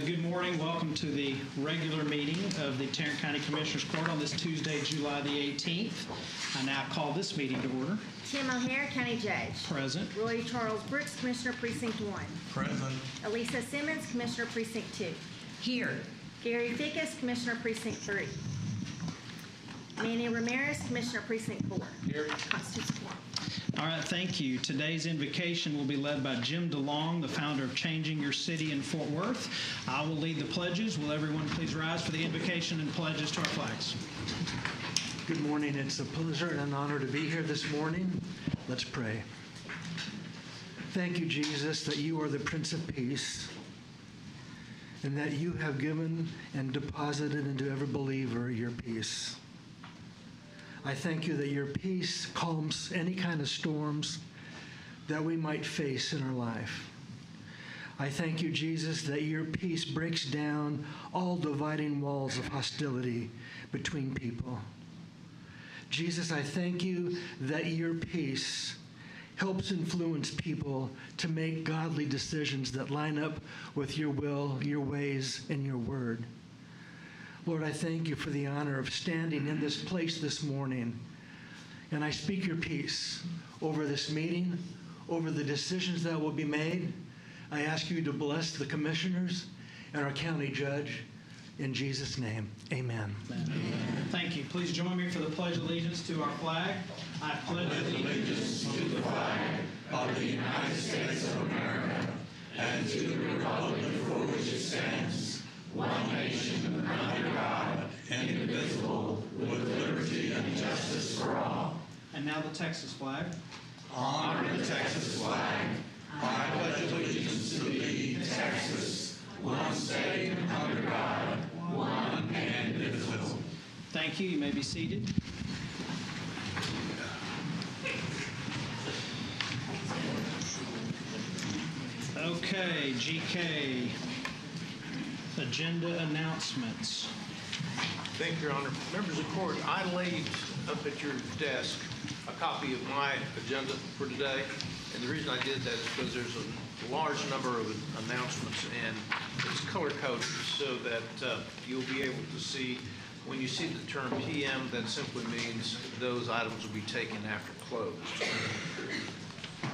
Good morning. Welcome to the regular meeting of the Tarrant County Commissioners Court on this Tuesday, July the 18th. I now call this meeting to order. Tim O'Hare, County Judge. Present. Roy Charles Brooks, Commissioner Precinct 1. Present. Elisa Simmons, Commissioner Precinct 2. Here. Gary Fickus, Commissioner Precinct 3. Manny Ramirez, Commissioner Precinct 4. Here. Constitutes quorum. All right, thank you. Today's invocation will be led by Jim DeLong, the founder of Changing Your City in Fort Worth. I will lead the pledges. Will everyone please rise for the invocation and pledges to our flags? Good morning. It's a pleasure and an honor to be here this morning. Let's pray. Thank you, Jesus, that you are the Prince of Peace and that you have given and deposited into every believer your peace. I thank you that your peace calms any kind of storms that we might face in our life. I thank you, Jesus, that your peace breaks down all dividing walls of hostility between people. Jesus, I thank you that your peace helps influence people to make godly decisions that line up with your will, your ways, and your word. Lord, I thank you for the honor of standing in this place this morning. And I speak your peace over this meeting, over the decisions that will be made. I ask you to bless the commissioners and our county judge. In Jesus' name, amen. Amen. Thank you. Please join me for the Pledge of Allegiance to our flag. I pledge allegiance to the flag of the United States of America and to the republic for which it stands, one nation under God, indivisible, with liberty and justice for all. And now the Texas flag. Honor the Texas flag. I pledge allegiance to thee, Texas, one state under God, one and indivisible. Thank you. You may be seated. Okay, GK. Agenda announcements. Thank you, Your Honor. Members of the court, I laid up at your desk a copy of my agenda for today. And the reason I did that is because there's a large number of announcements and it's color-coded so that you'll be able to see, when you see the term PM, that simply means those items will be taken after close.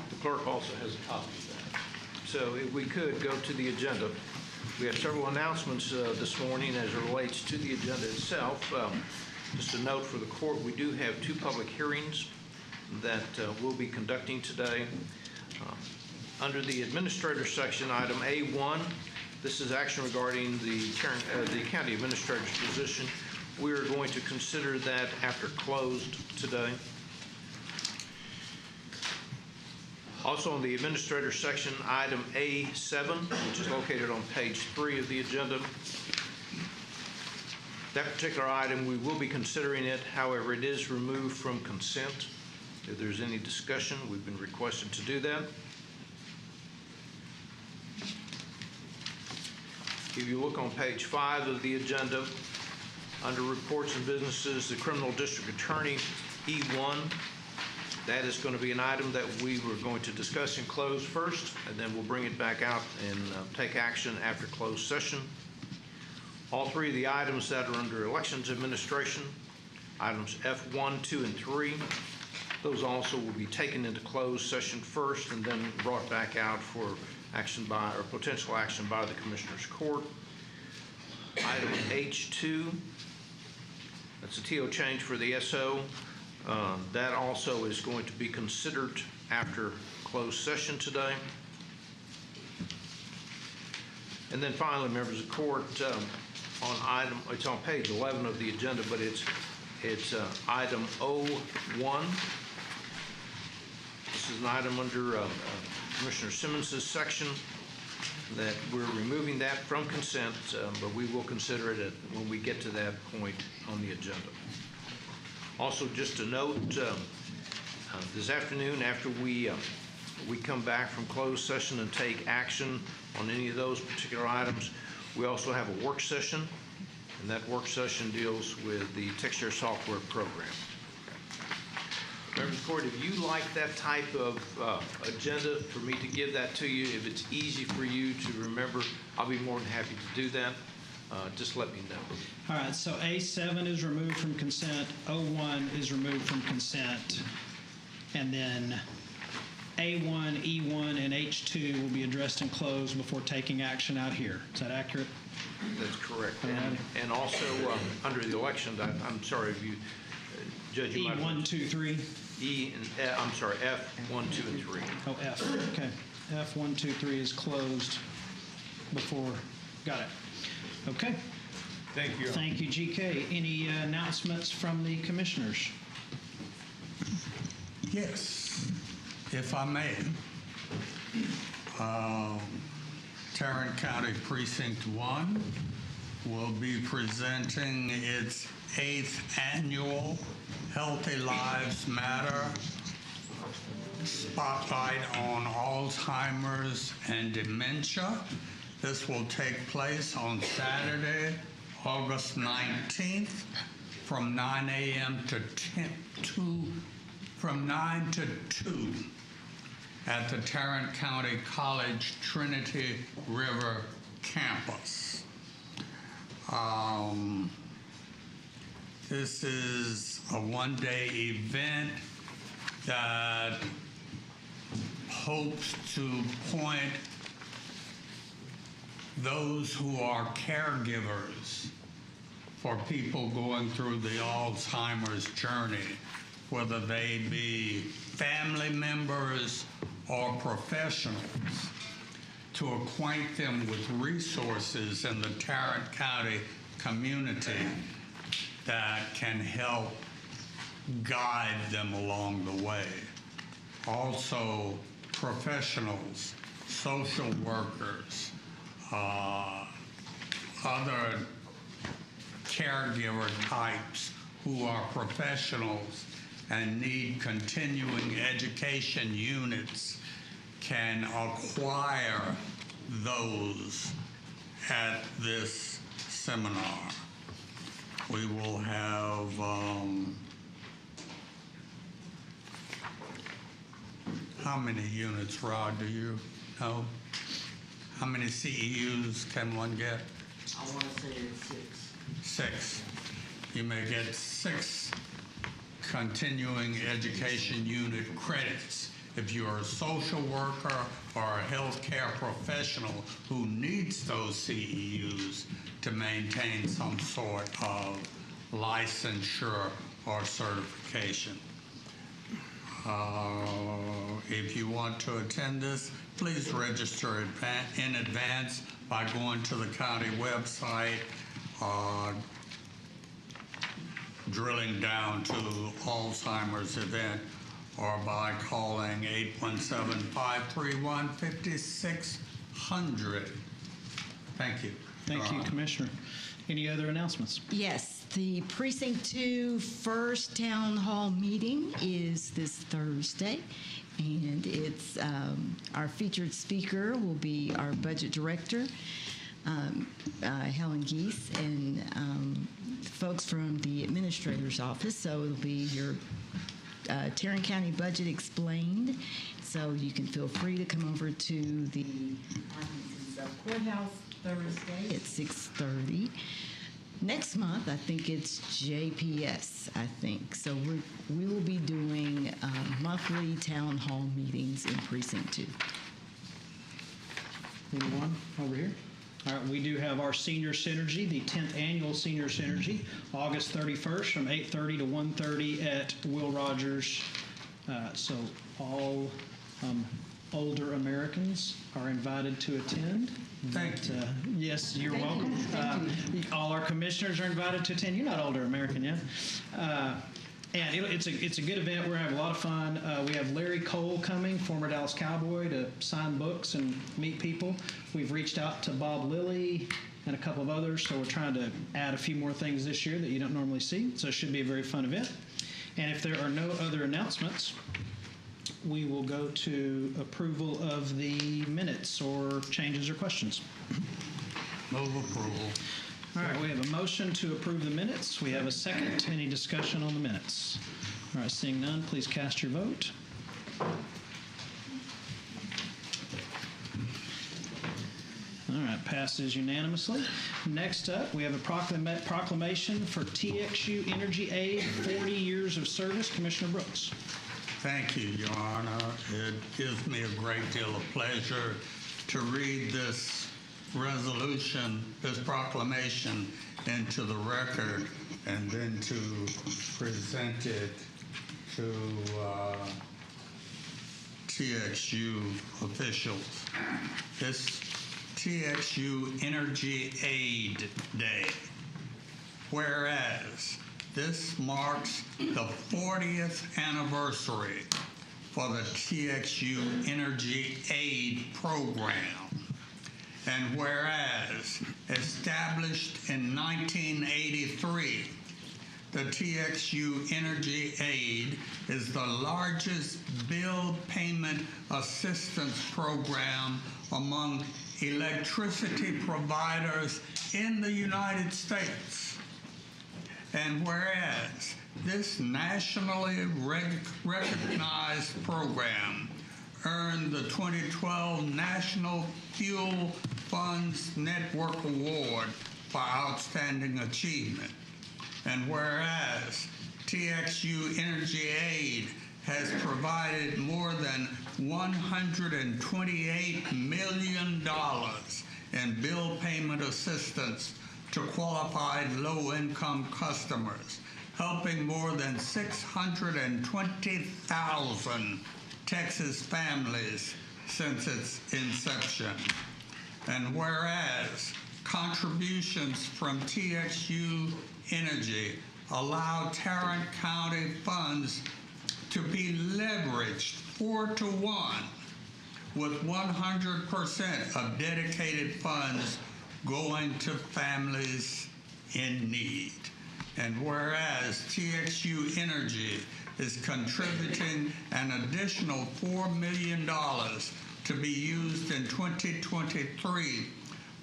The clerk also has a copy of that. So if we could go to the agenda. We have several announcements this morning as it relates to the agenda itself. Just a note for the court, we do have two public hearings that we'll be conducting today. Under the administrator section, item A1, this is action regarding the county administrator's position. We are going to consider that after closed today. Also on the administrator section, item A7, which is located on page 3 of the agenda. That particular item, we will be considering it. However, it is removed from consent. If there's any discussion, we've been requested to do that. If you look on page 5 of the agenda, under reports and businesses, the criminal district attorney, E1, that is going to be an item that we were going to discuss in closed first, and then we'll bring it back out and take action after closed session. All three of the items that are under elections administration, items F1, 2, and 3, those also will be taken into closed session first and then brought back out for action by, or potential action by the Commissioners Court. Item H2, that's a TO change for the SO. That also is going to be considered after closed session today. And then finally, members of the court, on item, it's on page 11 of the agenda, but it's item O1. This is an item under Commissioner Simmons' section that we're removing that from consent, but we will consider it when we get to that point on the agenda. Also, just a note, this afternoon after we come back from closed session and take action on any of those particular items, we also have a work session, and that work session deals with the TextShare software program. Members of the court, if you like that type of agenda, for me to give that to you, if it's easy for you to remember, I'll be more than happy to do that. Just let me know. All right, so A7 is removed from consent, O1 is removed from consent, and then A1, E1, and H2 will be addressed and closed before taking action out here. Is that accurate? That's correct. All right. And also, under the election, I'm sorry if you, Judge, you might have- E1, 2, 3. I'm sorry, F, 1, 2, and 3. Oh, F, okay. F, 1, 2, 3 is closed before, got it. Okay. Thank you. Thank you, GK. Any announcements from the commissioners? Yes, if I may. Tarrant County Precinct 1 will be presenting its 8th annual Healthy Lives Matter Spotlight on Alzheimer's and Dementia. This will take place on Saturday, August 19th from 9 a.m. from 9 to 2 at the Tarrant County College Trinity River campus. This is a one-day event that hopes to point those who are caregivers for people going through the Alzheimer's journey, whether they be family members or professionals, to acquaint them with resources in the Tarrant County community that can help guide them along the way. Also, professionals, social workers, other caregiver types who are professionals and need continuing education units can acquire those at this seminar. We will have how many units, Rod, do you know? How many CEUs can one get? I want to say it's 6. 6. You may get 6 continuing education unit credits if you're a social worker or a healthcare professional who needs those CEUs to maintain some sort of licensure or certification. If you want to attend this, please register in advance by going to the county website, drilling down to Alzheimer's event, or by calling 817-531-5600. Thank you. Thank you, Commissioner. Any other announcements? Yes, the Precinct 2 first town hall meeting is this Thursday, and it's our featured speaker will be our budget director, Helen Geese, and folks from the administrator's office. So it'll be your Tarrant County budget explained. So you can feel free to come over to the courthouse Thursday at 6:30. Next month, I think it's JPS, I think. So we will be doing monthly town hall meetings in Precinct 2. Anyone over here? All right, we do have our Senior Synergy, the 10th annual Senior Synergy, August 31st from 8:30 to 1:30 at Will Rogers. So all older Americans are invited to attend. Thank you. Yes, you're welcome. All our commissioners are invited to attend. You're not older American yet. And it's a good event. We're having a lot of fun. We have Larry Cole coming, former Dallas Cowboy, to sign books and meet people. We've reached out to Bob Lilly and a couple of others, so we're trying to add a few more things this year that you don't normally see. So it should be a very fun event. And if there are no other announcements, we will go to approval of the minutes or changes or questions. Move approval. All right, we have a motion to approve the minutes. We have a second. Any discussion on the minutes? All right, seeing none, please cast your vote. All right, passes unanimously. Next up, we have a proclamation for TXU Energy Aid, 40 years of service. Commissioner Brooks. Thank you, Your Honor. It gives me a great deal of pleasure to read this resolution, this proclamation into the record, and then to present it to TXU officials. This TXU Energy Aid Day. Whereas this marks the 40th anniversary for the TXU Energy Aid Program. And whereas established in 1983, the TXU Energy Aid is the largest bill payment assistance program among electricity providers in the United States. And whereas this nationally recognized program earned the 2012 National Fuel Funds Network Award for Outstanding Achievement. And whereas TXU Energy Aid has provided more than $128 million in bill payment assistance to qualified low-income customers, helping more than 620,000 Texas families since its inception. And whereas contributions from TXU Energy allow Tarrant County funds to be leveraged 4-to-1, with 100% of dedicated funds going to families in need. And whereas TXU Energy is contributing an additional $4 million to be used in 2023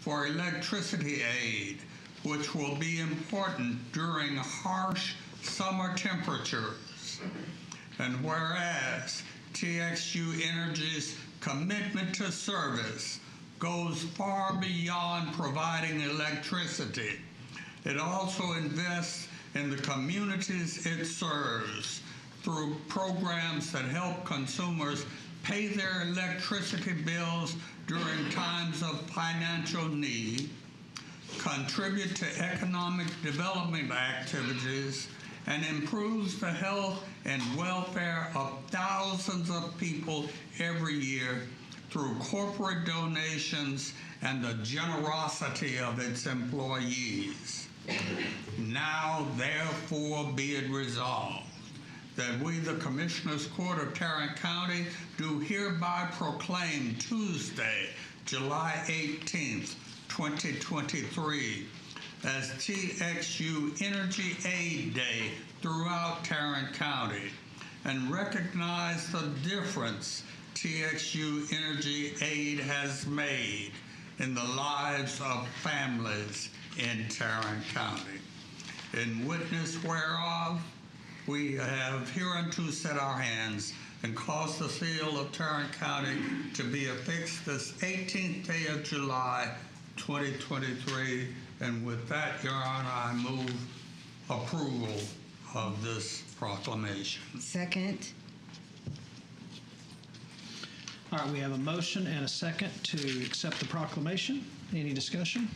for electricity aid, which will be important during harsh summer temperatures. And whereas TXU Energy's commitment to service goes far beyond providing electricity, it also invests in the communities it serves through programs that help consumers pay their electricity bills during times of financial need, contribute to economic development activities, and improves the health and welfare of thousands of people every year through corporate donations and the generosity of its employees. Now, therefore, be it resolved that we, the Commissioners Court of Tarrant County, do hereby proclaim Tuesday, July 18th, 2023, as TXU Energy Aid Day throughout Tarrant County, and recognize the difference TXU Energy Aid has made in the lives of families in Tarrant County. In witness whereof, we have hereunto set our hands and caused the seal of Tarrant County to be affixed this 18th day of July, 2023. And with that, Your Honor, I move approval of this proclamation. Second. All right, we have a motion and a second to accept the proclamation. Any discussion?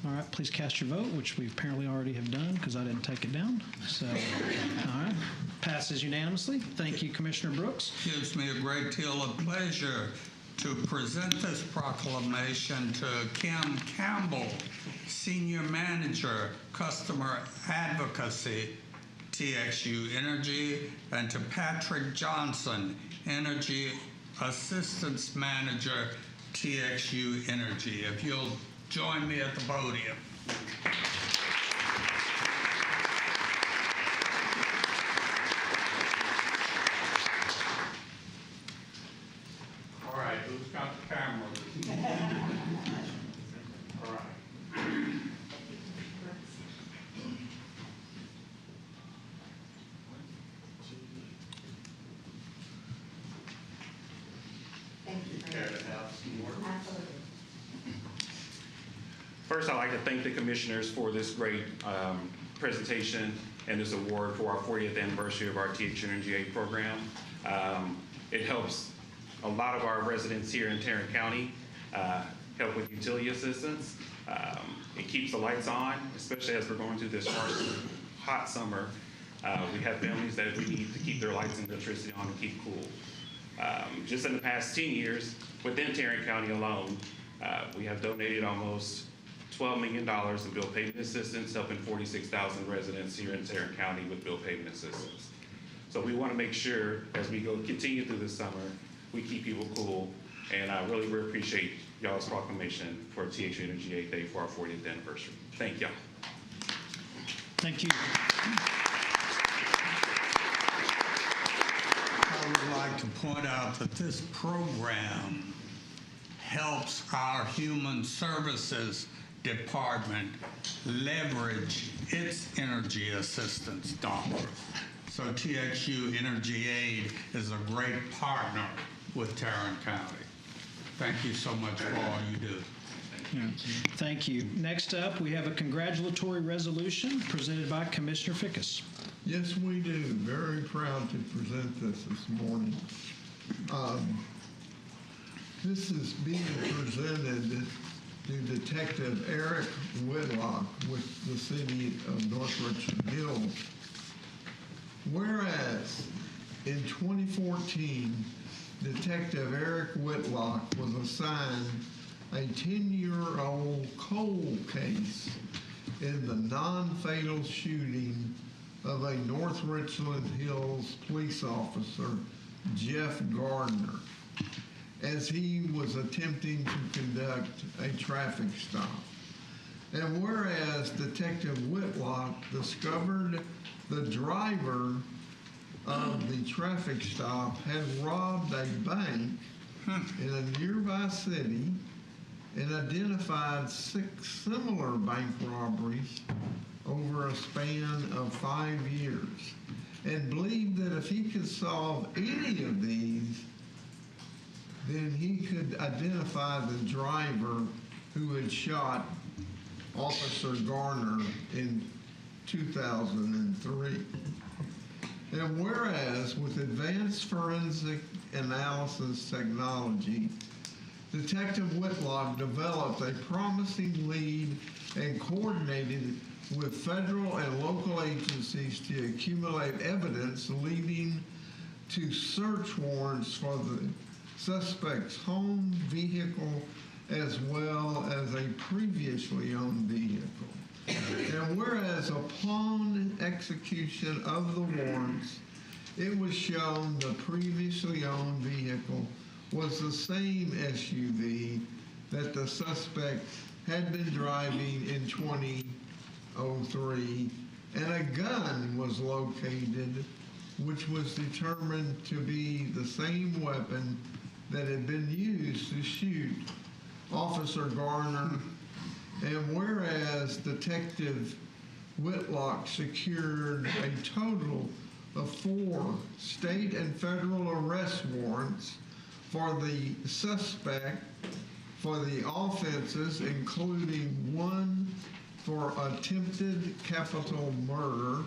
All right, please cast your vote, which we apparently already have done because I didn't take it down. So, all right, passes unanimously. Thank you, Commissioner Brooks. Gives me a great deal of pleasure to present this proclamation to Kim Campbell, Senior Manager, Customer Advocacy, TXU Energy, and to Patrick Johnson, Energy Assistance Manager, TXU Energy. If you'll join me at the podium. All right, who's got the camera? All right. guys have some more? First, I'd like to thank the commissioners for this great presentation and this award for our 40th anniversary of our THNGA program. It helps a lot of our residents here in Tarrant County help with utility assistance. It keeps the lights on, especially as we're going through this hot summer. We have families that we need to keep their lights and electricity on and keep cool. Just in the past 10 years, within Tarrant County alone, we have donated almost $12 million in bill payment assistance, helping 46,000 residents here in Tarrant County with bill payment assistance. So we want to make sure as we continue through this summer, we keep people cool, and I really appreciate y'all's proclamation for THNGA Day for our 40th anniversary. Thank y'all. Thank you. I would like to point out that this program helps our Human Services Department leverage its energy assistance dollars. So TXU Energy Aid is a great partner with Tarrant County. Thank you so much for all you do. Yeah. Thank you. Next up, we have a congratulatory resolution presented by Commissioner Fickus. Yes, we do. Very proud to present this morning. This is being presented to Detective Eric Whitlock with the City of North Richland Hills. Whereas in 2014, Detective Eric Whitlock was assigned a 10-year-old cold case in the non-fatal shooting of a North Richland Hills police officer, Jeff Gardner, as he was attempting to conduct a traffic stop. And whereas Detective Whitlock discovered the driver of the traffic stop had robbed a bank in a nearby city and identified 6 similar bank robberies over a span of 5 years, and believed that if he could solve any of these, then he could identify the driver who had shot Officer Garner in 2003. And whereas with advanced forensic analysis technology, Detective Whitlock developed a promising lead and coordinated with federal and local agencies to accumulate evidence leading to search warrants for the suspect's home, vehicle, as well as a previously owned vehicle. And whereas upon execution of the warrants, it was shown the previously owned vehicle was the same SUV that the suspect had been driving in 2003, and a gun was located, which was determined to be the same weapon that had been used to shoot Officer Garner. And whereas Detective Whitlock secured a total of 4 state and federal arrest warrants for the suspect for the offenses, including one for attempted capital murder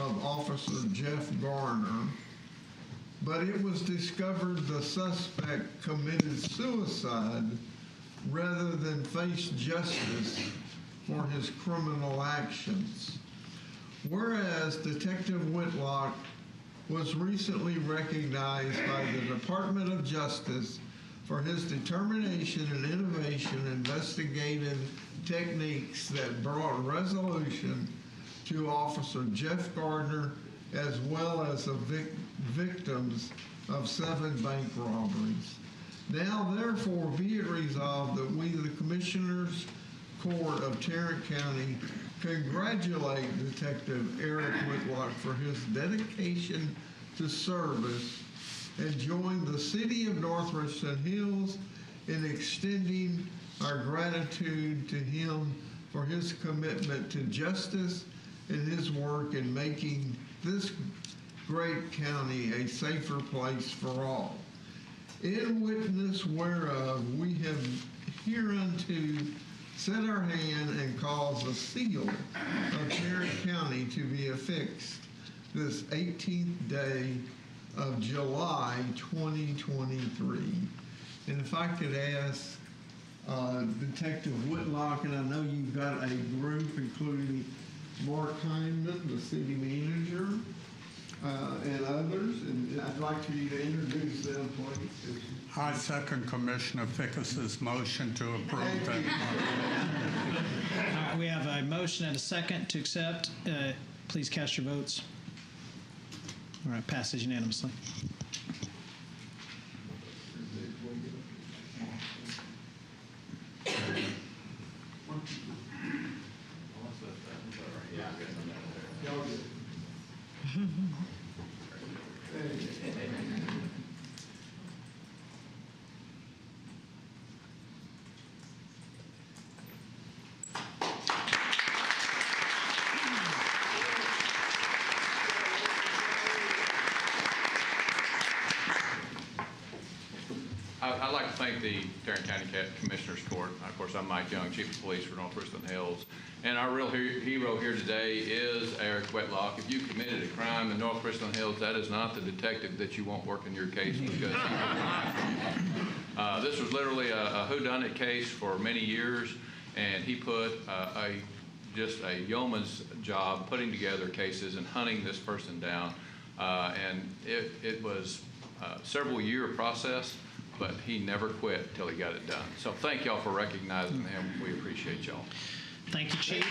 of Officer Jeff Garner. But it was discovered the suspect committed suicide rather than face justice for his criminal actions. Whereas Detective Whitlock was recently recognized by the Department of Justice for his determination and innovation investigative techniques that brought resolution to Officer Jeff Gardner, as well as the victims of 7 bank robberies. Now, therefore, be it resolved that we, the Commissioners Court of Tarrant County, congratulate Detective Eric Whitlock for his dedication to service and join the City of North Richland Hills in extending our gratitude to him for his commitment to justice and his work in making this great county a safer place for all. In witness whereof we have hereunto set our hand and caused the seal of Tarrant County to be affixed this 18th day of July 2023. And if I could ask Detective Whitlock, and I know you've got a group including Mark Hyndman, the city manager, and others, and I'd like for you to introduce them, please. I second Commissioner Fickus's motion to approve that. All right, we have a motion and a second to accept. Please cast your votes. All right, passes unanimously. I'd like to thank the Tarrant County Commissioners Court. Of course, I'm Mike Young, Chief of Police for North Richland Hills. And our real hero here today is Eric Whitlock. If you committed a crime in North Richland Hills, that is not the detective that you want working your case because this was literally a whodunit case for many years, and he put just a yeoman's job putting together cases and hunting this person down. And it was a several-year process, but he never quit until he got it done. So thank y'all for recognizing him. We appreciate y'all. Thank you, Chief.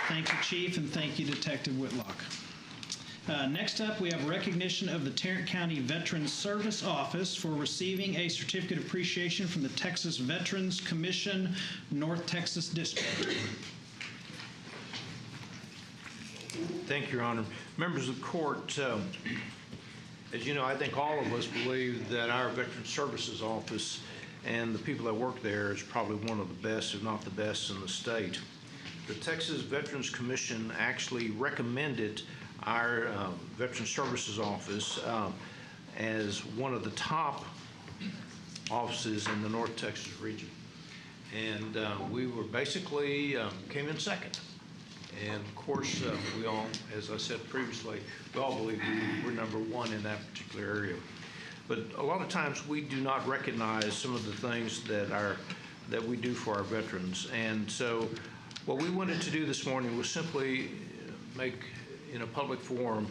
Thank you, Chief, and thank you, Detective Whitlock. Next up, we have recognition of the Tarrant County Veterans Service Office for receiving a certificate of appreciation from the Texas Veterans Commission, North Texas District. Thank you, Your Honor. Members of the court, as you know, I think all of us believe that our Veterans Services Office and the people that work there is probably one of the best, if not the best, in the state. The Texas Veterans Commission actually recommended our Veterans Services Office as one of the top offices in the North Texas region. And we were basically came in second. And of course, we all, as I said previously, we all believe we're number one in that particular area. But a lot of times we do not recognize some of the things that we do for our veterans. And so what we wanted to do this morning was simply make, in a public forum,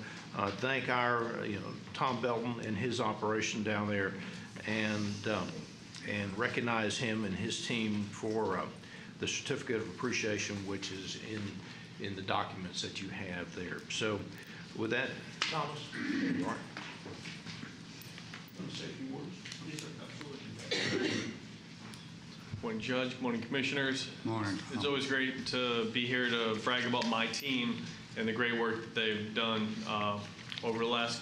thank our, Tom Belton and his operation down there, and recognize him and his team for the certificate of appreciation, which is in the documents that you have there. So with that, Thomas, there you are. Want to say a few words? Yes, sir. Absolutely. Morning, Judge. Morning, Commissioners. Morning. It's always great to be here to brag about my team and the great work that they've done. Over the last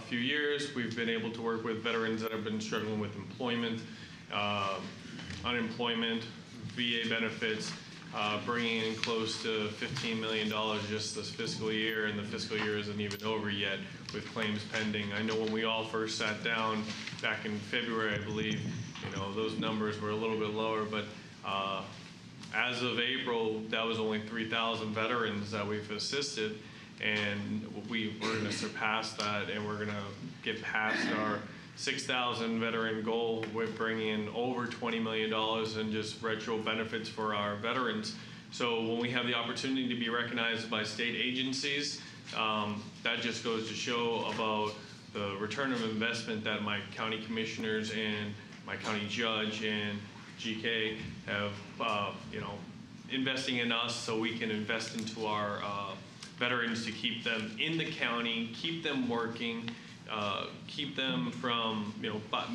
few years, we've been able to work with veterans that have been struggling with employment, unemployment, VA benefits, bringing in close to $15 million just this fiscal year, and the fiscal year isn't even over yet with claims pending. I know when we all first sat down back in February, I believe, those numbers were a little bit lower, but as of April, that was only 3,000 veterans that we've assisted, and we're going to surpass that, and we're going to get past our 6,000 veteran goal with bringing in over $20 million in just retro benefits for our veterans. So when we have the opportunity to be recognized by state agencies, that just goes to show about the return of investment that my county commissioners and my county judge and GK have, investing in us so we can invest into our veterans to keep them in the county, keep them working, keep them from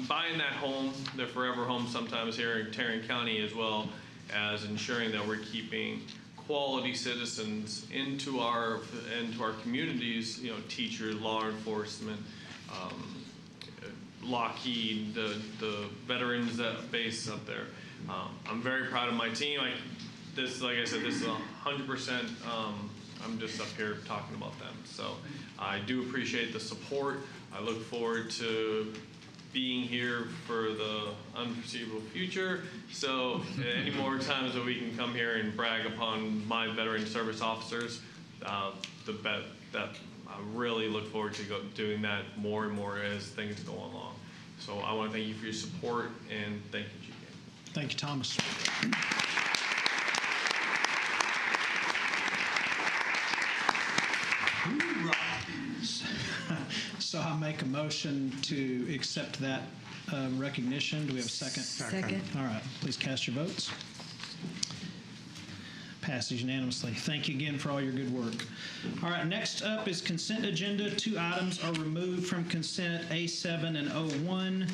buying that home, their forever home sometimes here in Tarrant County, as well as ensuring that we're keeping quality citizens into our communities, teachers, law enforcement, Lockheed, the veterans that base up there. I'm very proud of my team. Like I said, this is 100% I'm just up here talking about them. So I do appreciate the support. I look forward to being here for the unforeseeable future. So any more times that we can come here and brag upon my veteran service officers, that I really look forward to doing that more and more as things go along. So I want to thank you for your support, and thank you, GK. Thank you, Thomas. So I make a motion to accept that recognition. Do we have a second? Second. All right. Please cast your votes. Passes unanimously. Thank you again for all your good work. All right, next up is consent agenda. 2 items are removed from consent, A7 and O1.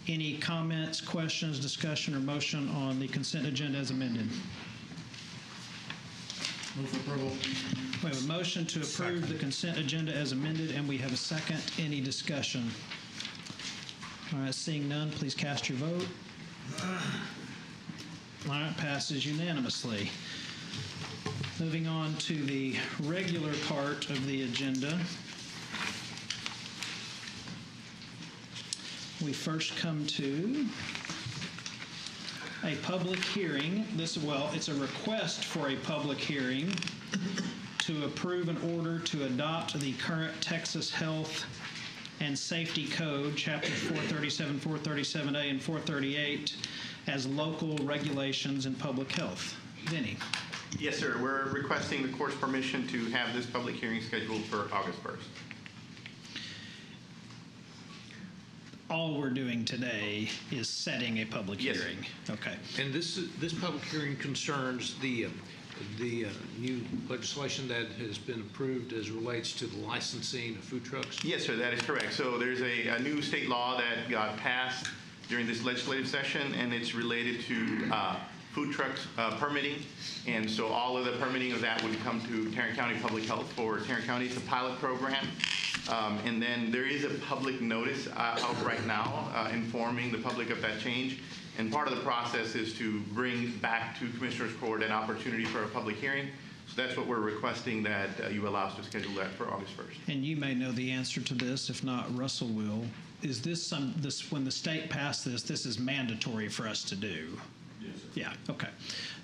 Any comments, questions, discussion, or motion on the consent agenda as amended? Move for approval. We have a motion to approve the consent agenda as amended, and we have a second. Any discussion? All right, seeing none, please cast your vote. All right, passes unanimously. Moving on to the regular part of the agenda. We first come to a public hearing. It's a request for a public hearing to approve an order to adopt the current Texas Health and Safety Code, Chapter 437, 437A, and 438 as local regulations in public health. Vinny. Yes, sir. We're requesting the court's permission to have this public hearing scheduled for August 1st. All we're doing today is setting a public Yes. hearing. Okay. And this public hearing concerns the new legislation that has been approved as relates to the licensing of food trucks? Yes, sir. That is correct. So there's a new state law that got passed during this legislative session, and it's related to food trucks permitting. And so all of the permitting of that would come to Tarrant County Public Health for Tarrant County. It's a pilot program. And then there is a public notice out right now informing the public of that change. And part of the process is to bring back to Commissioners Court an opportunity for a public hearing. So that's what we're requesting, that you allow us to schedule that for August 1st. And you may know the answer to this. If not, Russell will. Is this when the state passed this is mandatory for us to do? Yes, sir. Yeah, okay.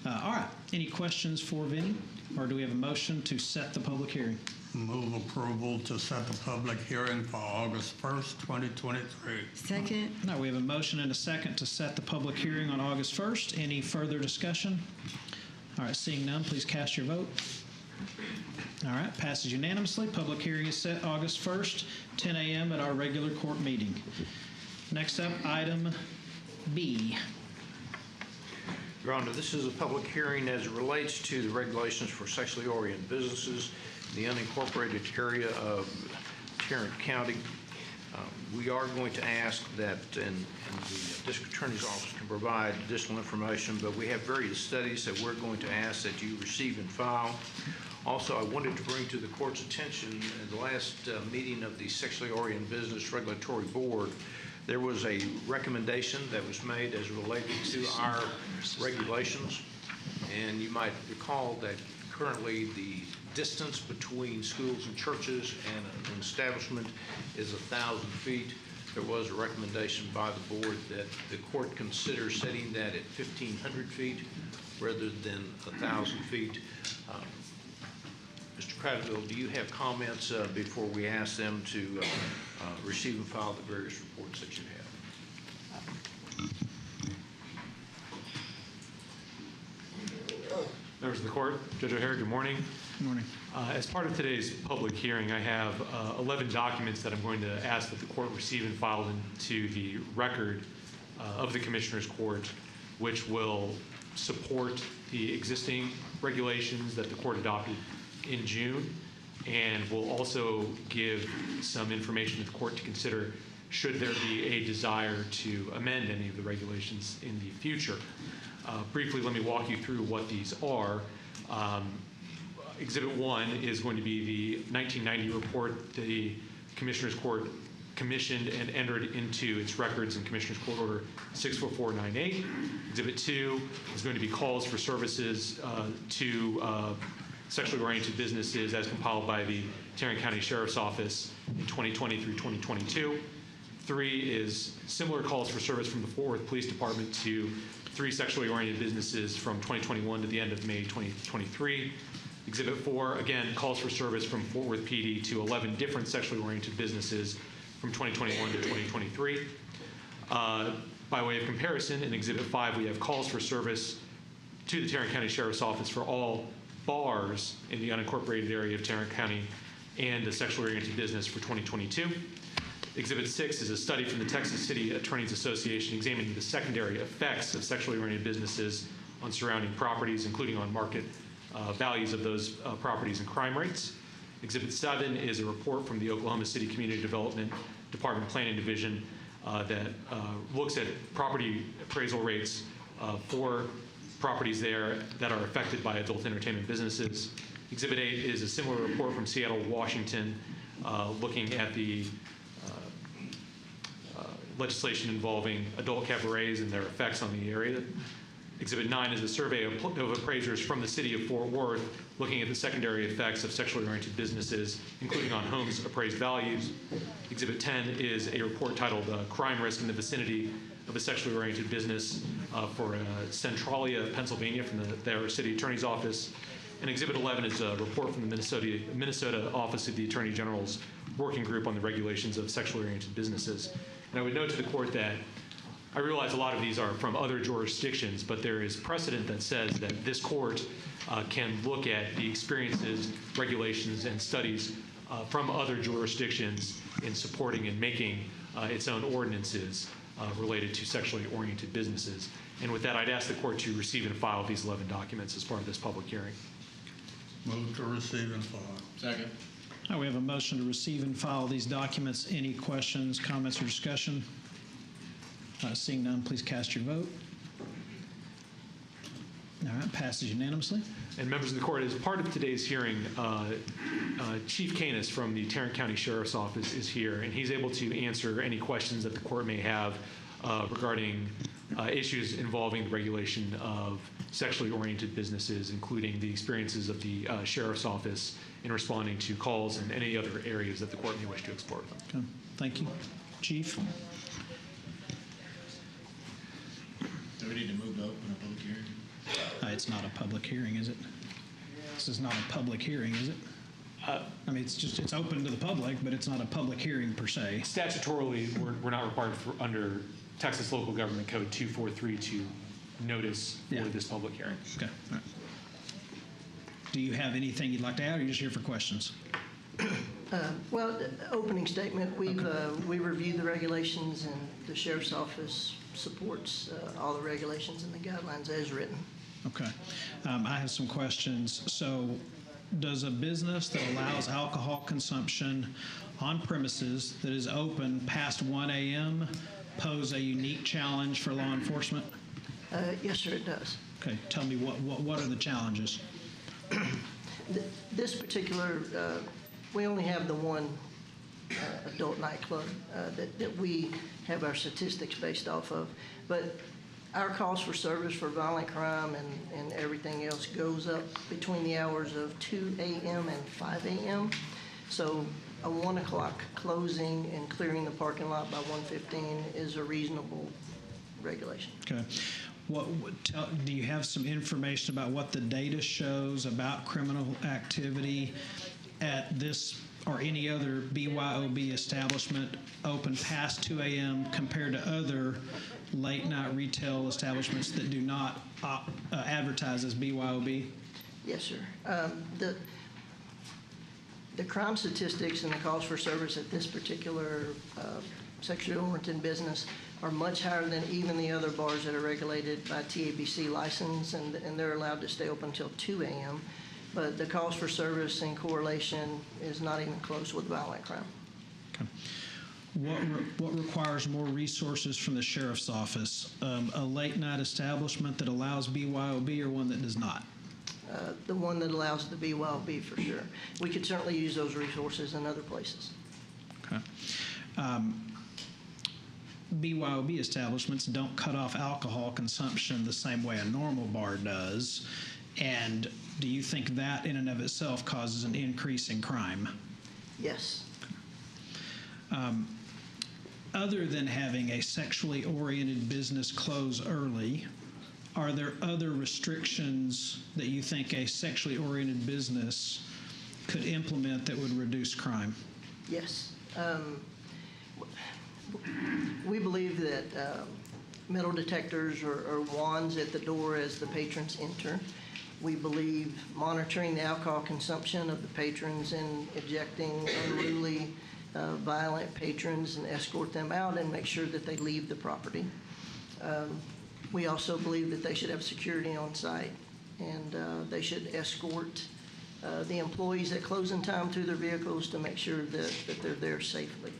All right. Any questions for Vinny? Or do we have a motion to set the public hearing? Move approval to set the public hearing for August 1st, 2023. Second. No, we have a motion and a second to set the public hearing on August 1st. Any further discussion? All right, seeing none, please cast your vote. All right, passes unanimously. Public hearing is set August 1st, 10 a.m. at our regular court meeting. Next up, item B. Your Honor, this is a public hearing as it relates to the regulations for sexually oriented businesses in the unincorporated area of Tarrant County. We are going to ask that, and the District Attorney's Office can provide additional information, but we have various studies that we're going to ask that you receive and file. Also, I wanted to bring to the court's attention at the last meeting of the Sexually Oriented Business Regulatory Board, there was a recommendation that was made as related to our regulations. And you might recall that currently the distance between schools and churches and an establishment is 1,000 feet. There was a recommendation by the board that the court consider setting that at 1,500 feet rather than 1,000 feet. Mr. Cradaville, do you have comments before we ask them to receive and file the various reports that you have? Members of the court, Judge O'Hare, good morning. Good morning. As part of today's public hearing, I have 11 documents that I'm going to ask that the court receive and file into the record of the Commissioners Court, which will support the existing regulations that the court adopted in June, and will also give some information to the court to consider should there be a desire to amend any of the regulations in the future. Briefly, let me walk you through what these are. Exhibit 1 is going to be the 1990 report the Commissioners Court commissioned and entered into its records in Commissioners Court Order 64498. Exhibit 2 is going to be calls for services to sexually oriented businesses as compiled by the Tarrant County Sheriff's Office in 2020 through 2022. 3 is similar calls for service from the Fort Worth Police Department to 3 sexually oriented businesses from 2021 to the end of May 2023. Exhibit 4, again, calls for service from Fort Worth PD to 11 different sexually oriented businesses from 2021 to 2023. By way of comparison, in Exhibit 5, we have calls for service to the Tarrant County Sheriff's Office for all bars in the unincorporated area of Tarrant County and a sexually oriented business for 2022. Exhibit 6 is a study from the Texas City Attorneys Association examining the secondary effects of sexually oriented businesses on surrounding properties, including on market values of those properties and crime rates. Exhibit 7 is a report from the Oklahoma City Community Development Department Planning Division that looks at property appraisal rates for properties there that are affected by adult entertainment businesses. Exhibit 8 is a similar report from Seattle, Washington, looking at the legislation involving adult cabarets and their effects on the area. Exhibit 9 is a survey of appraisers from the city of Fort Worth looking at the secondary effects of sexually oriented businesses, including on homes' appraised values. Exhibit 10 is a report titled Crime Risk in the Vicinity of a Sexually Oriented Business for Centralia, Pennsylvania, from their city attorney's office. And Exhibit 11 is a report from the Minnesota Office of the Attorney General's Working Group on the Regulations of Sexually Oriented Businesses. And I would note to the court that I realize a lot of these are from other jurisdictions, but there is precedent that says that this court can look at the experiences, regulations, and studies from other jurisdictions in supporting and making its own ordinances related to sexually oriented businesses. And with that, I'd ask the court to receive and file these 11 documents as part of this public hearing. Move to receive and file. Second. We have a motion to receive and file these documents. Any questions, comments, or discussion? Seeing none, please cast your vote. All right, passes unanimously. And members of the court, as part of today's hearing, Chief Canis from the Tarrant County Sheriff's Office is here, and he's able to answer any questions that the court may have regarding issues involving the regulation of sexually oriented businesses, including the experiences of the Sheriff's Office in responding to calls and any other areas that the court may wish to explore with them. Okay. Thank you. Chief? Do we need to move to open a public hearing? It's not a public hearing, is it? This is not a public hearing, is it? I mean, it's open to the public, but it's not a public hearing per se. Statutorily, we're not required under Texas Local Government Code 243 to notice for this public hearing. Okay. All right. Do you have anything you'd like to add, or are you just here for questions? Well, the opening statement, we reviewed the regulations, and the Sheriff's Office supports all the regulations and the guidelines as written. Okay. I have some questions. So does a business that allows alcohol consumption on premises that is open past 1 a.m. pose a unique challenge for law enforcement? Yes, sir, it does. Okay. Tell me what are the challenges? This particular, we only have the one adult nightclub that we have our statistics based off of. But our calls for service for violent crime and everything else goes up between the hours of 2 a.m. and 5 a.m. So a 1 o'clock closing and clearing the parking lot by 1:15 is a reasonable regulation. Okay. Do you have some information about what the data shows about criminal activity at this or any other BYOB establishment open past 2 a.m. compared to other late-night retail establishments that do not advertise as BYOB? Yes, sir. The crime statistics and the calls for service at this particular sexually oriented business are much higher than even the other bars that are regulated by TABC license, and they're allowed to stay open until 2 a.m. But the calls for service in correlation is not even close with violent crime. Okay. What requires more resources from the Sheriff's Office? A late-night establishment that allows BYOB or one that does not? The one that allows the BYOB for sure. We could certainly use those resources in other places. Okay. BYOB establishments don't cut off alcohol consumption the same way a normal bar does, and Do you think that in and of itself causes an increase in crime? Yes. Other than having a sexually oriented business close early, are there other restrictions that you think a sexually oriented business could implement that would reduce crime? Yes. We believe that metal detectors or wands at the door as the patrons enter. We believe monitoring the alcohol consumption of the patrons and ejecting unruly, violent patrons and escort them out and make sure that they leave the property. We also believe that they should have security on site, and they should escort the employees at closing time to their vehicles to make sure that they're there safely.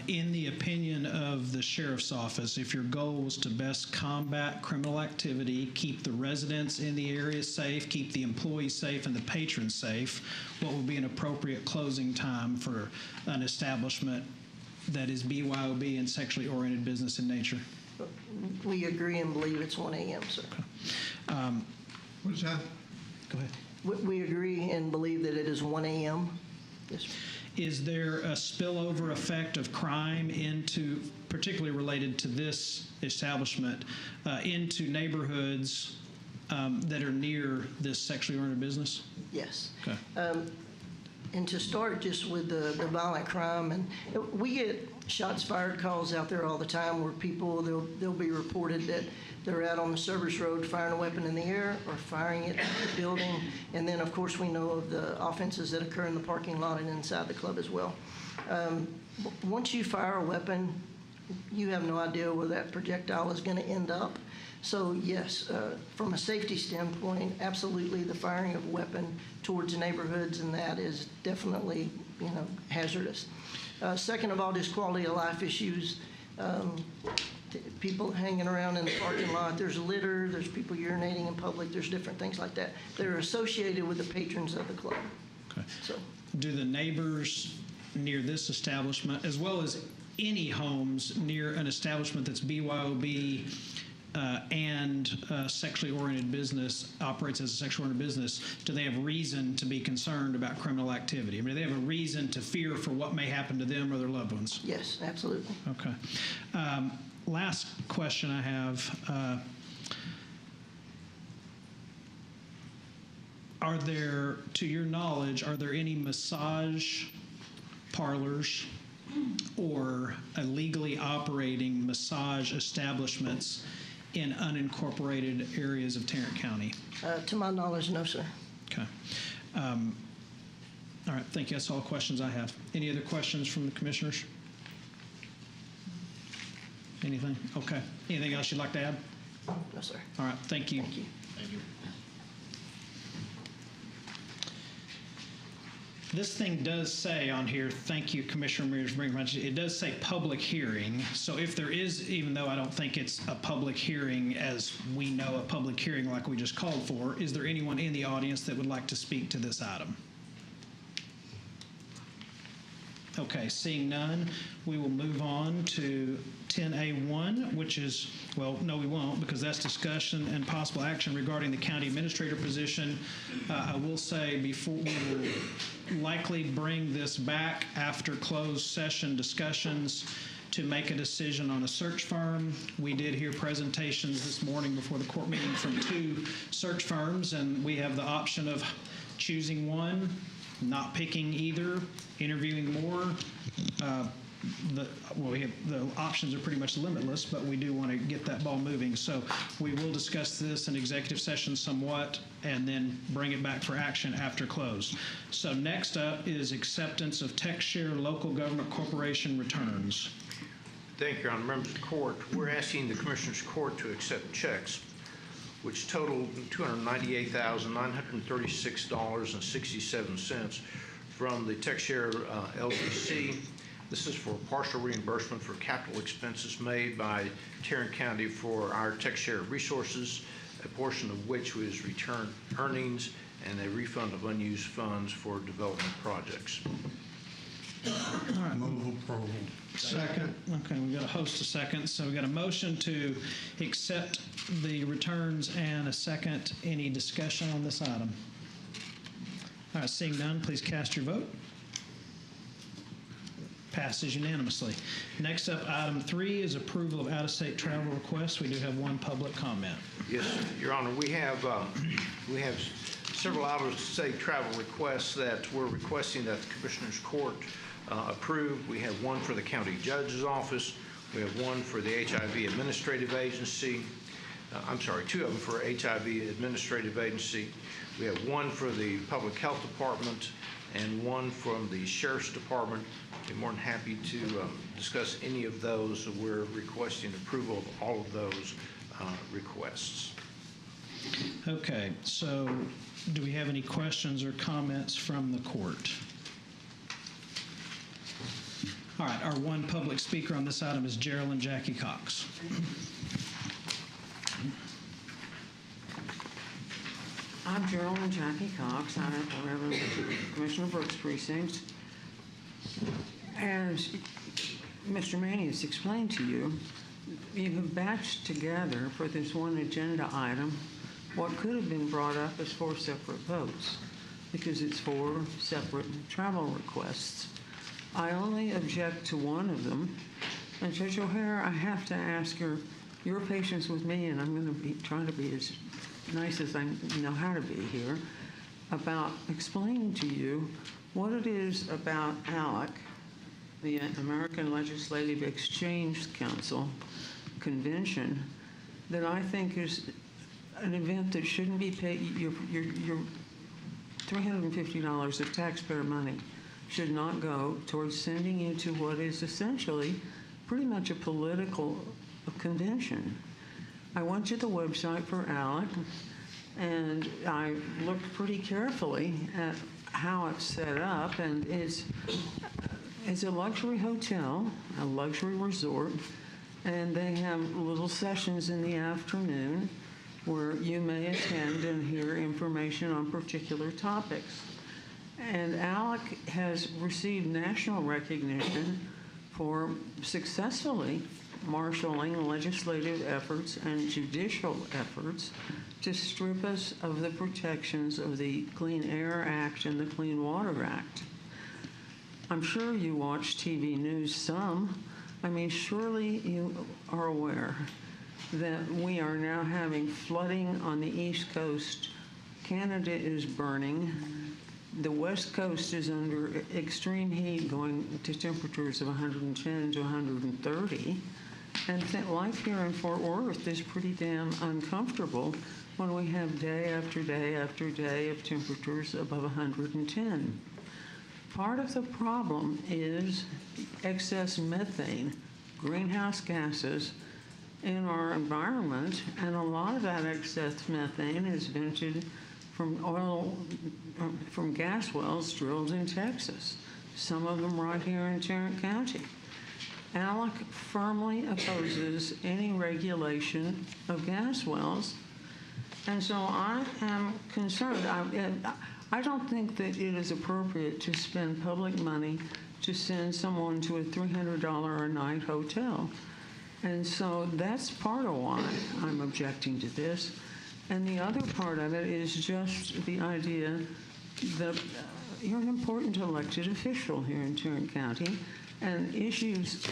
In the opinion of the sheriff's office, if your goal was to best combat criminal activity, keep the residents in the area safe, keep the employees safe, and the patrons safe, what would be an appropriate closing time for an establishment that is BYOB and sexually oriented business in nature? We agree and believe it's 1 a.m., sir. What's that? Go ahead. We agree and believe that it is 1 a.m. Yes, sir. Is there a spillover effect of crime into, particularly related to this establishment, into neighborhoods that are near this sexually oriented business? Yes. Okay. And to start just with the violent crime, and we get shots fired calls out there all the time where people, they'll be reported that they're out on the service road firing a weapon in the air or firing it at the building. And then, of course, we know of the offenses that occur in the parking lot and inside the club as well. Once you fire a weapon, you have no idea where that projectile is going to end up. So, yes, from a safety standpoint, absolutely the firing of a weapon towards neighborhoods and that is definitely, hazardous. Second of all, just quality of life issues. People hanging around in the parking lot, there's litter, there's people urinating in public, there's different things like that. They're associated with the patrons of the club. Okay. So, do the neighbors near this establishment, as well as any homes near an establishment that's BYOB and sexually oriented business, operates as a sexually oriented business, do they have reason to be concerned about criminal activity? I mean, do they have a reason to fear for what may happen to them or their loved ones? yes, absolutely. Okay. Last question I have. Are there, to your knowledge, are there any massage parlors or illegally operating massage establishments in unincorporated areas of Tarrant County? To my knowledge, no, sir. Okay. All right, thank you. That's all the questions I have. Any other questions from the commissioners? Anything? Okay. Anything else you'd like to add? No, sir. All right, thank you. Thank you. Thank you. This thing does say on here, thank you, Commissioner Mears, for bringing it does say public hearing. So if there is, even though I don't think it's a public hearing as we know a public hearing like we just called for, is there anyone in the audience that would like to speak to this item? Okay, seeing none, we will move on to 10A1, which is, well, no, we won't, because that's discussion and possible action regarding the county administrator position. I will say before, we will likely bring this back after closed session discussions to make a decision on a search firm. We did hear presentations this morning before the court meeting from 2 search firms, and we have the option of choosing one, not picking either, interviewing more. The options are pretty much limitless, but we do want to get that ball moving. So we will discuss this in executive session somewhat and then bring it back for action after close. So next up is acceptance of TechShare Local Government Corporation returns. Thank you, Your Honor. Members of the court, we're asking the Commissioners Court to accept checks which totaled $298,936.67 from the TechShare LTC. This is for partial reimbursement for capital expenses made by Tarrant County for our TechShare resources, a portion of which was returned earnings and a refund of unused funds for development projects. Move approval. Second. Okay, we've got a host of seconds. So we've got a motion to accept the returns and a second. Any discussion on this item? All right, seeing none, please cast your vote. Passes unanimously. Next up, item 3 is approval of out-of-state travel requests. We do have one public comment. Yes, Your Honor, we have several out-of-state travel requests that we're requesting that the Commissioners Court approve. We have one for the County Judge's Office. We have one for the HIV Administrative Agency. I'm sorry, 2 of them for HIV Administrative Agency. We have one for the Public Health Department and one from the Sheriff's Department. I'd be more than happy to discuss any of those. We're requesting approval of all of those requests. Okay, so do we have any questions or comments from the court? All right, our one public speaker on this item is Geraldine Jackie Cox. I'm Geraldine Jackie Cox. I represent Commissioner Brooks' precinct. As Mr. Manny has explained to you, you have batched together for this one agenda item what could have been brought up as 4 separate votes because it's 4 separate travel requests. I only object to one of them. And Judge O'Hare, I have to ask your patience with me, and I'm going to be trying to be as nice as I know how to be here, about explaining to you what it is about ALEC, the American Legislative Exchange Council convention, that I think is an event that shouldn't be paid. Your $350 of taxpayer money should not go towards sending you to what is essentially pretty much a political convention. I went to the website for ALEC, and I looked pretty carefully at how it's set up, and it's a luxury hotel, a luxury resort, and they have little sessions in the afternoon where you may attend and hear information on particular topics. And ALEC has received national recognition for successfully marshaling legislative efforts and judicial efforts to strip us of the protections of the Clean Air Act and the Clean Water Act. I'm sure you watch TV news some. I mean, surely you are aware that we are now having flooding on the East Coast. Canada is burning. The West Coast is under extreme heat, going to temperatures of 110 to 130. And life here in Fort Worth is pretty damn uncomfortable when we have day after day after day of temperatures above 110. Part of the problem is excess methane, greenhouse gases in our environment, and a lot of that excess methane is vented from gas wells drilled in Texas, some of them right here in Tarrant County. ALEC firmly opposes any regulation of gas wells, and so I am concerned. I don't think that it is appropriate to spend public money to send someone to a $300 a night hotel. And so that's part of why I'm objecting to this. And the other part of it is just the idea that you're an important elected official here in Tarrant County, and issues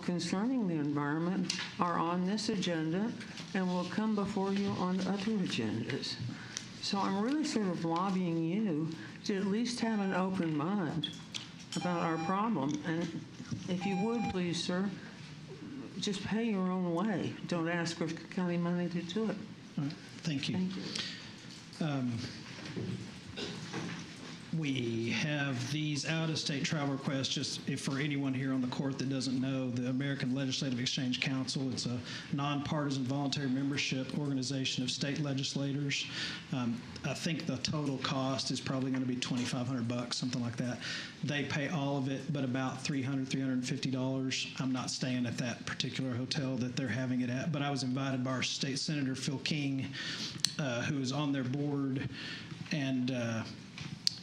concerning the environment are on this agenda and will come before you on other agendas. So I'm really sort of lobbying you to at least have an open mind about our problem. And if you would, please, sir, just pay your own way. Don't ask for county money to do it. All right. Thank you. Thank you. We have these out-of-state travel requests. Just if for anyone here on the court that doesn't know, the American Legislative Exchange Council, it's a nonpartisan voluntary membership organization of state legislators. I think the total cost is probably going to be $2,500, something like that. They pay all of it, but about $300, $350. I'm not staying at that particular hotel that they're having it at, but I was invited by our state senator, Phil King, who is on their board, and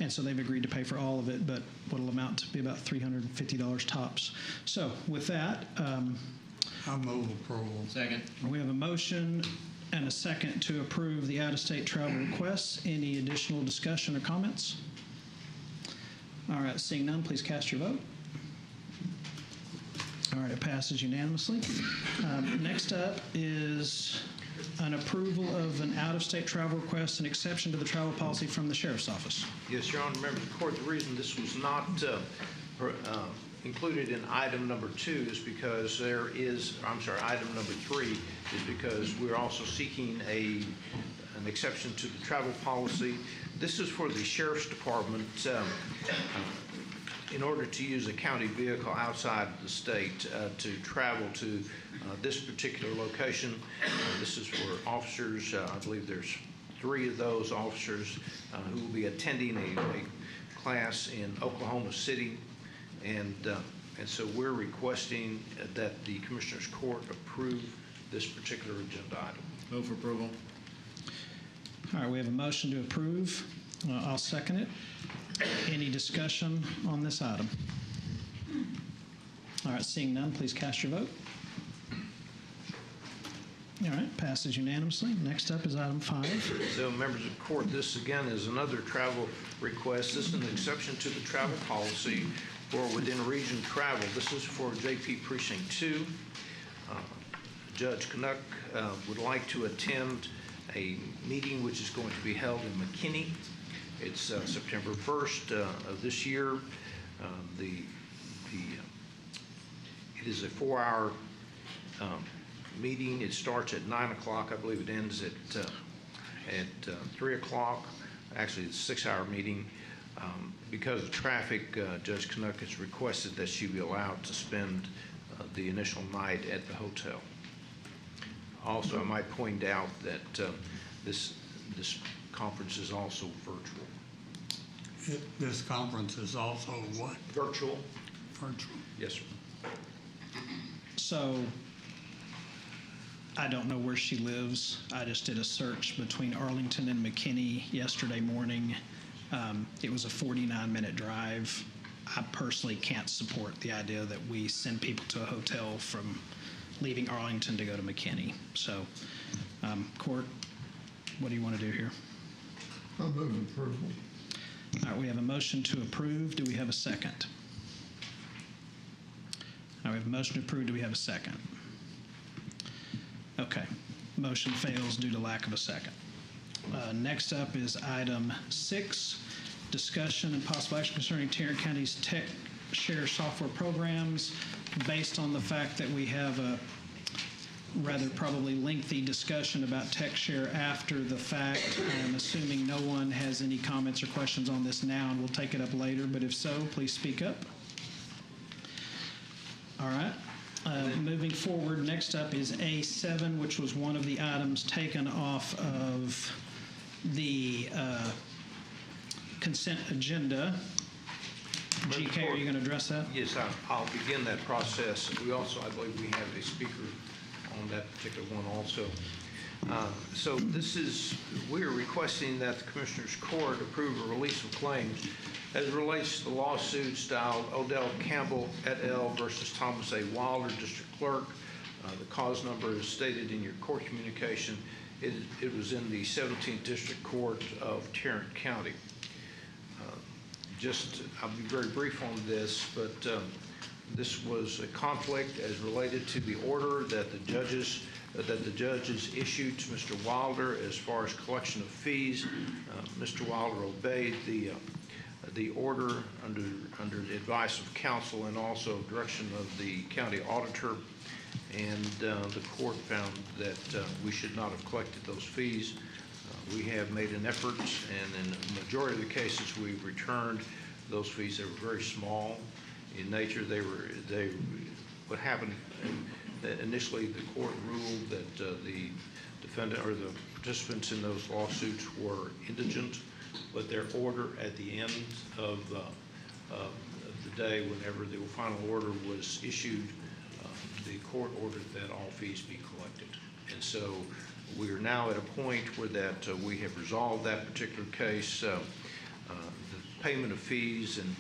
And so they've agreed to pay for all of it, but what'll amount to be about $350 tops. So with that, I move approval. Second. we have a motion and a second to approve the out-of-state travel requests. Any additional discussion or comments? All right, seeing none, please cast your vote. All right, it passes unanimously. Next up is an approval of an out-of-state travel request and exception to the travel policy from the Sheriff's Office. Yes, Your Honor, members of the court, the reason this was not included in item number 2 is because item number 3 is because we're also seeking an exception to the travel policy. This is for the Sheriff's Department in order to use a county vehicle outside the state to travel to this particular location. This is for officers. I believe there's 3 of those officers who will be attending a class in Oklahoma City. And so we're requesting that the Commissioners Court approve this particular agenda item. Move for approval. All right, we have a motion to approve. I'll second it. Any discussion on this item? All right, seeing none, please cast your vote. All right, passes unanimously. Next up is item 5. So, members of the court, this again is another travel request. This is an exception to the travel policy for within region travel. This is for JP Precinct 2. Judge Canuck would like to attend a meeting which is going to be held in McKinney. It's September 1st of this year. It is a 4-hour meeting. It starts at 9 o'clock. I believe it ends at 3 o'clock. Actually, it's a 6-hour meeting. Because of traffic, Judge Canuck has requested that she be allowed to spend the initial night at the hotel. Also, I might point out that this conference is also virtual. This conference is also what? Virtual. Virtual. Yes, sir. So I don't know where she lives. I just did a search between Arlington and McKinney yesterday morning. It was a 49-minute drive. I personally can't support the idea that we send people to a hotel from leaving Arlington to go to McKinney. So, court, what do you want to do here? I'll move approval. All right, we have a motion to approve. Do we have a second? All right, we have a motion to approve. Do we have a second? Okay. Motion fails due to lack of a second. Next up is item 6, discussion and possible action concerning Tarrant County's tech share software programs. Based on the fact that we have a rather probably lengthy discussion about TechShare after the fact, I'm assuming no one has any comments or questions on this now, and we'll take it up later, but if so, please speak up. All right. Moving forward, next up is A7, which was one of the items taken off of the consent agenda. GK, are you going to address that? Yes, I'll begin that process. We also, I believe we have a speaker on that particular one also. So this is, we are requesting that the Commissioners Court approve a release of claims as it relates to the lawsuit styled Odell Campbell et al. Versus Thomas A. Wilder, District Clerk. The cause number is stated in your court communication. It was in the 17th District Court of Tarrant County. I'll be very brief on this, but this was a conflict as related to the order that the judges issued to Mr. Wilder as far as collection of fees. Mr. Wilder obeyed the order under the advice of counsel and also direction of the county auditor, and the court found that we should not have collected those fees. We have made an effort, and in the majority of the cases we've returned those fees. They were very small in nature. What happened initially, the court ruled that the defendant or the participants in those lawsuits were indigent, but their order at the end of the day, whenever the final order was issued, the court ordered that all fees be collected. And so we are now at a point where that we have resolved that particular case. payment of fees and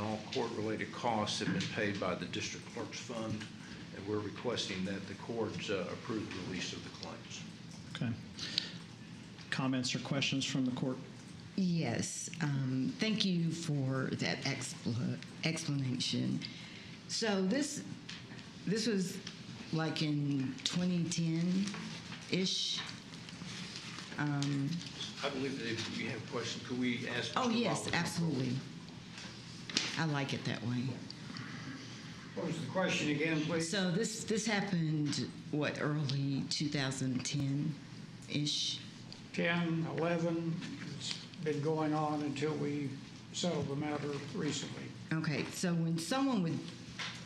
all court-related costs have been paid by the District Clerk's Fund, and we're requesting that the court approve the release of the claims. Okay. Comments or questions from the court? Yes, thank you for that explanation. So this was like in 2010-ish. I believe that if you have questions, could we ask? Oh, Mr. yes, Wallace? absolutely. I like it that way. What was the question again, please? So this happened, what, early 2010-ish? 10, 11, it's been going on until we settled the matter recently. Okay, so when someone would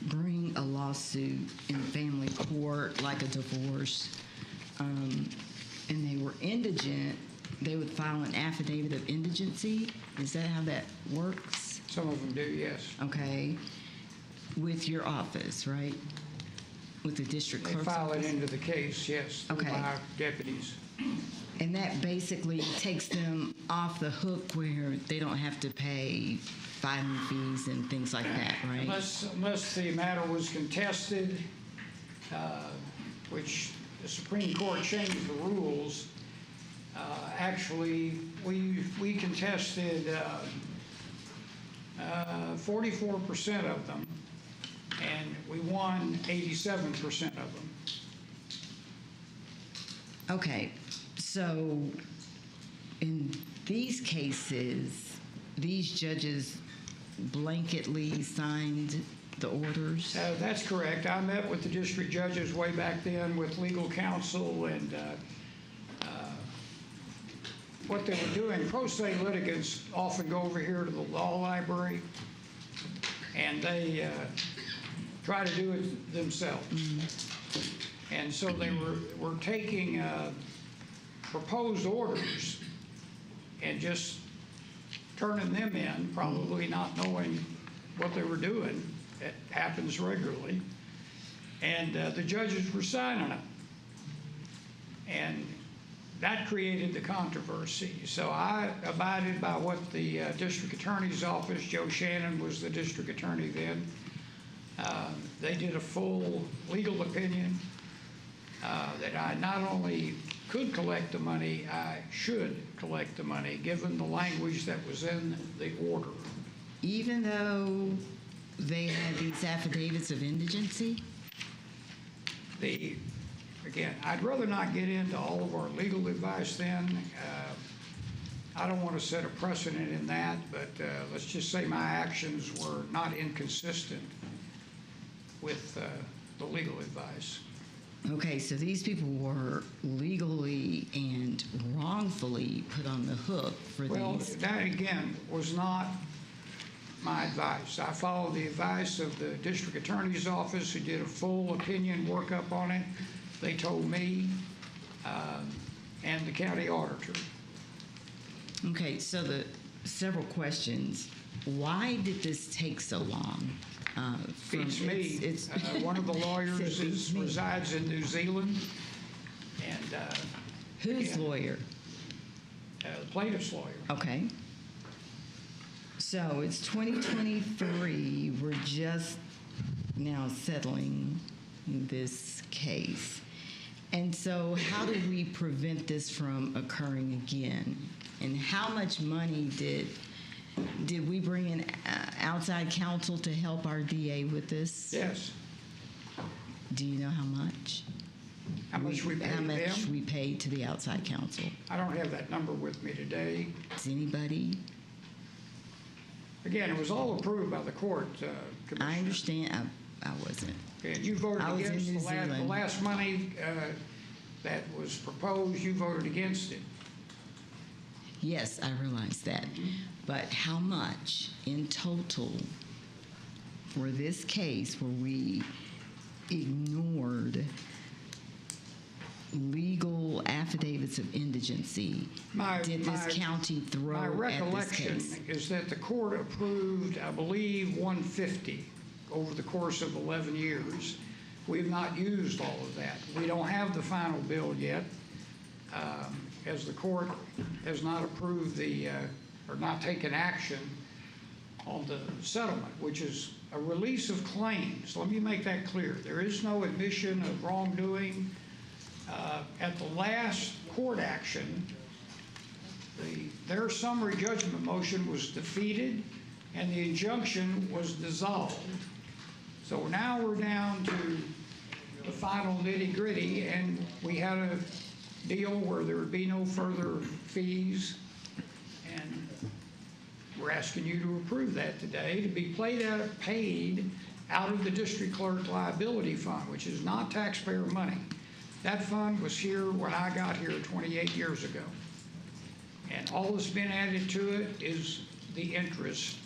bring a lawsuit in family court, like a divorce, and they were indigent, they would file an affidavit of indigency? Is that how that works? Some of them do, yes. Okay. With your office, right? With the district They clerk's file it office? into the case, yes, through Okay. my deputies. And that basically takes them off the hook where they don't have to pay filing fees and things like that, right? Unless the matter was contested, which the Supreme Court changed the rules. Actually, we contested 44% of them, and we won 87% of them. Okay, so in these cases, these judges blanketly signed the orders? That's correct. I met with the district judges way back then with legal counsel, and what they were doing, pro se litigants often go over here to the law library, and they try to do it themselves. And so they were taking proposed orders and just turning them in, probably not knowing what they were doing. It happens regularly. And the judges were signing them. And that created the controversy. So I abided by what the district attorney's office, Joe Shannon was the district attorney then, they did a full legal opinion that I not only could collect the money, I should collect the money, given the language that was in the order. Even though they had these affidavits of indigency? Again, I'd rather not get into all of our legal advice then. I don't want to set a precedent in that, but let's just say my actions were not inconsistent with the legal advice. Okay, so these people were legally and wrongfully put on the hook for Well, these. that again was not my advice. I followed the advice of the district attorney's office, who did a full opinion workup on it. They told me and the county auditor. Okay, so the several questions. Why did this take so long? Beats me. One of the lawyers resides in New Zealand. And whose lawyer? The plaintiff's lawyer. Okay. So it's 2023. We're just now settling this case. And so how do we prevent this from occurring again? And how much money did we bring in outside counsel to help our DA with this? Yes. Do you know how much? How much we paid How much them? we paid to the outside counsel? I don't have that number with me today. Does anybody? Again, it was all approved by the court, Commissioner. I understand. I wasn't. And you voted I was in against New the Zealand. last money that was proposed. You voted against it. Yes, I realize that. But how much in total for this case where we ignored legal affidavits of indigency did this county throw My at this recollection case? is that the court approved, I believe, 150 over the course of 11 years. We've not used all of that. We don't have the final bill yet, as the court has not approved or not taken action on the settlement, which is a release of claims. Let me make that clear. There is no admission of wrongdoing. At the last court action, their summary judgment motion was defeated and the injunction was dissolved. So now we're down to the final nitty-gritty, and we had a deal where there would be no further fees, and we're asking you to approve that today to be paid out of the district clerk liability fund, which is not taxpayer money. That fund was here when I got here 28 years ago. And all that's been added to it is the interest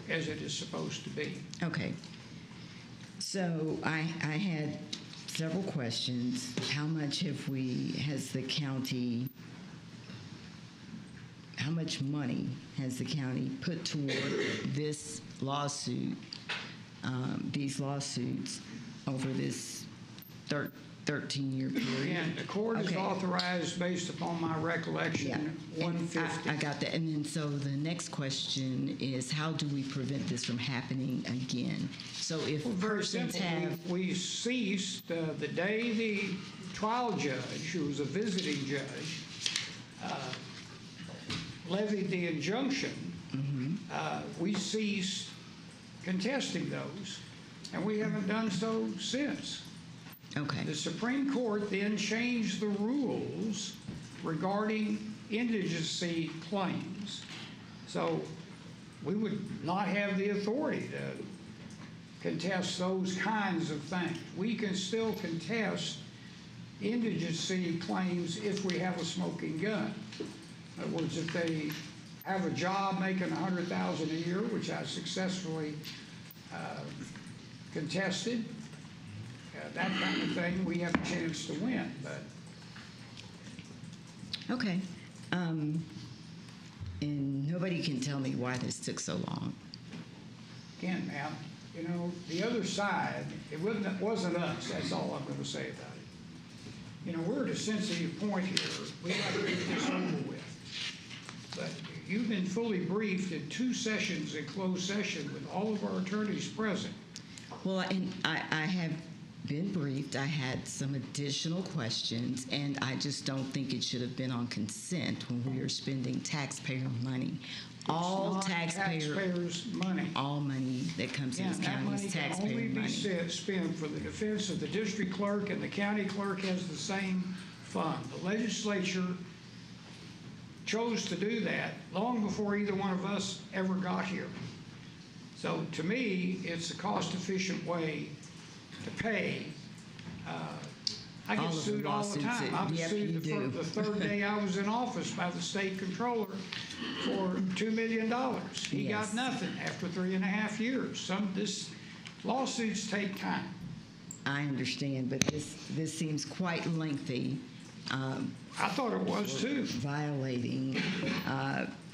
as it is supposed to be. Okay. So I had several questions. How much has the county, how much money has the county put toward this lawsuit, these lawsuits over this 13-year period? Again, the court is authorized, based upon my recollection, $150. I got that. And then so the next question is, how do we prevent this from happening again? So if persons have... We ceased the day the trial judge, who was a visiting judge, levied the injunction, we ceased contesting those, and we haven't done so since. Okay. The Supreme Court then changed the rules regarding indigency claims. So we would not have the authority to contest those kinds of things. We can still contest indigency claims if we have a smoking gun. In other words, if they have a job making $100,000 a year, which I successfully contested, that kind of thing, we have a chance to win. But okay. And nobody can tell me why this took so long. Again, ma'am, you know, the other side, it wasn't us. That's all I'm going to say about it. You know, we're at a sensitive point here. We'd like to get this over with. But you've been fully briefed in 2 sessions in closed session with all of our attorneys present. Well, and I have been briefed. I had some additional questions, and I just don't think it should have been on consent when we are spending taxpayer money. All taxpayers' money. All money that comes in this county is taxpayer money. That money can only be spent for the defense of the district clerk, and the county clerk has the same fund. The legislature chose to do that long before either one of us ever got here. So to me, it's a cost-efficient way to pay. I get sued all the time. I was sued the third day I was in office by the state controller for $2 million. He got nothing after 3.5 years. This lawsuits take time. I understand, but this seems quite lengthy. I thought it was too. Violating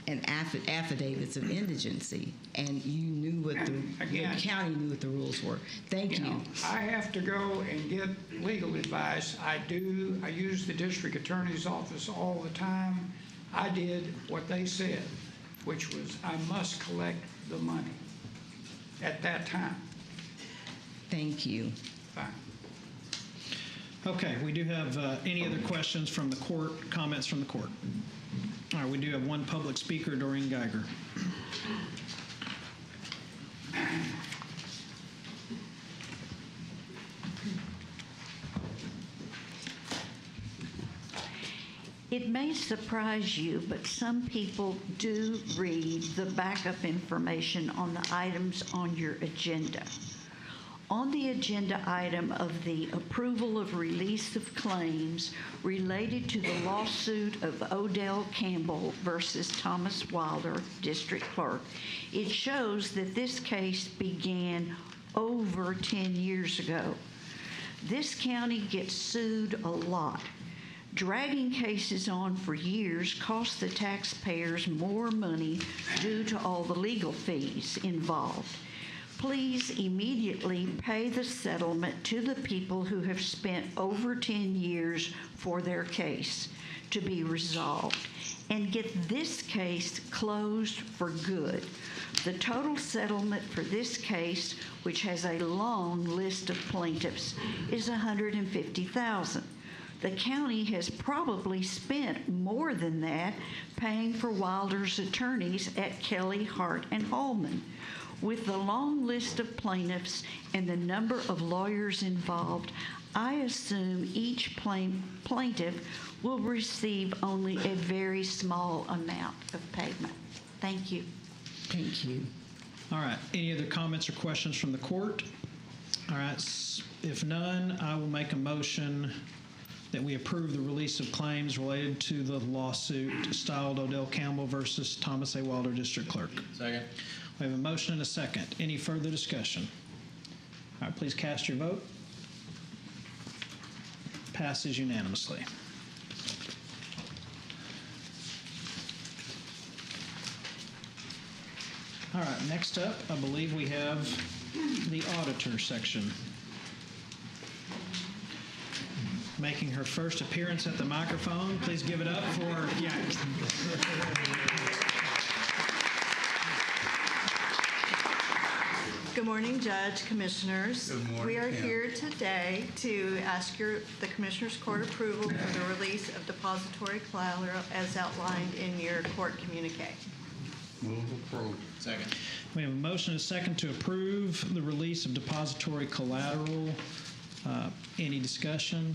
an affidavits of indigency, and you knew what the county knew what the rules were. Thank you. I have to go and get legal advice. I do. I use the district attorney's office all the time. I did what they said, which was I must collect the money at that time. Thank you. Fine. Okay, we do have any other questions from the court, comments from the court? All right, we do have one public speaker, Doreen Geiger. It may surprise you, but some people do read the backup information on the items on your agenda. On the agenda item of the approval of release of claims related to the lawsuit of Odell Campbell versus Thomas Wilder, District Clerk, it shows that this case began over 10 years ago. This county gets sued a lot. Dragging cases on for years costs the taxpayers more money due to all the legal fees involved. Please immediately pay the settlement to the people who have spent over 10 years for their case to be resolved, and get this case closed for good. The total settlement for this case, which has a long list of plaintiffs, is $150,000. The county has probably spent more than that paying for Wilder's attorneys at Kelly, Hart, and Holman. With the long list of plaintiffs and the number of lawyers involved, I assume each plaintiff will receive only a very small amount of payment. Thank you. Thank you. All right. Any other comments or questions from the court? All right. If none, I will make a motion that we approve the release of claims related to the lawsuit styled Odell Campbell versus Thomas A. Wilder, District Clerk. Second. We have a motion and a second. Any further discussion? All right, please cast your vote. Passes unanimously. All right, next up, I believe we have the auditor section. Making her first appearance at the microphone. Please give it up for Good morning, Judge, Commissioners. Good morning, We are Kim. here today to ask the Commissioners' Court approval for the release of depository collateral as outlined in your court communique. Move approval. Second. We have a motion and a second to approve the release of depository collateral. Any discussion?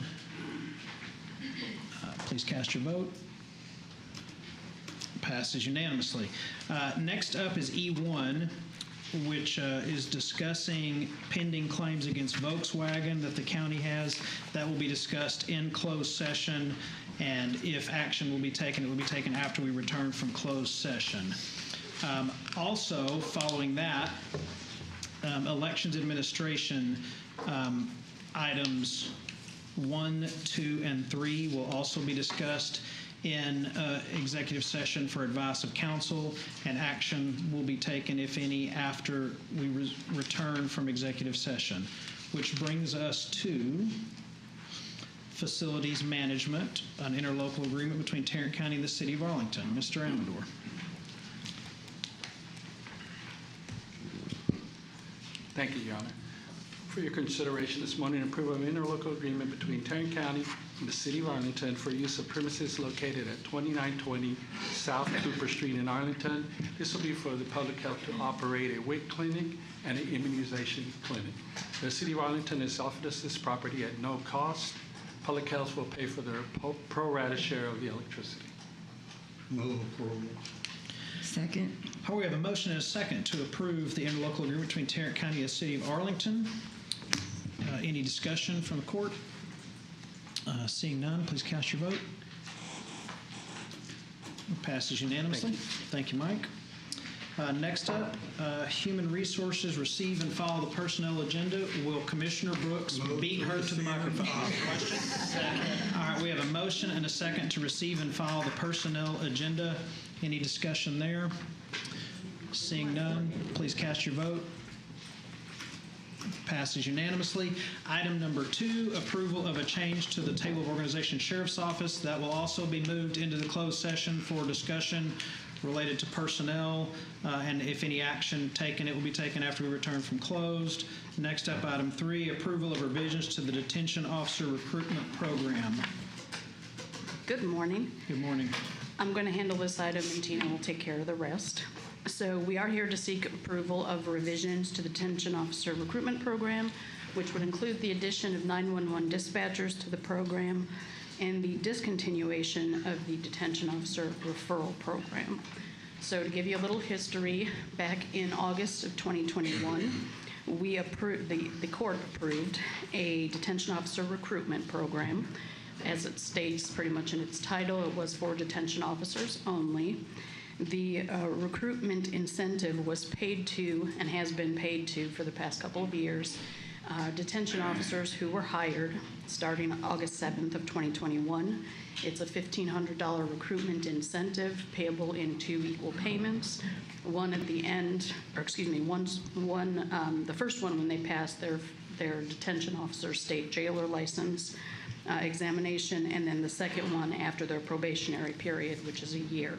Please cast your vote. Passes unanimously. Next up is E1, which is discussing pending claims against Volkswagen that the county has. That will be discussed in closed session, and if action will be taken, it will be taken after we return from closed session. Also, following that, elections administration items 1, 2, and 3 will also be discussed in executive session for advice of counsel, and action will be taken, if any, after we return from executive session, which brings us to facilities management, an interlocal agreement between Tarrant County and the City of Arlington. Mr. Amador. Thank you, Your Honor. For your consideration this morning, approval of an interlocal agreement between Tarrant County and the City of Arlington for use of premises located at 2920 South Cooper Street in Arlington. This will be for the public health to operate a WIC clinic and an immunization clinic. The City of Arlington has offered us this property at no cost. Public health will pay for their pro rata share of the electricity. Move approval. Second. We have a motion and a second to approve the interlocal agreement between Tarrant County and the City of Arlington. Any discussion from the court? Seeing none, please cast your vote. Passes unanimously. Thank you, Mike. Next up, Human Resources, receive and follow the personnel agenda. Will Commissioner Brooks beat her to the microphone? All right, we have a motion and a second to receive and follow the personnel agenda. Any discussion there? Seeing none, please cast your vote. Passes unanimously. Item number 2, approval of a change to the table of organization sheriff's office. That will also be moved into the closed session for discussion related to personnel, and if any action taken, it will be taken after we return from closed. Next up, item 3, approval of revisions to the detention officer recruitment program. Good morning. Good morning. I'm going to handle this item and Tina will take care of the rest. So we are here to seek approval of revisions to the detention officer recruitment program, which would include the addition of 911 dispatchers to the program and the discontinuation of the detention officer referral program. So to give you a little history, back in August of 2021, we approved, the court approved a detention officer recruitment program. As it states pretty much in its title, it was for detention officers only. The recruitment incentive was paid to and has been paid to for the past couple of years detention officers who were hired starting August 7th of 2021. It's a $1,500 recruitment incentive payable in 2 equal payments. One at the end, or excuse me, the first one when they pass their detention officer state jailer license examination, and then the second one after their probationary period, which is a year.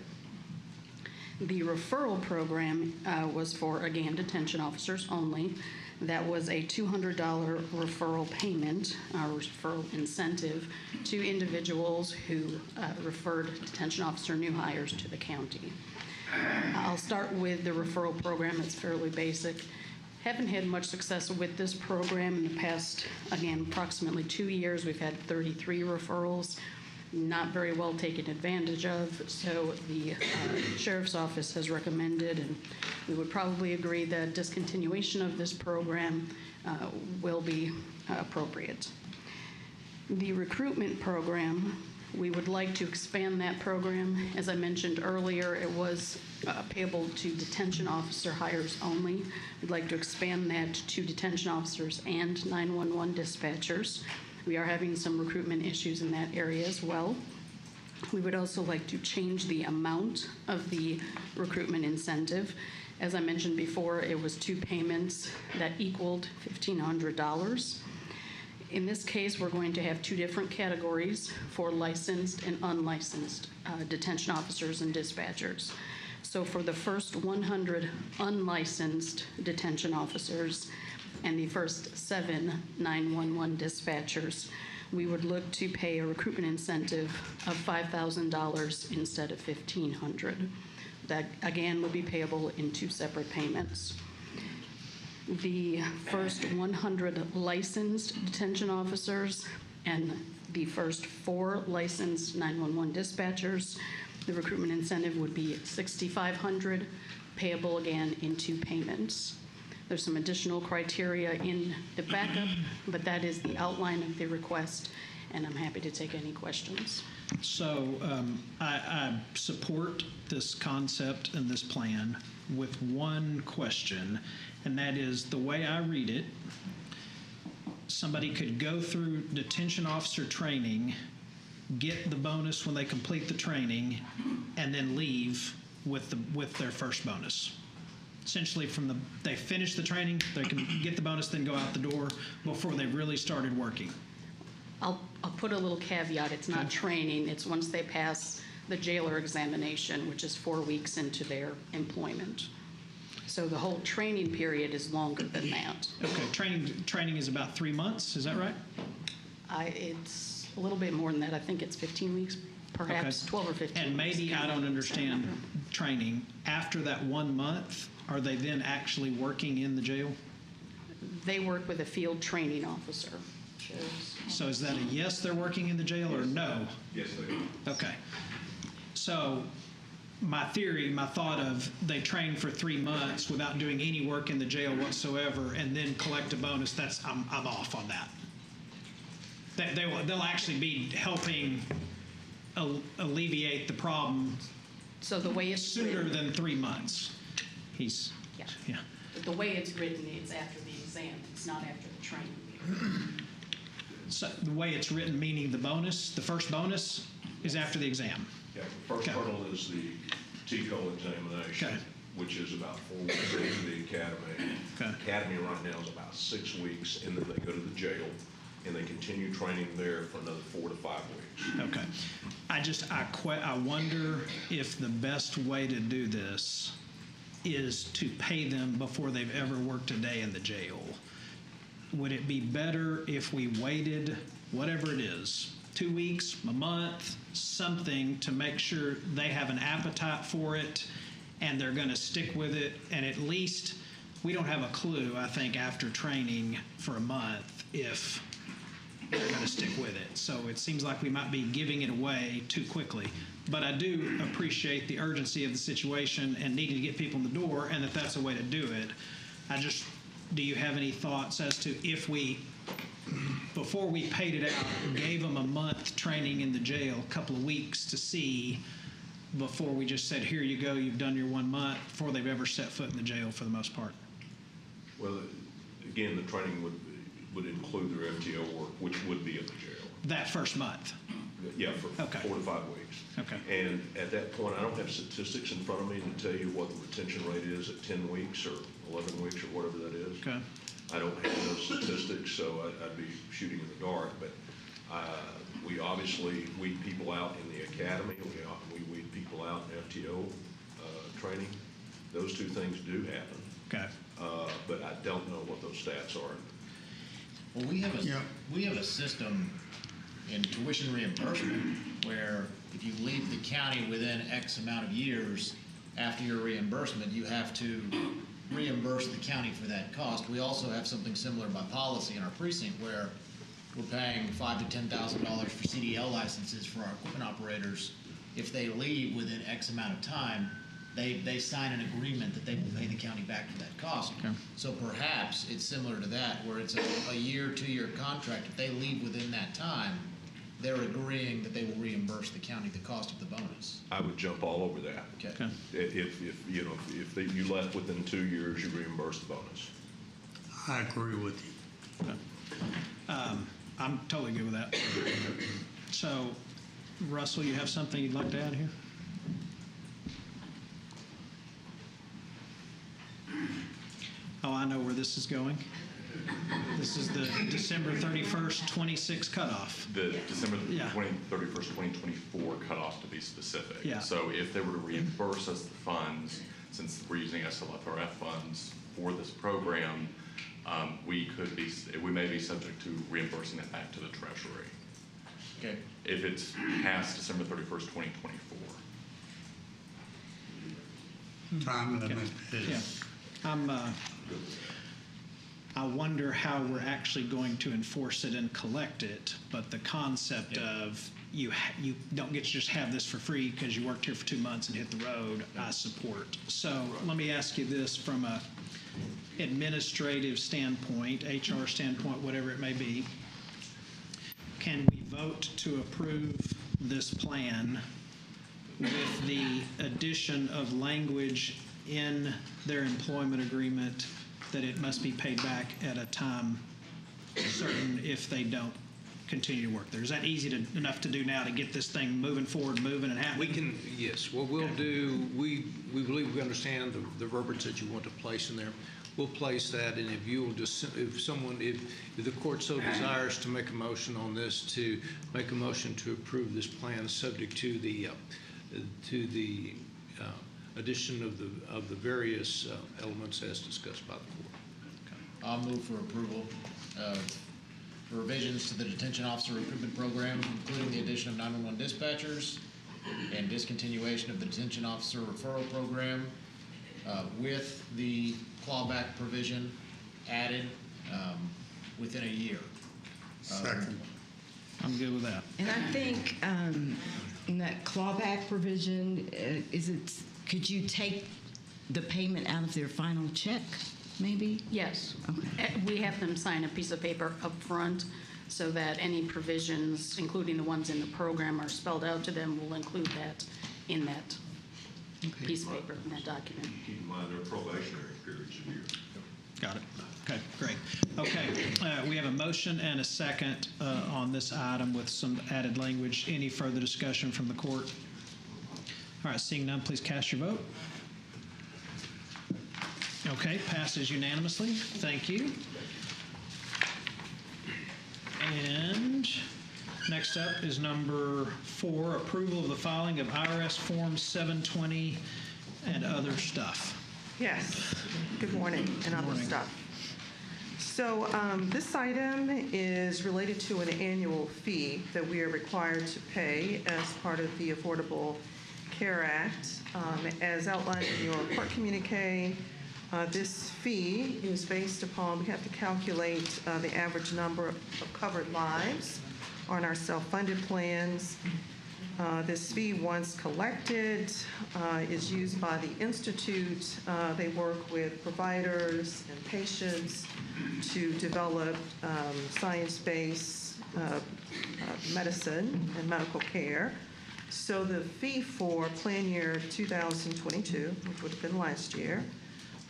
The referral program was for, again, detention officers only. That was a $200 referral payment, referral incentive to individuals who referred detention officer new hires to the county. I'll start with the referral program. It's fairly basic. Haven't had much success with this program in the past, again, approximately 2 years. We've had 33 referrals, not very well taken advantage of. So the Sheriff's Office has recommended, and we would probably agree, that discontinuation of this program will be appropriate. The recruitment program, we would like to expand that program. As I mentioned earlier, it was payable to detention officer hires only. We'd like to expand that to detention officers and 911 dispatchers. We are having some recruitment issues in that area as well. We would also like to change the amount of the recruitment incentive. As I mentioned before, it was 2 payments that equaled $1,500. In this case, we're going to have 2 different categories for licensed and unlicensed detention officers and dispatchers. So for the first 100 unlicensed detention officers and the first 7 911 dispatchers, we would look to pay a recruitment incentive of $5,000 instead of $1,500. That, again, would be payable in 2 separate payments. The first 100 licensed detention officers and the first 4 licensed 911 dispatchers, the recruitment incentive would be $6,500, payable again in 2 payments. There's some additional criteria in the backup, but that is the outline of the request, and I'm happy to take any questions. So I support this concept and this plan with one question, and that is, the way I read it, somebody could go through detention officer training, get the bonus when they complete the training, and then leave with their first bonus. Essentially, they finish the training, they can get the bonus, then go out the door before they really started working. I'll put a little caveat. It's not training. It's once they pass the jailer examination, which is 4 weeks into their employment. So the whole training period is longer than that. Okay, training is about 3 months, is that right? It's a little bit more than that. I think it's 15 weeks, perhaps 12 or 15 And maybe weeks. I don't understand training. After that 1 month, are they then actually working in the jail? They work with a field training officer. So is that a yes, they're working in the jail, or no? Yes, they are. Okay. So my theory, my thought of they train for 3 months without doing any work in the jail whatsoever and then collect a bonus, I'm off on that. They'll actually be helping alleviate the problem so the way it's sooner than 3 months. Yeah. The way it's written, it's after the exam. It's not after the training period. So the way it's written, meaning the bonus, the first bonus is after the exam. Yeah, the first hurdle is the TCO examination, which is about 4 weeks into the academy. The academy right now is about 6 weeks, and then they go to the jail, and they continue training there for another 4 to 5 weeks. Okay. I wonder if the best way to do this is to pay them before they've ever worked a day in the jail. Would it be better if we waited, whatever it is, 2 weeks, a month, something, to make sure they have an appetite for it and they're going to stick with it? And at least we don't have a clue, I think, after training for a month if they're going to stick with it. So it seems like we might be giving it away too quickly. But I do appreciate the urgency of the situation and needing to get people in the door, and that's a way to do it. Do you have any thoughts as to if we, before we paid it out, gave them a month training in the jail, a couple of weeks to see, before we just said, here you go, you've done your 1 month, before they've ever set foot in the jail for the most part? Well, again, the training would include their FTO work, which would be in the jail. That first month? Yeah, for 4 to 5 weeks. Okay. And at that point, I don't have statistics in front of me to tell you what the retention rate is at 10 weeks or 11 weeks or whatever that is. Okay. I don't have those statistics, so I'd be shooting in the dark. But we obviously weed people out in the academy. We weed people out in FTO training. Those two things do happen. Okay. But I don't know what those stats are. Well, we have a system in tuition reimbursement where if you leave the county within X amount of years after your reimbursement, you have to reimburse the county for that cost. We also have something similar by policy in our precinct where we're paying $5,000 to $10,000 for CDL licenses for our equipment operators. If they leave within X amount of time, they sign an agreement that they will pay the county back for that cost. Okay. So perhaps it's similar to that, where it's a year, 2-year contract. If they leave within that time, they're agreeing that they will reimburse the county the cost of the bonus. I would jump all over that. Okay. If you left within 2 years, you reimburse the bonus. I agree with you. I'm totally good with that. So, Russell, you have something you'd like to add here? Oh, I know where this is going. This is the December 31st, 26 cutoff. The December Yeah. 31st, 2024 cutoff, to be specific. Yeah. So if they were to reimburse us the funds, since we're using SLFRF funds for this program, we may be subject to reimbursing that back to the Treasury. Okay. If it's past December 31st, 2024. Time limit is. Yeah. I wonder how we're actually going to enforce it and collect it, but the concept of you don't get to just have this for free because you worked here for 2 months and hit the road, I support. So let me ask you this from a administrative standpoint, HR standpoint, whatever it may be. Can we vote to approve this plan with the addition of language in their employment agreement that it must be paid back at a time certain if they don't continue to work there? Is that easy enough to do now to get this thing moving forward, moving and happening? We can, yes. What we'll do, we believe we understand the verbiage that you want to place in there. We'll place that, and if you will just, if the court so desires to make a motion on this, to make a motion to approve this plan subject to the addition of the various elements as discussed by the court. I'll move for approval of revisions to the detention officer recruitment program, including the addition of 911 dispatchers and discontinuation of the detention officer referral program with the clawback provision added within a year. Second. I'm good with that. And I think in that clawback provision, could you take the payment out of their final check, maybe? Yes. We have them sign a piece of paper up front so that any provisions, including the ones in the program, are spelled out to them. We'll include that in that piece of paper, in that document. Keep in mind their probationary period's a year. Got it. Okay, great. Okay, we have a motion and a second on this item with some added language. Any further discussion from the court? All right, seeing none, please cast your vote. Okay, passes unanimously. Thank you. And next up is number 4, approval of the filing of IRS Form 720 and other stuff. Yes, good morning, and other stuff. So this item is related to an annual fee that we are required to pay as part of the Affordable Care Act. As outlined in your court communique, this fee is based upon, we have to calculate the average number of covered lives on our self-funded plans. This fee, once collected, is used by the Institute. They work with providers and patients to develop science-based medicine and medical care. So the fee for plan year 2022, which would have been last year,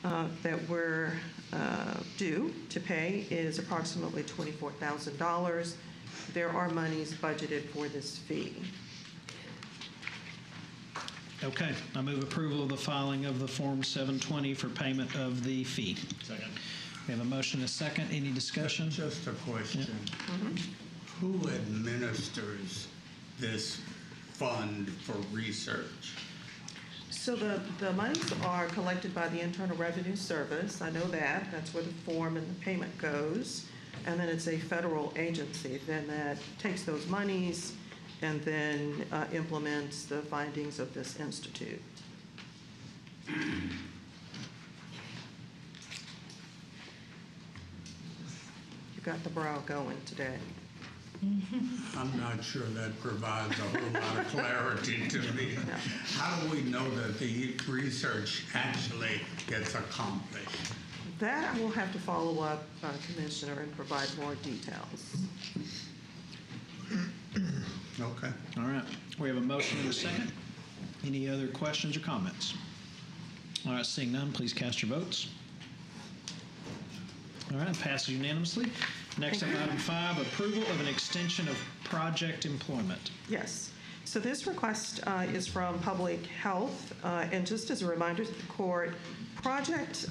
that we're due to pay is approximately $24,000. There are monies budgeted for this fee. Okay, I move approval of the filing of the Form 720 for payment of the fee. Second. We have a motion and a second. Any discussion? Just a question. Who administers this fund for research? So the monies are collected by the Internal Revenue Service. I know that. That's where the form and the payment goes. And then it's a federal agency then that takes those monies and then implements the findings of this institute. You got the brow going today. I'm not sure that provides a whole lot of clarity to me. How do we know that the research actually gets accomplished? That I will have to follow up, Commissioner, and provide more details. Okay. All right. We have a motion and a second. Any other questions or comments? All right, seeing none, please cast your votes. All right, passes unanimously. Next up, item 5, approval of an extension of project employment. Yes. So this request is from Public Health. And just as a reminder to the court, project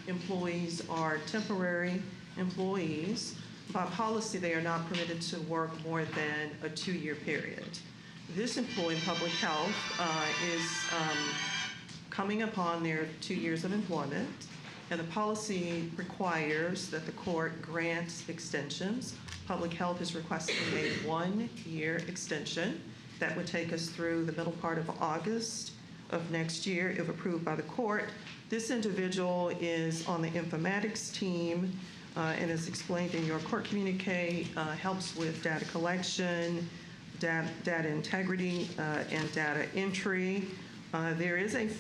employees are temporary employees. By policy, they are not permitted to work more than a 2-year period. This employee in Public Health is coming upon their 2 years of employment. And the policy requires that the court grant extensions. Public Health is requesting a 1-year extension. That would take us through the middle part of August of next year, if approved by the court. This individual is on the informatics team and as explained in your court communique, helps with data collection, data integrity, and data entry. There is a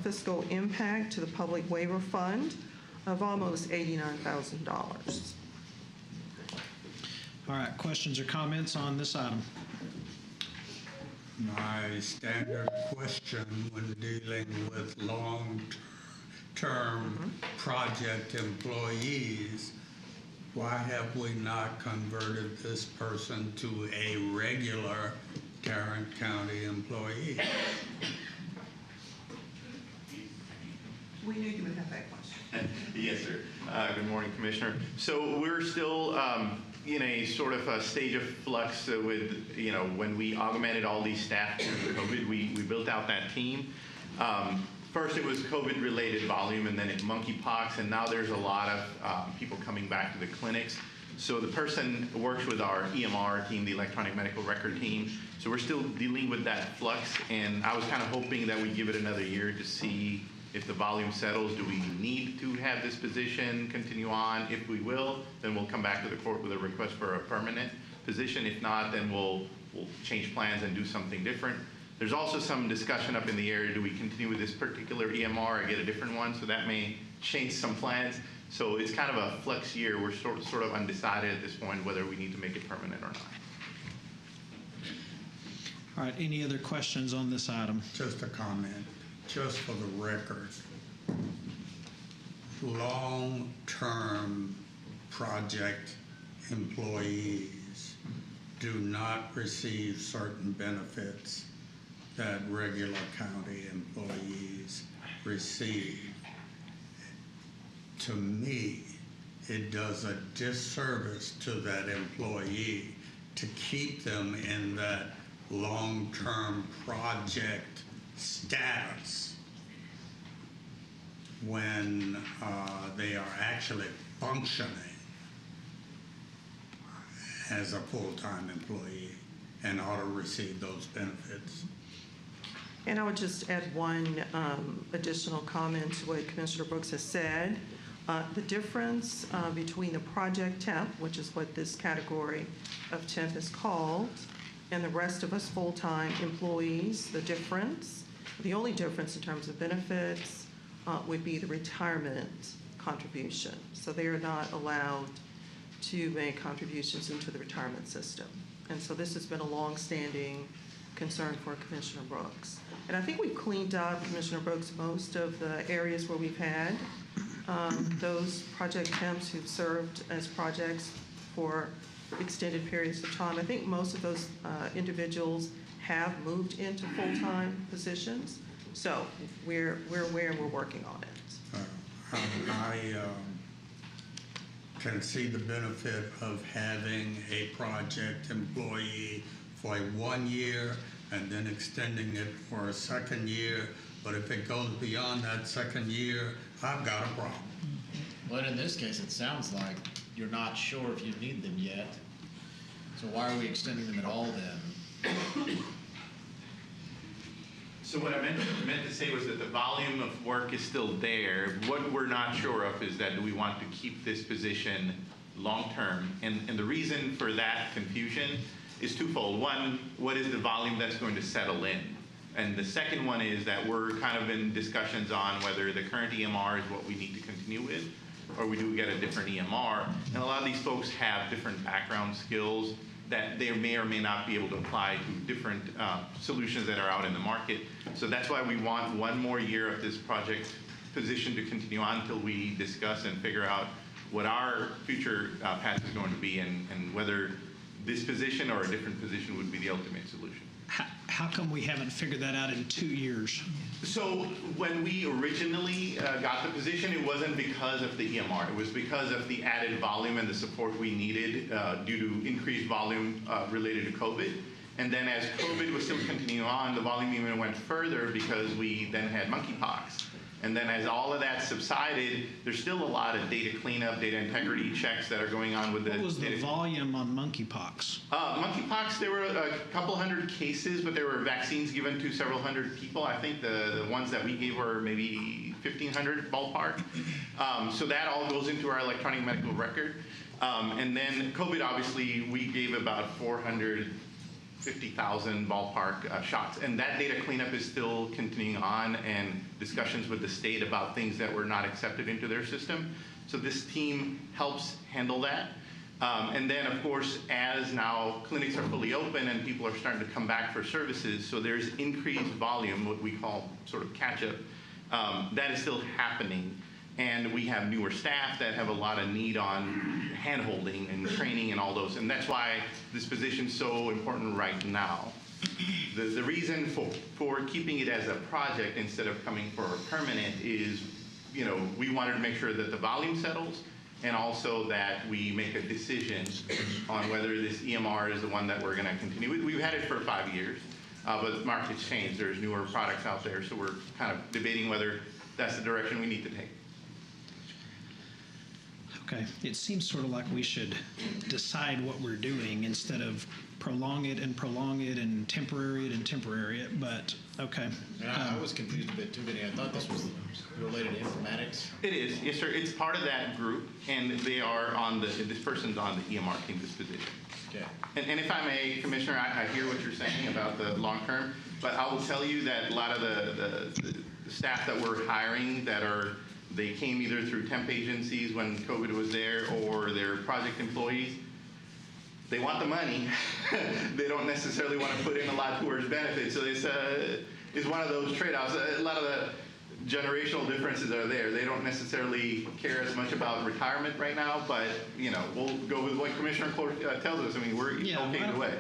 fiscal impact to the public waiver fund of almost $89,000. All right, questions or comments on this item? My standard question when dealing with long-term project employees, why have we not converted this person to a regular Tarrant County employee? We knew you would have that question. Yes, sir. Good morning, Commissioner. So we're still in a sort of a stage of flux with, when we augmented all these staff during COVID, we built out that team. First, it was COVID-related volume, and then it monkeypox, and now there's a lot of people coming back to the clinics. So the person works with our EMR team, the electronic medical record team. So we're still dealing with that flux, and I was kind of hoping that we'd give it another year to see if the volume settles. Do we need to have this position continue on? If we will, then we'll come back to the court with a request for a permanent position. If not, then we'll change plans and do something different. There's also some discussion up in the area. Do we continue with this particular EMR or get a different one? So that may change some plans. So it's kind of a flex year. We're sort of undecided at this point whether we need to make it permanent or not. All right, any other questions on this item? Just a comment, just for the record. Long-term project employees do not receive certain benefits that regular county employees receive. To me, it does a disservice to that employee to keep them in that long-term project status when they are actually functioning as a full-time employee and ought to receive those benefits. And I would just add one additional comment to what Commissioner Brooks has said. The difference between the project temp, which is what this category of temp is called, and the rest of us full-time employees, the only difference in terms of benefits would be the retirement contribution. So they are not allowed to make contributions into the retirement system. And so this has been a long-standing concern for Commissioner Brooks. And I think we've cleaned up, Commissioner Brooks, most of the areas where we've had those project temps who've served as projects for extended periods of time. I think most of those individuals have moved into full-time positions. So we're aware and we're working on it. I can see the benefit of having a project employee for 1 year and then extending it for a second year. But if it goes beyond that second year, I've got a problem. But in this case, it sounds like you're not sure if you need them yet. So why are we extending them at all then? So what I meant to say was that the volume of work is still there. What we're not sure of is that do we want to keep this position long-term? And the reason for that confusion is twofold. One, what is the volume that's going to settle in? And the second one is that we're kind of in discussions on whether the current EMR is what we need to continue with, or we do get a different EMR. And a lot of these folks have different background skills that they may or may not be able to apply to different solutions that are out in the market. So that's why we want one more year of this project position to continue on until we discuss and figure out what our future path is going to be, and whether this position or a different position would be the ultimate solution. How come we haven't figured that out in 2 years? So when we originally got the position, it wasn't because of the EMR. It was because of the added volume and the support we needed due to increased volume related to COVID. And then as COVID was still continuing on, the volume even went further because we then had monkeypox. And then as all of that subsided, there's still a lot of data cleanup, data integrity checks that are going on with the... What was the volume on monkeypox? Monkeypox, there were a couple hundred cases, but there were vaccines given to several hundred people. I think the ones that we gave were maybe 1,500 ballpark. So that all goes into our electronic medical record. And then COVID, obviously, we gave about 450,000 ballpark shots. And that data cleanup is still continuing on, and discussions with the state about things that were not accepted into their system. So this team helps handle that. And then, of course, as now clinics are fully open and people are starting to come back for services, so there's increased volume, what we call sort of catch-up, that is still happening. And we have newer staff that have a lot of need on hand-holding and training and all those. And that's why this position is so important right now. The reason for keeping it as a project instead of coming for a permanent is, you know, we wanted to make sure that the volume settles, and also that we make a decision on whether this EMR is the one that we're going to continue with. We've had it for 5 years, but the market's changed. There's newer products out there, so we're kind of debating whether that's the direction we need to take. Okay, it seems sort of like we should decide what we're doing instead of prolong it and temporary it, but okay. And I was confused a bit too, Vinny. I thought this was related to informatics. It is, yes, sir. It's part of that group, and they are on this person's on the EMR team, this position. Okay. And if I may, Commissioner, I hear what you're saying about the long term, but I will tell you that a lot of the staff that we're hiring they came either through temp agencies when COVID was there, or they're project employees. They want the money. They don't necessarily want to put in a lot towards benefits. So it's one of those trade-offs. A lot of the generational differences are there. They don't necessarily care as much about retirement right now, but you know, we'll go with what Commissioner Clark tells us. I mean, we're okay either way.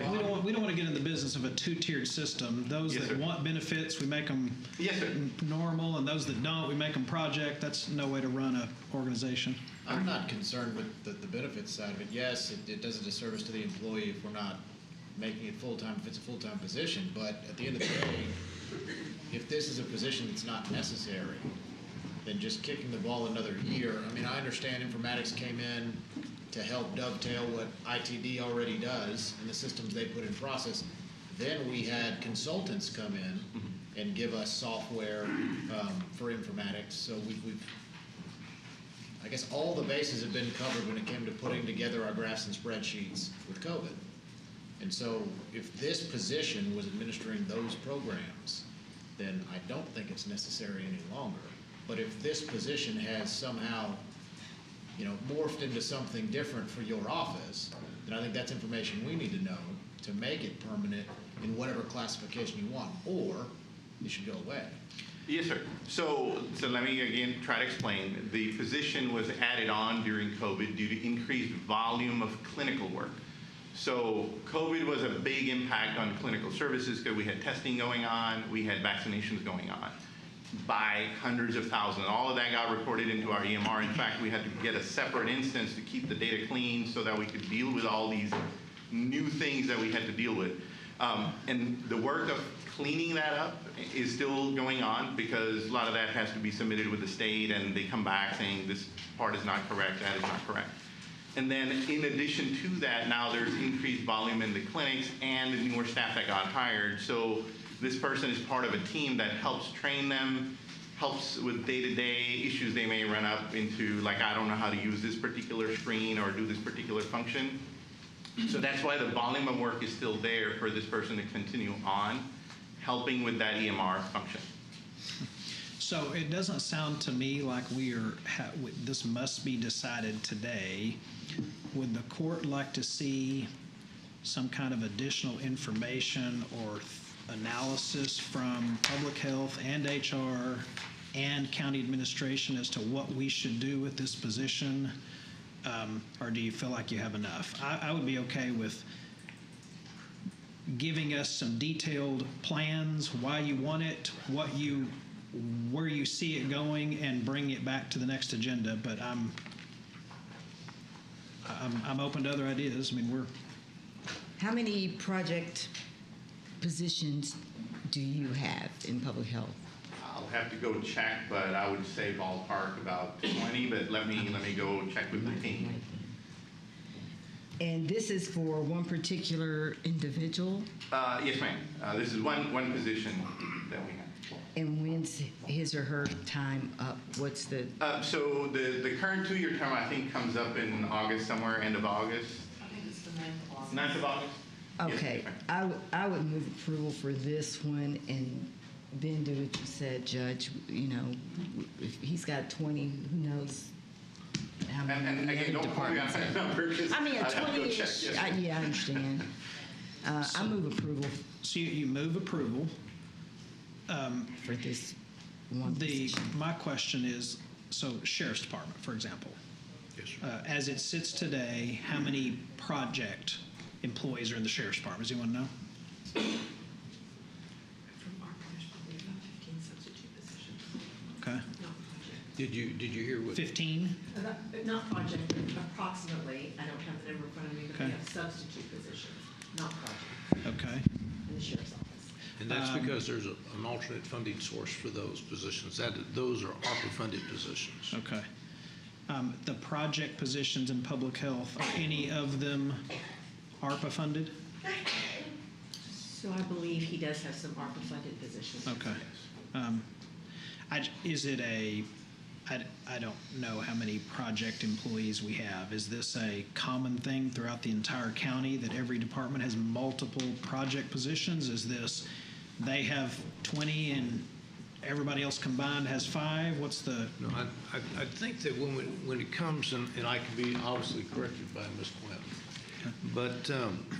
We don't want to get in the business of a two-tiered system. Those that want benefits, we make them normal, and those that don't, we make them project. That's no way to run an organization. I'm not concerned with the benefits side of it. Yes, it does a disservice to the employee if we're not making it full-time, if it's a full-time position, but at the end of the day, if this is a position that's not necessary, then just kicking the ball another year. I mean, I understand informatics came in to help dovetail what ITD already does and the systems they put in process. Then we had consultants come in and give us software for informatics. So we've I guess all the bases have been covered when it came to putting together our graphs and spreadsheets with COVID. And so if this position was administering those programs, then I don't think it's necessary any longer. But if this position has somehow, you know, morphed into something different for your office, then I think that's information we need to know to make it permanent in whatever classification you want, or it should go away. Yes, sir. So let me again try to explain. The position was added on during COVID due to increased volume of clinical work. So COVID was a big impact on clinical services because we had testing going on, we had vaccinations going on by hundreds of thousands. All of that got reported into our EMR. In fact, we had to get a separate instance to keep the data clean so that we could deal with all these new things that we had to deal with. And the work of cleaning that up is still going on because a lot of that has to be submitted with the state and they come back saying this part is not correct, that is not correct. And then in addition to that, now there's increased volume in the clinics and newer staff that got hired. So this person is part of a team that helps train them, helps with day-to-day issues they may run up into, like I don't know how to use this particular screen or do this particular function. So that's why the volume of work is still there for this person to continue on, helping with that EMR function. So it doesn't sound to me like this must be decided today. Would the court like to see some kind of additional information or analysis from public health and HR and county administration as to what we should do with this position? Or do you feel like you have enough? I would be okay with giving us some detailed plans, why you want it, where you see it going, and bring it back to the next agenda. But I'm open to other ideas. I mean, How many project positions do you have in public health? I'll have to go check, but I would say ballpark about 20, but let me go check with the team. And this is for one particular individual? Yes, ma'am. This is one position that we have. And when's his or her time up? What's the... So the current 2-year term, I think, comes up in August, somewhere end of August. I think it's the 9th of August. 9th of August? Okay. Yes, I would move approval for this one and then do what you said, Judge. You know, if he's got 20, who knows how many and again, don't quote me on that number. I mean, a 20-ish. Yes, Yeah, I understand. I move approval. So you move approval. For this one position. My question is, so Sheriff's Department, for example. Yes, sir. As it sits today, how many project employees are in the Sheriff's Department? Does anyone know? From our permission, we have 15 substitute positions. Okay. Not project. Did you hear what? 15? Not project, but approximately. I don't have the number in front of me, but we Okay. have substitute positions, not project. Okay. In the sheriff's office. And that's because there's an alternate funding source for those positions. Those are ARPA-funded positions. Okay. The project positions in public health, are any of them ARPA funded? So I believe he does have some ARPA-funded positions. Okay. I don't know how many project employees we have. Is this a common thing throughout the entire county that every department has multiple project positions? Is this they have 20 and everybody else combined has 5? What's the... No, I think that when it comes, and I can be obviously corrected by Ms. Quinn, but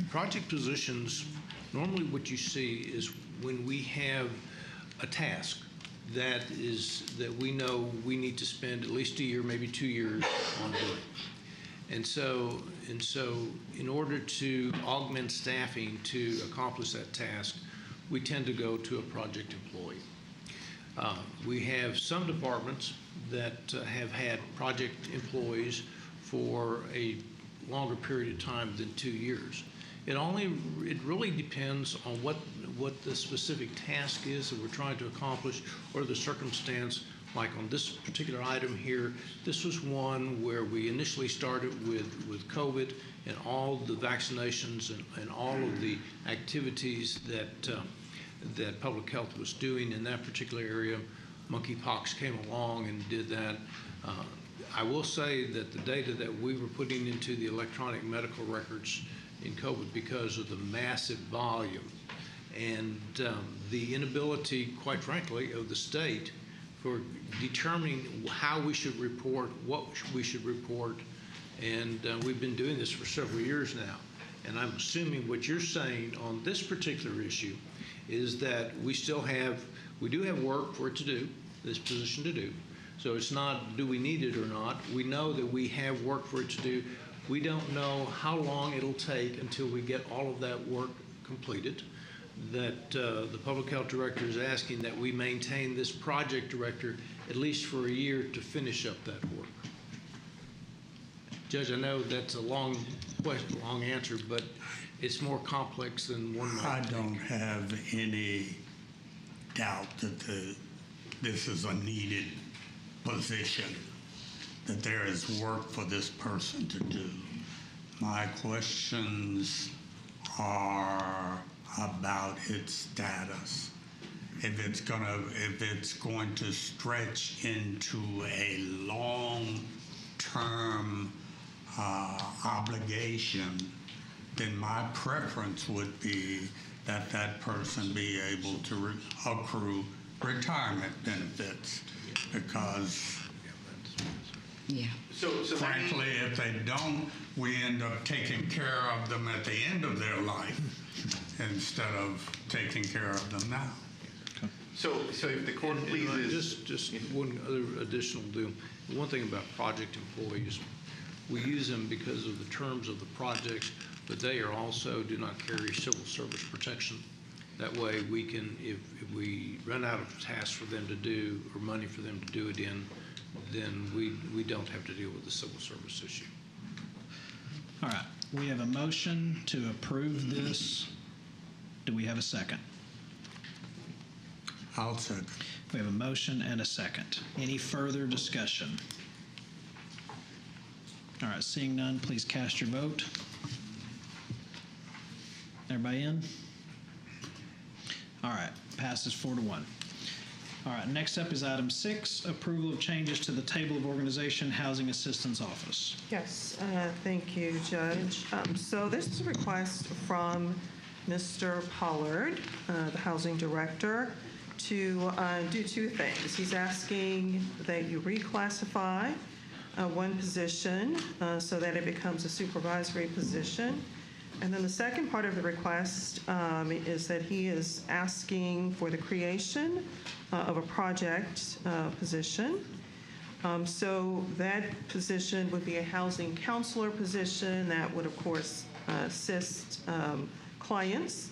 project positions, normally what you see is when we have a task that we know we need to spend at least a year, maybe 2 years on doing. And so in order to augment staffing to accomplish that task, we tend to go to a project employee. We have some departments that have had project employees for a longer period of time than 2 years. It really depends on what the specific task is that we're trying to accomplish, or the circumstance. Like on this particular item here, this was one where we initially started with COVID and all the vaccinations and all of the activities that public health was doing in that particular area. Monkeypox came along and did that. I will say that the data that we were putting into the electronic medical records in COVID, because of the massive volume and the inability, quite frankly, of the state for determining how we should report, what we should report, and we've been doing this for several years now. And I'm assuming what you're saying on this particular issue is that we do have work for it to do, this position to do. So it's not, do we need it or not? We know that we have work for it to do. We don't know how long it'll take until we get all of that work completed. That the public health director is asking that we maintain this project director at least for a year to finish up that work. Judge, I know that's a long question, long answer, but it's more complex than one might I think. don't have any doubt that this is a needed position, that there is work for this person to do. My questions are about its status. If it's going to stretch into a long-term obligation, then my preference would be that that person be able to accrue retirement benefits, because frankly, if they don't, we end up taking care of them at the end of their life instead of taking care of them now. So if the court pleases. Just one other additional deal. One thing about project employees, we use them because of the terms of the project, but they are also do not carry civil service protection. That way we can, if we run out of tasks for them to do or money for them to do it in, then we don't have to deal with the civil service issue. All right, we have a motion to approve this. Do we have a second? I'll second. We have a motion and a second. Any further discussion? All right, seeing none, please cast your vote. Everybody in? All right, passes 4-1. All right, next up is item 6, approval of changes to the table of organization, Housing Assistance Office. Yes, thank you, Judge. So this is a request from Mr. Pollard, the Housing Director, to do two things. He's asking that you reclassify one position so that it becomes a supervisory position. And then the second part of the request is that he is asking for the creation of a project position. So that position would be a housing counselor position that would, of course, assist clients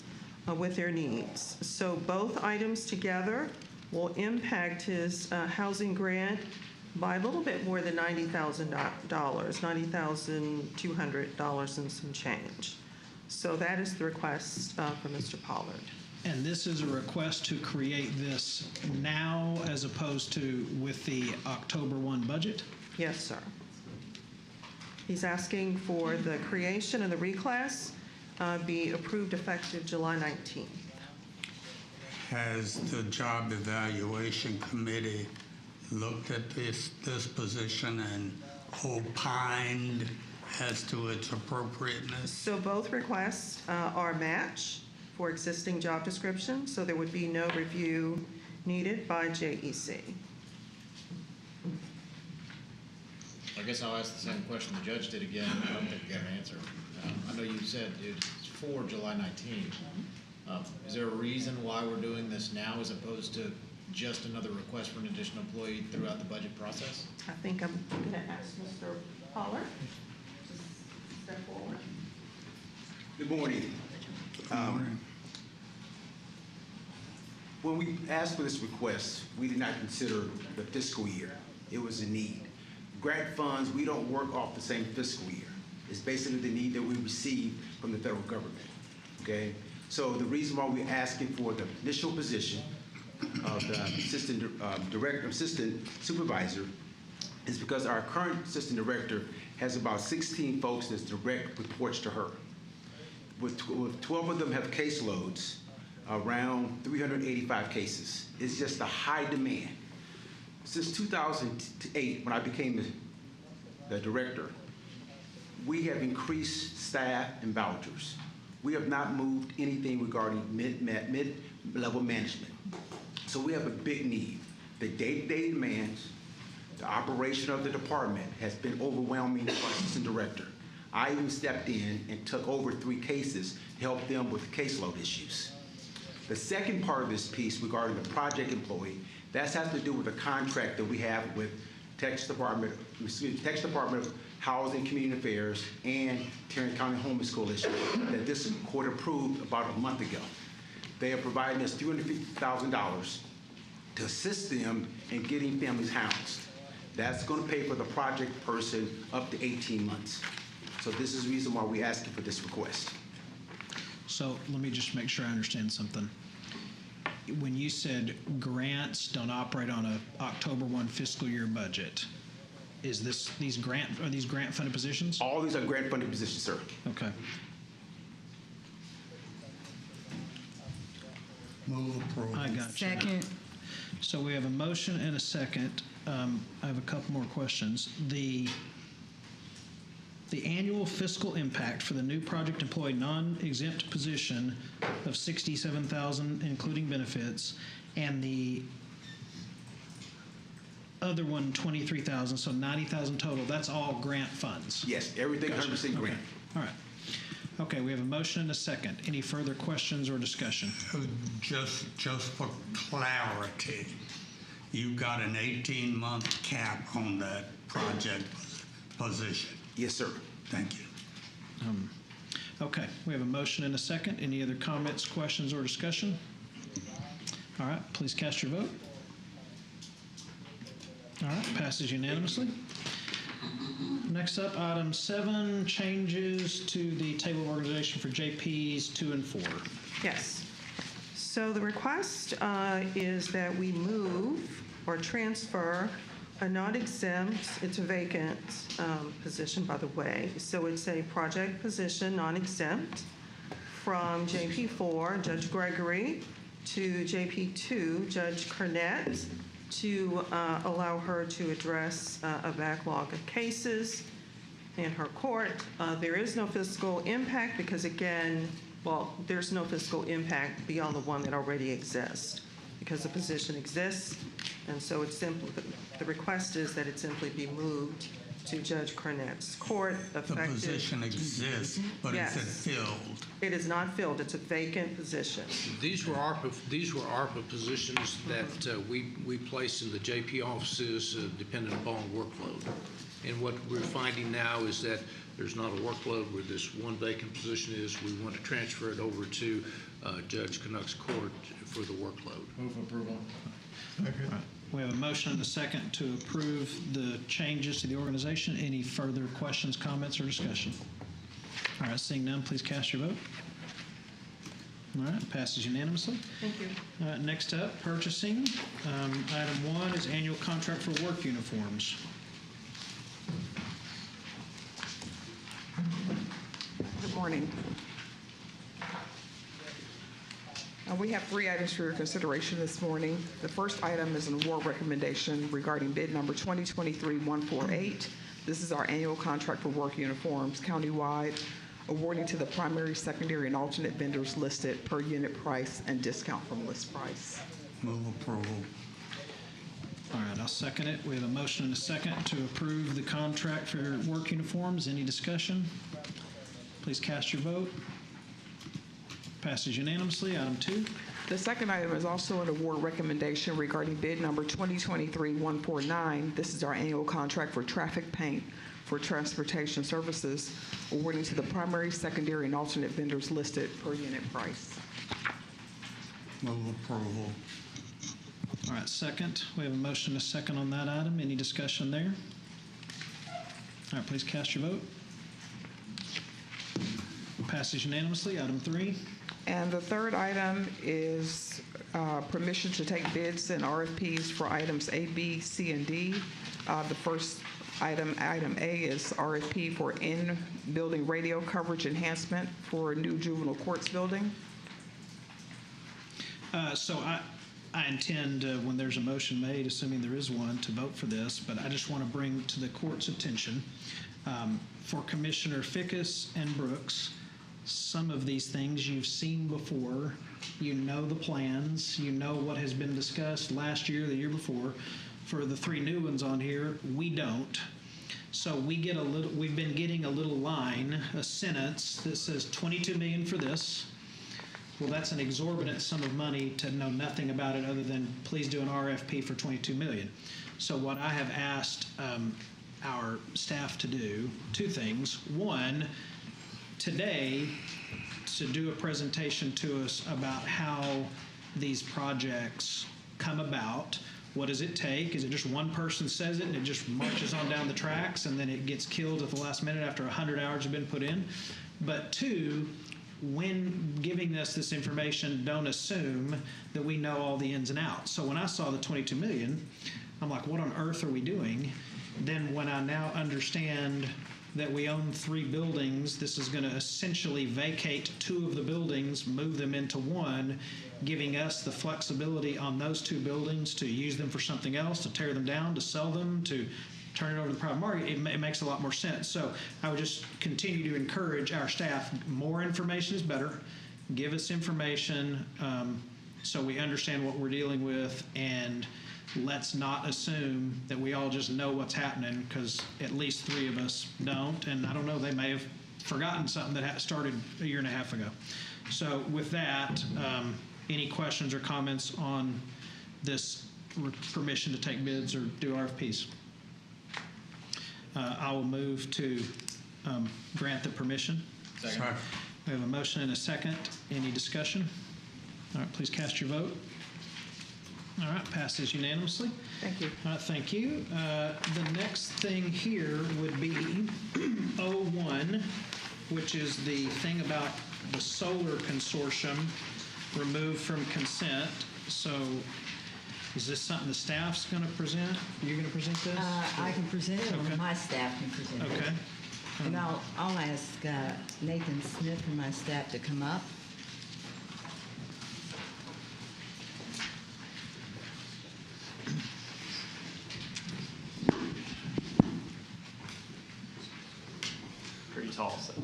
with their needs. So both items together will impact his housing grant by a little bit more than $90,000, $90,200 and some change. So that is the request from Mr. Pollard. And this is a request to create this now as opposed to with the October 1 budget? Yes, sir. He's asking for the creation and the reclass be approved effective July 19th. Has the Job Evaluation Committee looked at this position and opined as to its appropriateness? So both requests are a match for existing job descriptions, so there would be no review needed by JEC. I guess I'll ask the same question the judge did again. I don't think we got an answer. I know you said it's for July 19th. Is there a reason why we're doing this now as opposed to just another request for an additional employee throughout the budget process? I think I'm going to ask Mr. Pollard to step forward. Good morning. When we asked for this request, we did not consider the fiscal year. It was a need. Grant funds, we don't work off the same fiscal year. It's basically the need that we receive from the federal government, okay? So the reason why we're asking for the initial position of the assistant supervisor is because our current assistant director has about 16 folks that's direct reports to her. With 12 of them have caseloads, around 385 cases. It's just a high demand. Since 2008, when I became the director, we have increased staff and vouchers. We have not moved anything regarding mid-level management. So we have a big need. The day-to-day demands, the operation of the department has been overwhelming for our assistant director. I even stepped in and took over 3 cases to help them with caseload issues. The second part of this piece regarding the project employee, that has to do with a contract that we have with Texas Department of Housing and Community Affairs and Tarrant County Homeless Coalition that this court approved about a month ago. They are providing us $350,000 to assist them in getting families housed. That's going to pay for the project person up to 18 months. So this is the reason why we're asking for this request. So let me just make sure I understand something. When you said grants don't operate on a October 1 fiscal year budget, are these grant funded positions? All these are grant funded positions, sir. Okay. Move approval. I got you. Second. So we have a motion and a second. I have a couple more questions. The annual fiscal impact for the new project employee non-exempt position of $67,000, including benefits, and the other one, $23,000, so $90,000 total. That's all grant funds. Yes, everything 100% grant. Okay. All right. Okay, we have a motion and a second. Any further questions or discussion? Just for clarity, you got an 18-month cap on that project position. Yes, sir. Thank you. Okay, we have a motion and a second. Any other comments, questions, or discussion? All right, please cast your vote. All right, passes unanimously. Next up, item 7, changes to the table of organization for JPs 2 and 4. Yes. So the request is that we move or transfer a non-exempt, it's a vacant position, by the way. So it's a project position, non-exempt, from JP4, Judge Gregory, to JP2, Judge Cornett, to allow her to address a backlog of cases in her court. There is no fiscal impact because, again, well, there's no fiscal impact beyond the one that already exists because the position exists. And so it's simply, the request is that it simply be moved to Judge Cornett's court effective. The position exists, but Yes. is it filled? It is not filled. It's a vacant position. These were ARPA positions that we placed in the JP offices depending upon workload. And what we're finding now is that there's not a workload where this one vacant position is. We want to transfer it over to Judge Canuck's court for the workload. Move approval. All right. We have a motion and a second to approve the changes to the organization. Any further questions, comments, or discussion? All right, seeing none, please cast your vote. All right, passes unanimously. Thank you. Next up, purchasing. Item 1 is annual contract for work uniforms. Good morning. We have 3 items for your consideration this morning. The first item is an award recommendation regarding bid number 2023-148. This is our annual contract for work uniforms countywide, awarding to the primary, secondary, and alternate vendors listed per unit price and discount from list price. Move approval. All right, I'll second it. We have a motion and a second to approve the contract for work uniforms. Any discussion? Please cast your vote. Passes unanimously. Item 2. The second item is also an award recommendation regarding bid number 2023-149. This is our annual contract for traffic paint for transportation services, awarding to the primary, secondary, and alternate vendors listed per unit price. Move approval. All right, second. We have a motion and a second on that item. Any discussion there? All right, please cast your vote. Passes unanimously. Item 3. And the third item is permission to take bids and RFPs for items A, B, C, and D. The first item, item A, is RFP for in-building radio coverage enhancement for a new juvenile courts building. So I intend, when there's a motion made, assuming there is one, to vote for this, but I just want to bring to the court's attention for Commissioner Fickus and Brooks, some of these things you've seen before. You know the plans. You know what has been discussed last year, the year before. For the 3 new ones on here, we don't. So we've been getting a little line, a sentence that says $22 million for this. Well, that's an exorbitant sum of money to know nothing about it other than please do an RFP for $22 million. So what I have asked our staff to do, 2 things. One, today, to do a presentation to us about how these projects come about. What does it take? Is it just one person says it and it just marches on down the tracks and then it gets killed at the last minute after 100 hours have been put in? But 2, when giving us this information, don't assume that we know all the ins and outs. So when I saw the 22 million, I'm like, what on earth are we doing? Then when I now understand that we own 3 buildings, this is going to essentially vacate 2 of the buildings, move them into 1, giving us the flexibility on those 2 buildings to use them for something else, to tear them down, to sell them, to turn it over to the private market. It makes a lot more sense. So I would just continue to encourage our staff. More information is better. Give us information so we understand what we're dealing with, and let's not assume that we all just know what's happening, because at least 3 of us don't. And I don't know, they may have forgotten something that started a year and a half ago. So with that, any questions or comments on this permission to take bids or do RFPs? I will move to grant the permission. Second. We have a motion and a second. Any discussion? All right, please cast your vote. All right, passes unanimously. Thank you. Thank you. The next thing here would be 01, which is the thing about the solar consortium removed from consent. So is this something the staff's going to present? You're going to present this? I can present it, or my staff can present it. Okay. And I'll ask Nathan Smith from my staff to come up. Pretty tall, so.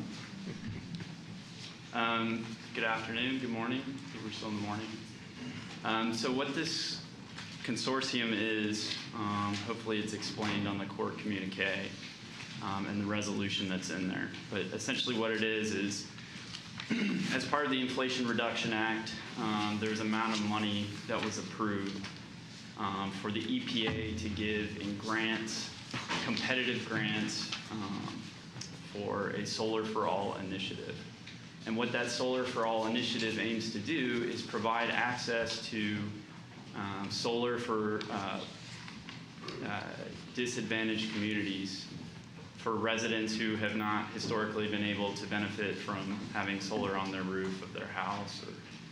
Good afternoon, good morning. I think we're still in the morning. So what this consortium is, hopefully it's explained on the court communique and the resolution that's in there. But essentially what it is as part of the Inflation Reduction Act, there's an amount of money that was approved for the EPA to give in grants, competitive grants, for a Solar for All initiative. And what that Solar for All initiative aims to do is provide access to solar for disadvantaged communities, for residents who have not historically been able to benefit from having solar on their roof of their house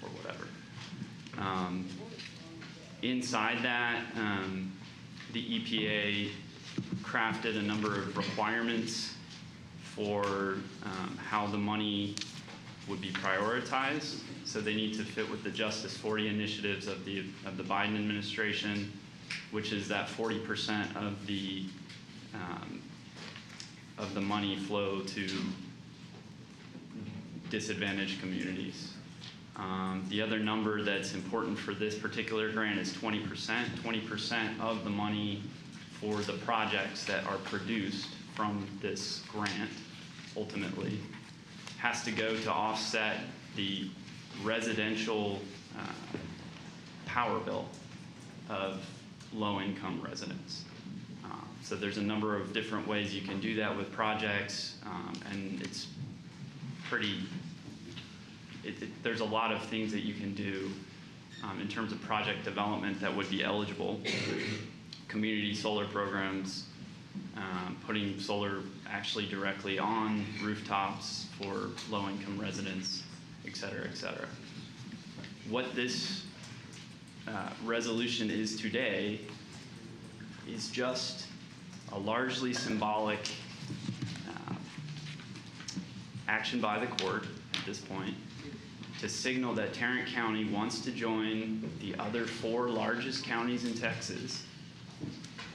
or whatever. Inside that, the EPA crafted a number of requirements for how the money would be prioritized. So they need to fit with the Justice 40 initiatives of the Biden administration, which is that 40% of the money flow to disadvantaged communities. The other number that's important for this particular grant is 20%. 20% of the money for the projects that are produced from this grant ultimately has to go to offset the residential power bill of low-income residents. So there's a number of different ways you can do that with projects, and it's pretty, there's a lot of things that you can do in terms of project development that would be eligible. Community solar programs, putting solar actually directly on rooftops for low-income residents, et cetera, et cetera. What this resolution is today is just a largely symbolic action by the court at this point to signal that Tarrant County wants to join the other 4 largest counties in Texas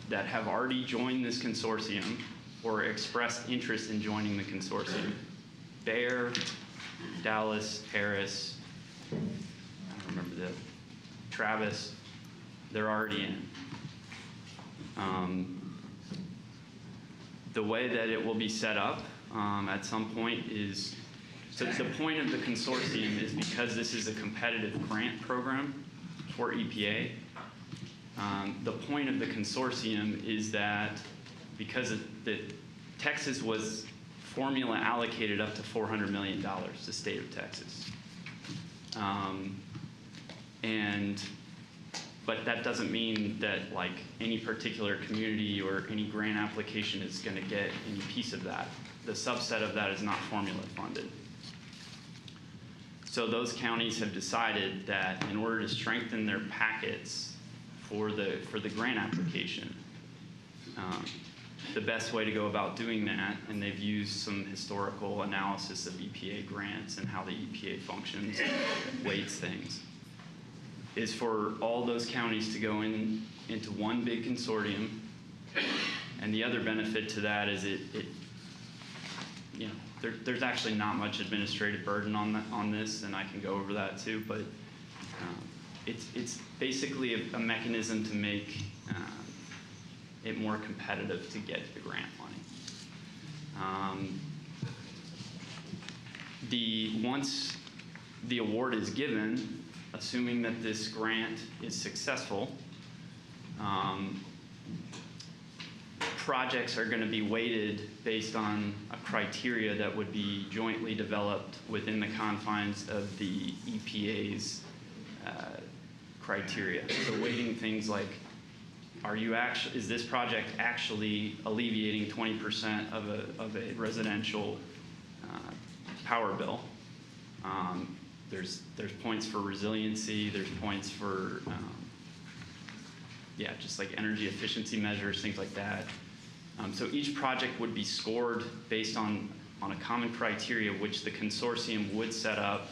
that have already joined this consortium or expressed interest in joining the consortium. Bexar, Dallas, Harris, I don't remember the Travis, they're already in. The way that it will be set up at some point is, so the point of the consortium is because this is a competitive grant program for EPA, the point of the consortium is that because Texas was formula allocated up to $400 million, the state of Texas. But that doesn't mean that like any particular community or any grant application is going to get any piece of that. The subset of that is not formula funded. So those counties have decided that in order to strengthen their packets for the grant application, the best way to go about doing that, and they've used some historical analysis of EPA grants and how the EPA functions, weights things, is for all those counties to go into one big consortium. And the other benefit to that is there's actually not much administrative burden on this, and I can go over that too, but it's basically a mechanism to make it more competitive to get the grant money. Once the award is given, assuming that this grant is successful, projects are going to be weighted based on a criteria that would be jointly developed within the confines of the EPA's criteria. So weighting things like, is this project actually alleviating 20% of a residential power bill? There's points for resiliency. There's points for just like energy efficiency measures, things like that. So each project would be scored based on a common criteria, which the consortium would set up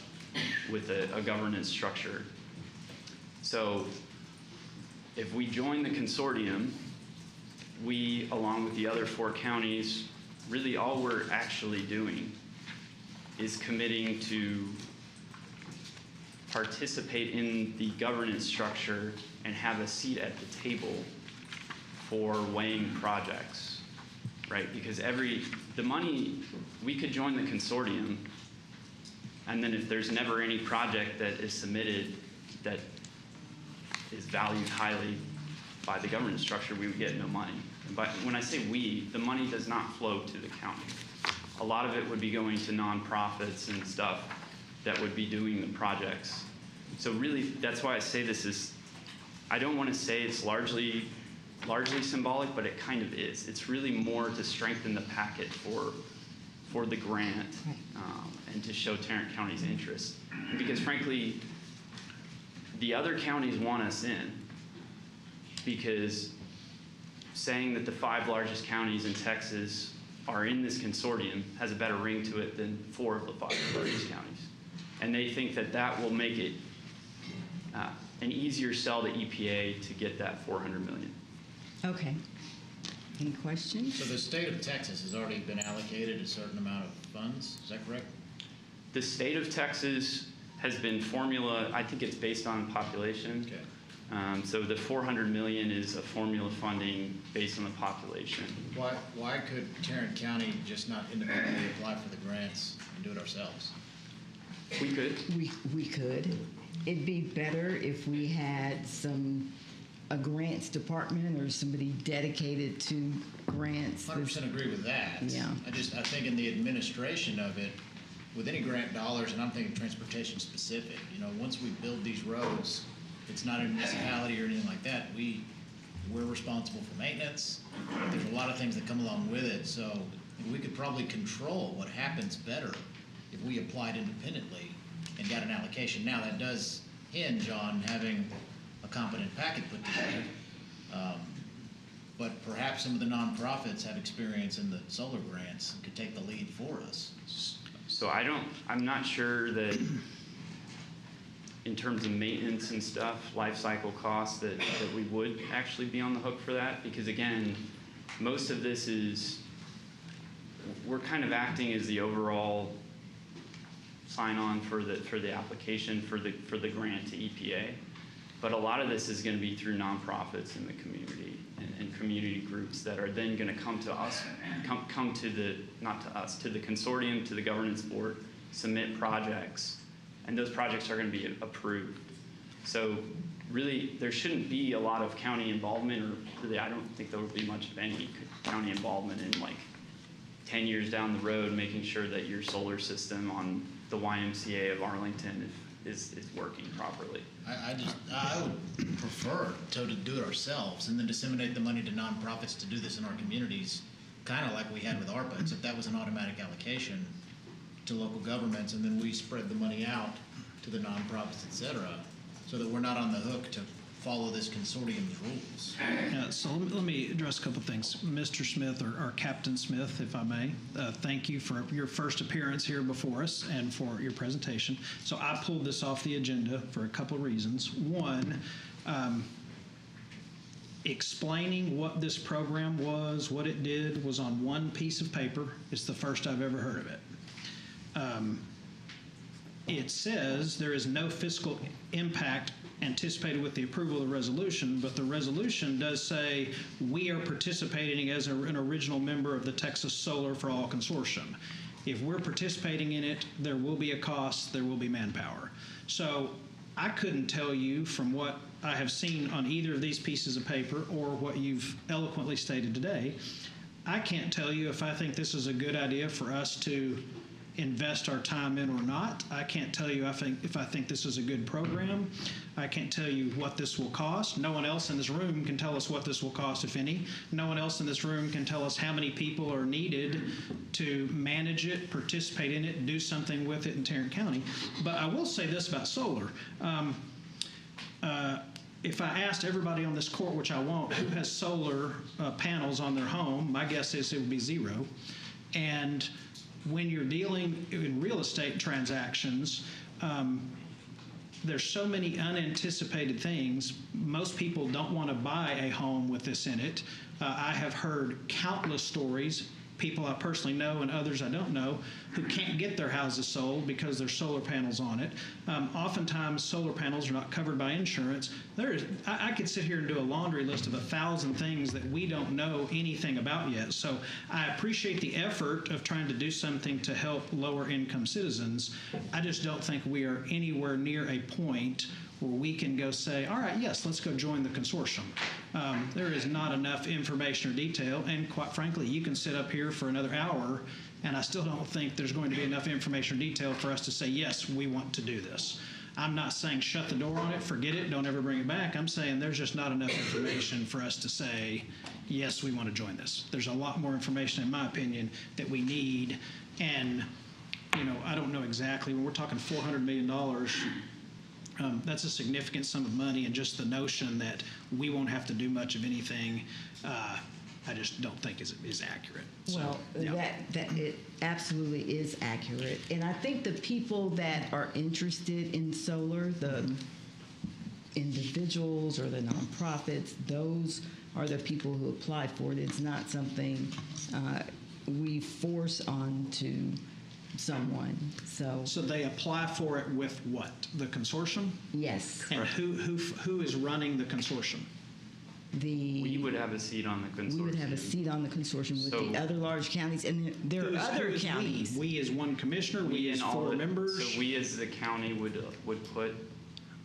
with a governance structure. So if we join the consortium, we, along with the other 4 counties, really all we're actually doing is committing to participate in the governance structure and have a seat at the table for weighing projects, right? Because the money, we could join the consortium, and then if there's never any project that is submitted that is valued highly by the governance structure, we would get no money. But when I say we, the money does not flow to the county. A lot of it would be going to nonprofits and stuff that would be doing the projects. So really, that's why I say this is, I don't want to say it's largely symbolic, but it kind of is. It's really more to strengthen the packet for the grant and to show Tarrant County's interest. And because frankly, the other counties want us in, because saying that the 5 largest counties in Texas are in this consortium has a better ring to it than 4 of the 5 largest counties. And they think that that will make it an easier sell to EPA to get that $400 million. Okay. Any questions? So the state of Texas has already been allocated a certain amount of funds, is that correct? The state of Texas has been formula, I think it's based on population. Okay. So the $400 million is a formula funding based on the population. Why could Tarrant County just not independently apply for the grants and do it ourselves? We could. We could. It'd be better if we had a grants department or somebody dedicated to grants. 100% agree with that. Yeah. I think in the administration of it, with any grant dollars, and I'm thinking transportation specific, once we build these roads, it's not a municipality or anything like that. We're responsible for maintenance. There's a lot of things that come along with it. So we could probably control what happens better if we applied independently and got an allocation. Now, that does hinge on having a competent packet put together. But perhaps some of the nonprofits have experience in the solar grants and could take the lead for us. So I'm not sure that in terms of maintenance and stuff, life cycle costs, that we would actually be on the hook for that. Because again, most of this we're kind of acting as the overall sign-on for the application for the grant to EPA. But a lot of this is going to be through nonprofits in the community and community groups that are then going to come to us, come to the consortium, to the governance board, submit projects, and those projects are going to be approved. So really, there shouldn't be a lot of county involvement, or really, I don't think there would be much of any county involvement in like 10 years down the road, making sure that your solar system on the YMCA of Arlington is working properly. I would prefer to do it ourselves and then disseminate the money to nonprofits to do this in our communities, kind of like we had with ARPA, except that was an automatic allocation to local governments, and then we spread the money out to the nonprofits, et cetera, so that we're not on the hook to follow this consortium's rules. So let me address a couple things. Mr. Smith, or Captain Smith, if I may, thank you for your first appearance here before us and for your presentation. So I pulled this off the agenda for a couple of reasons. One, explaining what this program was, what it did, was on one piece of paper. It's the first I've ever heard of it. It says there is no fiscal impact anticipated with the approval of the resolution, but the resolution does say we are participating as an original member of the Texas Solar for All Consortium. If we're participating in it, there will be a cost, there will be manpower. So I couldn't tell you from what I have seen on either of these pieces of paper or what you've eloquently stated today, I can't tell you if I think this is a good idea for us to invest our time in or not. I can't tell you if I think this is a good program. I can't tell you what this will cost. No one else in this room can tell us what this will cost, if any. No one else in this room can tell us how many people are needed to manage it, participate in it, do something with it in Tarrant County. But I will say this about solar. If I asked everybody on this court, which I won't, who has solar panels on their home, my guess is it would be zero. And when you're dealing in real estate transactions, there's so many unanticipated things. Most people don't want to buy a home with this in it. I have heard countless stories, people I personally know and others I don't know, who can't get their houses sold because there's solar panels on it. Oftentimes, solar panels are not covered by insurance. I could sit here and do a laundry list of 1,000 things that we don't know anything about yet. So I appreciate the effort of trying to do something to help lower income citizens. I just don't think we are anywhere near a point where we can go say, all right, yes, let's go join the consortium. There is not enough information or detail, and quite frankly, you can sit up here for another hour, and I still don't think there's going to be enough information or detail for us to say, yes, we want to do this. I'm not saying shut the door on it, forget it, don't ever bring it back. I'm saying there's just not enough information for us to say, yes, we want to join this. There's a lot more information, in my opinion, that we need, and I don't know exactly. When we're talking $400 million, that's a significant sum of money, and just the notion that we won't have to do much of anything, I just don't think is accurate. Well, that it absolutely is accurate, and I think the people that are interested in solar, the individuals or the nonprofits, those are the people who apply for it. It's not something we force onto someone. So they apply for it with what? The consortium? Yes. And who is running the consortium? We would have a seat on the consortium. We would have a seat on the consortium with the other large counties, and there are other counties. We as one commissioner, we as 4 members. So we as the county would put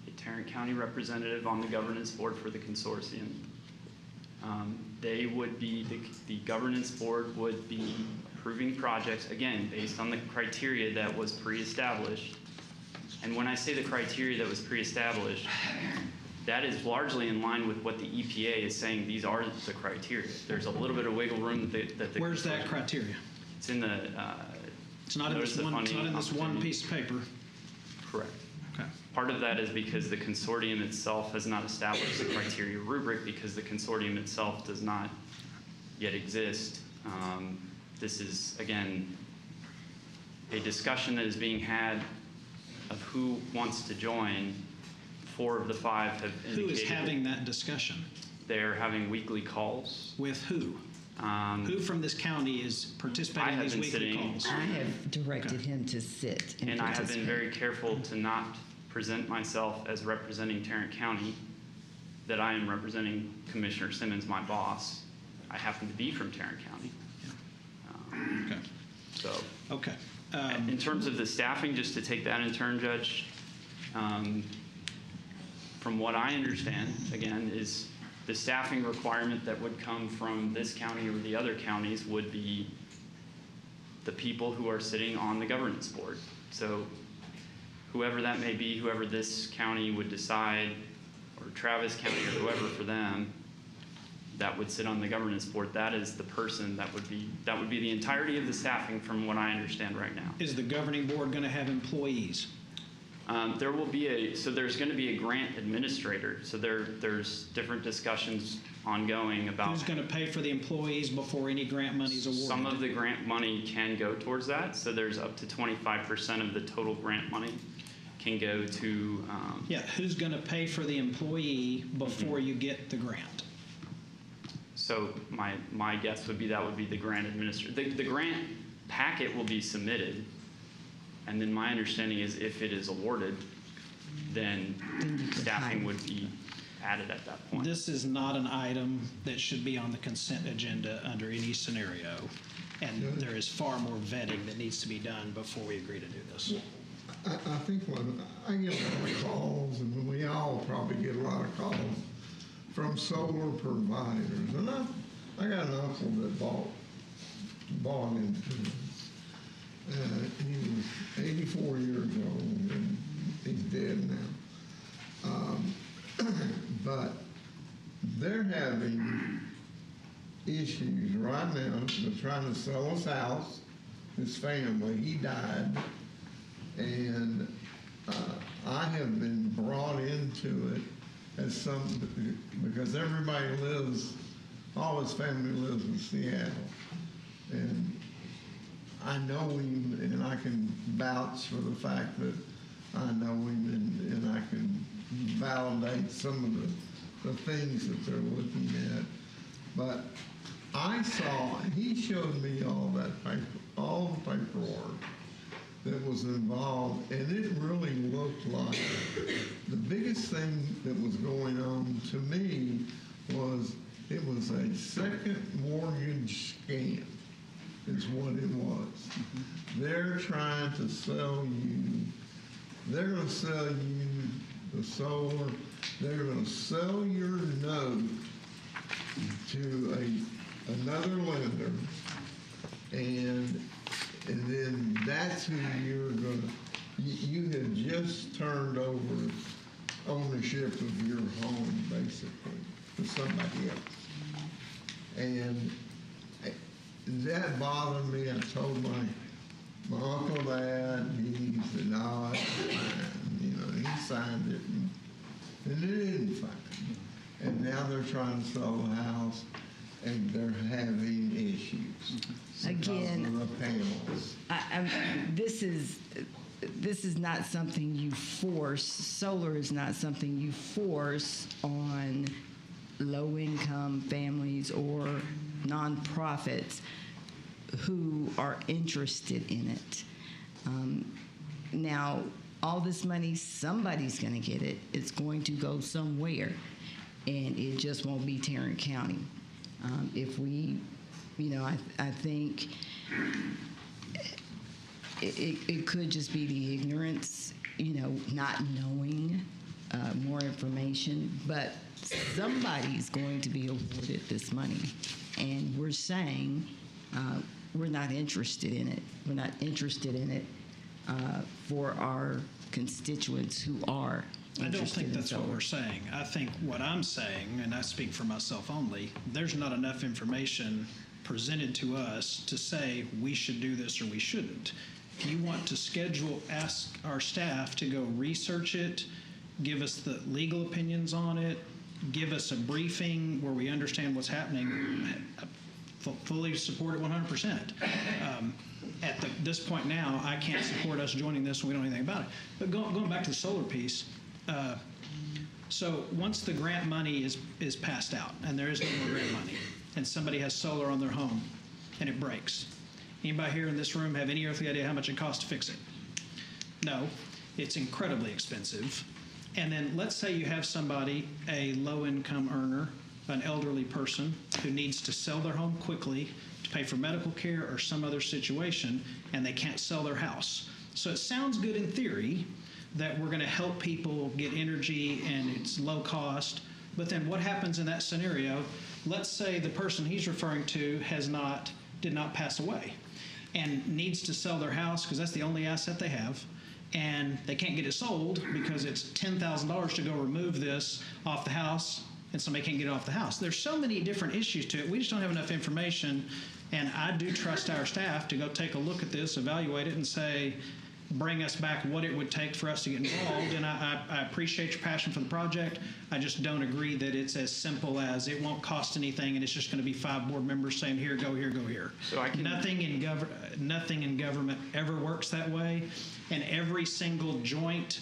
a Tarrant County representative on the governance board for the consortium. They would be, the governance board would be approving projects, again, based on the criteria that was pre-established. And when I say the criteria that was pre-established, that is largely in line with what the EPA is saying. These are the criteria. There's a little bit of wiggle room that the Where's that criteria? It's in the it's not in this one piece of paper. Correct. Okay. Part of that is because the consortium itself has not established the criteria rubric, because the consortium itself does not yet exist. This is, again, a discussion that is being had of who wants to join. 4 of the 5 have indicated. Who is having that discussion? They're having weekly calls. With who? Who from this county is participating in these weekly calls? I have directed him to sit and I have been very careful to not present myself as representing Tarrant County, that I am representing Commissioner Simmons, my boss. I happen to be from Tarrant County. Okay. So, okay. In terms of the staffing, just to take that in turn, Judge, from what I understand, again, is the staffing requirement that would come from this county or the other counties would be the people who are sitting on the governance board. So whoever that may be, whoever this county would decide, or Travis County or whoever for them, that would sit on the governance board, that is the person that would be the entirety of the staffing from what I understand right now. Is the governing board going to have employees? There will be so there's going to be a grant administrator. So there's different discussions ongoing about who's going to pay for the employees before any grant money is awarded. Some of the grant money can go towards that. So there's up to 25% of the total grant money can go to. Yeah, who's going to pay for the employee before you get the grant? So my guess would be that would be the grant administrator. The grant packet will be submitted, and then my understanding is if it is awarded, then staffing would be added at that point. This is not an item that should be on the consent agenda under any scenario, and there is far more vetting that needs to be done before we agree to do this. I think when I get a lot of calls, and we all probably get a lot of calls from solar providers, and I got an uncle that bought into it. He was 84 years old, and he's dead now. But they're having issues right now. They're trying to sell his house, his family. He died. And I have been brought into it as because everybody all his family lives in Seattle. And I know him, and I can vouch for the fact that I know him, and I can validate some of the things that they're looking at. But I saw, he showed me all the paperwork that was involved, and it really looked like the biggest thing that was going on to me was it was a second mortgage scam is what it was. They're trying to sell you, they're going to sell you the solar, they're going to sell your note to another lender, and then that's who you're going to, you have just turned over ownership of your home, basically, to somebody else. And that bothered me. I told my uncle that, he said, no, it's fine. You know, he signed it, and it isn't fine. And now they're trying to sell the house, and they're having issues. Again, because of the panels. This is not something you force. Solar is not something you force on low-income families or nonprofits who are interested in it. Now, all this money, somebody's going to get it. It's going to go somewhere, and it just won't be Tarrant County. If we, I think it could just be the ignorance, not knowing more information, but somebody's going to be awarded this money, and we're saying we're not interested in it. We're not interested in it for our constituents who are interested. I don't think that's what we're saying. I think what I'm saying, and I speak for myself only, there's not enough information presented to us to say we should do this or we shouldn't. If you want to ask our staff to go research it, give us the legal opinions on it, give us a briefing where we understand what's happening, fully support it 100%. At this point now, I can't support us joining this when we don't know anything about it. But going back to the solar piece, so once the grant money is passed out and there is no more grant money and somebody has solar on their home and it breaks, anybody here in this room have any earthly idea how much it costs to fix it? No, it's incredibly expensive. And then let's say you have somebody, a low-income earner, an elderly person who needs to sell their home quickly to pay for medical care or some other situation, and they can't sell their house. So it sounds good in theory that we're going to help people get energy and it's low cost, but then what happens in that scenario? Let's say the person he's referring to did not pass away and needs to sell their house because that's the only asset they have, and they can't get it sold because it's $10,000 to go remove this off the house, and somebody can't get it off the house. There's so many different issues to it. We just don't have enough information, and I do trust our staff to go take a look at this, evaluate it, and say, bring us back what it would take for us to get involved. And I appreciate your passion for the project. I just don't agree that it's as simple as it won't cost anything and it's just going to be 5 board members saying, here, go here, go here. So I can- Nothing in government ever works that way. And every single joint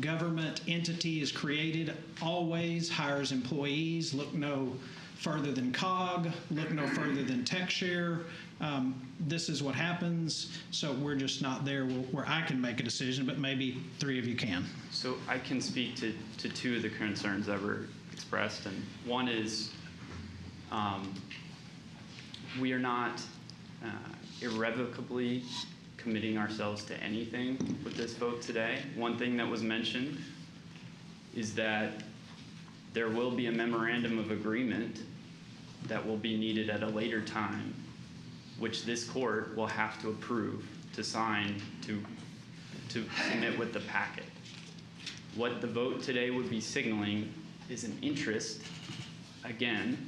government entity is created, always hires employees. Look no further than COG, look no further than TechShare. This is what happens, so we're just not there where I can make a decision, but maybe 3 of you can. So I can speak to 2 of the concerns that were expressed, and one is we are not irrevocably committing ourselves to anything with this vote today. One thing that was mentioned is that there will be a memorandum of agreement that will be needed at a later time, which this court will have to approve to sign to submit with the packet. What the vote today would be signaling is an interest, again,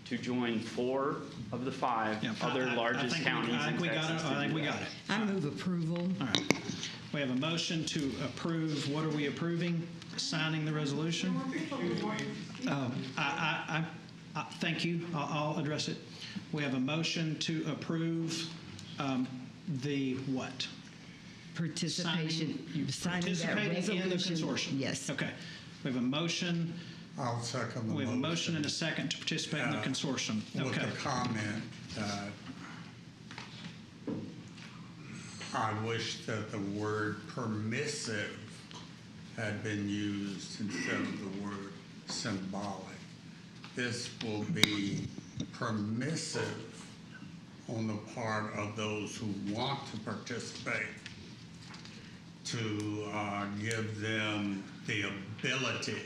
to join 4 of the 5 other largest counties in Texas. I think we got it. I move approval. All right. We have a motion to approve. What are we approving? Signing the resolution? Thank you. I'll address it. We have a motion to approve the what? Participation. Signing that Participating in the resolution. consortium. Yes. Okay. We have a motion. I'll second the We have a motion. motion and a second to participate in the consortium. With Okay. the comment that I wish that the word permissive had been used instead of the word symbolic. This will be permissive on the part of those who want to participate, to give them the ability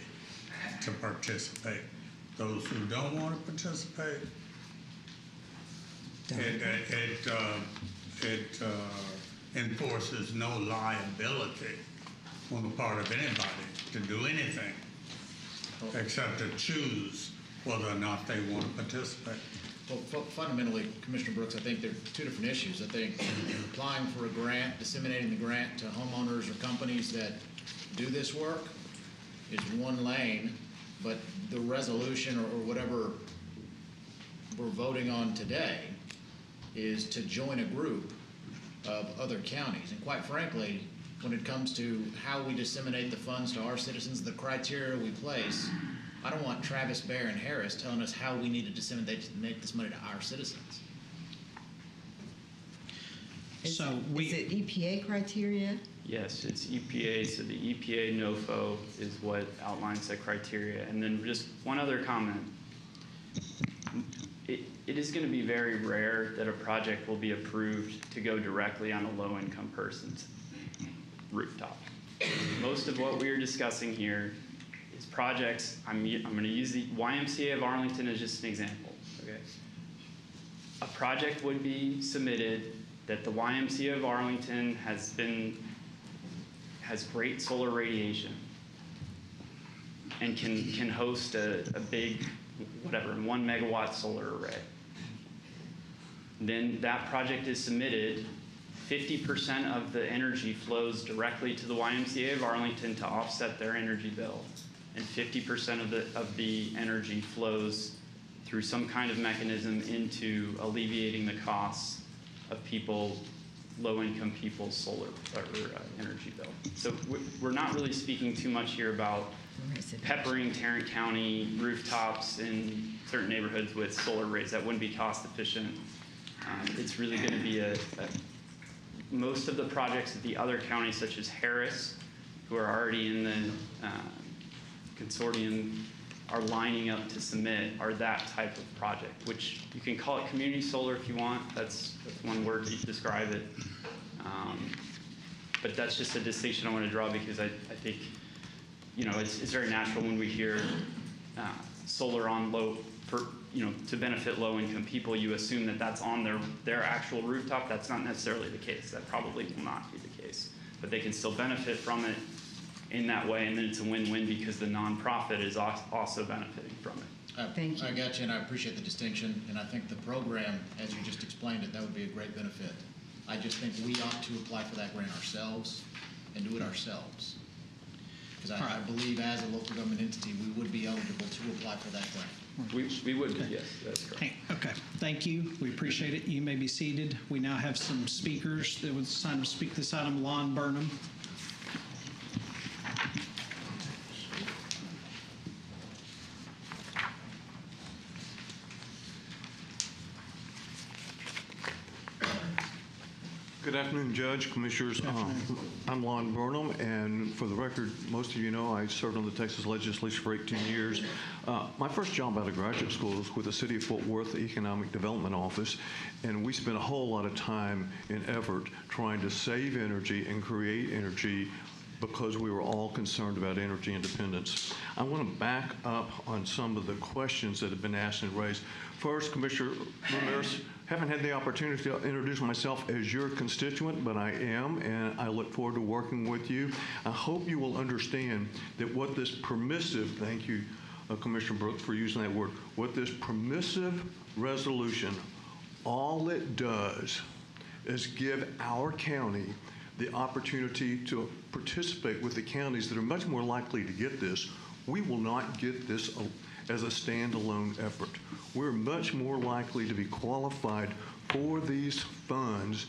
to participate. Those who don't want to participate, it enforces no liability on the part of anybody to do anything except to choose whether or not they want to participate. Well, fundamentally, Commissioner Brooks, I think there are 2 different issues. I think applying for a grant, disseminating the grant to homeowners or companies that do this work is one lane, but the resolution or whatever we're voting on today is to join a group of other counties. And quite frankly, when it comes to how we disseminate the funds to our citizens, the criteria we place, I don't want Travis, Bear, and Harris telling us how we need to disseminate this money to our citizens. Is it EPA criteria? Yes, it's EPA, so the EPA NOFO is what outlines that criteria. And then just one other comment. It is going to be very rare that a project will be approved to go directly on a low-income person's rooftop. Most of what we are discussing here is projects. I'm going to use the YMCA of Arlington as just an example. Okay, a project would be submitted that the YMCA of Arlington has great solar radiation and can host a big, whatever, 1 megawatt solar array. Then that project is submitted. 50% of the energy flows directly to the YMCA of Arlington to offset their energy bill, and 50% of the energy flows through some kind of mechanism into alleviating the costs of low-income people's solar or energy bill. So we're not really speaking too much here about peppering Tarrant County rooftops in certain neighborhoods with solar arrays. That wouldn't be cost efficient. It's really going to be most of the projects that the other counties, such as Harris, who are already in the consortium, are lining up to submit, are that type of project, which you can call it community solar if you want. That's one word to describe it. But that's just a distinction I want to draw, because I think, it's very natural when we hear solar on to benefit low-income people, you assume that that's on their actual rooftop. That's not necessarily the case. That probably will not be the case. But they can still benefit from it in that way, and then it's a win-win because the nonprofit is also benefiting from it. Thank you. I got you, and I appreciate the distinction, and I think the program, as you just explained it, that would be a great benefit. I just think we ought to apply for that grant ourselves and do it ourselves. Because I believe as a local government entity, we would be eligible to apply for that grant. We would, yes, that's correct. Hey, okay, thank you. We appreciate it. You may be seated. We now have some speakers that would sign to speak this item. Lon Burnham. Good afternoon, Judge, Commissioners. I'm Lon Burnham, and for the record, most of you know I served on the Texas Legislature for 18 years. My first job out of graduate school was with the City of Fort Worth Economic Development Office, and we spent a whole lot of time and effort trying to save energy and create energy because we were all concerned about energy independence. I want to back up on some of the questions that have been asked and raised. First, Commissioner Ramirez, haven't had the opportunity to introduce myself as your constituent, but I am, and I look forward to working with you. I hope you will understand that what this permissive, thank you, Commissioner Brooks, for using that word, what this permissive resolution, all it does is give our county the opportunity to participate with the counties that are much more likely to get this. We will not get this as a standalone effort. We're much more likely to be qualified for these funds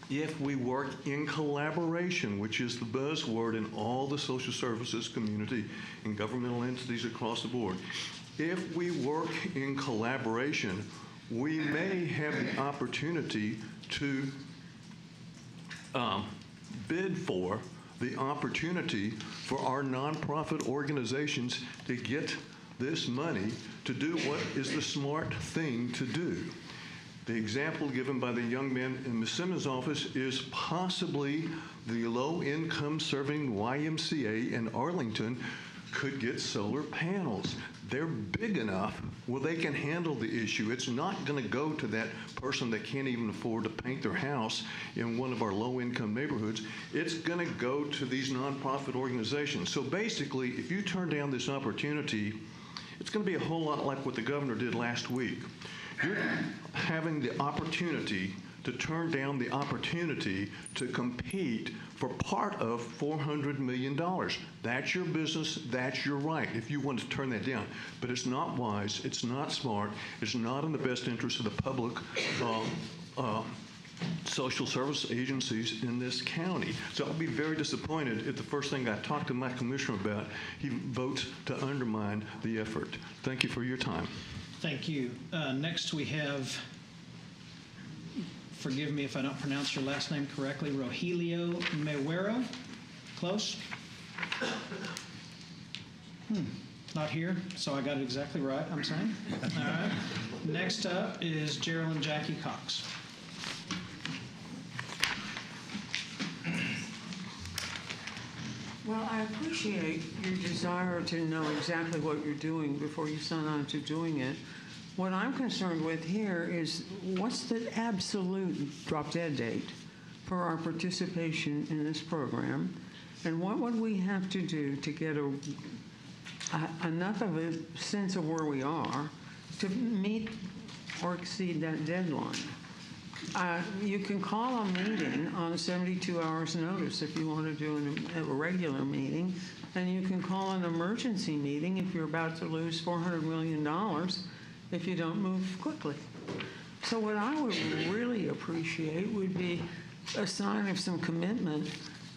if we work in collaboration, which is the buzzword in all the social services community and governmental entities across the board. If we work in collaboration, we may have the opportunity to bid for the opportunity for our nonprofit organizations to get this money to do what is the smart thing to do. The example given by the young man in Ms. Simmons' office is possibly the low-income serving YMCA in Arlington could get solar panels. They're big enough where they can handle the issue. It's not going to go to that person that can't even afford to paint their house in one of our low-income neighborhoods. It's going to go to these nonprofit organizations. So basically, if you turn down this opportunity, it's going to be a whole lot like what the governor did last week. You're having the opportunity to turn down the opportunity to compete for part of $400 million. That's your business, that's your right, if you want to turn that down. But it's not wise, it's not smart, it's not in the best interest of the public social service agencies in this county. So I'll be very disappointed if the first thing I talk to my commissioner about, he votes to undermine the effort. Thank you for your time. Thank you. Next we have, forgive me if I don't pronounce your last name correctly, Rogelio Mewero. Close? Not here, so I got it exactly right, I'm saying. All right. Next up is Geraldine Jackie Cox. Well, I appreciate your desire to know exactly what you're doing before you sign on to doing it. What I'm concerned with here is what's the absolute drop-dead date for our participation in this program, and what would we have to do to get enough of a sense of where we are to meet or exceed that deadline? You can call a meeting on 72 hours notice if you want to do a regular meeting, and you can call an emergency meeting if you're about to lose $400 million if you don't move quickly. So what I would really appreciate would be a sign of some commitment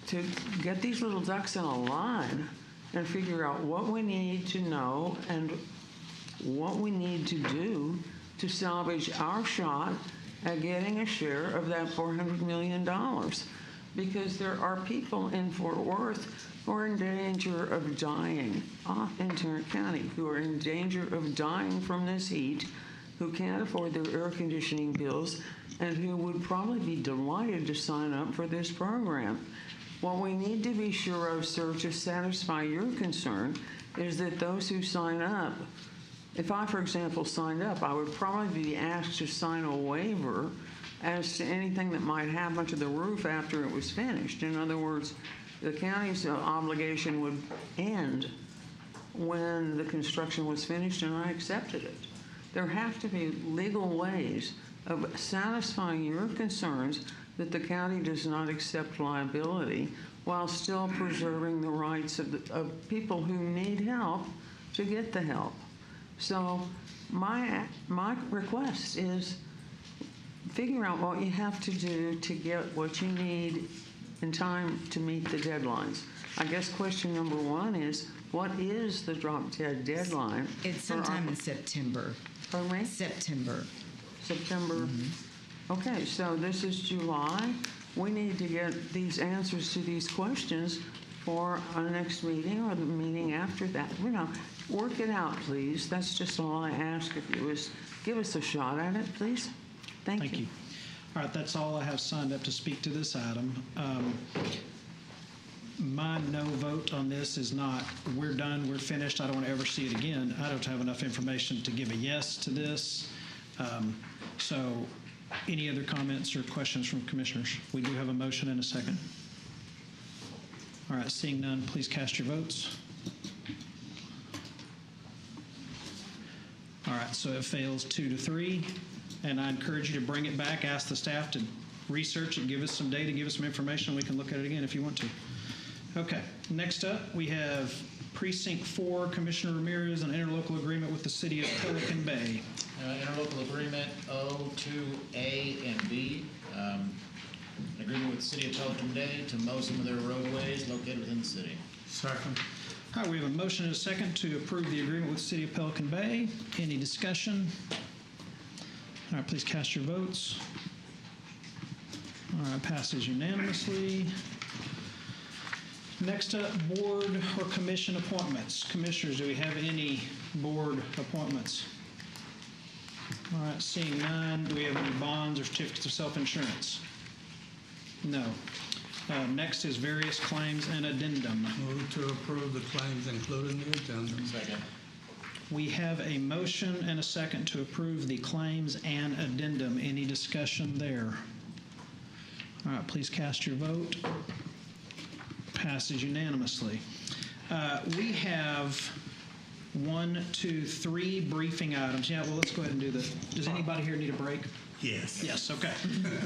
to get these little ducks in a line and figure out what we need to know and what we need to do to salvage our shot at getting a share of that $400 million. Because there are people in Fort Worth who are in danger of dying, in Tarrant County, who are in danger of dying from this heat, who can't afford their air conditioning bills, and who would probably be delighted to sign up for this program. What we need to be sure of, sir, to satisfy your concern, is that those who sign up, if I, for example, signed up, I would probably be asked to sign a waiver as to anything that might happen to the roof after it was finished. In other words, the county's obligation would end when the construction was finished, and I accepted it. There have to be legal ways of satisfying your concerns that the county does not accept liability while still preserving the rights of people who need help to get the help. So my request is figure out what you have to do to get what you need in time to meet the deadlines. I guess question number one is, what is the drop-dead deadline? It's sometime in September. Pardon me? September. September. Okay, so this is July. We need to get these answers to these questions for our next meeting or the meeting after that. You know, work it out, please. That's just all I ask of you, is give us a shot at it, please. Thank you. All right, that's all I have signed up to speak to this item. My no vote on this is not, we're done, we're finished, I don't want to ever see it again. I don't have enough information to give a yes to this. So any other comments or questions from commissioners? We do have a motion and a second. All right, seeing none, please cast your votes. All right, so it fails 2-3, and I encourage you to bring it back, ask the staff to research it, give us some data, give us some information, we can look at it again if you want to. Okay, next up, we have Precinct 4, Commissioner Ramirez, an interlocal agreement with the City of Pelican Bay. Interlocal agreement O2A and B. An agreement with the City of Pelican Bay to mow some of their roadways located within the city. Second. All right, we have a motion and a second to approve the agreement with the City of Pelican Bay. Any discussion? All right, please cast your votes. All right, passes unanimously. Next up, board or commission appointments. Commissioners, do we have any board appointments? All right, seeing none, do we have any bonds or certificates of self-insurance? No. Next is various claims and addendum. Move to approve the claims included in the agenda. Second. We have a motion and a second to approve the claims and addendum. Any discussion there? All right, please cast your vote. Passes unanimously. We have 1, 2, 3 briefing items. Yeah, well, let's go ahead and do this. Does anybody here need a break? Yes. Yes, okay.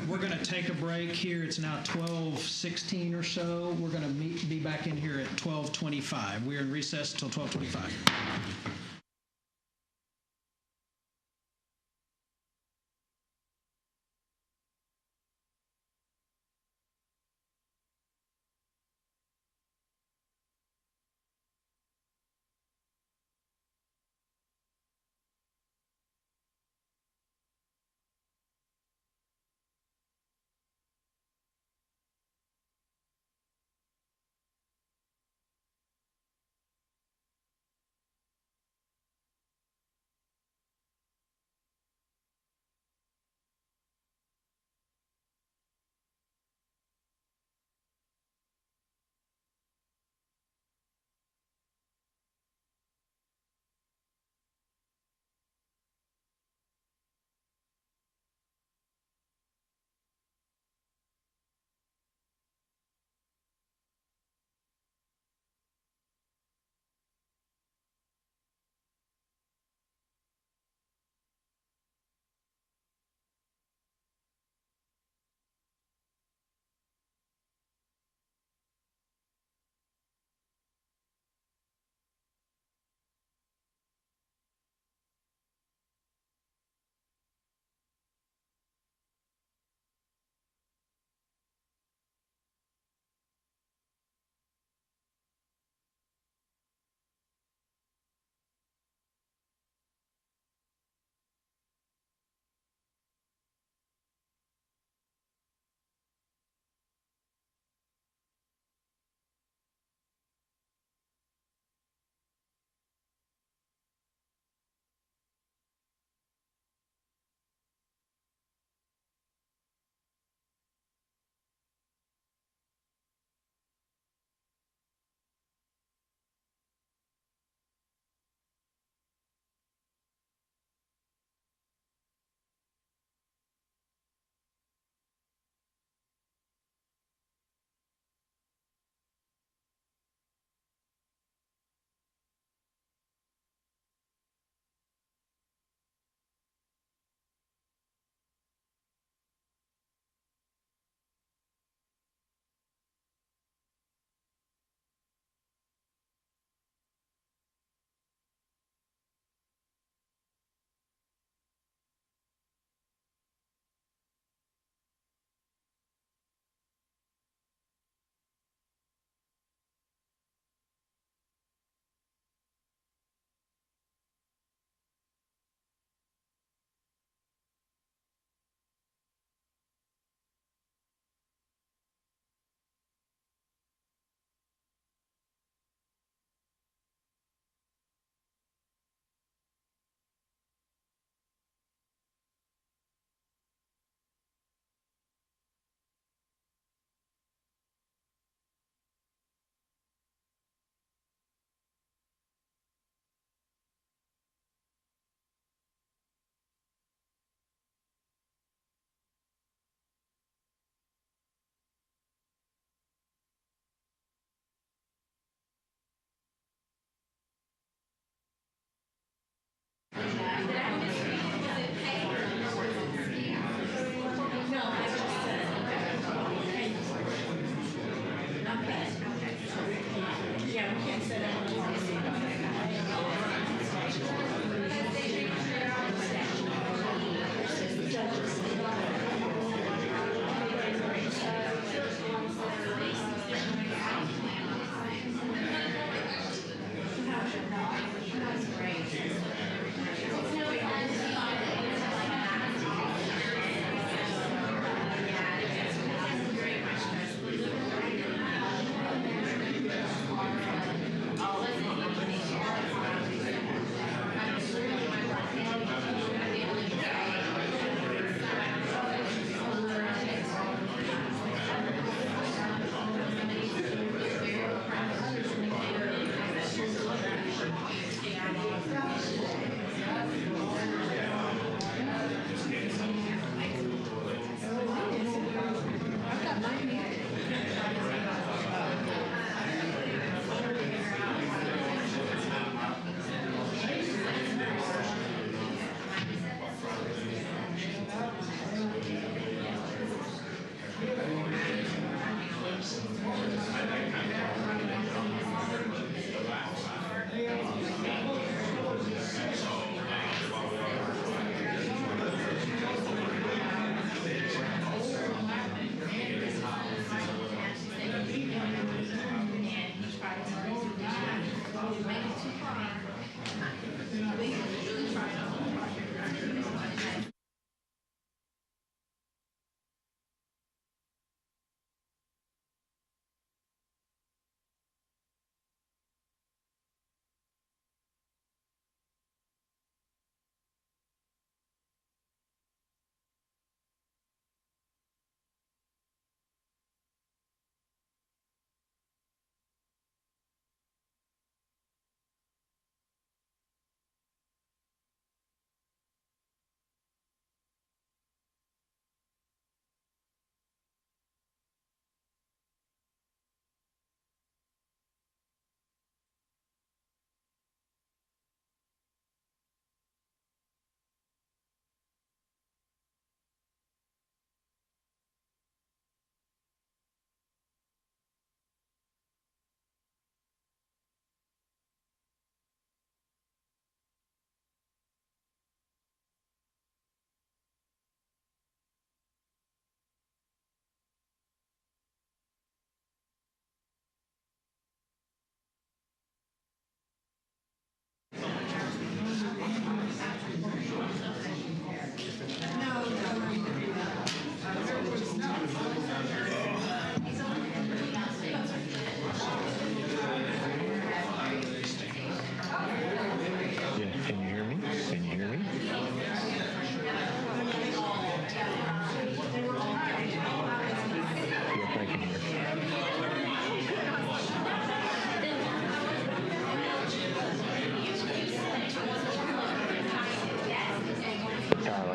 We're going to take a break here. It's now 12:16 or so. We're going to be back in here at 12:25. We're in recess until 12:25.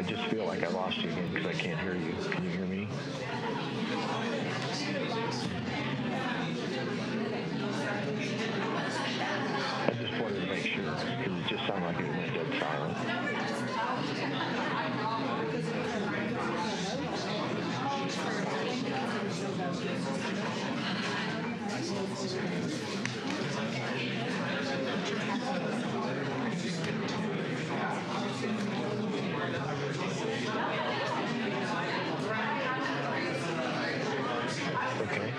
I just feel like I lost you again because I can't hear you. Can you hear me? I just wanted to make sure because it just sounded like it went dead silent. Okay.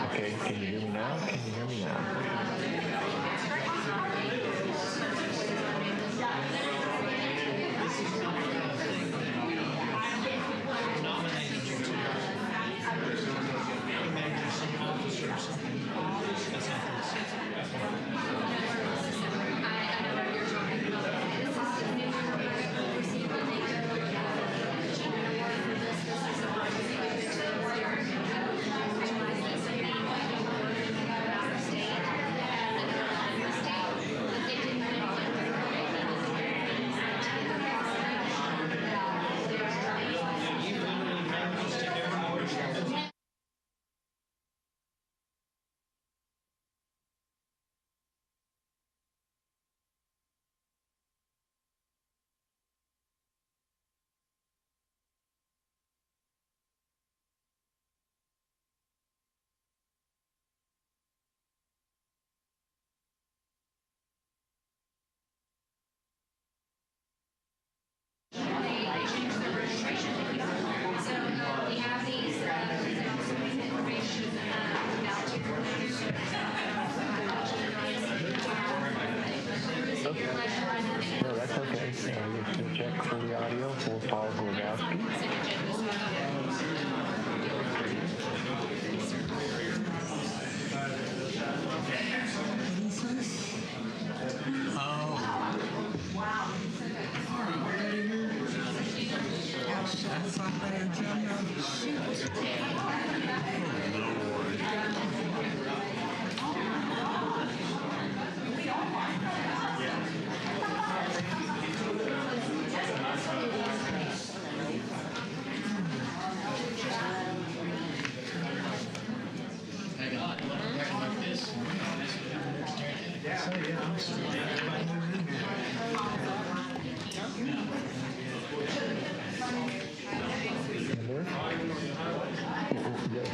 Okay, can you hear me now? Can you hear me now? No, that's okay. We'll check for the audio for Paul Glogowski.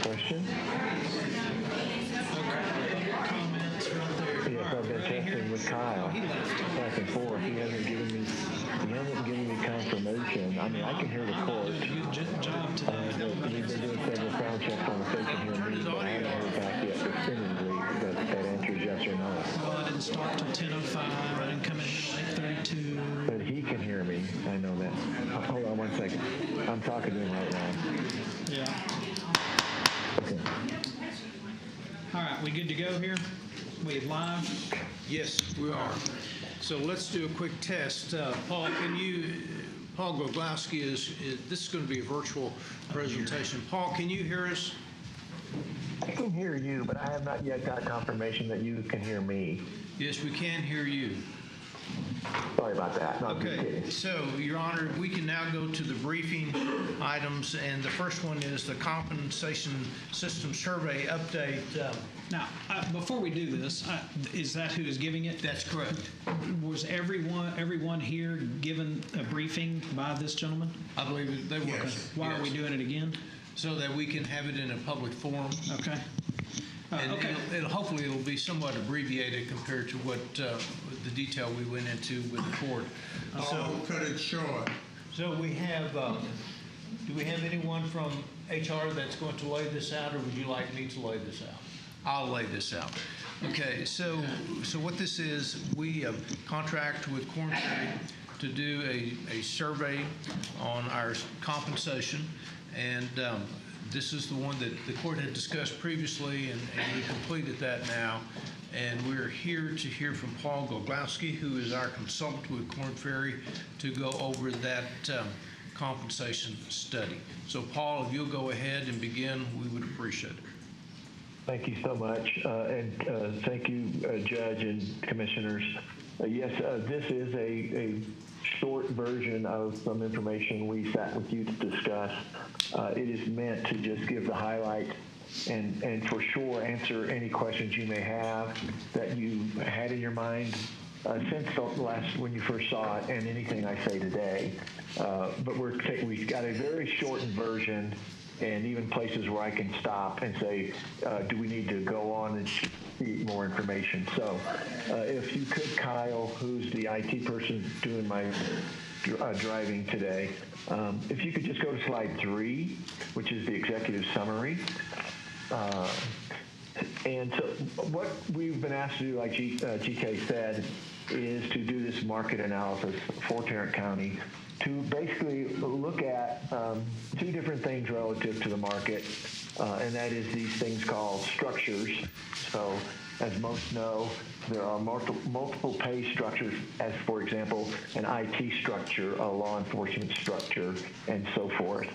Question? Yes, I've been testing with Kyle back and forth. He hasn't given me confirmation. I mean, I can hear the court. We've been doing several sound checks on the station here in Meade, but I haven't heard back yet definitively that answers yes or no. Well, I didn't start till 10:05. I didn't come in until 8:32. But he can hear me. I know that. Hold on 1 second. I'm talking to him right now. Yeah. Okay. All right, we good to go here? We live? Yes, we are. So let's do a quick test. Paul Glogowski this is going to be a virtual presentation. Paul, can you hear us? I can hear you, but I have not yet got confirmation that you can hear me. Yes, we can hear you. Sorry about that. No, Okay, so, Your Honor, we can now go to the briefing items, and the first one is the compensation system survey update. Now, before we do this, is that who is giving it? That's correct. Was everyone here given a briefing by this gentleman? I believe they were. Yes. Why are we doing it again? So that we can have it in a public forum. Okay. And okay. Hopefully it'll be somewhat abbreviated compared to what the detail we went into with the court. Cut it short. So we have, do we have anyone from HR that's going to lay this out, or would you like me to lay this out? I'll lay this out. Okay, so what this is, we contract with Korn Ferry to do a survey on our compensation, and this is the one that the court had discussed previously, and we completed that now. And we're here to hear from Paul Goglowski, who is our consultant with Korn Ferry, to go over that compensation study. So Paul, if you'll go ahead and begin, we would appreciate it. Thank you so much, and thank you, Judge and Commissioners. Yes, this is a short version of some information we sat with you to discuss. It is meant to just give the highlights and for sure answer any questions you may have that you had in your mind since the last when you first saw it, and anything I say today. But we've got a very shortened version, and even places where I can stop and say, do we need to go on and see more information? So if you could, Kyle, who's the IT person doing my driving today, if you could just go to slide 3, which is the executive summary. And so what we've been asked to do, like GK said, is to do this market analysis for Tarrant County to basically look at 2 different things relative to the market, and that is these things called structures. So as most know, there are multiple pay structures, as for example, an IT structure, a law enforcement structure, and so forth.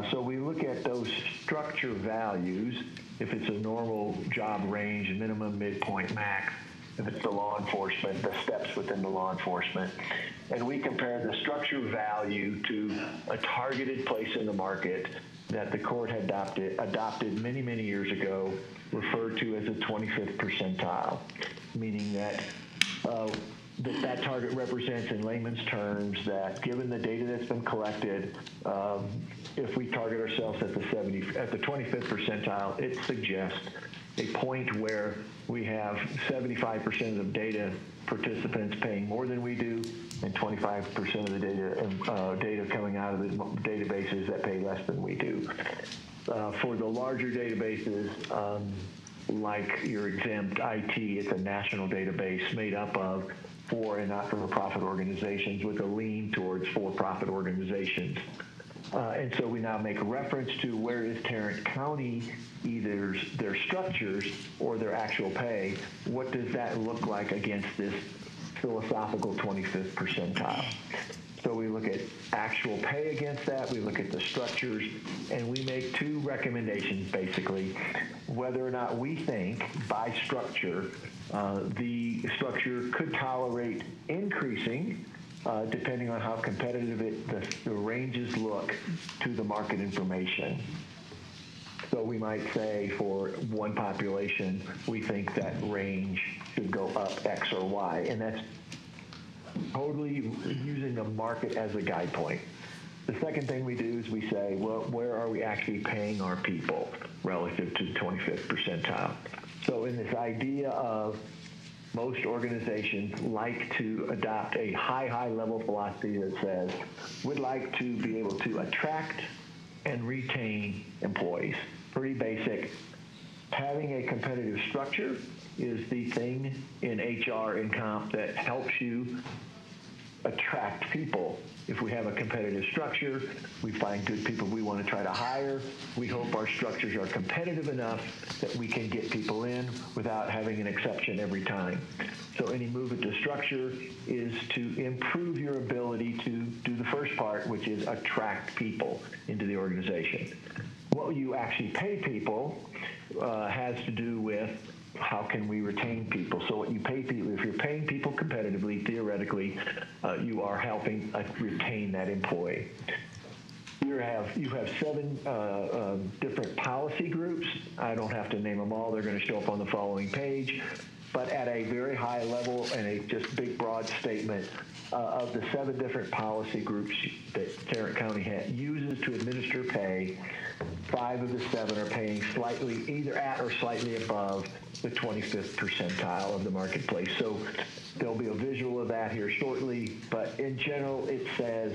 So we look at those structure values, if it's a normal job range, minimum, midpoint, max, if it's the law enforcement, the steps within the law enforcement. And we compare the structure value to a targeted place in the market that the court had adopted many, many years ago, referred to as a 25th percentile, meaning that that target represents, in layman's terms, that given the data that's been collected, if we target ourselves at the 25th percentile, it suggests a point where we have 75% of the data participants paying more than we do, and 25% of the data coming out of the databases that pay less than we do. For the larger databases, like your exempt IT, it's a national database made up of for and not-for-profit organizations with a lean towards for-profit organizations. And so we now make a reference to where is Tarrant County, either their structures or their actual pay. What does that look like against this philosophical 25th percentile? So we look at actual pay against that, we look at the structures, and we make 2 recommendations, basically. Whether or not we think, by structure, the structure could tolerate increasing, depending on how competitive the ranges look to the market information. So we might say for one population, we think that range should go up X or Y, and that's totally using the market as a guide point. The second thing we do is we say, well, where are we actually paying our people relative to the 25th percentile? So in this idea of most organizations like to adopt a high level philosophy that says, we'd like to be able to attract and retain employees. Pretty basic. Having a competitive structure is the thing in HR and comp that helps you attract people. If we have a competitive structure, we find good people we want to try to hire. We hope our structures are competitive enough that we can get people in without having an exception every time. So any movement to structure is to improve your ability to do the first part, which is attract people into the organization. What you actually pay people has to do with how can we retain people. So what you pay people, if you're paying people competitively, theoretically, you are helping retain that employee. You have 7 different policy groups. I don't have to name them all. They're going to show up on the following page. But at a very high level and a just big broad statement, of the 7 different policy groups that Tarrant County uses to administer pay, 5 of the 7 are paying slightly, either at or slightly above the 25th percentile of the marketplace. So there'll be a visual of that here shortly, but in general, it it says,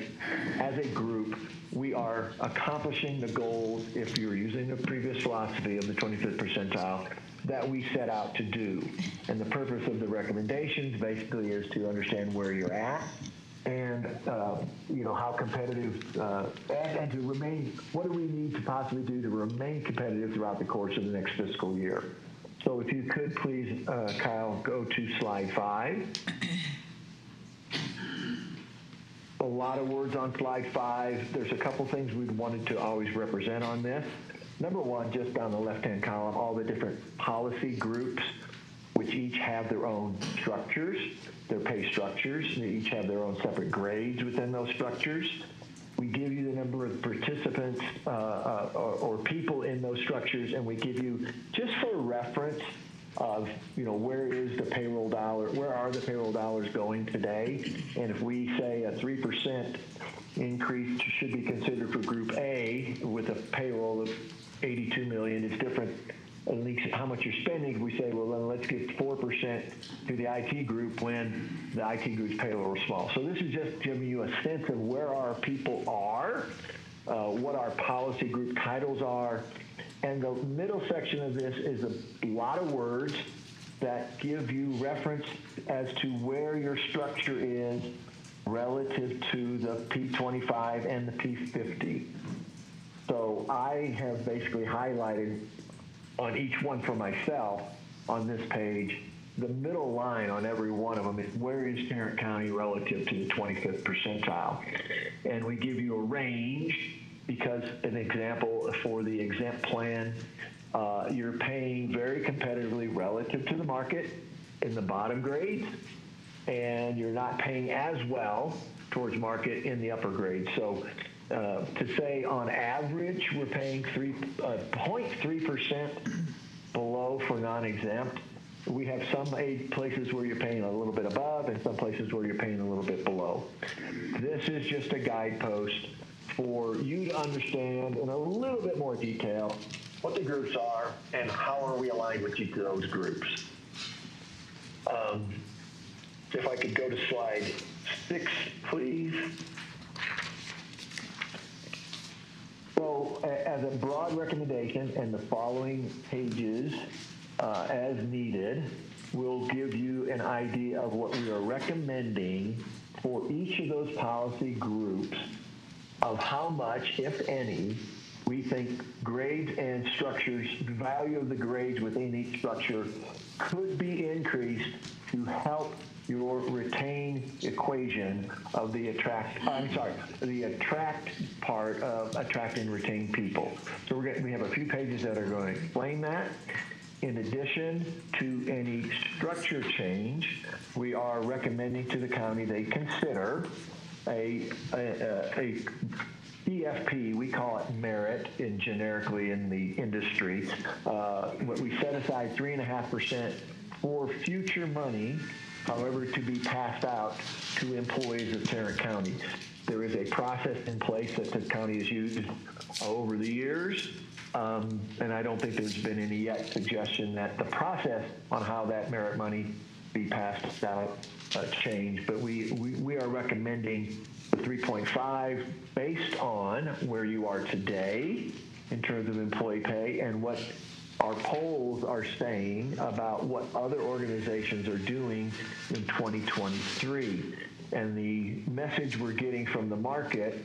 as a group, we are accomplishing the goals, if you're using the previous philosophy of the 25th percentile, that we set out to do. And the purpose of the recommendations basically is to understand where you're at and, how competitive, and to remain, what do we need to possibly do to remain competitive throughout the course of the next fiscal year. So if you could please, Kyle, go to slide 5. A lot of words on slide 5. There's a couple things we wanted to always represent on this. Number one, just down the left-hand column, all the different policy groups, which each have their own structures, their pay structures. They each have their own separate grades within those structures. We give you the number of participants or people in those structures, and we give you, just for reference of, where is the payroll dollar, where are the payroll dollars going today? And if we say a 3% increase should be considered for Group A with a payroll of 82 million, it's different at least how much you're spending. If we say, well, then let's give 4% to the IT group when the IT group's payroll is small. So this is just giving you a sense of where our people are, what our policy group titles are. And the middle section of this is a lot of words that give you reference as to where your structure is relative to the P25 and the P50. So I have basically highlighted on each one for myself on this page, the middle line on every one of them is where is Tarrant County relative to the 25th percentile. And we give you a range because, an example, for the exempt plan, you're paying very competitively relative to the market in the bottom grades, and you're not paying as well towards market in the upper grades. So to say on average we're paying 0.3% below for non-exempt, we have some places where you're paying a little bit above and some places where you're paying a little bit below. This is just a guidepost for you to understand in a little bit more detail what the groups are and how are we aligned with each of those groups. If I could go to slide 6, please. So as a broad recommendation, and the following pages as needed will give you an idea of what we are recommending for each of those policy groups of how much, if any, we think grades and structures, the value of the grades within each structure could be increased to help your retain equation of the attract part of attract and retain people. So we have a few pages that are going to explain that. In addition to any structure change, we are recommending to the county they consider a PFP, we call it merit generically in the industry. We set aside 3.5% for future money, however, to be passed out to employees of Tarrant County. There is a process in place that the county has used over the years, and I don't think there's been any yet suggestion that the process on how that merit money be passed out change. But we are recommending the 3.5 based on where you are today in terms of employee pay and what our polls are saying about what other organizations are doing in 2023. And the message we're getting from the market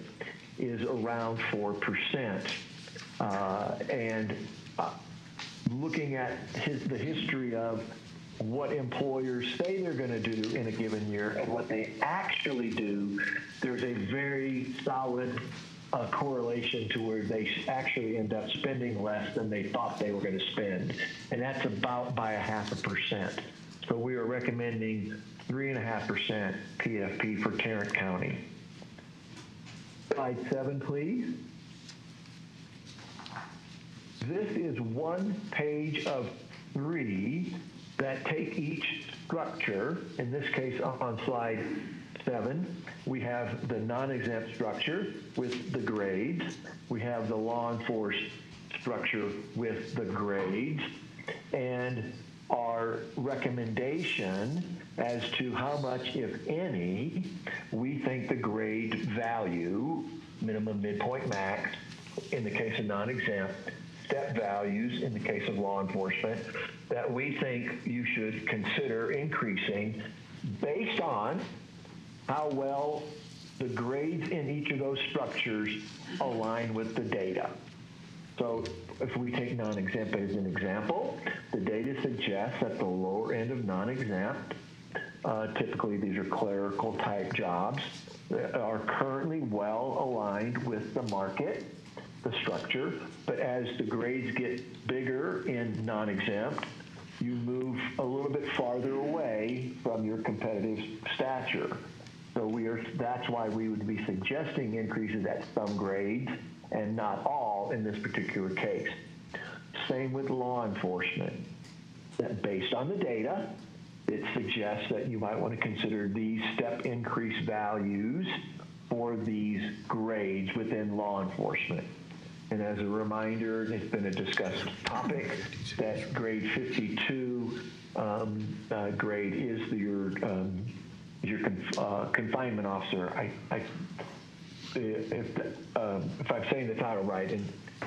is around 4%. Looking at the history of what employers say they're going to do in a given year and what they actually do, there's a very solid correlation to where they actually end up spending less than they thought they were going to spend. And that's about by 0.5%. So we are recommending 3.5% PFP for Tarrant County. Slide 7, please. This is one page of 3 that take each structure. In this case, on slide 7, we have the non-exempt structure with the grades. We have the law enforcement structure with the grades. And our recommendation as to how much, if any, we think the grade value, minimum, midpoint, max, in the case of non-exempt, step values in the case of law enforcement, that we think you should consider increasing based on how well the grades in each of those structures align with the data. So if we take non-exempt as an example, the data suggests that the lower end of non-exempt, typically these are clerical type jobs, are currently well aligned with the market, the structure, but as the grades get bigger in non-exempt, you move a little bit farther away from your competitive stature. So that's why we would be suggesting increases at some grades and not all in this particular case. Same with law enforcement. That based on the data, it suggests that you might want to consider these step increase values for these grades within law enforcement. And as a reminder, it's been a discussed topic that grade 52 grade is your confinement officer. If I'm saying the title right,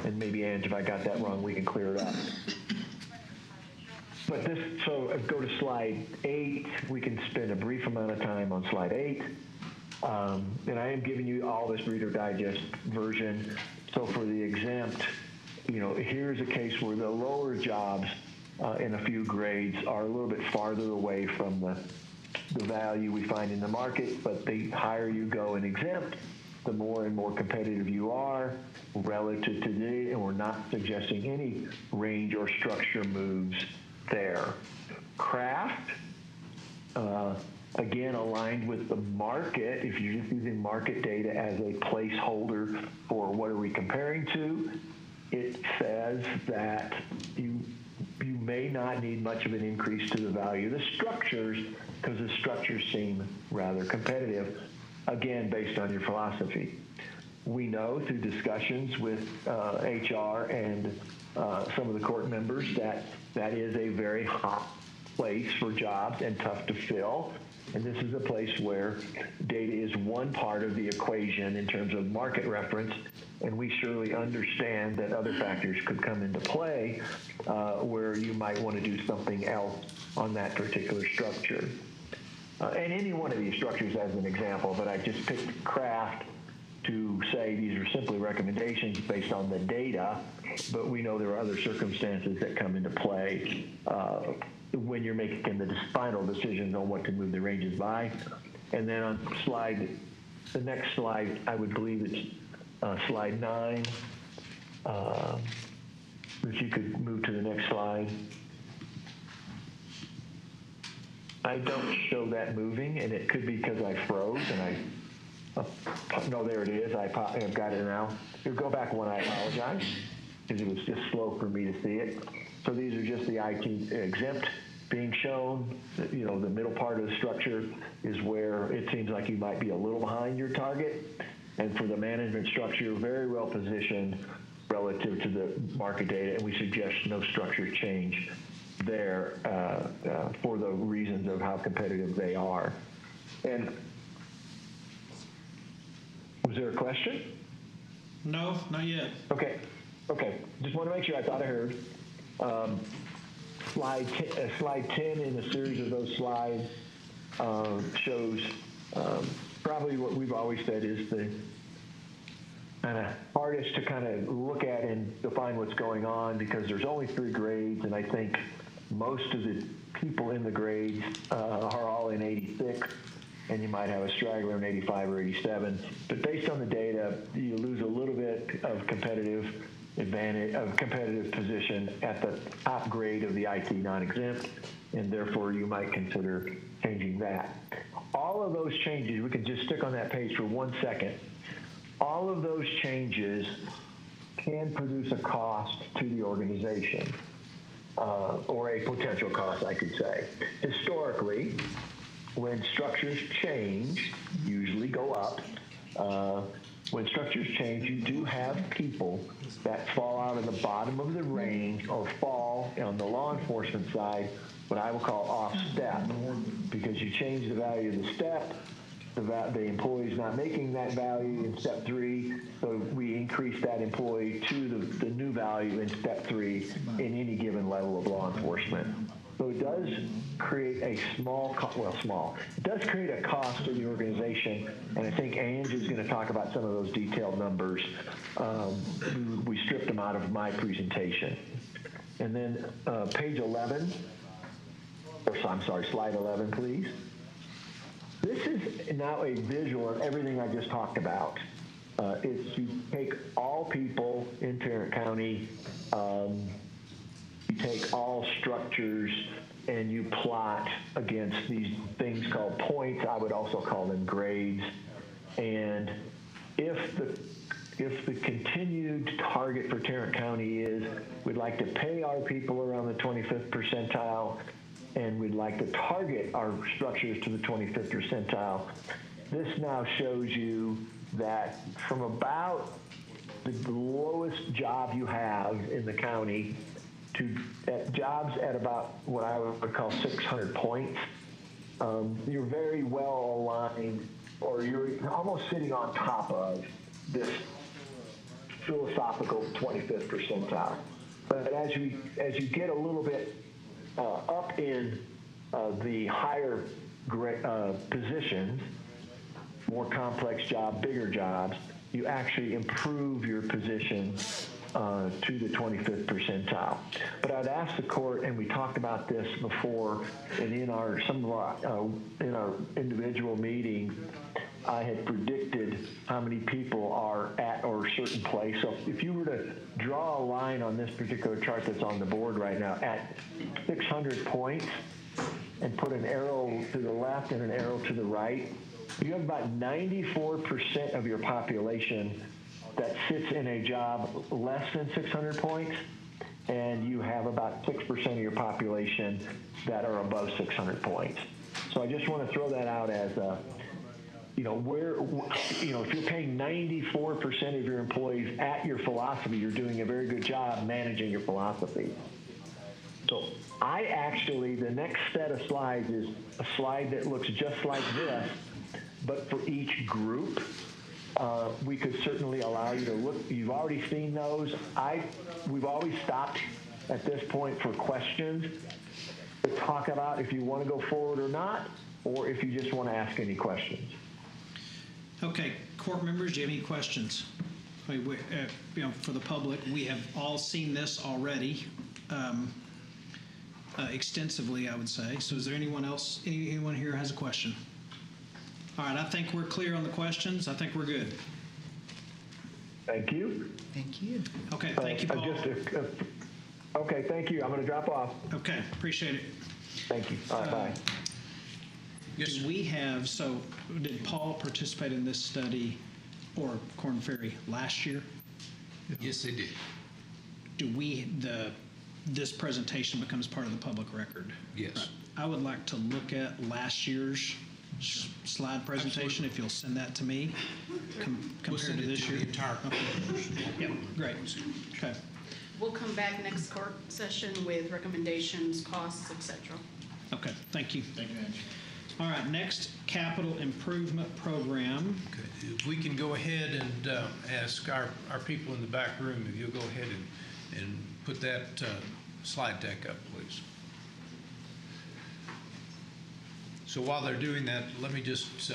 and maybe Ange, if I got that wrong, we can clear it up. But so go to slide 8. We can spend a brief amount of time on slide 8. And I am giving you all this Reader Digest version. So for the exempt, here's a case where the lower jobs in a few grades are a little bit farther away from the value we find in the market, but the higher you go in exempt, the more and more competitive you are relative to the, and we're not suggesting any range or structure moves there. Craft, again, aligned with the market. If you're just using market data as a placeholder for what are we comparing to, it says that you may not need much of an increase to the value of the structures because the structures seem rather competitive, again, based on your philosophy. We know through discussions with HR and some of the court members that is a very hot place for jobs and tough to fill. And this is a place where data is one part of the equation in terms of market reference, and we surely understand that other factors could come into play where you might want to do something else on that particular structure. And any one of these structures as an example, but I just picked craft to say these are simply recommendations based on the data, but we know there are other circumstances that come into play when you're making the final decisions on what to move the ranges by. And then on the next slide, I would believe it's slide 9. If you could move to the next slide. I don't show that moving, and it could be because I froze and no, there it is. I've got it now. If you go back one, I apologize, because it was just slow for me to see it. So these are just the IT exempt being shown. The middle part of the structure is where it seems like you might be a little behind your target. And for the management structure, very well positioned relative to the market data, and we suggest no structure change there for the reasons of how competitive they are. And was there a question? No, not yet. Okay. Just want to make sure I thought I heard. Slide 10 in a series of those slides shows probably what we've always said is the kind of hardest to kind of look at and define what's going on because there's only 3 grades, and I think most of the people in the grades are all in 86. And you might have a straggler in 85 or 87. But based on the data, you lose a little bit of competitive advantage, of competitive position at the top grade of the IT non-exempt, and therefore you might consider changing that. All of those changes, we can just stick on that page for 1 second. All of those changes can produce a cost to the organization, or a potential cost, I could say. Historically, when structures change, usually go up, when structures change, you do have people that fall out of the bottom of the range or fall on the law enforcement side what I will call off-step, because you change the value of the step, the employee's not making that value in step 3, so we increase that employee to the new value in step 3 in any given level of law enforcement. So it does create a it does create a cost to the organization, and I think Ange is going to talk about some of those detailed numbers. We stripped them out of my presentation. And then page 11, I'm sorry, slide 11, please. This is now a visual of everything I just talked about. It's you take all people in Tarrant County, you take all structures, and you plot against these things called points. I would also call them grades. And if the continued target for Tarrant County is we'd like to pay our people around the 25th percentile, and we'd like to target our structures to the 25th percentile, this now shows you that from about the lowest job you have in the county to jobs at about what I would call 600 points, you're very well aligned, or you're almost sitting on top of this philosophical 25th percentile. But as you get a little bit up in the higher positions, more complex job, bigger jobs, you actually improve your position to the 25th percentile. But I'd ask the court, and we talked about this before, and in our individual meetings, I had predicted how many people are at or a certain place. So if you were to draw a line on this particular chart that's on the board right now at 600 points and put an arrow to the left and an arrow to the right, you have about 94% of your population that sits in a job less than 600 points, and you have about 6% of your population that are above 600 points. So I just want to throw that out as a, if you're paying 94% of your employees at your philosophy, you're doing a very good job managing your philosophy. So the next set of slides is a slide that looks just like this, but for each group. We could certainly allow you to look. You've already seen those. We've always stopped at this point for questions to talk about if you want to go forward or not, or if you just want to ask any questions. Okay, court members, do you have any questions? I mean, for the public, we have all seen this already extensively, I would say. So is there anyone else, anyone here has a question? All right, I think we're clear on the questions. I think we're good. Thank you. Thank you. Okay, thank you, Paul. Okay, thank you. I'm going to drop off. Okay, appreciate it. Thank you. All right, bye. Yes, did Paul participate in this study or Korn Ferry last year? Yes, they did. This presentation becomes part of the public record? Yes. Right. I would like to look at last year's slide presentation. Absolutely. If you'll send that to me compared to this year. The entire Yep, great. Okay. We'll come back next court session with recommendations, costs, etc. Okay, thank you. Thank you, Ange. All right, next, capital improvement program. Okay. If we can go ahead and ask our people in the back room, if you'll go ahead and put that slide deck up, please. So while they're doing that, let me just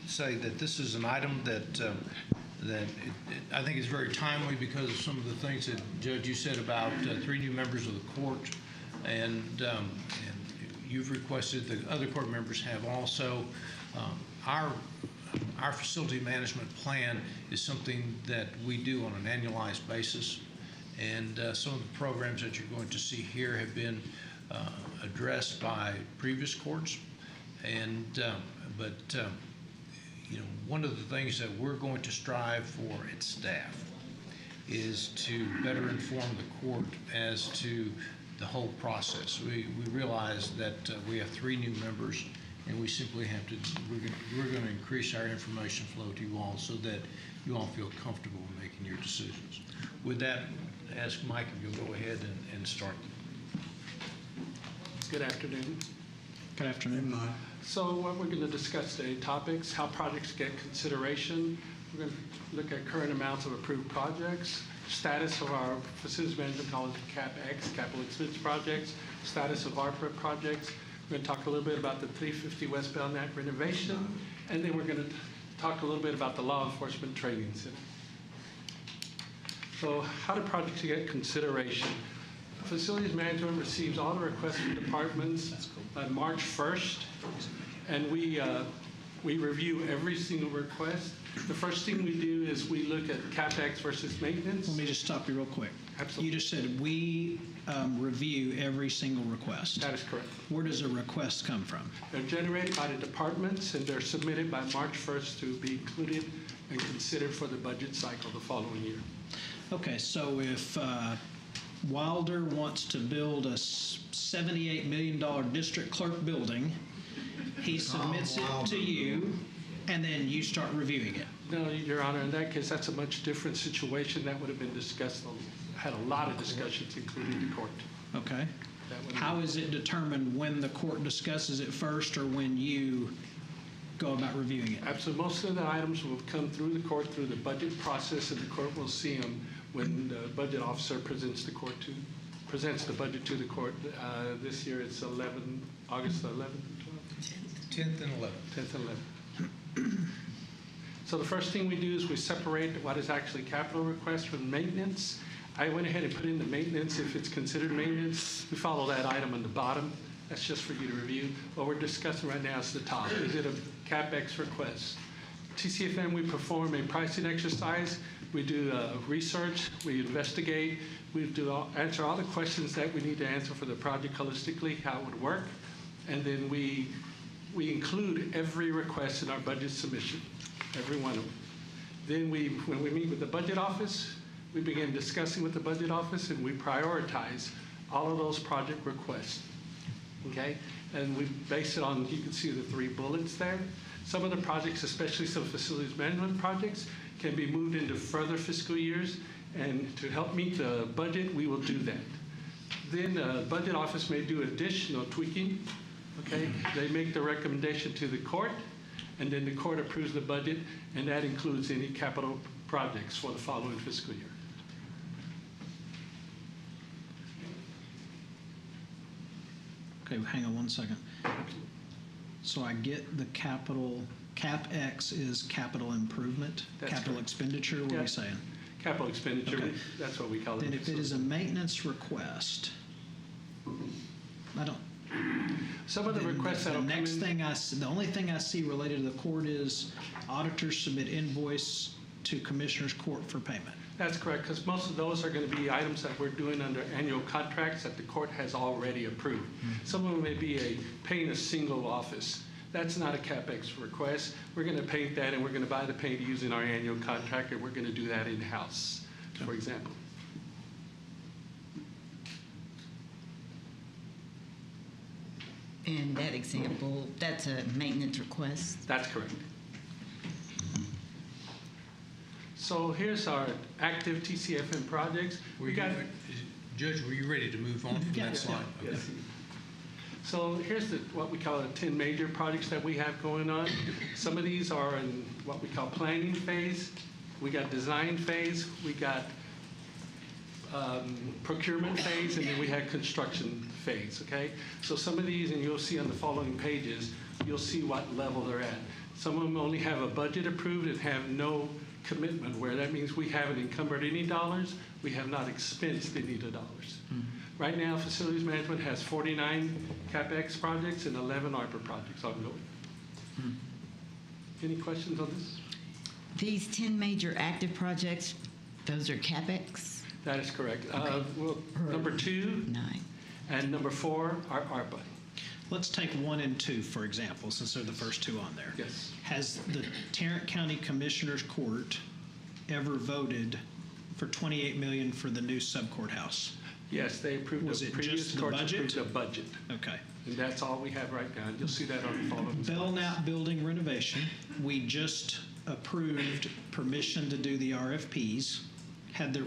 say that this is an item that I think is very timely because of some of the things that, Judge, you said about 3 new members of the court, and you've requested, the other court members have also. Our facility management plan is something that we do on an annualized basis, and some of the programs that you're going to see here have been addressed by previous courts. And one of the things that we're going to strive for at staff is to better inform the court as to the whole process. We realize that we have 3 new members, and we simply have to. We're going to increase our information flow to you all so that you all feel comfortable making your decisions. With that, ask Mike if you'll go ahead and start. Good afternoon. Good afternoon. So what we're going to discuss today, topics, how projects get consideration. We're going to look at current amounts of approved projects, status of our facilities management college CapEx, capital expense projects, status of ARPA projects. We're going to talk a little bit about the 350 West Belknap renovation, and then we're going to talk a little bit about the law enforcement training center. So how do projects get consideration? Facilities management receives all the requests from departments by March 1st, and we review every single request. The first thing we do is we look at CapEx versus maintenance. Let me just stop you real quick. Absolutely. You just said we review every single request. That is correct. Where does a request come from? They're generated by the departments, and they're submitted by March 1st to be included and considered for the budget cycle the following year. Okay, so if Wilder wants to build a $78 million district clerk building, he submits it to you, and then you start reviewing it. No, Your Honor, in that case, that's a much different situation. That would have been discussed, had a lot of discussions, including the court. Okay. How is it determined when the court discusses it first or when you go about reviewing it? Absolutely. Most of the items will come through the court through the budget process, and the court will see them when the budget officer presents the budget to the court. This year it's August 11th, 12th? 10th and 11th. 10th and 11th. So the first thing we do is we separate what is actually capital request from maintenance. I went ahead and put in the maintenance. If it's considered maintenance, we follow that item on the bottom. That's just for you to review. What we're discussing right now is the top. Is it a CapEx request? TCFM, we perform a pricing exercise. We do research. We investigate. We answer all the questions that we need to answer for the project holistically, how it would work. And then we include every request in our budget submission, every one of them. Then when we meet with the budget office, we begin discussing with the budget office, and we prioritize all of those project requests. Okay? And we base it on, you can see the 3 bullets there. Some of the projects, especially some facilities management projects, can be moved into further fiscal years, and to help meet the budget, we will do that. Then the budget office may do additional tweaking. Okay? They make the recommendation to the court, and then the court approves the budget, and that includes any capital projects for the following fiscal year. Okay, hang on one second. So I get the CapEx is capital improvement, That's capital correct. expenditure, what are Yeah. we saying? Capital expenditure, Okay. that's what we call it. Then if it is a maintenance request, I don't. Some of the requests that The will come next in- thing the only thing I see related to the court is auditors submit invoice to Commissioner's Court for payment. That's correct, because most of those are going to be items that we're doing under annual contracts that the court has already approved. Some of them may be paint a single office. That's not a CapEx request. We're going to paint that, and we're going to buy the paint using our annual contract, and we're going to do that in-house, for example. In that example, that's a maintenance request. That's correct. So here's our active TCFM projects. Judge, were you ready to move on from that slide? Yes. So here's what we call the 10 major projects that we have going on. Some of these are in what we call planning phase. We got design phase. We got procurement phase, and then we had construction phase, okay? So some of these, and you'll see on the following pages, you'll see what level they're at. Some of them only have a budget approved and have no commitment, where that means we haven't encumbered any dollars, we have not expensed any of the dollars. Right now, facilities management has 49 CapEx projects and 11 ARPA projects ongoing. Any questions on this? These 10 major active projects, those are CapEx? That is correct. Okay. Number 2 and number 4 are ARPA. Let's take 1 and 2, for example, since they're the first 2 on there. Yes. Has the Tarrant County Commissioners Court ever voted for $28 million for the new sub-courthouse? Yes, they approved Was the it previous just the courts budget? approved a budget. Okay. And that's all we have right now. And you'll see that on the following slides. Belknap building renovation, we just approved permission to do the RFPs.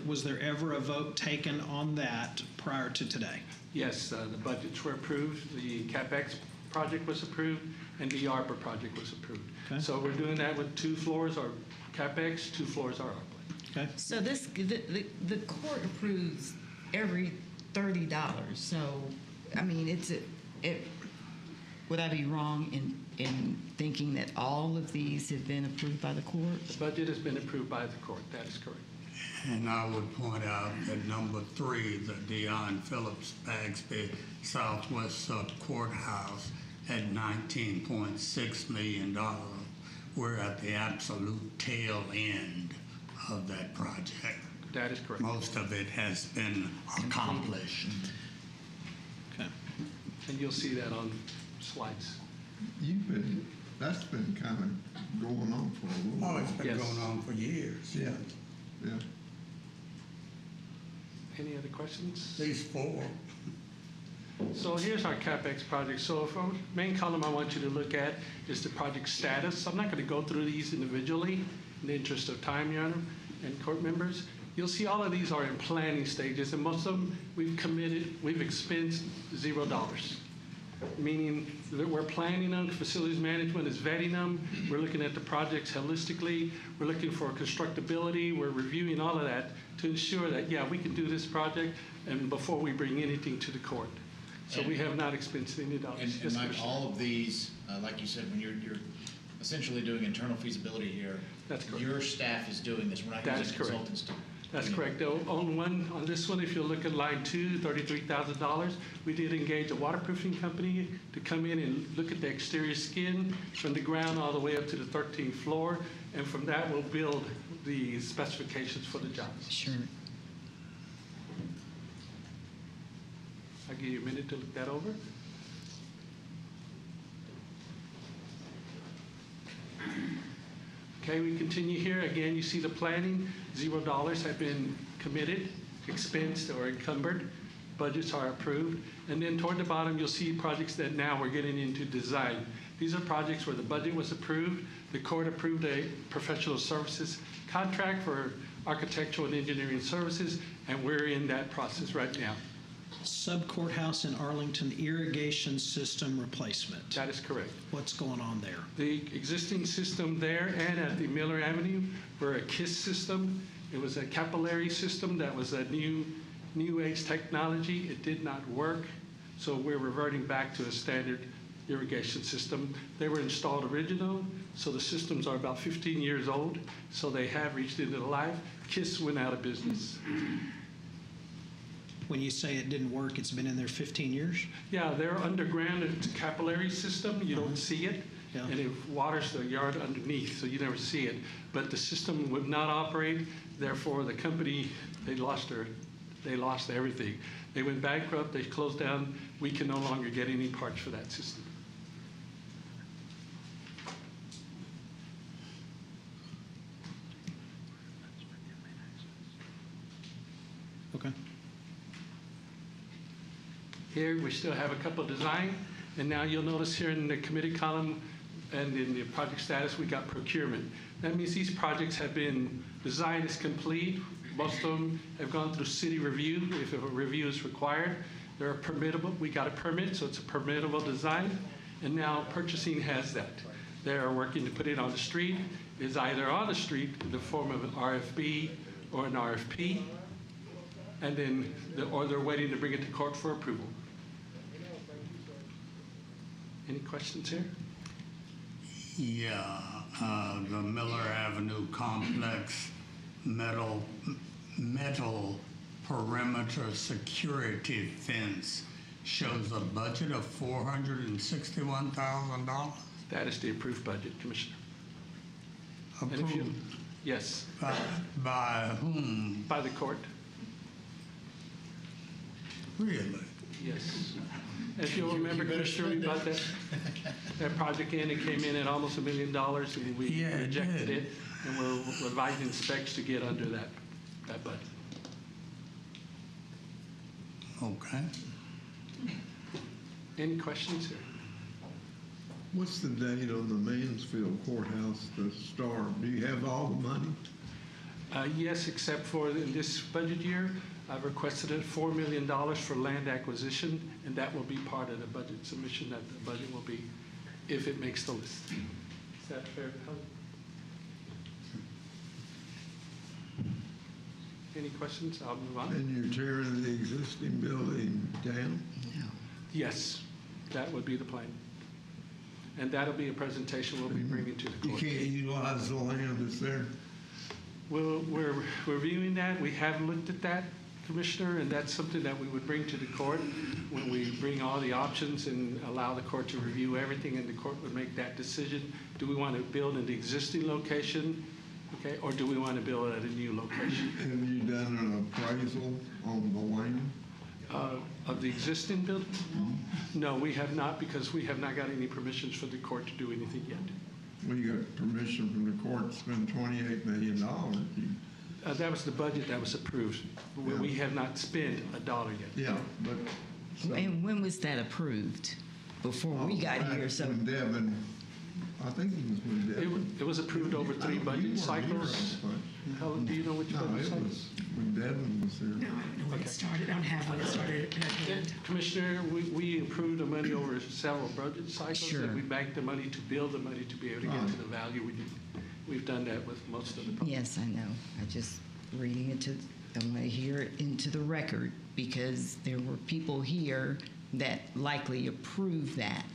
Was there ever a vote taken on that prior to today? Yes, the budgets were approved, the CapEx project was approved, and the ARPA project was approved. Okay. So we're doing that with 2 floors are CapEx, 2 floors are ARPA. Okay. So the court approves every $30. So, I mean, would I be wrong in thinking that all of these have been approved by the court? The budget has been approved by the court, that is correct. And I would point out that number 3, the Deion Phillips Bagsby Southwest Sub Courthouse at $19.6 million. We're at the absolute tail end of that project. That is correct. Most of it has been accomplished. Okay. And you'll see that on slides. That's been kind of going on for a little while. Oh, it's been Yes. going on for years. Yeah. Any other questions? These 4. So here's our CapEx project. So for main column I want you to look at is the project status. I'm not going to go through these individually in the interest of time, Your Honor, and court members. You'll see all of these are in planning stages, and most of them we've expensed $0. Meaning that we're planning them, facilities management is vetting them, we're looking at the projects holistically, we're looking for constructability, we're reviewing all of that to ensure that, yeah, we can do this project and before we bring anything to the court. So we have not expensed any dollars. And Mike, all of these, like you said, when you're essentially doing internal feasibility here, that's correct. Your staff is doing this. We're not That using is correct. consultants to. That's correct. On this one, if you look at line 2, $33,000, we did engage a waterproofing company to come in and look at the exterior skin from the ground all the way up to the 13th floor, and from that we'll build the specifications for the jobs. Sure. I'll give you a minute to look that over. Okay, we continue here. Again, you see the planning. $0 have been committed, expensed, or encumbered. Budgets are approved. And then toward the bottom, you'll see projects that now we're getting into design. These are projects where the budget was approved. The court approved a professional services contract for architectural and engineering services, and we're in that process right now. Sub-courthouse in Arlington irrigation system replacement. That is correct. What's going on there? The existing system there and at the Miller Avenue were a KISS system. It was a capillary system that was a new age technology. It did not work, so we're reverting back to a standard irrigation system. They were installed original, so the systems are about 15 years old, so they have reached into the life. KISS went out of business. When you say it didn't work, it's been in there 15 years? Yeah, they're underground. It's a capillary system. You don't see it. Yeah. And it waters the yard underneath, so you never see it. But the system would not operate. Therefore, the company, they lost everything. They went bankrupt. They closed down. We can no longer get any parts for that system. Okay. Here, we still have a couple design, and now you'll notice here in the committee column and in the project status, we got procurement. That means these projects have been, design is complete. Most of them have gone through city review, if a review is required. They're permittable. We got a permit, so it's a permittable design, and now purchasing has that. They are working to put it on the street. It's either on the street in the form of an RFB or an RFP, and then, or they're waiting to bring it to court for approval. Any questions here? Yeah, the Miller Avenue complex metal perimeter security fence shows a budget of $461,000. That is the approved budget, Commissioner. Approved? And if you, yes. By whom? By the court. Really? Yes. If you'll remember, Commissioner, we brought that project in. It came in at almost $1 million, and we rejected it, and we're revising specs to get under that budget. Okay. Any questions here? What's the date on the Mansfield courthouse to start? Do you have all the money? Yes, except for in this budget year, I've requested $4 million for land acquisition, and that will be part of the budget submission that the budget will be, if it makes the list. Is that fair to help? Any questions? I'll move on. And you're tearing the existing building down? Yes, that would be the plan. And that'll be a presentation we'll be bringing to the You court. can't utilize the land that's there? We're reviewing that. We have looked at that, Commissioner, and that's something that we would bring to the court when we bring all the options and allow the court to review everything, and the court would make that decision. Do we want to build in the existing location, okay, or do we want to build at a new location? Have you done an appraisal on the land? Of the existing building? No, we have not, because we have not got any permissions for the court to do anything yet. Well, you got permission from the court to spend $28 million. That was the budget that was approved. Yeah. We have not spent $1 yet. Yeah, but. And when was that approved? Before we got here, so. When Devin, I think it was when Devin. It was approved over 3 budget cycles. Helen, do you know which No, budget it cycle? was when Devin was here. No, I don't know when it started. I don't have when it started at hand. Commissioner, we approved the money over several budget cycles. Sure. And we banked the money to build the money to be able to get to the value we need. We've done that with most of the projects. Yes, I know. I just reading it to, I want to hear it into the record because there were people here that likely approved that.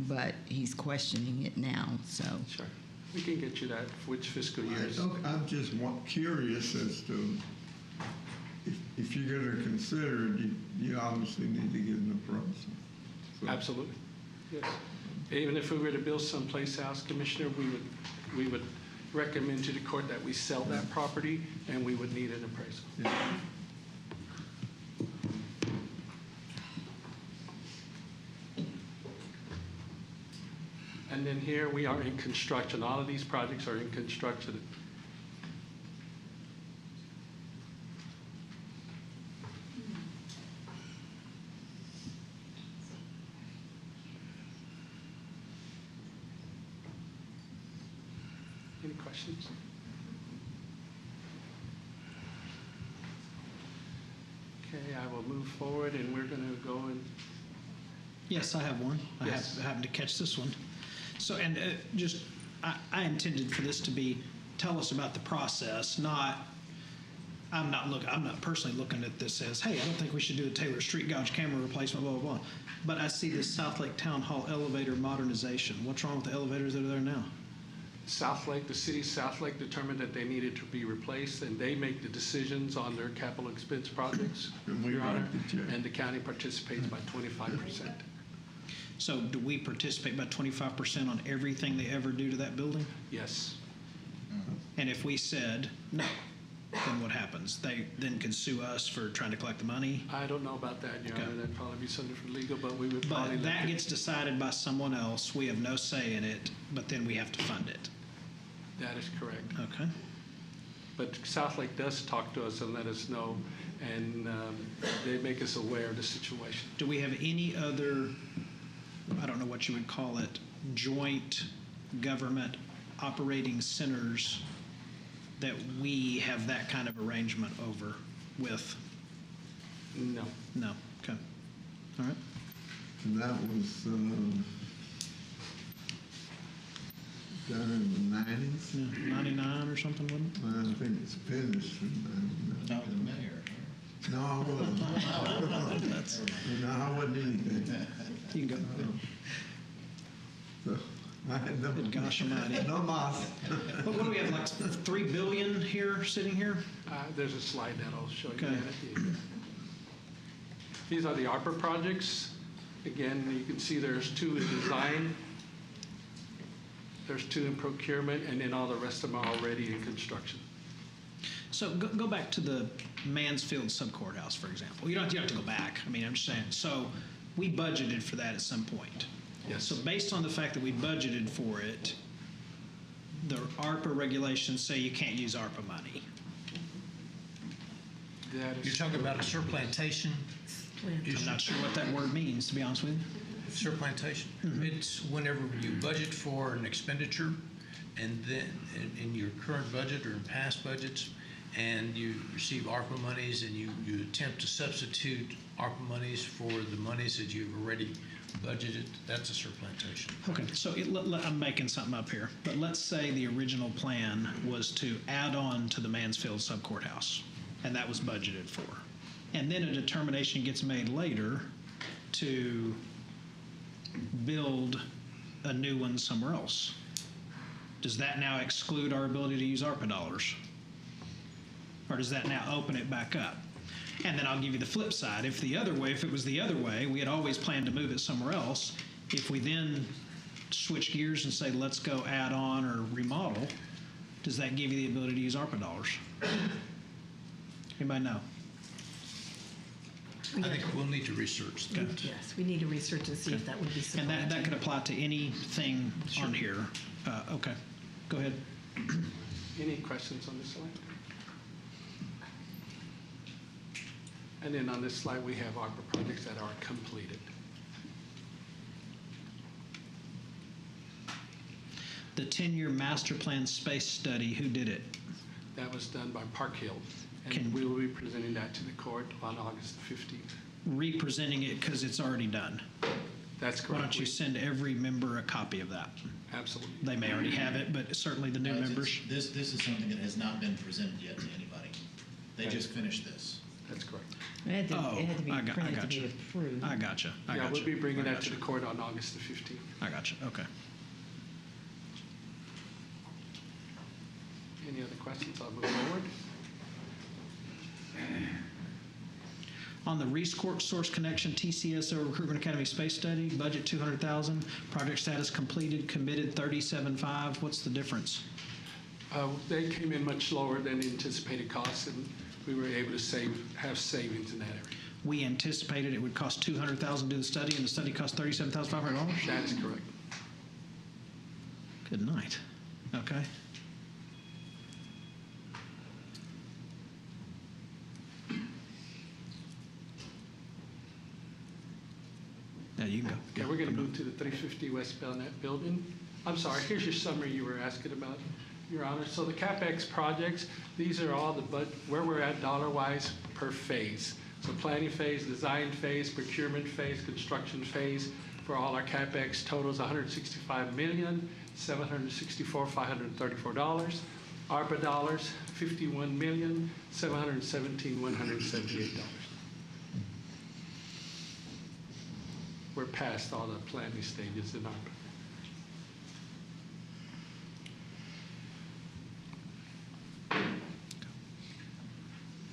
But he's questioning it now, so. Sure. We can get you that, which fiscal years. I'm just curious as to if you're going to consider it, you obviously need to get an appraisal. So, Absolutely. Yes. Even if we were to build someplace else, Commissioner, we would recommend to the court that we sell that property, and we would need an appraisal. yeah. And then here we are in construction. All of these projects are in construction. Any questions? Okay, I will move forward, and we're going to go and. Yes, I have one. Yes. I happened to catch this one. So, and I intended for this to be, tell us about the process, not, I'm not personally looking at this as, hey, I don't think we should do a Taylor Street gauge camera replacement, blah, blah, blah. But I see this South Lake Town Hall elevator modernization. What's wrong with the elevators that are there now? South Lake, the city of South Lake determined that they needed to be replaced, and they make the decisions on their capital expense projects, Your Honor, and the county participates by 25%. So do we participate by 25% on everything they ever do to that building? Yes. And if we said no, then what happens? They then can sue us for trying to collect the money? I don't know about that, Your Okay. Honor. That'd probably be something for legal, but we would probably. But that gets decided by someone else. We have no say in it, but then we have to fund it. That is correct. Okay. But South Lake does talk to us and let us know, and they make us aware of the situation. Do we have any other, I don't know what you would call it, joint government operating centers that we have that kind of arrangement over with? No. No. Okay. All right. And that was done in the 90s? Yeah, 99 or something, wasn't it? Well, I think it's finished in 99. Not the mayor. No, I wasn't. No, I wasn't anything. You can go. So, I had no, Gosh almighty. no moss. What do we have, like $3 billion here, sitting here? There's a slide that I'll show you. Okay. that at the end. These are the ARPA projects. Again, you can see there's 2 in design. There's 2 in procurement, and then all the rest of them are already in construction. So go back to the Mansfield Subcourthouse, for example. You don't have to go back. I mean, I'm just saying. So we budgeted for that at some point. Yes. So based on the fact that we budgeted for it, the ARPA regulations say you can't use ARPA money. That is You're talking about a surplantation? I'm not sure what that word means, to be honest with you. Surplantation. Mm-hmm. It's whenever you budget for an expenditure and then in your current budget or in past budgets, and you receive ARPA monies and you attempt to substitute ARPA monies for the monies that you've already budgeted, that's a supplantation. Okay, so I'm making something up here, but let's say the original plan was to add on to the Mansfield Subcourthouse, and that was budgeted for. And then a determination gets made later to build a new one somewhere else. Does that now exclude our ability to use ARPA dollars? Or does that now open it back up? And then I'll give you the flip side. If it was the other way, we had always planned to move it somewhere else. If we then switch gears and say, let's go add on or remodel, does that give you the ability to use ARPA dollars? Anybody know? I think we'll need to research that. Yes, we need to research and see if that would be And supplanting. that could apply to anything on here. Okay, go ahead. Any questions on this slide? And then on this slide, we have ARPA projects that are completed. The 10-year master plan space study, who did it? That was done by Park Hill, and we will be presenting that to the court on August 15th. Representing it because it's already done. That's correct. Why don't you send every member a copy of that? Absolutely. They may already have it, but certainly the new members. This is something that has not been presented yet to anybody. They just finished this. That's correct. It had to be printed to be approved. I gotcha. Yeah, we'll be bringing that to the court on August the 15th. I gotcha. Okay. Any other questions? I'll move forward. On the Resource Connection TCSO Recruitment Academy Space Study, budget $200,000, project status completed, committed $37.5. What's the difference? They came in much lower than anticipated costs, and we were able to have savings in that area. We anticipated it would cost $200,000 to do the study, and the study cost $37,500? That is correct. Good night. Okay. Now you can go. Yeah, we're going to move to the 350 West Belknap building. I'm sorry, here's your summary you were asking about, Your Honor. So the CapEx projects, these are all where we're at dollar-wise per phase. So planning phase, design phase, procurement phase, construction phase for all our CapEx totals $165,764,534. ARPA dollars, $51,717,178. We're past all the planning stages in ARPA.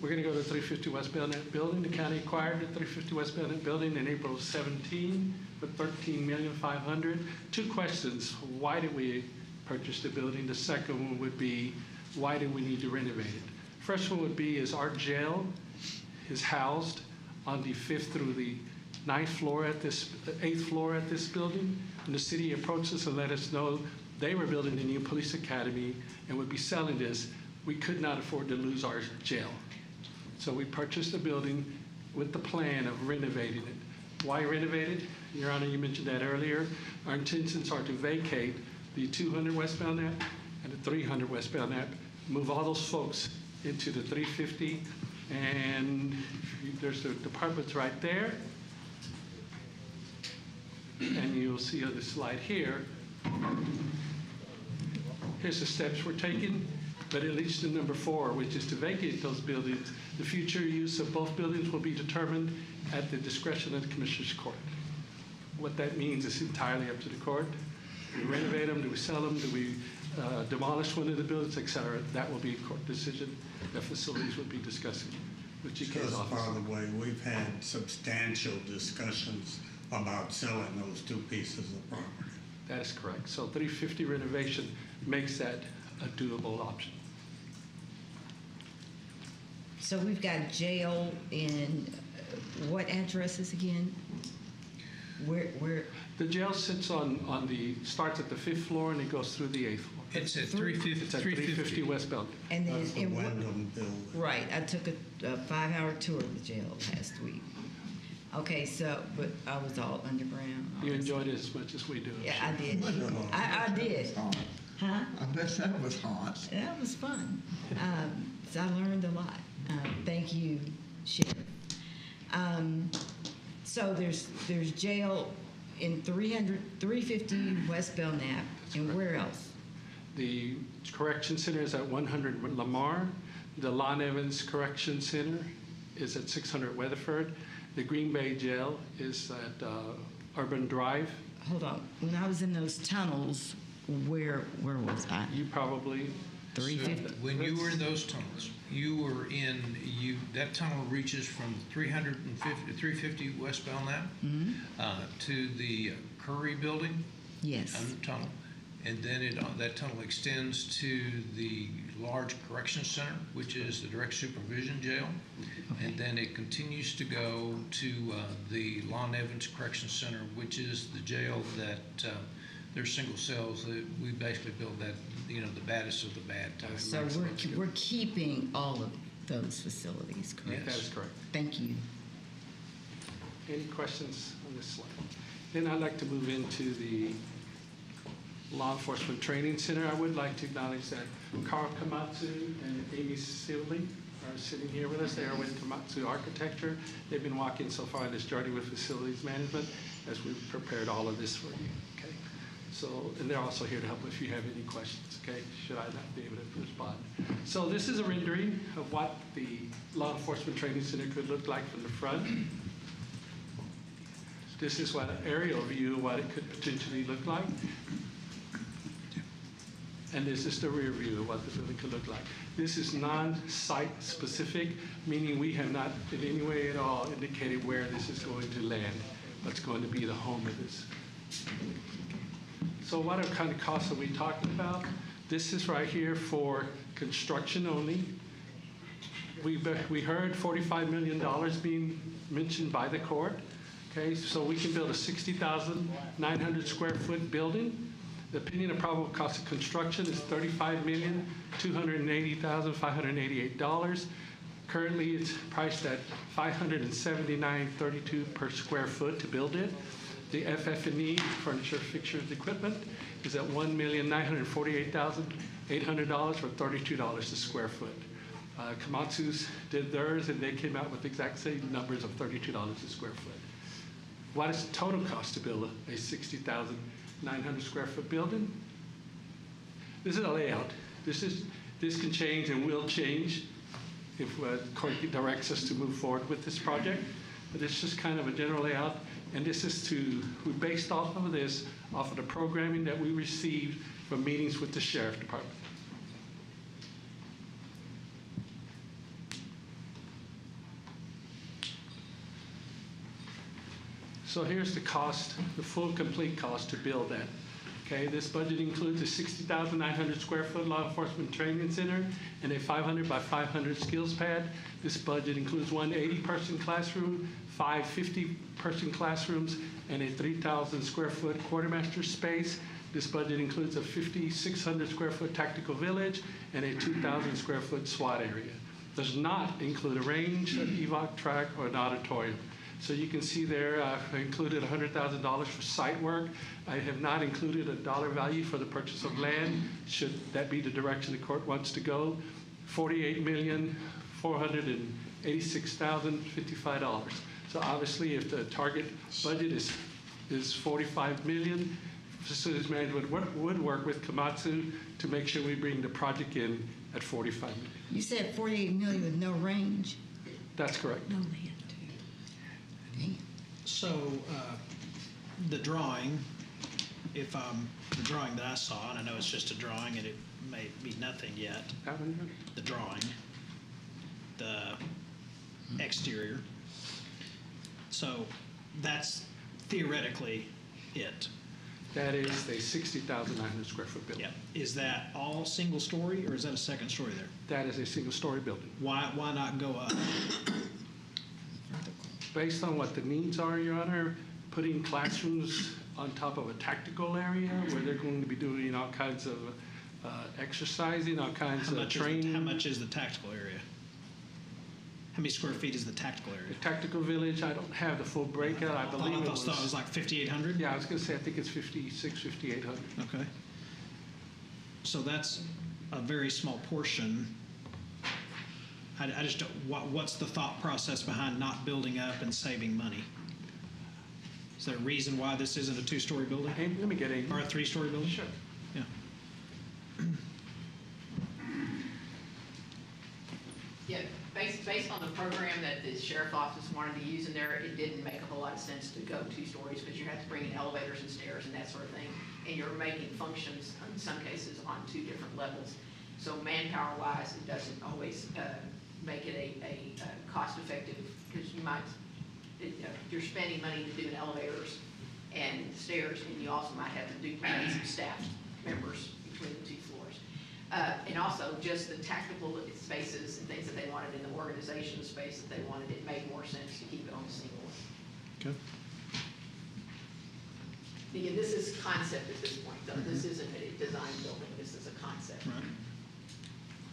We're going to go to the 350 West Belknap building. The county acquired the 350 West Belknap building in April of 17 for $13,500,000. Two questions. Why did we purchase the building? The second one would be, why do we need to renovate it? First one would be, is our jail is housed on the 5th through the 9th floor at this, 8th floor at this building. When the city approached us and let us know they were building a new police academy and would be selling this, we could not afford to lose our jail. So we purchased the building with the plan of renovating it. Why renovate it? Your Honor, you mentioned that earlier. Our intentions are to vacate the 200 West Belknap and the 300 West Belknap, move all those folks into the 350, and there's the departments right there. And you'll see on the slide here, here's the steps we're taking, but it leads to number 4, which is to vacate those buildings. The future use of both buildings will be determined at the discretion of the Commissioner's Court. What that means is entirely up to the court. Do we renovate them? Do we sell them? Do we demolish one of the buildings, et cetera? That will be a court decision. The facilities will be discussing with GK's office. By the way, we've had substantial discussions about selling those two pieces of property. That is correct. So 350 renovation makes that a doable option. So we've got jail in what addresses again? Where? The jail sits starts at the 5th floor and it goes through the 8th floor. It's at 350. It's at 350 West Belknap. And then That's the Wyndham building. Right. I took a 5-hour tour of the jail last week. Okay, but I was all underground. You enjoyed it as much as we do. Yeah, I did. I did. Huh? I bet that was hot. That was fun. So I learned a lot. Thank you, Sheriff. So there's jail in 350 West Belknap, and where else? The Correction Center is at 100 Lamar. The Lon Evans Correction Center is at 600 Weatherford. The Green Bay Jail is at Urban Drive. Hold on. When I was in those tunnels, where was I? You probably 350. When you were in those tunnels, that tunnel reaches from 350 West Belknap to the Curry Building. Yes. Under tunnel. And then that tunnel extends to the large correction center, which is the direct supervision jail. Okay. And then it continues to go to the Lon Evans Correction Center, which is the jail that they're single cells. We basically build that, the baddest of the bad type. So we're keeping all of those facilities, correct? That is correct. Thank you. Any questions on this slide? Then I'd like to move into the Law Enforcement Training Center. I would like to acknowledge that Carl Komatsu and Amy Seeley are sitting here with us. They are with Komatsu Architecture. They've been walking so far in this journey with facilities management as we've prepared all of this for you. Okay. So, and they're also here to help if you have any questions. Okay, should I not be able to respond? So this is a rendering of what the Law Enforcement Training Center could look like from the front. This is what an aerial view of what it could potentially look like. And this is the rear view of what the building could look like. This is non-site specific, meaning we have not in any way at all indicated where this is going to land, what's going to be the home of this. So what kind of costs are we talking about? This is right here for construction only. We heard $45 million being mentioned by the court. Okay, so we can build a 60,900 square foot building. The opinion of probable cost of construction is $35,280,588. Currently, it's priced at $579.32 per square foot to build it. The FF&E, furniture, fixtures, equipment, is at $1,948,800 or $32 a square foot. Komatsu's did theirs, and they came out with the exact same numbers of $32 a square foot. What is the total cost to build a 60,900 square foot building? This is a layout. This can change and will change if the court directs us to move forward with this project. But it's just kind of a general layout. And this is we based off of this, off of the programming that we received from meetings with the Sheriff Department. So here's the cost, the full complete cost to build that. Okay, this budget includes a 60,900 square foot law enforcement training center and a 500 by 500 skills pad. This budget includes one 80-person classroom, 5 50-person classrooms, and a 3,000 square foot quartermaster space. This budget includes a 5,600 square foot tactical village and a 2,000 square foot SWAT area. Does not include a range, an EVOC track, or an auditorium. So you can see there, I included $100,000 for site work. I have not included a dollar value for the purchase of land, should that be the direction the court wants to go. $48,486,055. So obviously, if the target budget is $45 million, facilities management would work with Komatsu to make sure we bring the project in at $45 million. You said $48 million with no range? That's correct. No land. So the drawing, the drawing that I saw, and I know it's just a drawing and it may be nothing yet. The drawing, the exterior. So that's theoretically it. That is a 60,900 square foot building. Yeah. Is that all single story or is that a second story there? That is a single story building. Why not go up? Based on what the needs are, Your Honor, putting classrooms on top of a tactical area where they're going to be doing all kinds of exercising, all kinds of training. How much is the tactical area? How many square feet is the tactical area? The tactical village, I don't have the full breakout. I believe it was like 5,800? Yeah, I was going to say, I think it's 5,600, 5,800. Okay. So that's a very small portion. I just don't, what's the thought process behind not building up and saving money? Is there a reason why this isn't a two-story building? Hey, let me get a... Or a three-story building? Sure. Yeah. Yeah, based on the program that the sheriff office wanted to use in there, it didn't make a whole lot of sense to go 2 stories because you have to bring in elevators and stairs and that sort of thing. And you're making functions, in some cases, on 2 different levels. So manpower-wise, it doesn't always make it a cost-effective, because you might, you're spending money to do an elevators and stairs, and you also might have to duplicate some staff members between the 2 floors. And also just the tactical spaces and things that they wanted in the organization space that they wanted, it made more sense to keep it on the single one. Okay. Again, this is concept at this point, though. This isn't a design building, this is a concept. Right.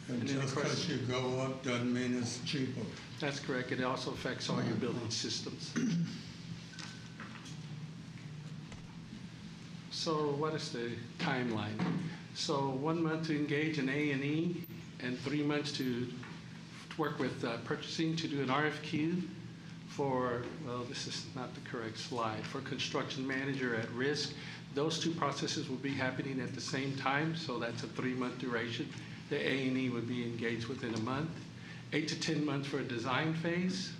And just because you go up doesn't mean it's cheaper. That's correct. It also affects all your building systems. So what is the timeline? So 1 month to engage in A&E and 3 months to work with purchasing to do an RFQ for, well, this is not the correct slide, for construction manager at risk. Those 2 processes will be happening at the same time, so that's a 3-month duration. The A&E would be engaged within a month. 8 to 10 months for a design phase,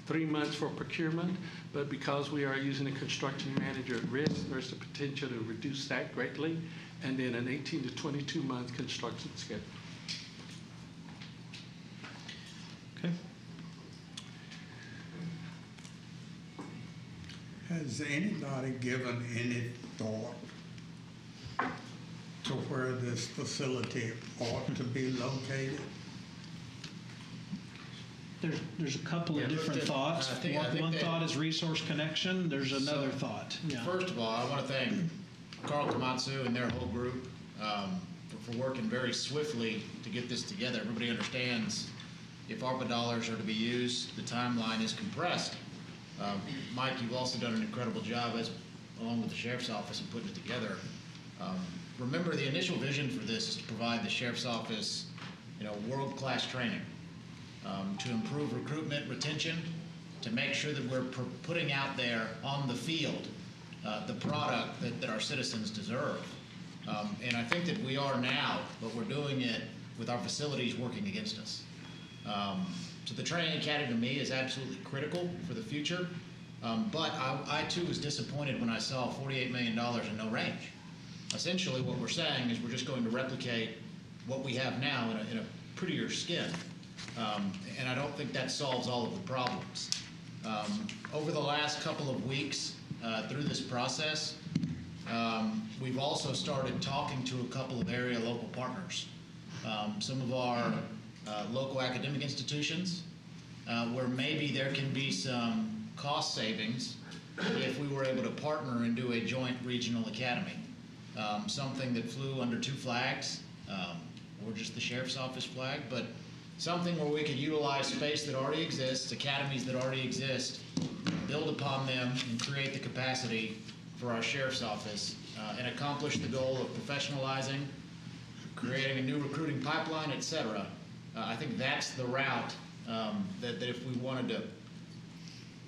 3 months for procurement, but because we are using a construction manager at risk, there's the potential to reduce that greatly, and then an 18 to 22-month construction schedule. Okay. Has anybody given any thought to where this facility ought to be located? There's a couple of different thoughts. One thought is resource connection. There's another thought. Yeah. First of all, I want to thank Carl Komatsu and their whole group for working very swiftly to get this together. Everybody understands if ARPA dollars are to be used, the timeline is compressed. Mike, you've also done an incredible job, along with the Sheriff's Office, in putting it together. Remember, the initial vision for this is to provide the Sheriff's Office, world-class training to improve recruitment, retention, to make sure that we're putting out there on the field the product that our citizens deserve. And I think that we are now, but we're doing it with our facilities working against us. So the training academy to me is absolutely critical for the future. But I too was disappointed when I saw $48 million and no range. Essentially what we're saying is we're just going to replicate what we have now in a prettier skin. And I don't think that solves all of the problems. Over the last couple of weeks through this process, we've also started talking to a couple of area local partners. Some of our local academic institutions, where maybe there can be some cost savings if we were able to partner and do a joint regional academy. Something that flew under 2 flags, or just the Sheriff's Office flag, but something where we could utilize space that already exists, academies that already exist, build upon them, and create the capacity for our Sheriff's Office and accomplish the goal of professionalizing, creating a new recruiting pipeline, et cetera. I think that's the route that if we wanted to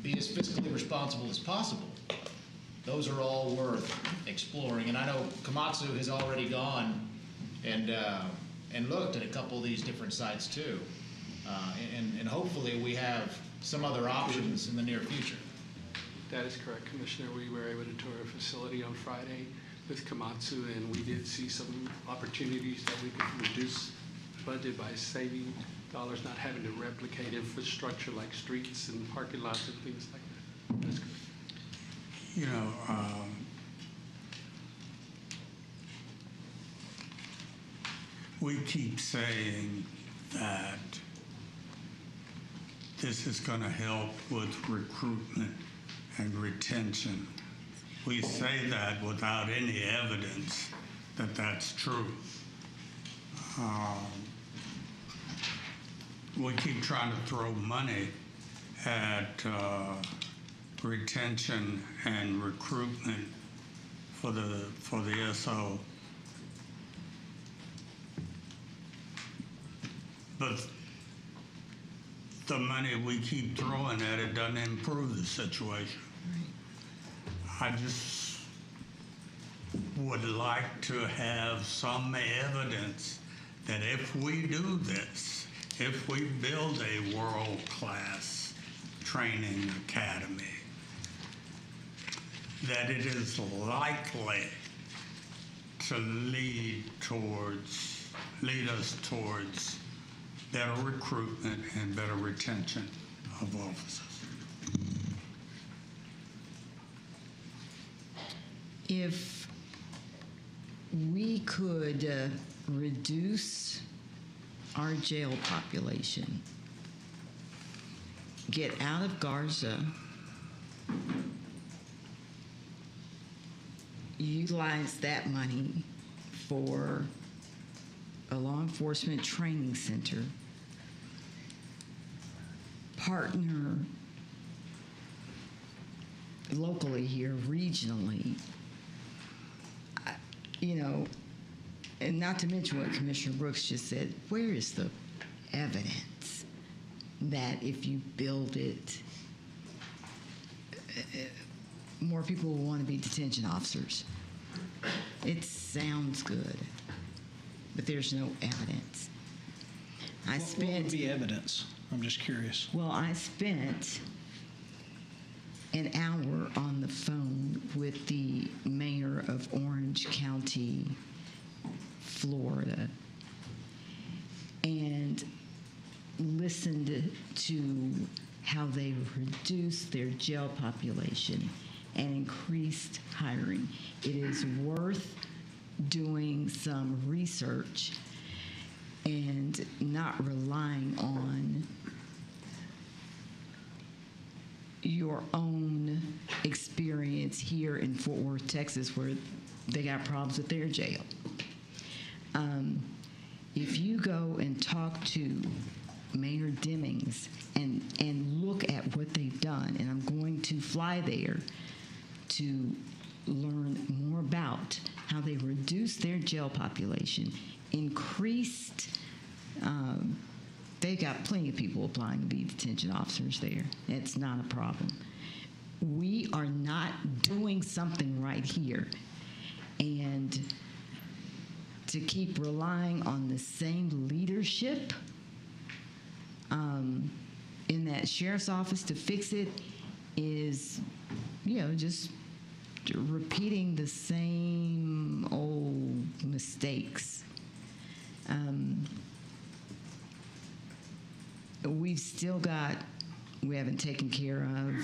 be as fiscally responsible as possible, those are all worth exploring. And I know Komatsu has already gone and looked at a couple of these different sites too. And hopefully we have some other options in the near future. That is correct, Commissioner. We were able to tour a facility on Friday with Komatsu, and we did see some opportunities that we could reduce budget by saving dollars, not having to replicate infrastructure like streets and parking lots and things like that. That's correct. We keep saying that this is going to help with recruitment and retention. We say that without any evidence that that's true. We keep trying to throw money at retention and recruitment for the SO. but the money we keep throwing at it doesn't improve the situation. I just would like to have some evidence that if we do this, if we build a world-class training academy, that it is likely to lead us towards better recruitment and better retention of officers. If we could reduce our jail population, get out of Garza, utilize that money for a law enforcement training center, partner locally here, regionally, and not to mention what Commissioner Brooks just said, where is the evidence that if you build it, more people will want to be detention officers? It sounds good, but there's no evidence. What would be evidence? I'm just curious. Well, I spent an hour on the phone with the mayor of Orange County, Florida, and listened to how they reduced their jail population and increased hiring. It is worth doing some research and not relying on your own experience here in Fort Worth, Texas, where they got problems with their jail. If you go and talk to Mayor Demings and look at what they've done, and I'm going to fly there to learn more about how they reduced their jail population, increased, they've got plenty of people applying to be detention officers there. It's not a problem. We are not doing something right here. And to keep relying on the same leadership in that sheriff's office to fix it is, just repeating the same old mistakes. We haven't taken care of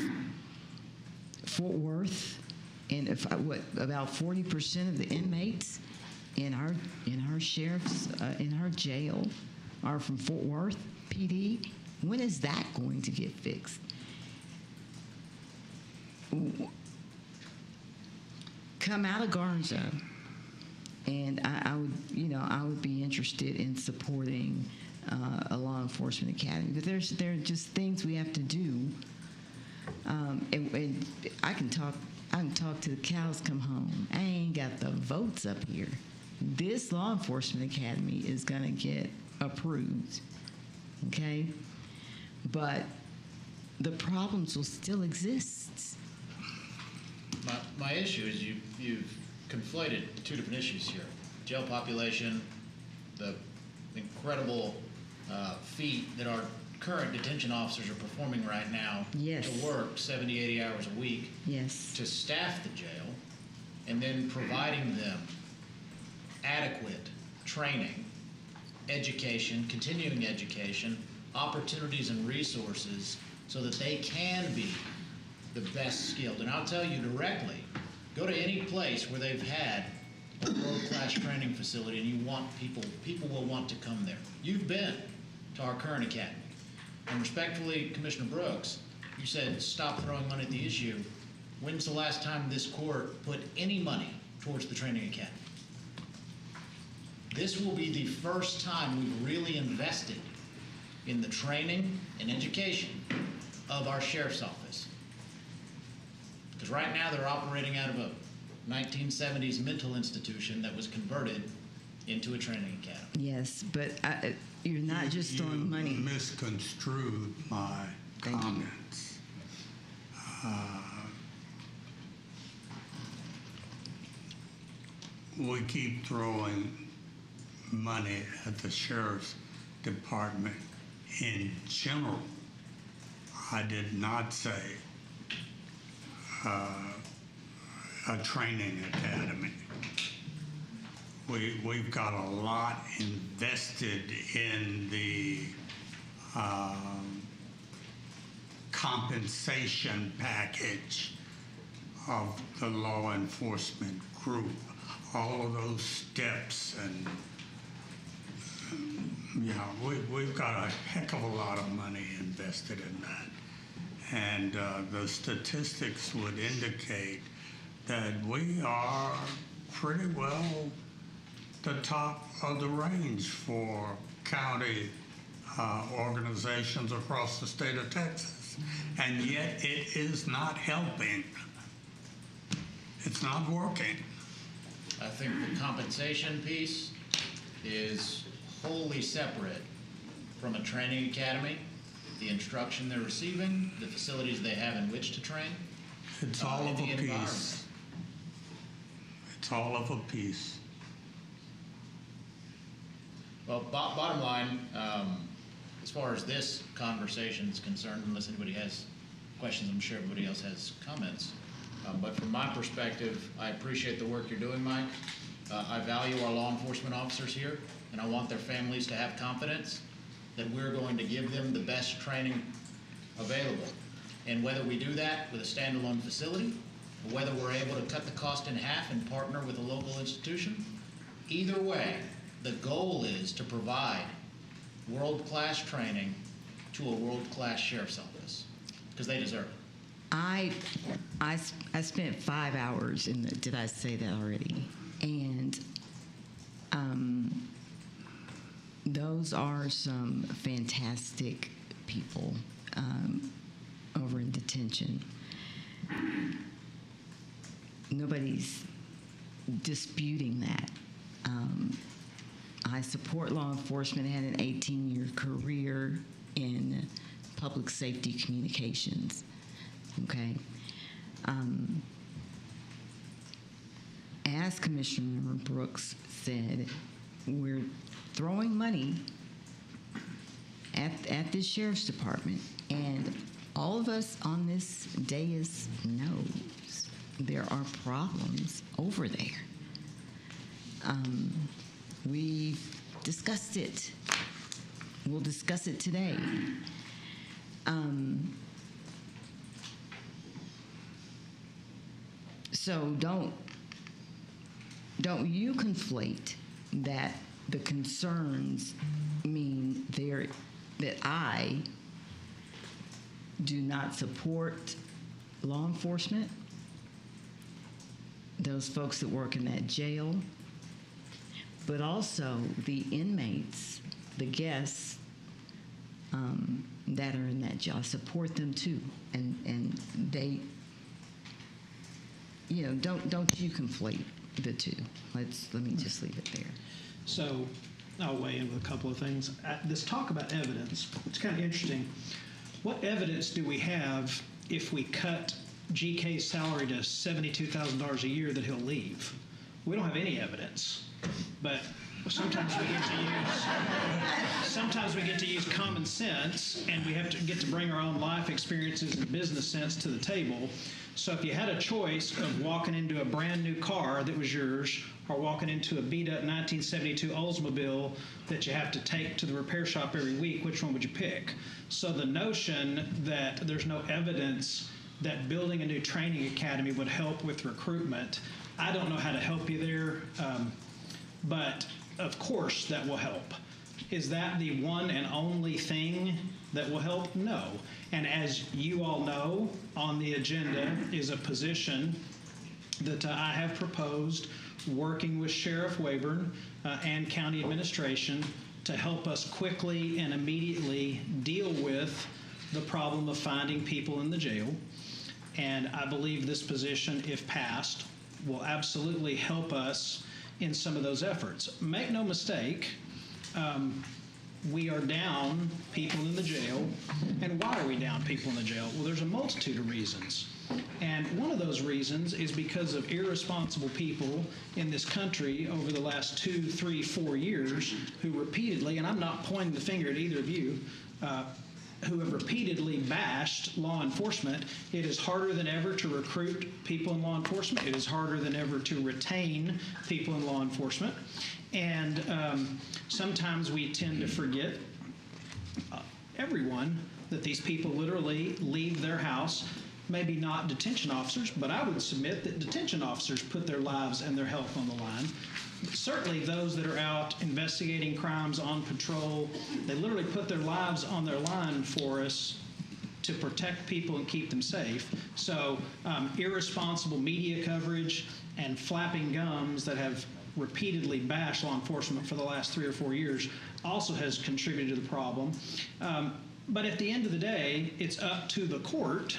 Fort Worth, and about 40% of the inmates in our sheriff's in our jail are from Fort Worth PD. When is that going to get fixed? Come out of Garza, and I would be interested in supporting a law enforcement academy. But there are just things we have to do, and I can talk till the cows come home. I ain't got the votes up here. This law enforcement academy is going to get approved, okay? But the problems will still exist. My issue is you've conflated two different issues here. Jail population, the incredible feat that our current detention officers are performing right now to work 70, 80 hours a week to staff the jail, and then providing them adequate training, education, continuing education, opportunities and resources so that they can be the best skilled. And I'll tell you directly, go to any place where they've had a world-class training facility and you want people will want to come there. You've been to our current academy. And respectfully, Commissioner Brooks, you said stop throwing money at the issue. When's the last time this court put any money towards the training academy? This will be the first time we've really invested in the training and education of our sheriff's office. Because right now they're operating out of a 1970s mental institution that was converted into a training academy. Yes, but you're not just throwing money. You misconstrued my comments. We keep throwing money at the sheriff's department in general. I did not say a training academy. We've got a lot invested in the compensation package of the law enforcement group. All of those steps and we've got a heck of a lot of money invested in that. And the statistics would indicate that we are pretty well the top of the range for county organizations across the state of Texas. And yet it is not helping. It's not working. I think the compensation piece is wholly separate from a training academy, the instruction they're receiving, the facilities they have in which to train. It's all of a piece. It's all of a piece. Well, bottom line, as far as this conversation is concerned, unless anybody has questions, I'm sure everybody else has comments. But from my perspective, I appreciate the work you're doing, Mike. I value our law enforcement officers here, and I want their families to have confidence that we're going to give them the best training available. And whether we do that with a standalone facility, or whether we're able to cut the cost in half and partner with a local institution, either way, the goal is to provide world-class training to a world-class sheriff's office, because they deserve it. I spent 5 hours in the, did I say that already? And those are some fantastic people over in detention. Nobody's disputing that. I support law enforcement. I had an 18-year career in public safety communications. Okay. As Commissioner Brooks said, we're throwing money at this sheriff's department, and all of us on this dais knows there are problems over there. We discussed it. We'll discuss it today. So don't you conflate that the concerns mean that I do not support law enforcement, those folks that work in that jail, but also the inmates, the guests that are in that jail. I support them too, and they, don't you conflate the two. Let me just leave it there. So I'll weigh in with a couple of things. This talk about evidence, it's kind of interesting. What evidence do we have if we cut GK's salary to $72,000 a year that he'll leave? We don't have any evidence, but sometimes we get to use common sense, and we have to get to bring our own life experiences and business sense to the table. So if you had a choice of walking into a brand new car that was yours, or walking into a beat up 1972 Oldsmobile that you have to take to the repair shop every week, which one would you pick? So the notion that there's no evidence that building a new training academy would help with recruitment, I don't know how to help you there, but of course that will help. Is that the one and only thing that will help? No. And as you all know, on the agenda is a position that I have proposed, working with Sheriff Wayburn and county administration to help us quickly and immediately deal with the problem of finding people in the jail. And I believe this position, if passed, will absolutely help us in some of those efforts. Make no mistake, we are down people in the jail. And why are we down people in the jail? Well, there's a multitude of reasons. And one of those reasons is because of irresponsible people in this country over the last 2, 3, 4 years who repeatedly, and I'm not pointing the finger at either of you, who have repeatedly bashed law enforcement. It is harder than ever to recruit people in law enforcement. It is harder than ever to retain people in law enforcement. And sometimes we tend to forget, everyone, that these people literally leave their house. Maybe not detention officers, but I would submit that detention officers put their lives and their health on the line. Certainly those that are out investigating crimes on patrol, they literally put their lives on their line for us to protect people and keep them safe. So irresponsible media coverage and flapping gums that have repeatedly bashed law enforcement for the last 3 or 4 years also has contributed to the problem. But at the end of the day, it's up to the court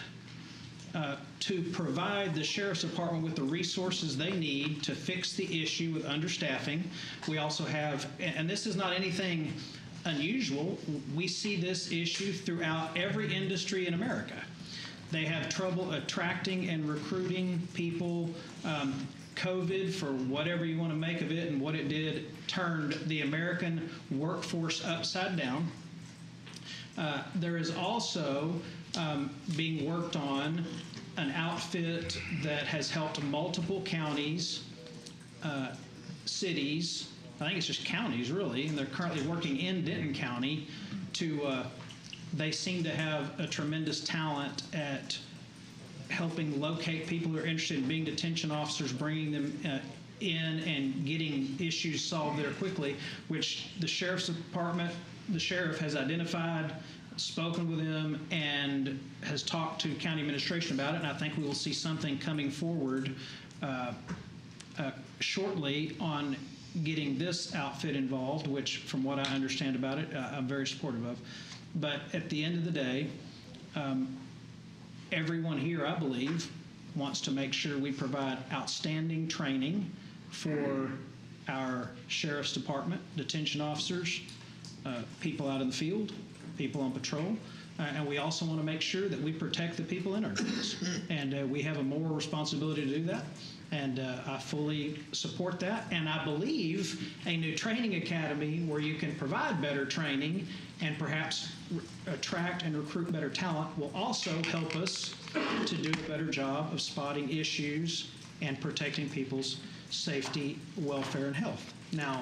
to provide the Sheriff's Department with the resources they need to fix the issue with understaffing. We also have, and this is not anything unusual, we see this issue throughout every industry in America. They have trouble attracting and recruiting people. COVID, for whatever you want to make of it and what it did, turned the American workforce upside down. There is also being worked on an outfit that has helped multiple counties, cities, I think it's just counties really, and they're currently working in Denton County to, they seem to have a tremendous talent at helping locate people who are interested in being detention officers, bringing them in and getting issues solved there quickly, which the Sheriff's Department, the sheriff has identified, spoken with him, and has talked to county administration about it, and I think we will see something coming forward shortly on getting this outfit involved, which from what I understand about it, I'm very supportive of. But at the end of the day, everyone here, I believe, wants to make sure we provide outstanding training for our Sheriff's Department, detention officers, people out in the field, people on patrol, and we also want to make sure that we protect the people in our jails. And we have a moral responsibility to do that, and I fully support that. And I believe a new training academy where you can provide better training and perhaps attract and recruit better talent will also help us to do a better job of spotting issues and protecting people's safety, welfare, and health. Now,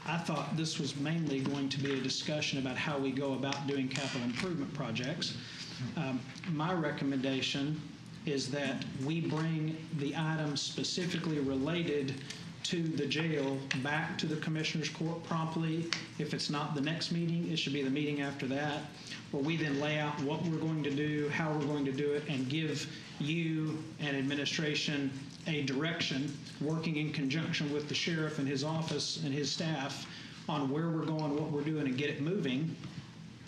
I thought this was mainly going to be a discussion about how we go about doing capital improvement projects. My recommendation is that we bring the items specifically related to the jail back to the Commissioner's Court promptly. If it's not the next meeting, it should be the meeting after that, where we then lay out what we're going to do, how we're going to do it, and give you and administration a direction, working in conjunction with the sheriff and his office and his staff on where we're going, what we're doing, and get it moving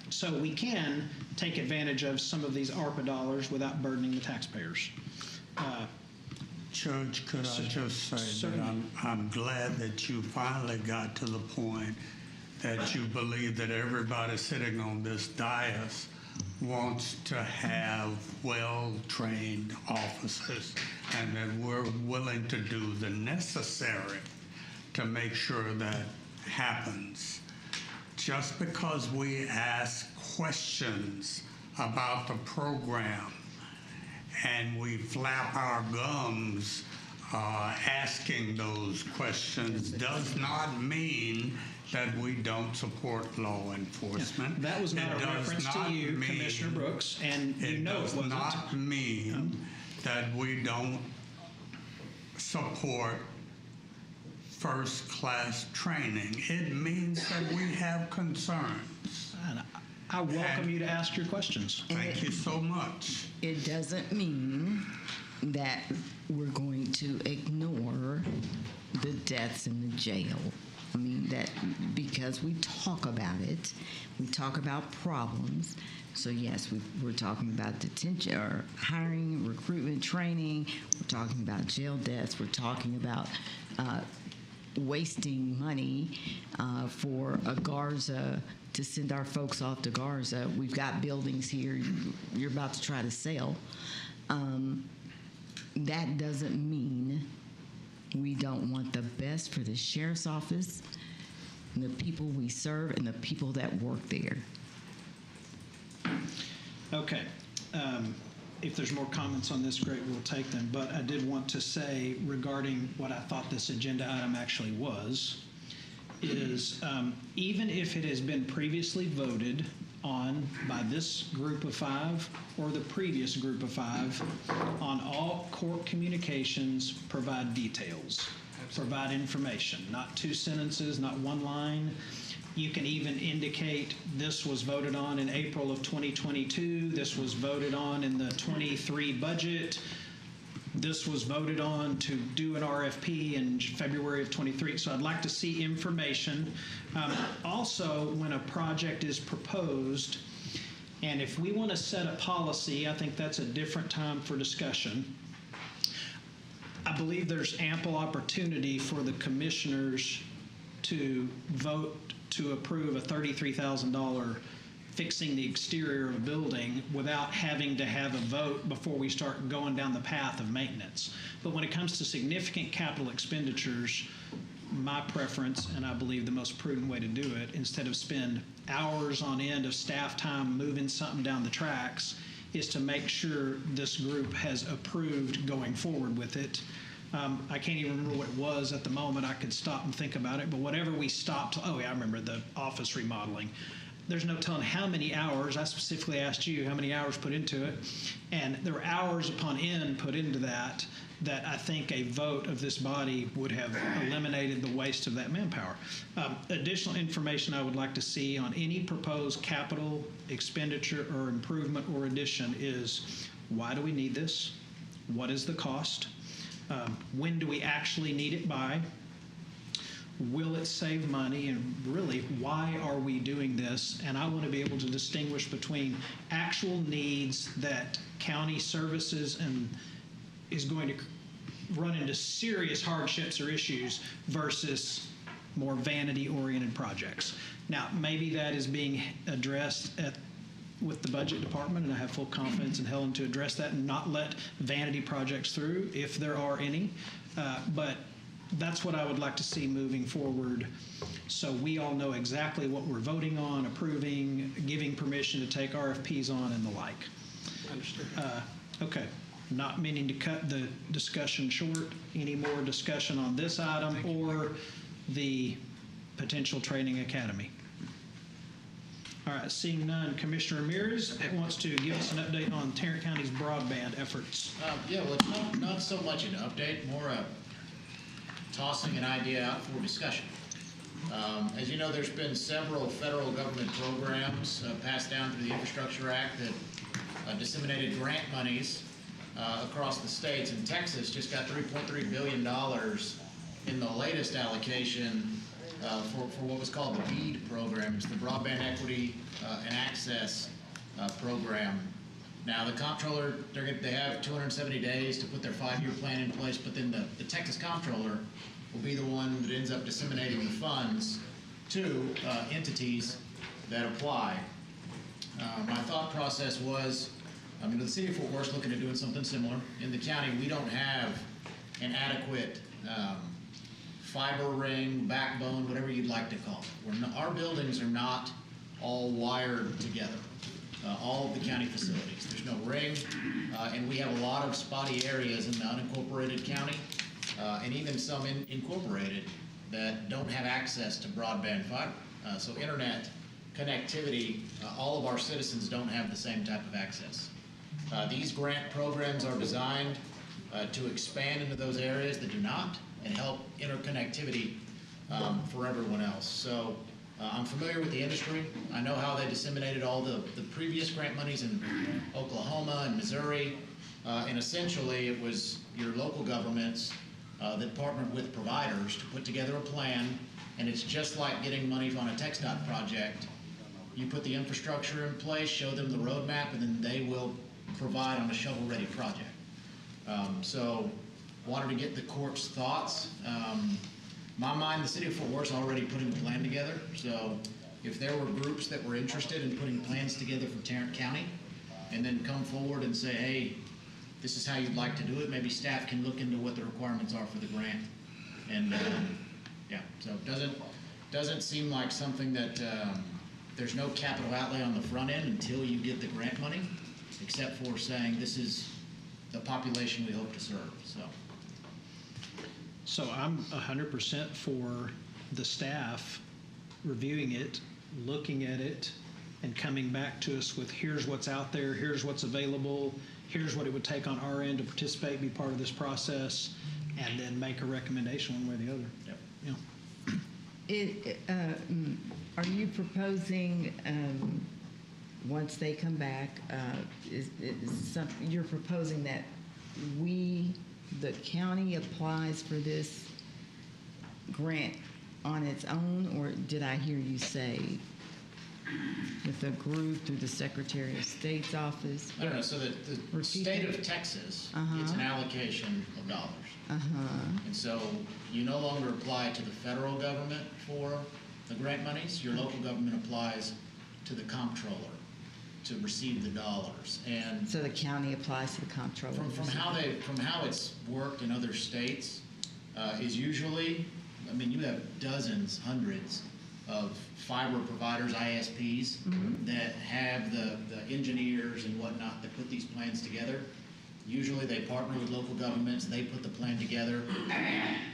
so we can take advantage of some of these ARPA dollars without burdening the taxpayers. Judge, could I just say that I'm glad that you finally got to the point that you believe that everybody sitting on this dais wants to have well-trained officers and that we're willing to do the necessary to make sure that happens. Just because we ask questions about the program and we flap our gums asking those questions does not mean that we don't support law enforcement. That was not a reference to you, Commissioner Brooks, and you know it wasn't. It does not mean that we don't support first-class training. It means that we have concerns. And I welcome you to ask your questions. Thank you so much. It doesn't mean that we're going to ignore the deaths in the jail. I mean, that because we talk about it, we talk about problems. So yes, we're talking about detention or hiring, recruitment, training. We're talking about jail deaths. We're talking about wasting money for a Garza to send our folks off to Garza. We've got buildings here you're about to try to sell. That doesn't mean we don't want the best for the sheriff's office and the people we serve and the people that work there. Okay. If there's more comments on this, great, we'll take them. But I did want to say regarding what I thought this agenda item actually was, is even if it has been previously voted on by this group of 5 or the previous group of 5, on all court communications, provide details, provide information, not 2 sentences, not 1 line. You can even indicate this was voted on in April of 2022, this was voted on in the 23 budget, this was voted on to do an RFP in February of 23. So I'd like to see information. Also, when a project is proposed, and if we want to set a policy, I think that's a different time for discussion. I believe there's ample opportunity for the commissioners to vote to approve a $33,000 fixing the exterior of a building without having to have a vote before we start going down the path of maintenance. But when it comes to significant capital expenditures, my preference, and I believe the most prudent way to do it, instead of spend hours on end of staff time moving something down the tracks, is to make sure this group has approved going forward with it. I can't even remember what it was at the moment. I could stop and think about it, but whatever we stopped, oh yeah, I remember the office remodeling. There's no telling how many hours. I specifically asked you how many hours put into it, and there were hours upon end put into that I think a vote of this body would have eliminated the waste of that manpower. Additional information I would like to see on any proposed capital expenditure or improvement or addition is, why do we need this? What is the cost? When do we actually need it by? Will it save money? And really, why are we doing this? And I want to be able to distinguish between actual needs that county services and is going to run into serious hardships or issues versus more vanity-oriented projects. Now, maybe that is being addressed with the budget department, and I have full confidence in Helen to address that and not let vanity projects through, if there are any. But that's what I would like to see moving forward, so we all know exactly what we're voting on, approving, giving permission to take RFPs on, and the like. Understood. Okay. Not meaning to cut the discussion short. Any more discussion on this item or the potential training academy? All right, seeing none, Commissioner Ramirez wants to give us an update on Tarrant County's broadband efforts. Yeah, well, it's not so much an update, more a tossing an idea out for discussion. As you know, there's been several federal government programs passed down through the Infrastructure Act that disseminated grant monies across the states, and Texas just got $3.3 billion in the latest allocation for what was called the BEAD program. It's the Broadband Equity and Access program. Now, the comptroller, they have 270 days to put their 5-year plan in place, but then the Texas comptroller will be the one that ends up disseminating the funds to entities that apply. My thought process was, the city of Fort Worth's looking at doing something similar. In the county, we don't have an adequate fiber ring, backbone, whatever you'd like to call it. Our buildings are not all wired together, all of the county facilities. There's no ring, and we have a lot of spotty areas in the unincorporated county, and even some incorporated that don't have access to broadband fiber. So internet connectivity, all of our citizens don't have the same type of access. These grant programs are designed to expand into those areas that do not and help interconnectivity for everyone else. So I'm familiar with the industry. I know how they disseminated all the previous grant monies in Oklahoma and Missouri. And essentially, it was your local governments that partnered with providers to put together a plan. And it's just like getting money on a TxDOT project. You put the infrastructure in place, show them the roadmap, and then they will provide on a shovel-ready project. So wanted to get the court's thoughts. my mind, the city of Fort Worth's already putting the plan together. So if there were groups that were interested in putting plans together for Tarrant County and then come forward and say, hey, this is how you'd like to do it, maybe staff can look into what the requirements are for the grant. And yeah, so it doesn't seem like something that there's no capital outlay on the front end until you get the grant money, except for saying this is the population we hope to serve. So I'm 100% for the staff reviewing it, looking at it, and coming back to us with here's what's out there, here's what's available, here's what it would take on our end to participate, be part of this process, and then make a recommendation one way or the other. Yep. Are you proposing, once they come back, you're proposing that the county applies for this grant on its own, or did I hear you say with a group through the Secretary of State's office? I don't know. So the state of Texas gets an allocation of dollars. And so you no longer apply to the federal government for the grant monies. Your local government applies to the comptroller to receive the dollars. And so the county applies to the comptroller. From how it's worked in other states is usually, I mean, you have dozens, hundreds of fiber providers, ISPs, that have the engineers and whatnot that put these plans together. Usually they partner with local governments, they put the plan together,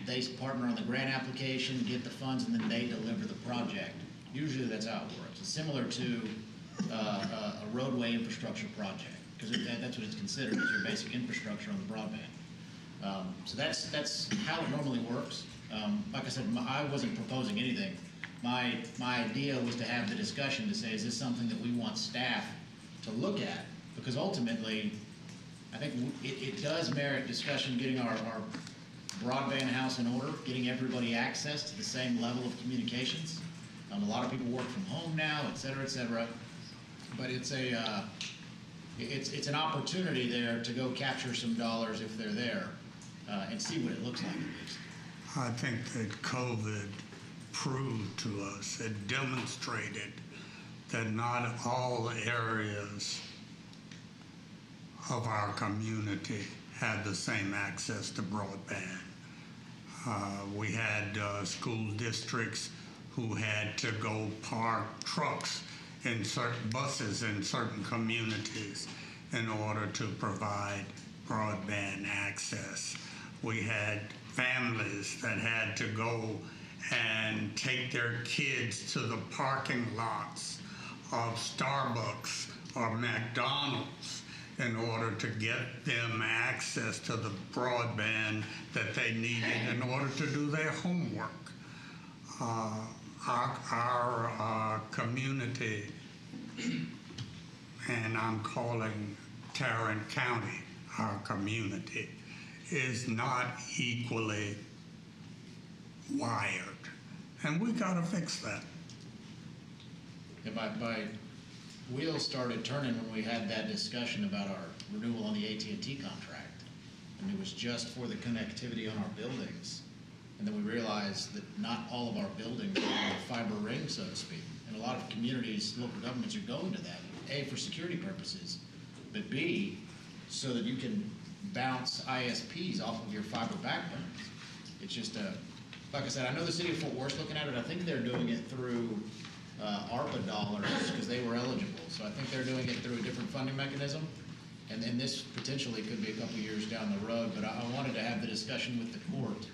they partner on the grant application, get the funds, and then they deliver the project. Usually that's how it works. It's similar to a roadway infrastructure project, because that's what it's considered as your basic infrastructure on the broadband. So that's how it normally works. Like I said, I wasn't proposing anything. My idea was to have the discussion to say, is this something that we want staff to look at? Because ultimately, I think it does merit discussion, getting our broadband house in order, getting everybody access to the same level of communications. A lot of people work from home now, et cetera, et cetera. But it's an opportunity there to go capture some dollars if they're there and see what it looks like at least. I think that COVID proved to us, it demonstrated that not all areas of our community had the same access to broadband. We had school districts who had to go park trucks in certain buses in certain communities in order to provide broadband access. We had families that had to go and take their kids to the parking lots of Starbucks or McDonald's in order to get them access to the broadband that they needed in order to do their homework. Our community, and I'm calling Tarrant County our community, is not equally wired, and we got to fix that. Yeah, my wheels started turning when we had that discussion about our renewal on the AT&T contract, and it was just for the connectivity on our buildings. And then we realized that not all of our buildings are on a fiber ring, so to speak. And a lot of communities, local governments are going to that, A, for security purposes, but B, so that you can bounce ISPs off of your fiber backbone. It's just like I said, I know the city of Fort Worth's looking at it. I think they're doing it through ARPA dollars because they were eligible. So I think they're doing it through a different funding mechanism. And this potentially could be a couple years down the road, but I wanted to have the discussion with the court.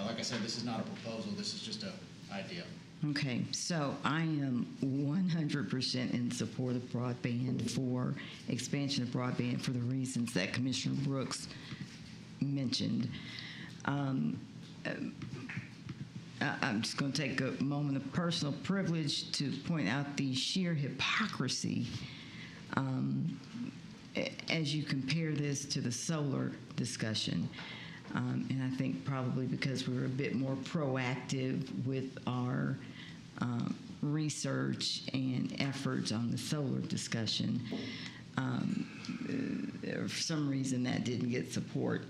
Like I said, this is not a proposal. This is just an idea. Okay, so I am 100% in support of broadband, for expansion of broadband for the reasons that Commissioner Brooks mentioned. I'm just going to take a moment of personal privilege to point out the sheer hypocrisy as you compare this to the solar discussion. And I think probably because we were a bit more proactive with our research and efforts on the solar discussion, for some reason that didn't get support.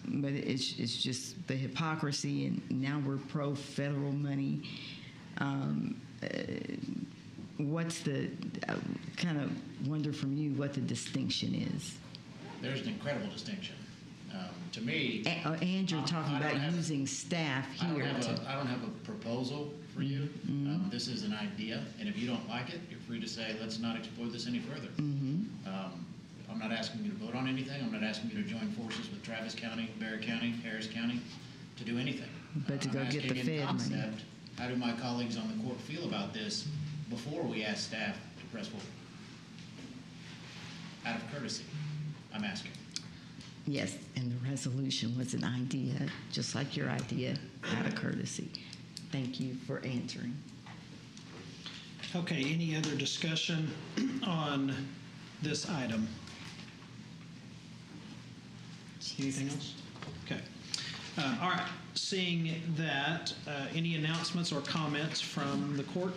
but it's just the hypocrisy, and now we're pro-federal money. What's the, kind of wonder from you what the distinction is? There's an incredible distinction. To me... And you're talking about using staff here. I don't have a proposal for you. Mm-hmm. This is an idea, and if you don't like it, you're free to say, let's not explore this any further. Mm-hmm. I'm not asking you to vote on anything. I'm not asking you to join forces with Travis County, Bexar County, Harris County to do anything. But to go get the Fed money. How do my colleagues on the court feel about this before we ask staff to press forward? Out of courtesy, I'm asking. Yes, and the resolution was an idea, just like your idea, out of courtesy. Thank you for answering. Okay, any other discussion on this item? Anything else? Okay. All right, seeing that, any announcements or comments from the court?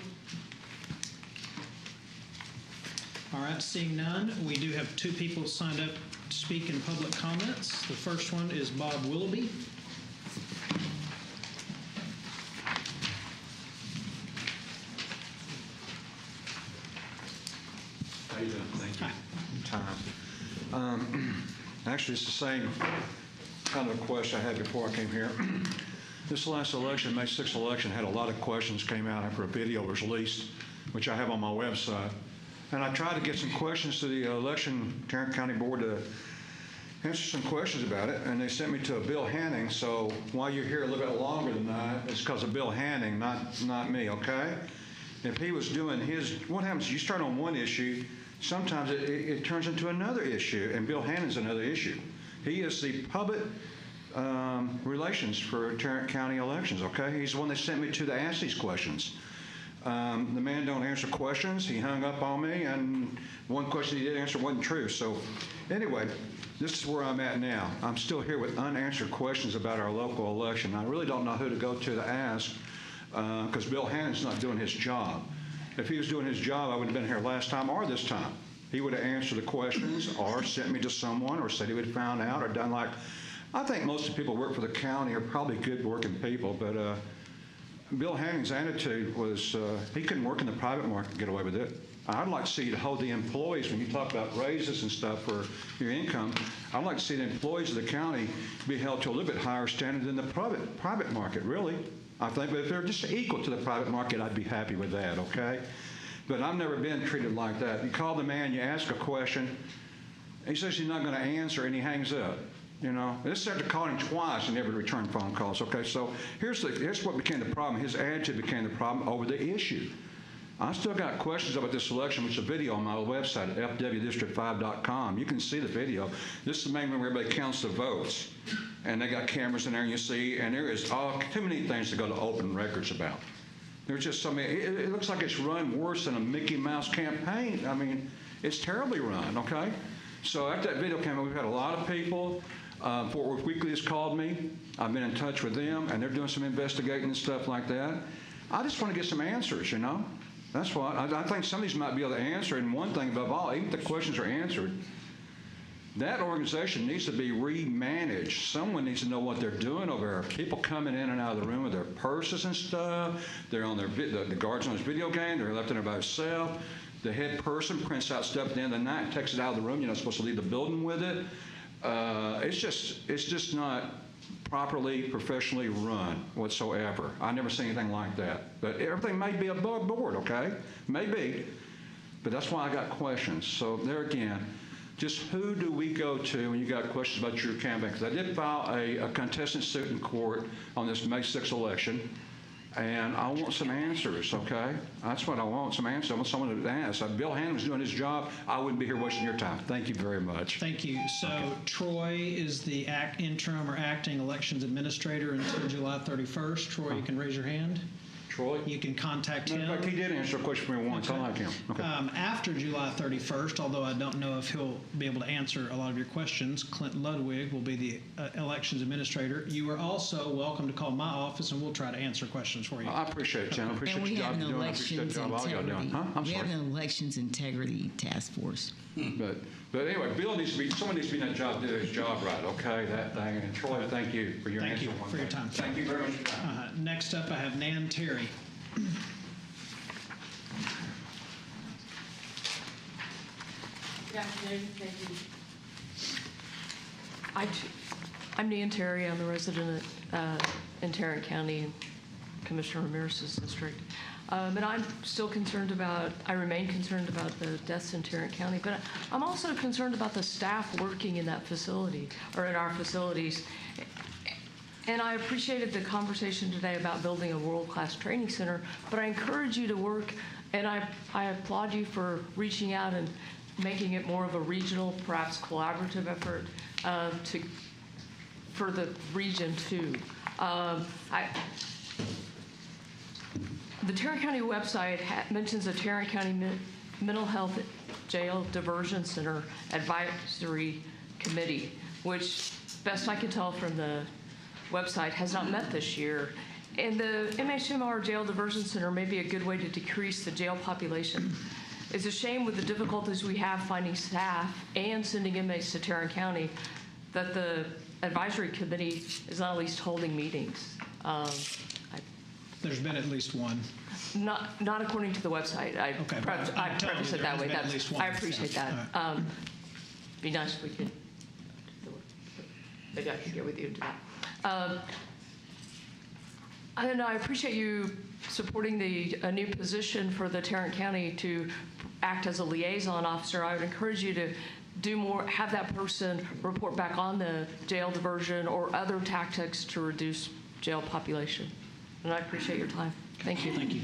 All right, seeing none, we do have 2 people signed up to speak in public comments. The first one is Bob Willoughby. How you doing? Thank you. Tom. Actually, it's the same kind of question I had before I came here. This last election, May 6th election, had a lot of questions came out after a video was released, which I have on my website. And I tried to get some questions to the election Tarrant County Board to answer some questions about it, and they sent me to a Bill Hanning. So while you're here a little bit longer than that, it's because of Bill Hanning, not me, okay? If he was doing his, what happens, you start on one issue, sometimes it turns into another issue, and Bill Hanning's another issue. He is the public relations for Tarrant County elections, okay? He's the one that sent me to ask these questions. The man don't answer questions. He hung up on me, and one question he did answer wasn't true. So anyway, this is where I'm at now. I'm still here with unanswered questions about our local election. I really don't know who to go to ask because Bill Hanning's not doing his job. If he was doing his job, I would have been here last time or this time. He would have answered the questions or sent me to someone or said he would have found out or done like, I think most of the people who work for the county are probably good working people, but Bill Hanning's attitude was he couldn't work in the private market and get away with it. I'd like to see you to hold the employees, when you talk about raises and stuff for your income, I'd like to see the employees of the county be held to a little bit higher standard than the private market, really. I think, but if they're just equal to the private market, I'd be happy with that, okay? But I've never been treated like that. You call the man, you ask a question, he says he's not going to answer, and he hangs up. You know, this after calling him twice and never returned phone calls. Okay, so here's what became the problem. His attitude became the problem over the issue. I still got questions about this election, which is a video on my website at fwdistrict5.com. You can see the video. This is the main one where everybody counts the votes, and they got cameras in there, and you see, and there is too many things to go to open records about. There's just so many. It looks like it's run worse than a Mickey Mouse campaign. I mean, it's terribly run. Okay, so after that video came out, we've had a lot of people. Fort Worth Weekly has called me. I've been in touch with them, and they're doing some investigating and stuff like that. I just want to get some answers, you know. That's what I think some of these might be able to answer. And one thing above all, even if the questions are answered, that organization needs to be remanaged. Someone needs to know what they're doing over there. People coming in and out of the room with their purses and stuff. They're on the guard's on his video game. They're left in there by himself. The head person prints out stuff at the end of the night and takes it out of the room. You're not supposed to leave the building with it. It's just not properly, professionally run whatsoever. I never seen anything like that. But everything may be above board, okay? Maybe. But that's why I got questions. So there again, just who do we go to when you got questions about your campaign? Because I did file a contestant suit in court on this May 6th election. And I want some answers, okay? That's what I want, some answers. I want someone to ask. If Bill Hanning was doing his job, I wouldn't be here wasting your time. Thank you very much. Thank you. So Troy is the interim or acting elections administrator until July 31st. Troy, you can raise your hand. Troy? You can contact him. In fact, he did answer a question for me once. Okay. I like him. Okay. After July 31st, although I don't know if he'll be able to answer a lot of your questions, Clint Ludwig will be the elections administrator. You are also welcome to call my office, and we'll try to answer questions for you. I appreciate it, Jen. I appreciate the job you're doing. I appreciate the job all y'all doing. Huh? I'm we sorry. have an elections integrity task force. But But anyway, someone needs to be in that job, do his job right, okay, that thing. And Troy, thank you for your answer. Thank you for your time. Thank you very much for your time. Next up, I have Nan Terry. Good afternoon. Thank you. I'm Nan Terry. I'm a resident in Tarrant County, Commissioner Ramirez's district. And I'm still concerned about, I remain concerned about the deaths in Tarrant County, but I'm also concerned about the staff working in that facility, or in our facilities. And I appreciated the conversation today about building a world-class training center, but I encourage you to work, and I applaud you for reaching out and making it more of a regional, perhaps collaborative effort for the region too. The Tarrant County website mentions a Tarrant County Mental Health Jail Diversion Center Advisory Committee, which, best I can tell from the website, has not met this year. And the MHMR Jail Diversion Center may be a good way to decrease the jail population. It's a shame with the difficulties we have finding staff and sending inmates to Tarrant County that the advisory committee is not at least holding meetings. There's been at least one. Not according to the website. I preface it that way. I appreciate that. Be nice if we could. Maybe I can get with you to that. And I appreciate you supporting a new position for the Tarrant County to act as a liaison officer. I would encourage you to do more, have that person report back on the jail diversion or other tactics to reduce jail population. And I appreciate your time. Thank you. Thank you.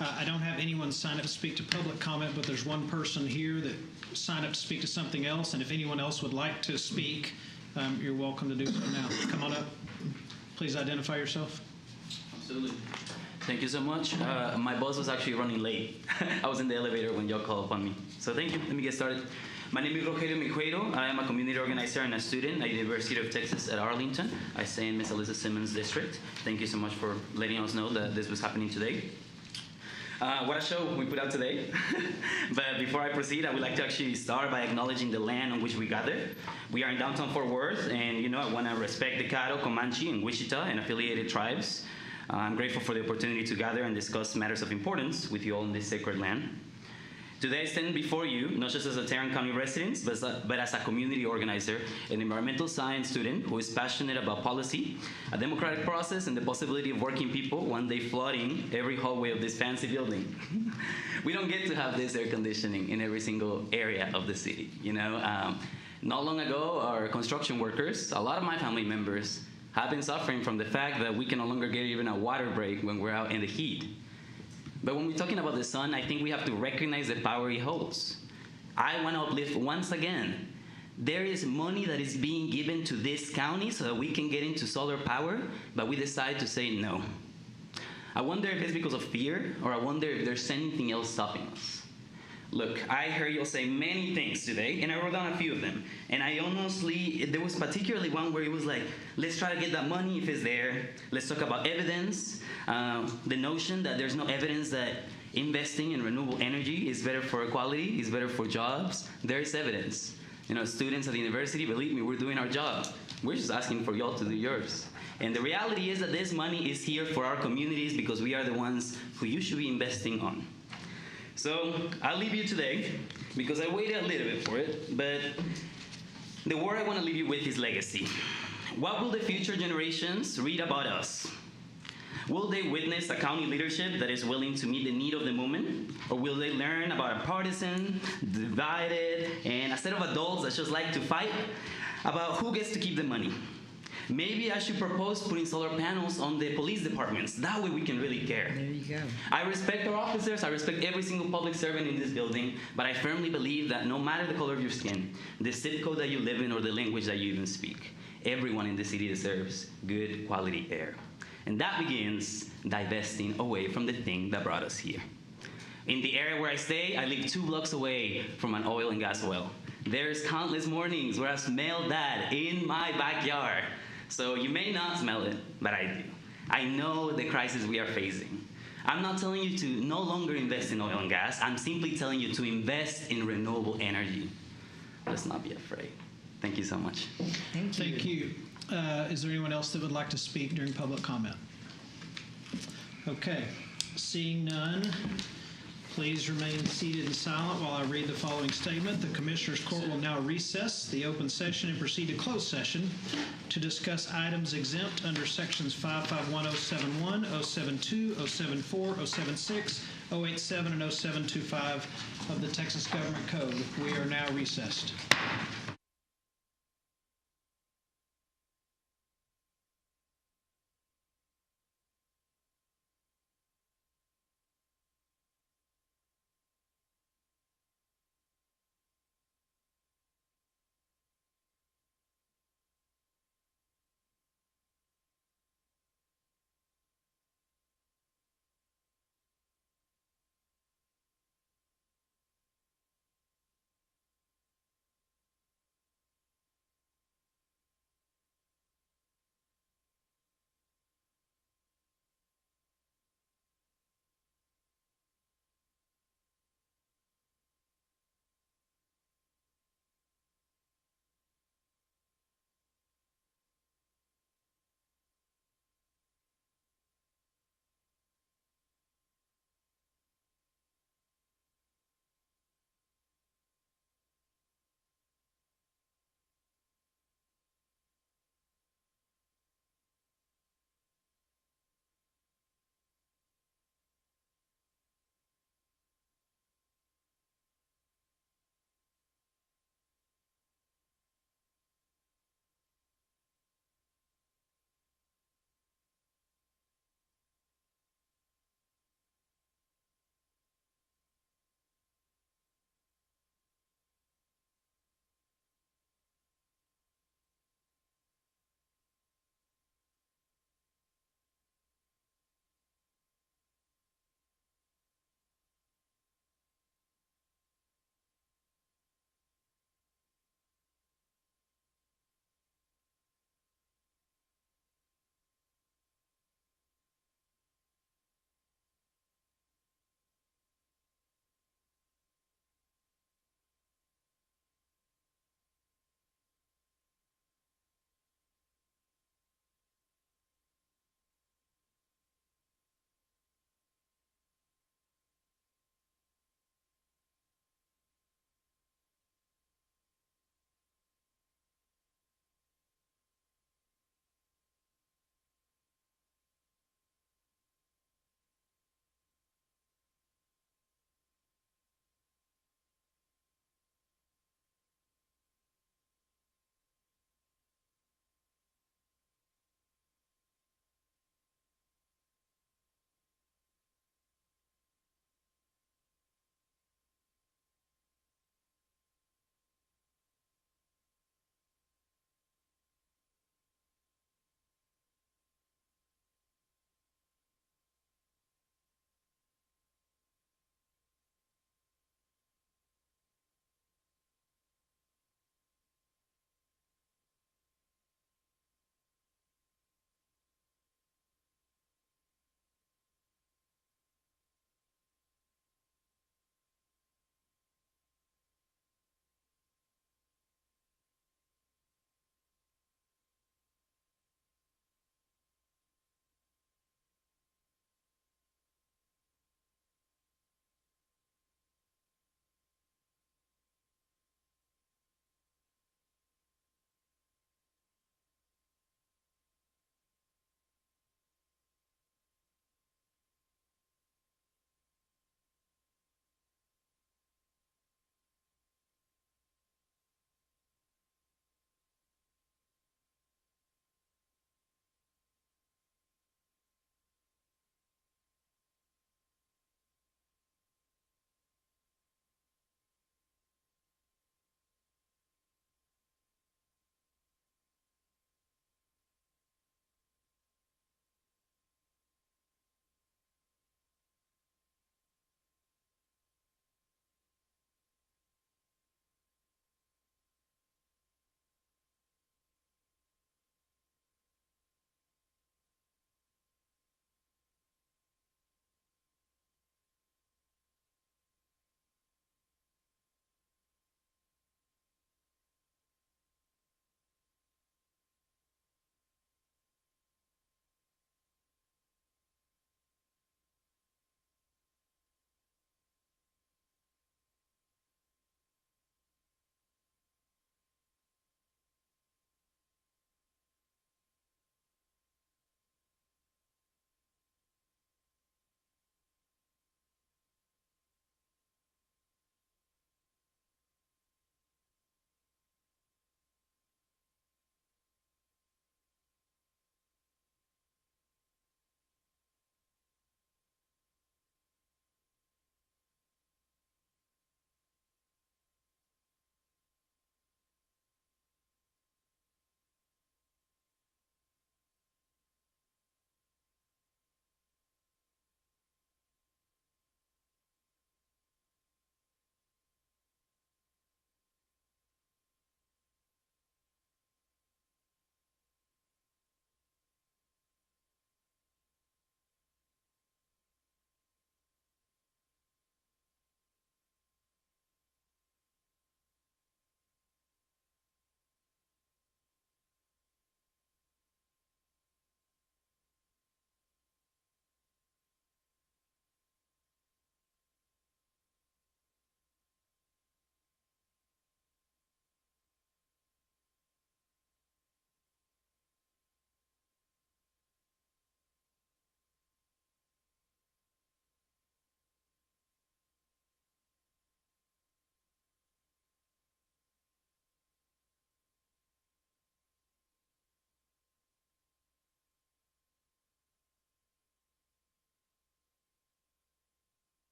I don't have anyone sign up to speak to public comment, but there's one person here that signed up to speak to something else. And if anyone else would like to speak, you're welcome to do so now. Come on up. Please identify yourself. Absolutely. Thank you so much. My boss was actually running late. I was in the elevator when y'all called upon me. So thank you. Let me get started. My name is Rogelio Micuero. I am a community organizer and a student at the University of Texas at Arlington. I stay in Miss Alyssa Simmons district. Thank you so much for letting us know that this was happening today. What a show we put out today. But before I proceed, I would like to actually start by acknowledging the land on which we gathered. We are in downtown Fort Worth, and I want to respect the Caddo, Comanche, and Wichita and affiliated tribes. I'm grateful for the opportunity to gather and discuss matters of importance with you all in this sacred land. Today I stand before you, not just as a Tarrant County resident, but as a community organizer, an environmental science student who is passionate about policy, a democratic process, and the possibility of working people one day flooding every hallway of this fancy building. We don't get to have this air conditioning in every single area of the city. Not long ago, our construction workers, a lot of my family members, have been suffering from the fact that we can no longer get even a water break when we're out in the heat. But when we're talking about the sun, I think we have to recognize the power it holds. I want to uplift once again. There is money that is being given to this county so that we can get into solar power, but we decide to say no. I wonder if it's because of fear, or I wonder if there's anything else stopping us. Look, I heard you say many things today, and I wrote down a few of them. And I honestly, there was particularly one where it was like, let's try to get that money if it's there. Let's talk about evidence. The notion that there's no evidence that investing in renewable energy is better for equality, is better for jobs. There is evidence. Students at the university, believe me, we're doing our job. We're just asking for y'all to do yours. And the reality is that this money is here for our communities because we are the ones who you should be investing on. So I'll leave you today because I waited a little bit for it, but the word I want to leave you with is legacy. What will the future generations read about us? Will they witness a county leadership that is willing to meet the need of the moment? Or will they learn about a partisan, divided, and a set of adults that just like to fight about who gets to keep the money? Maybe I should propose putting solar panels on the police departments. That way we can really care. There you go. I respect our officers. I respect every single public servant in this building. But I firmly believe that no matter the color of your skin, the zip code that you live in, or the language that you even speak, everyone in the city deserves good quality air. And that begins divesting away from the thing that brought us here. In the area where I stay, I live 2 blocks away from an oil and gas well. There's countless mornings where I smell that in my backyard. So you may not smell it, but I do. I know the crisis we are facing. I'm not telling you to no longer invest in oil and gas. I'm simply telling you to invest in renewable energy. let's not be afraid. Thank you so much. Thank you. Is there anyone else that would like to speak during public comment? Okay, seeing none, please remain seated and silent while I read the following statement. The Commissioners Court will now recess the open session and proceed to closed session to discuss items exempt under sections 551071, 072, 074, 076, 087, and 0725 of the Texas Government Code. We are now recessed.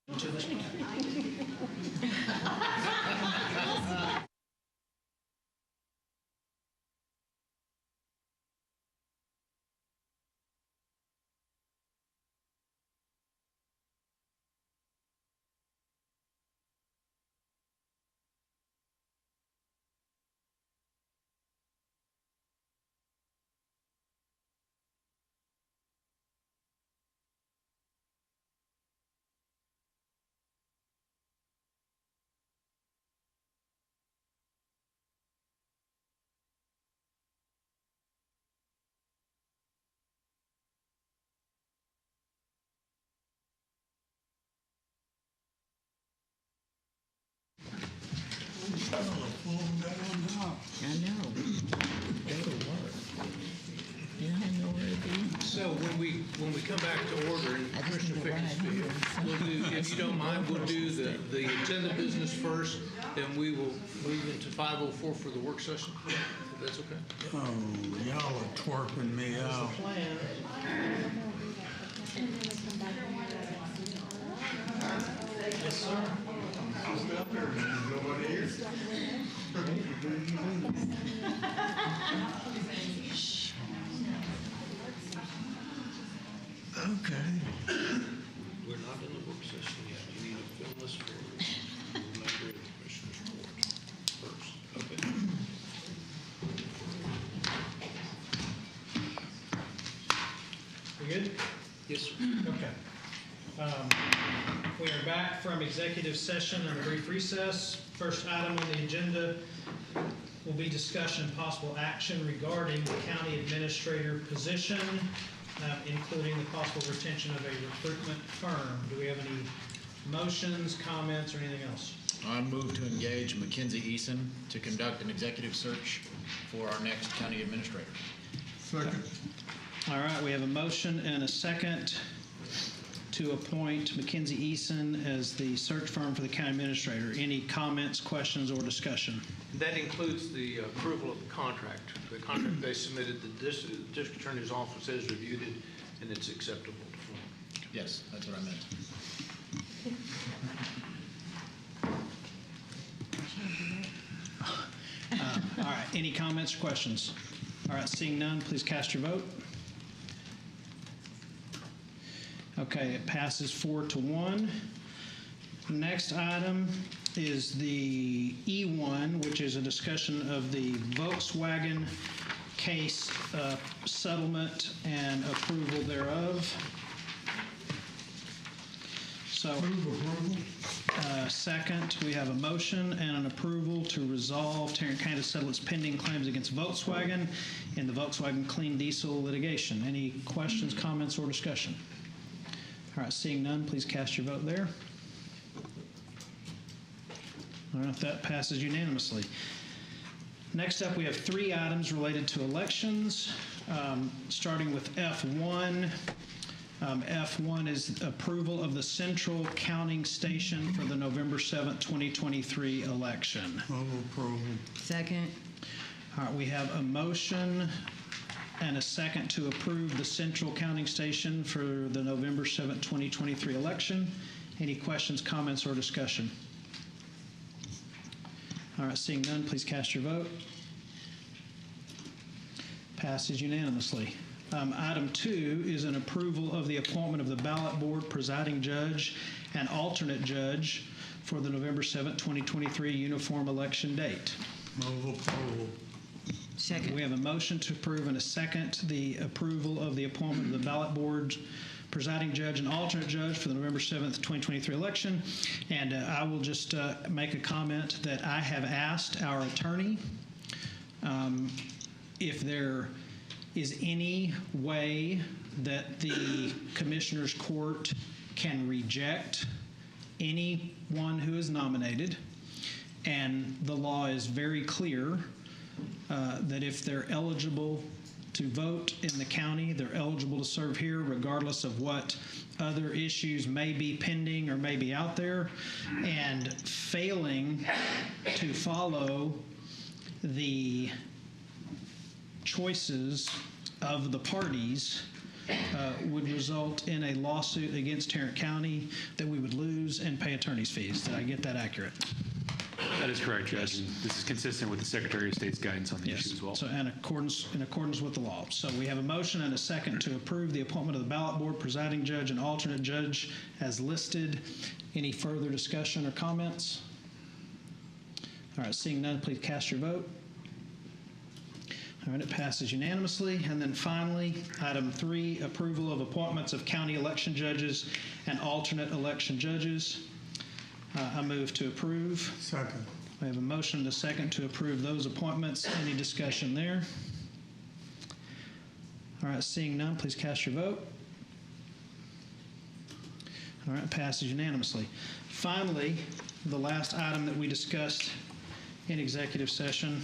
I know. Go to work. You don't have nowhere to be. So when we come back to order, and Commissioner Pickens, we'll do, if you don't mind, we'll do the agenda business first, then we will move into 504 for the work session. If that's okay? Oh, y'all are twerping me out. Yes, sir. Okay. We're not in the work session yet. You need to fill this for a member of the Commissioner's Court first. Okay. We good? Yes, sir. Okay. We are back from executive session and a brief recess. First item on the agenda will be discussion and possible action regarding the county administrator position, including the possible retention of a recruitment firm. Do we have any motions, comments, or anything else? I move to engage Mackenzie Eason to conduct an executive search for our next county administrator. Second. All right, we have a motion and a second to appoint Mackenzie Eason as the search firm for the county administrator. Any comments, questions, or discussion? That includes the approval of the contract. The contract they submitted, the district attorney's office has reviewed it, and it's acceptable to form. Yes, that's what I meant. All right, any comments or questions? All right, seeing none, please cast your vote. Okay, it passes 4-1. Next item is the E1, which is a discussion of the Volkswagen case settlement and approval thereof. So, second, we have a motion and an approval to resolve Tarrant County to settle its pending claims against Volkswagen in the Volkswagen Clean Diesel litigation. Any questions, comments, or discussion? All right, seeing none, please cast your vote there. All right, that passes unanimously. Next up, we have 3 items related to elections, starting with F1. F1 is approval of the central counting station for the November 7th, 2023 election. Move approval. Second. All right, we have a motion and a second to approve the central counting station for the November 7th, 2023 election. Any questions, comments, or discussion? All right, seeing none, please cast your vote. Passes unanimously. Item 2 is an approval of the appointment of the ballot board presiding judge and alternate judge for the November 7th, 2023 uniform election date. Move approval. Second. We have a motion to approve and a second the approval of the appointment of the ballot board presiding judge and alternate judge for the November 7th, 2023 election. And I will just make a comment that I have asked our attorney if there is any way that the Commissioner's Court can reject anyone who is nominated. And the law is very clear that if they're eligible to vote in the county, they're eligible to serve here regardless of what other issues may be pending or may be out there. And failing to follow the choices of the parties would result in a lawsuit against Tarrant County that we would lose and pay attorney's fees. Did I get that accurate? That is correct, Judge. And this is consistent with the Secretary of State's guidance on the issue as well. So in accordance with the law. So we have a motion and a second to approve the appointment of the ballot board, presiding judge, and alternate judge as listed. Any further discussion or comments? All right, seeing none, please cast your vote. All right, it passes unanimously. And then finally, item 3, approval of appointments of county election judges and alternate election judges. I move to approve. Second. We have a motion and a second to approve those appointments. Any discussion there? All right, seeing none, please cast your vote. All right, passes unanimously. Finally, the last item that we discussed in executive session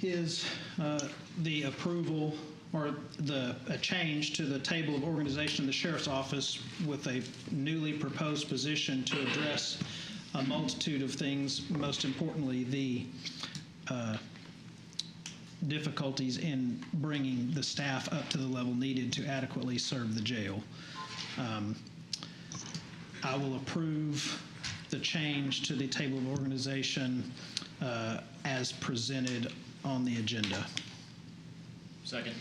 is the approval or a change to the table of organization of the Sheriff's Office with a newly proposed position to address a multitude of things, most importantly, the difficulties in bringing the staff up to the level needed to adequately serve the jail. I will approve the change to the table of organization as presented on the agenda. Second.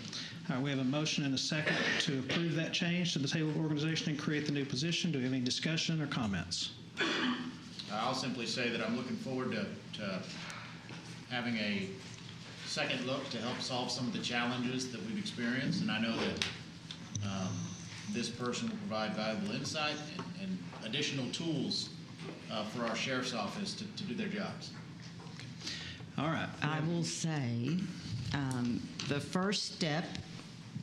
All right, we have a motion and a second to approve that change to the table of organization and create the new position. Do we have any discussion or comments? I'll simply say that I'm looking forward to having a second look to help solve some of the challenges that we've experienced, and I know that this person will provide valuable insight and additional tools for our sheriff's office to do their jobs. All right. I will say the first step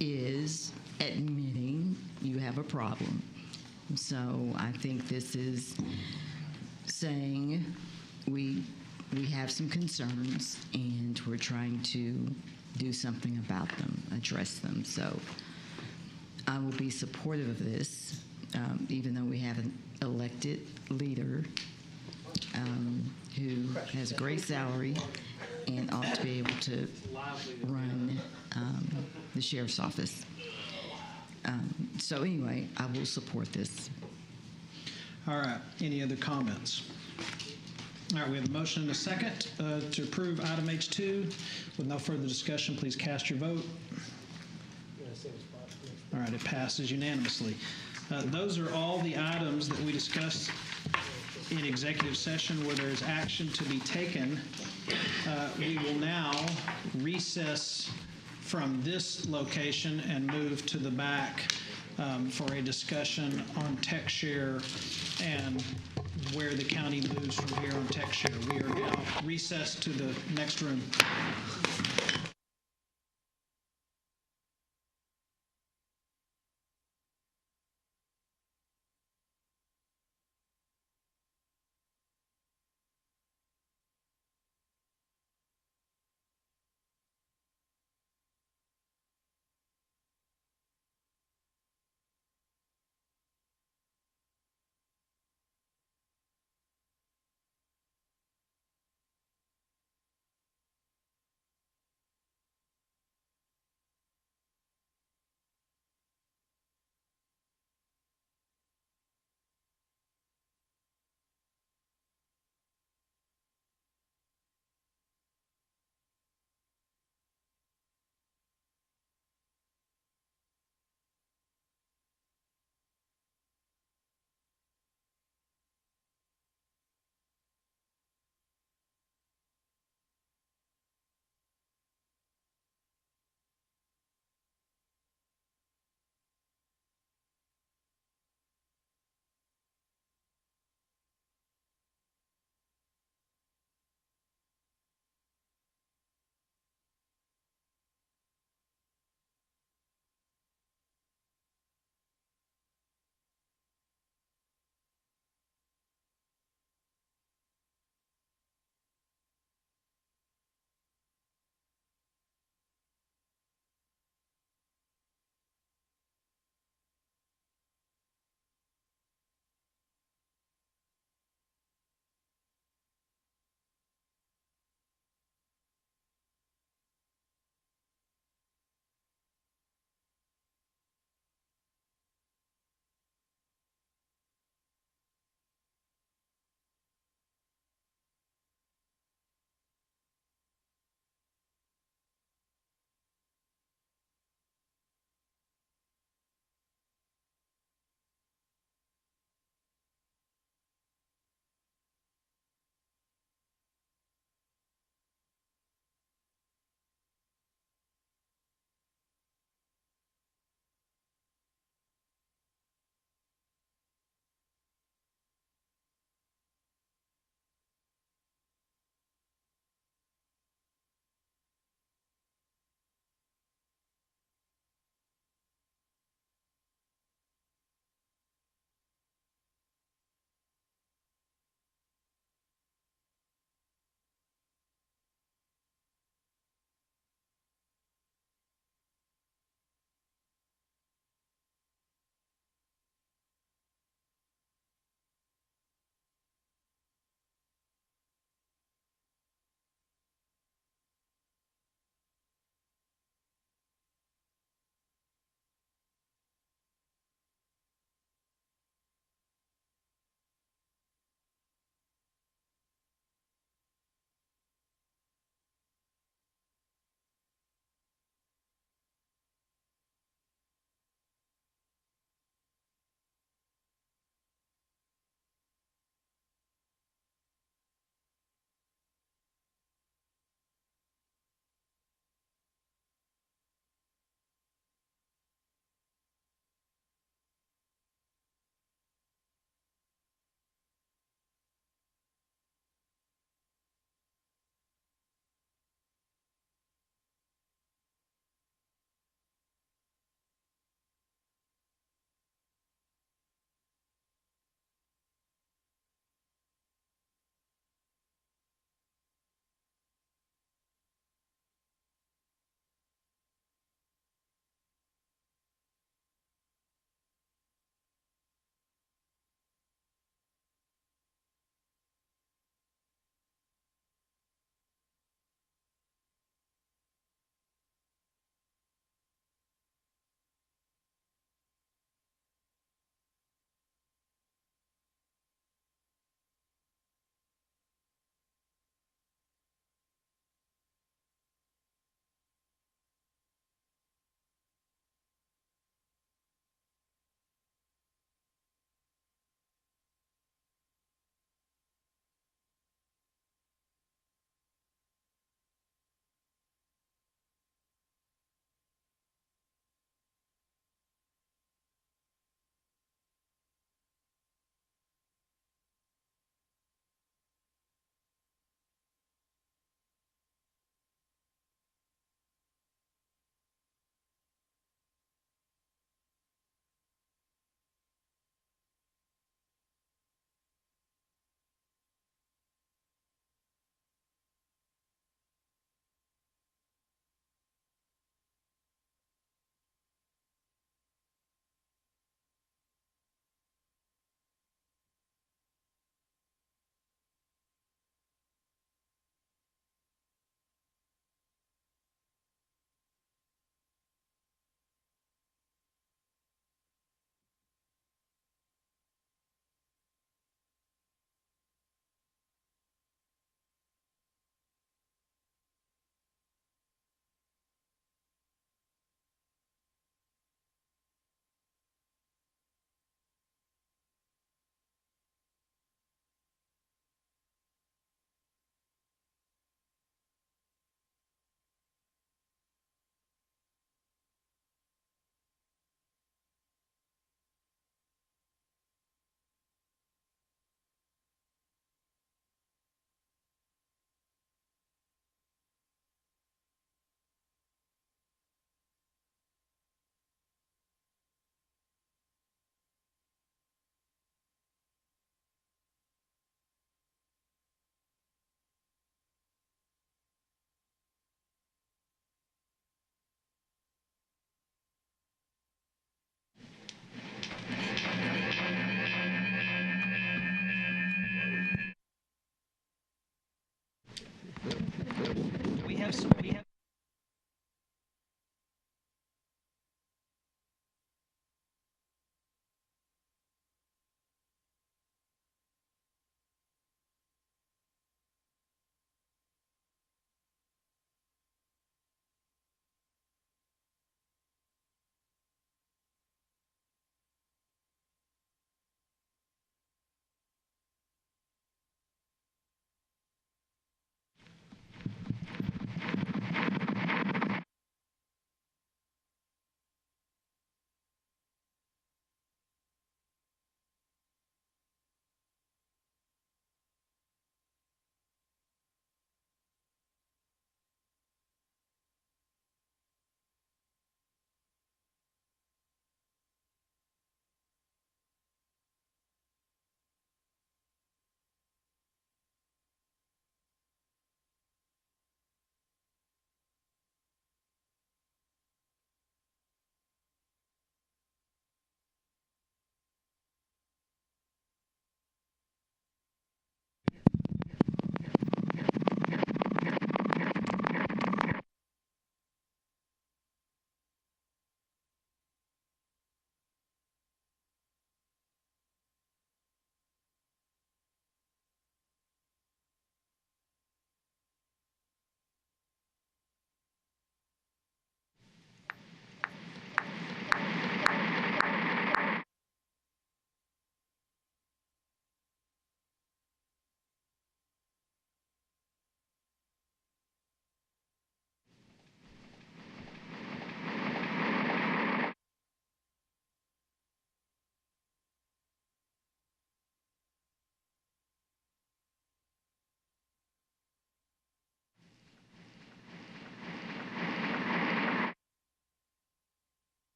is admitting you have a problem. So I think this is saying we have some concerns and we're trying to do something about them, address them. So I will be supportive of this, even though we have an elected leader who has a great salary and ought to be able to run the sheriff's office. So anyway, I will support this. All right. Any other comments? All right. We have a motion and a second to approve item H2. With no further discussion, please cast your vote. All right. It passes unanimously. Those are all the items that we discussed in executive session where there is action to be taken. We will now recess from this location and move to the back for a discussion on tech share and where the county moves from here on tech share. We are now recessed to the next room.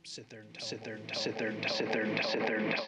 sit there and tell Sit there them. and tell sit there and sit there and sit there and tell.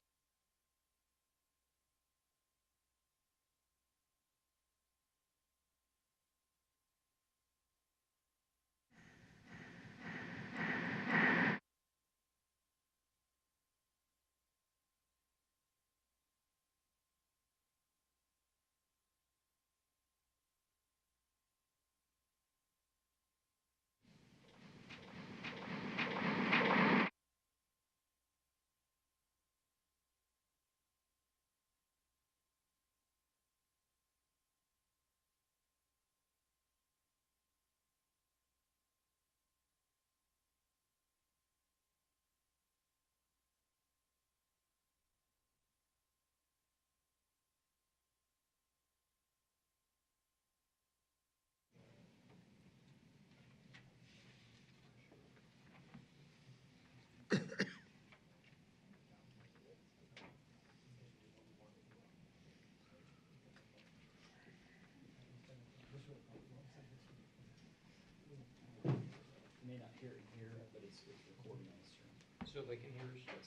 may not hear it here, but it's recording on the stream. So they can hear us?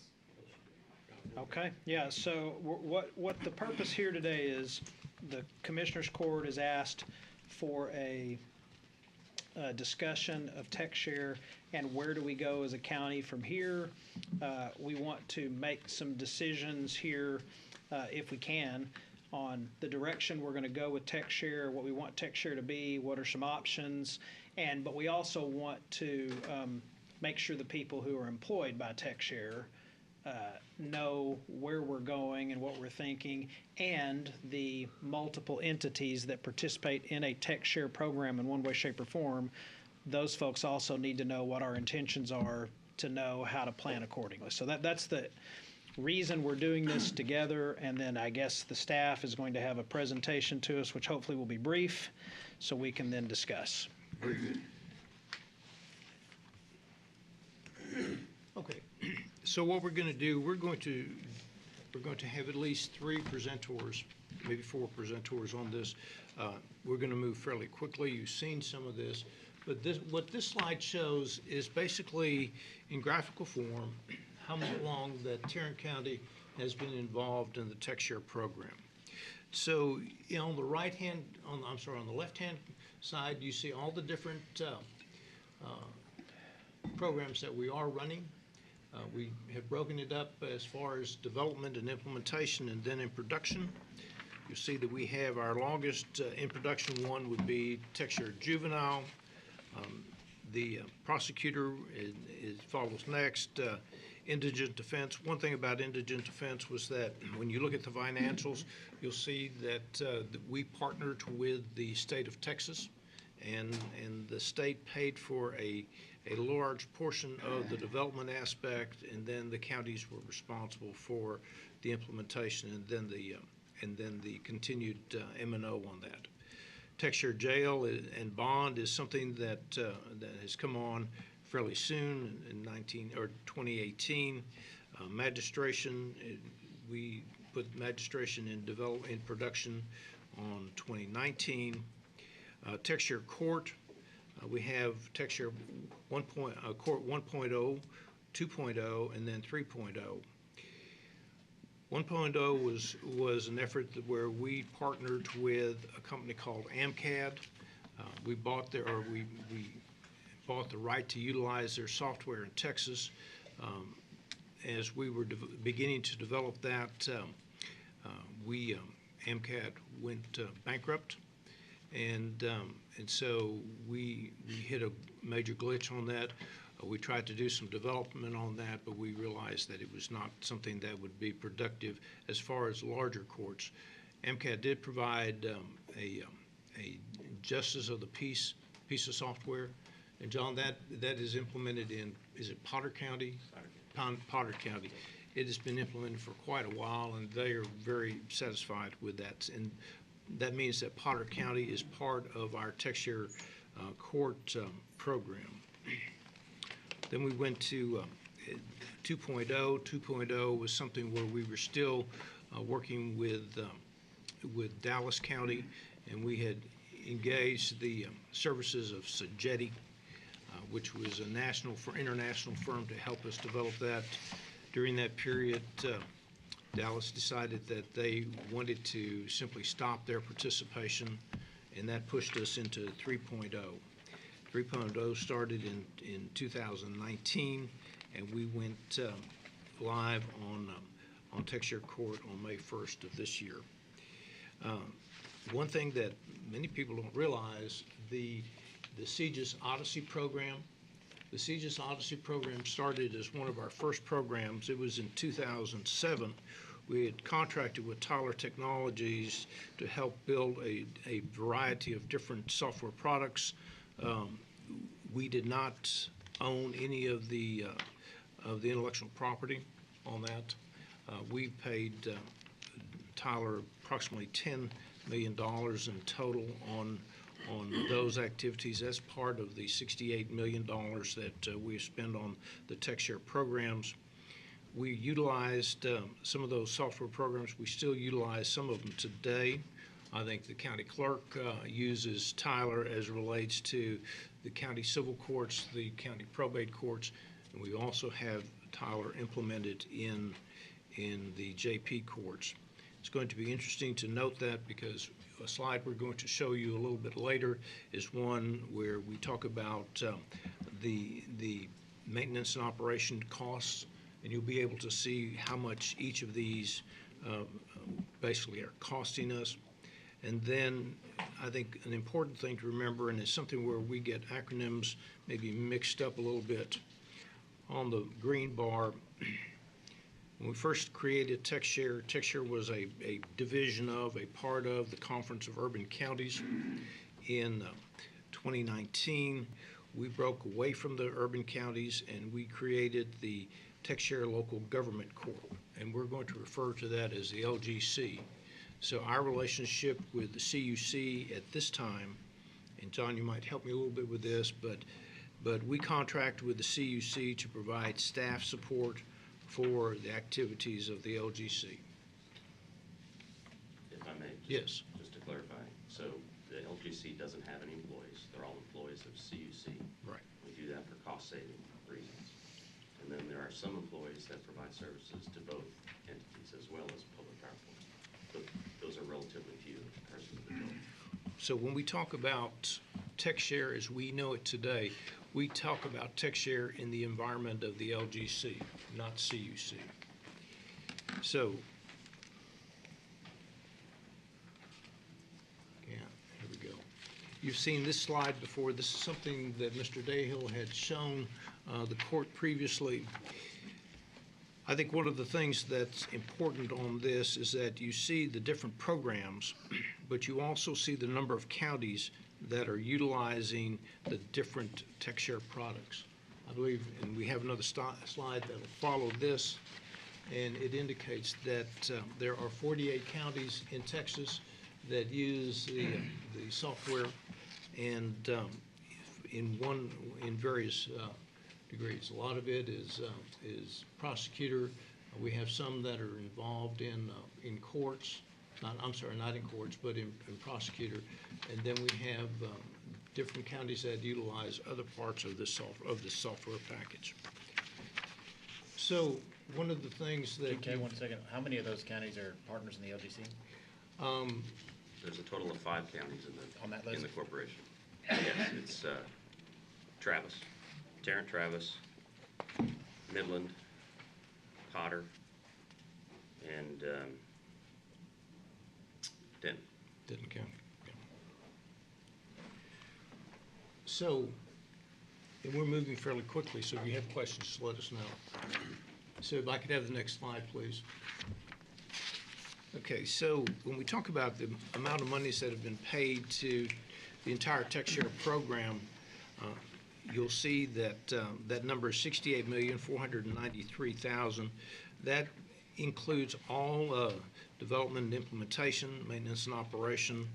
Okay, yeah, so what the purpose here today is, the Commissioners Court has asked for a discussion of TechShare and where do we go as a county from here. We want to make some decisions here, if we can, on the direction we're going to go with TechShare, what we want TechShare to be, what are some options, but we also want to make sure the people who are employed by TechShare know where we're going and what we're thinking, and the multiple entities that participate in a TechShare program in one way, shape, or form. Those folks also need to know what our intentions are to know how to plan accordingly. So that's the reason we're doing this together, and then I guess the staff is going to have a presentation to us, which hopefully will be brief, so we can then discuss. Very good. Okay, so what we're going to do, we're going to have at least 3 presenters, maybe 4 presenters on this. We're going to move fairly quickly. You've seen some of this, but what this slide shows is basically in graphical form how long that Tarrant County has been involved in the TechShare program. So on the on the left-hand side, you see all the different programs that we are running. We have broken it up as far as development and implementation and then in production. You'll see that we have our longest in production one would be TechShare Juvenile. The prosecutor follows next. Indigent defense. One thing about indigent defense was that when you look at the financials, you'll see that we partnered with the state of Texas, and the state paid for a large portion of the development aspect, and then the counties were responsible for the implementation and then the continued M&O on that. TechShare Jail and Bond is something that has come on fairly soon in 2018. Magistration, we put magistration in production on 2019. TechShare Court, we have TechShare Court 1.0, 2.0, and then 3.0. 1.0 was an effort where we partnered with a company called AMCAD. We bought the right to utilize their software in Texas. As we were beginning to develop that, AMCAD went bankrupt, and so we hit a major glitch on that. We tried to do some development on that, but we realized that it was not something that would be productive as far as larger courts. AMCAD did provide a justice of the peace piece of software. And John, that is implemented in, is it Potter County? Potter County. It has been implemented for quite a while, and they are very satisfied with that. And that means that Potter County is part of our TechShare court program. Then we went to 2.0. 2.0 was something where we were still working with Dallas County, and we had engaged the services of Sageti. which was a international firm to help us develop that. During that period, Dallas decided that they wanted to simply stop their participation, and that pushed us into 3.0. 3.0 started in 2019, and we went live on Techshare Court on May 1st of this year. One thing that many people don't realize, the CJIS Odyssey program. The CJIS Odyssey program started as one of our first programs. It was in 2007. We had contracted with Tyler Technologies to help build a variety of different software products. We did not own any of the intellectual property on that. We paid Tyler approximately $10 million in total on those activities. That's part of the $68 million that we spend on the Techshare programs. We utilized some of those software programs. We still utilize some of them today. I think the county clerk uses Tyler as it relates to the county civil courts, the county probate courts, and we also have Tyler implemented in the JP courts. It's going to be interesting to note that, because a slide we're going to show you a little bit later is one where we talk about the maintenance and operation costs, and you'll be able to see how much each of these basically are costing us. And then I think an important thing to remember, and it's something where we get acronyms maybe mixed up a little bit, on the green bar, when we first created Techshare, Techshare was a division of, a part of the Conference of Urban Counties. In 2019, we broke away from the urban counties and we created the Techshare Local Government Corp, and we're going to refer to that as the LGC. So our relationship with the CUC at this time, and John, you might help me a little bit with this, but we contract with the CUC to provide staff support for the activities of the LGC. If I may? Yes. Just to clarify, so the LGC doesn't have any employees. They're all employees of CUC. Right. We do that for cost-saving reasons. And then there are some employees that provide services to both entities as well as public power boards. But those are relatively few in comparison to the total. So when we talk about Techshare as we know it today, we talk about Techshare in the environment of the LGC, not CUC. So, yeah, here we go. You've seen this slide before. This is something that Mr. Dayhill had shown the court previously. I think one of the things that's important on this is that you see the different programs, but you also see the number of counties that are utilizing the different Techshare products. I believe, and we have another slide that will follow this, and it indicates that there are 48 counties in Texas that use the software, and in various degrees. A lot of it is prosecutor. We have some that are involved in courts. Not in courts, but in prosecutor. And then we have different counties that utilize other parts of this software package. So one of the things that... Okay, 1 second. How many of those counties are partners in the LGC? There's a total of 5 counties On that list? in the corporation. Yes, it's Travis, Tarrant Travis, Midland, Potter, and Denton County. Yeah. So, and we're moving fairly quickly, so if you have questions, just let us know. So if I could have the next slide, please. Okay, so when we talk about the amount of monies that have been paid to the entire Techshare program, you'll see that that number is $68,493,000. That includes all development and implementation, maintenance and operation,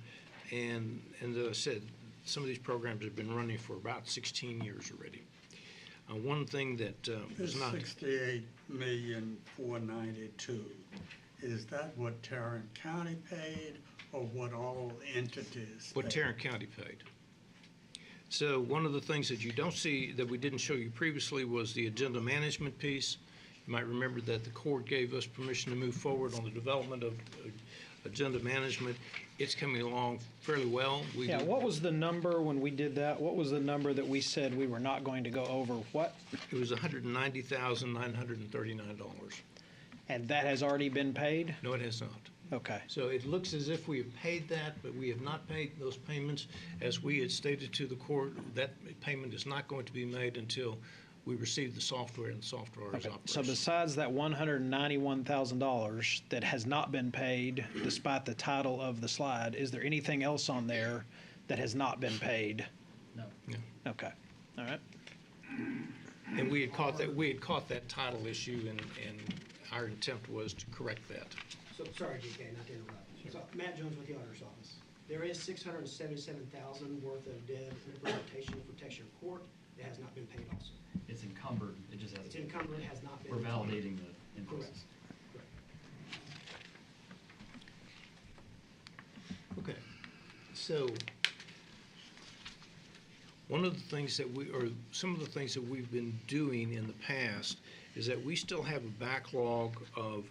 and as I said, some of these programs have been running for about 16 years already. One thing that was not... $68,492,000, is that what Tarrant County paid or what all entities paid? What Tarrant County paid. So one of the things that you don't see, that we didn't show you previously, was the agenda management piece. You might remember that the court gave us permission to move forward on the development of agenda management. It's coming along fairly well. Yeah, what was the number when we did that? What was the number that we said we were not going to go over? What? It was $190,939. And that has already been paid? No, it has not. Okay. So it looks as if we have paid that, but we have not paid those payments. As we had stated to the court, that payment is not going to be made until we receive the software and the software is Okay. operational. So besides that $191,000 that has not been paid, despite the title of the slide, is there anything else on there that has not been paid? No. Okay. All right. And we had caught that title issue, and our attempt was to correct that. So, sorry, GK, not to interrupt. So, Matt Jones with the auditor's office. There is $677,000 worth of debt implementation for Texas Court that has not been paid also. It's encumbered, it just hasn't. It's encumbered, has not been. We're validating the invoices. Correct. Okay. So one of the things that some of the things that we've been doing in the past is that we still have a backlog of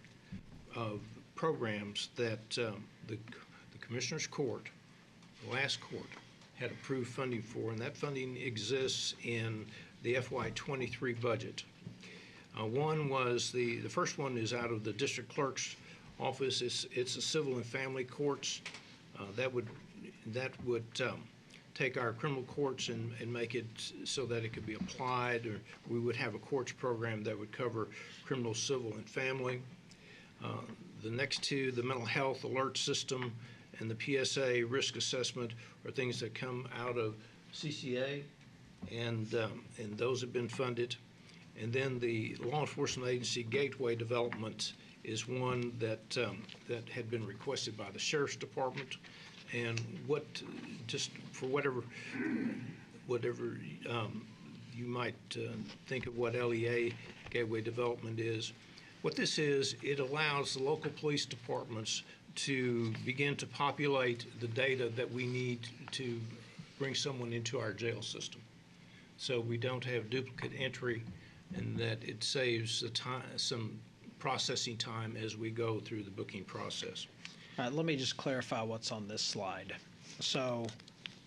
programs that the Commissioner's Court, the last court, had approved funding for, and that funding exists in the FY23 budget. One was the first one is out of the district clerk's office. It's a civil and family courts. That would take our criminal courts and make it so that it could be applied, or we would have a courts program that would cover criminal, civil, and family. The next two, the mental health alert system and the PSA risk assessment, are things that come out of CCA, and those have been funded. And then the law enforcement agency gateway development is one that had been requested by the Sheriff's Department, and just for whatever you might think of what LEA gateway development is. What this is, it allows the local police departments to begin to populate the data that we need to bring someone into our jail system. So we don't have duplicate entry, and that it saves the time, some processing time as we go through the booking process. All right, let me just clarify what's on this slide. So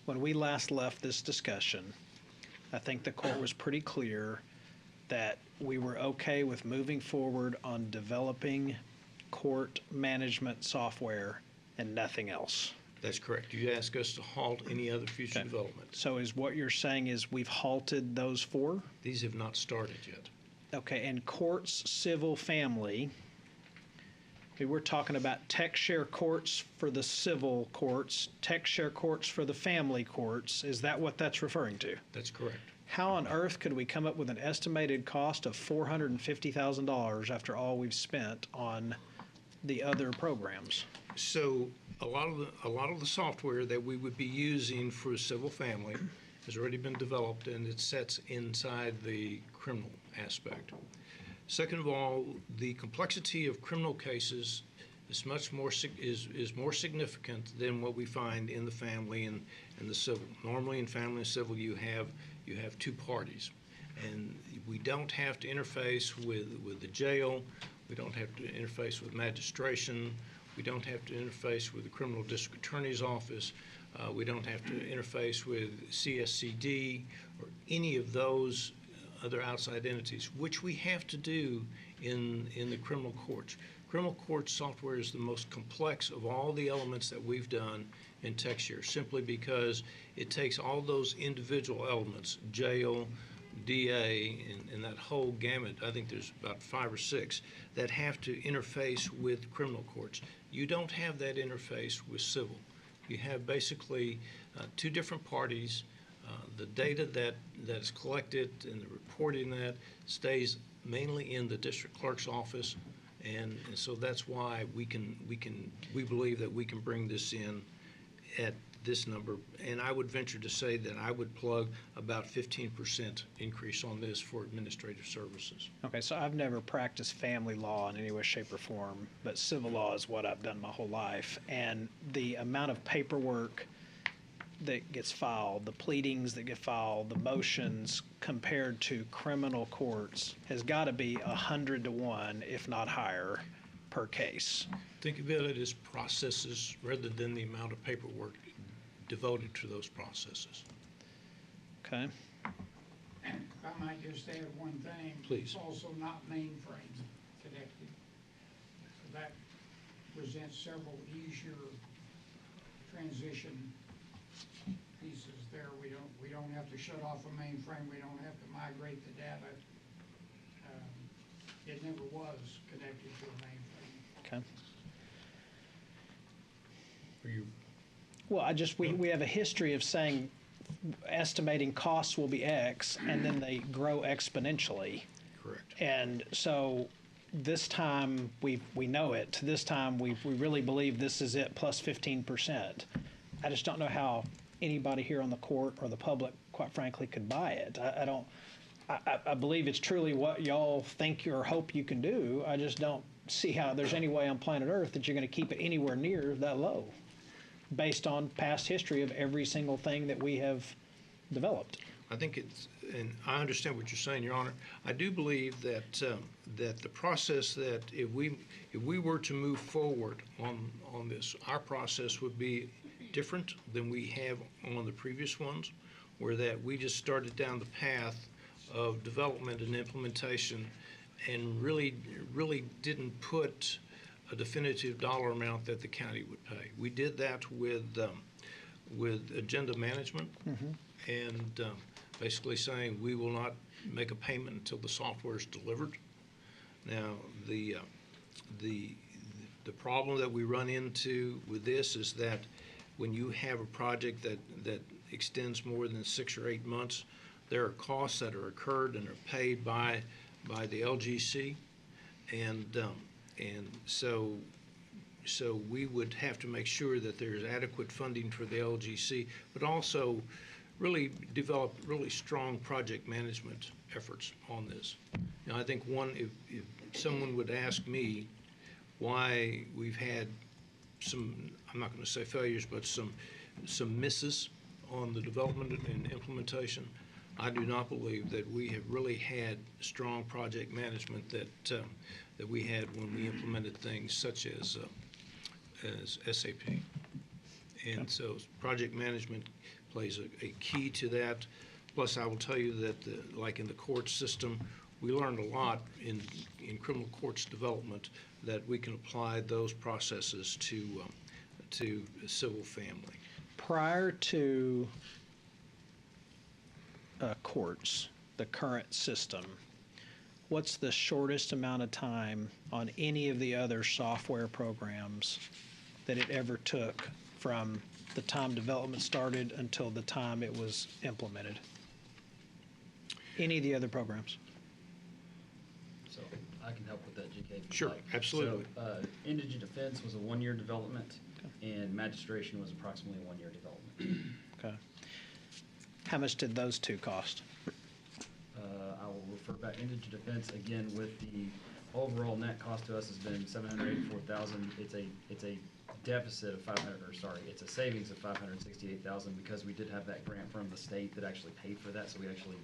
when we last left this discussion, I think the court was pretty clear that we were okay with moving forward on developing court management software and nothing else. That's correct. You asked us to halt any other future development. So is what you're saying is we've halted those four? These have not started yet. Okay, and courts, civil, family. Okay, we're talking about tech share courts for the civil courts, tech share courts for the family courts. Is that what that's referring to? That's correct. How on earth could we come up with an estimated cost of $450,000 after all we've spent on the other programs? So a lot of the software that we would be using for civil family has already been developed, and it sets inside the criminal aspect. Second of all, the complexity of criminal cases is much more is more significant than what we find in the family and the civil. Normally in family and civil you have two parties, and we don't have to interface with the jail. We don't have to interface with magistration. We don't have to interface with the criminal district attorney's office. We don't have to interface with CSCD or any of those other outside entities, which we have to do in the criminal courts. Criminal court software is the most complex of all the elements that we've done in TechShare, simply because it takes all those individual elements, jail, DA, and that whole gamut. I think there's about 5 or 6 that have to interface with criminal courts. You don't have that interface with civil. You have basically two different parties. The data that is collected and the reporting that stays mainly in the district clerk's office, and so that's why we believe that we can bring this in at this number. And I would venture to say that I would plug about 15% increase on this for administrative services. Okay, so I've never practiced family law in any way, shape, or form, but civil law is what I've done my whole life. And the amount of paperwork that gets filed, the pleadings that get filed, the motions compared to criminal courts has got to be 100 to 1, if not higher, per case. Think of it as processes rather than the amount of paperwork devoted to those processes. Okay. If I might just add one thing. Please. It's also not mainframe connected. So that presents several easier transition pieces there. We don't have to shut off a mainframe. We don't have to migrate the data. It never was connected to a mainframe. Okay. You Well, we have a history of saying estimating costs will be X, and then they grow exponentially. Correct. And so this time we know it. This time we really believe this is it plus 15%. I just don't know how anybody here on the court or the public, quite frankly, could buy it. I believe it's truly what y'all think or hope you can do. I just don't see how there's any way on planet Earth that you're going to keep it anywhere near that low, based on past history of every single thing that we have developed. I think it's, and I understand what you're saying, Your Honor. I do believe that that the process that if we were to move forward on this, our process would be different than we have on the previous ones, where that we just started down the path of development and implementation, and really didn't put a definitive dollar amount that the county would pay. We did that with agenda management, and basically saying we will not make a payment until the software is delivered. Now, the problem that we run into with this is that when you have a project that extends more than 6 or 8 months, there are costs that are incurred and are paid by the LGC, and so we would have to make sure that there's adequate funding for the LGC, but also really develop really strong project management efforts on this. Now, I think if someone would ask me why we've had some, I'm not going to say failures, but some misses on the development and implementation, I do not believe that we have really had strong project management that we had when we implemented things such as SAP. And so project management plays a key to that. Plus, I will tell you that like in the court system, we learned a lot in criminal courts development that we can apply those processes to civil family. Prior to courts, the current system, what's the shortest amount of time on any of the other software programs that it ever took from the time development started until the time it was implemented? Any of the other programs? So I can help with that, GK. if you'd Sure, like. absolutely. So indigent defense was a 1-year development, and magistration was approximately a 1-year development. Okay. How much did those two cost? I will refer back indigent defense again with the overall net cost to us has been $784,000. It's a deficit of it's a savings of $568,000 because we did have that grant from the state that actually paid for that, so we actually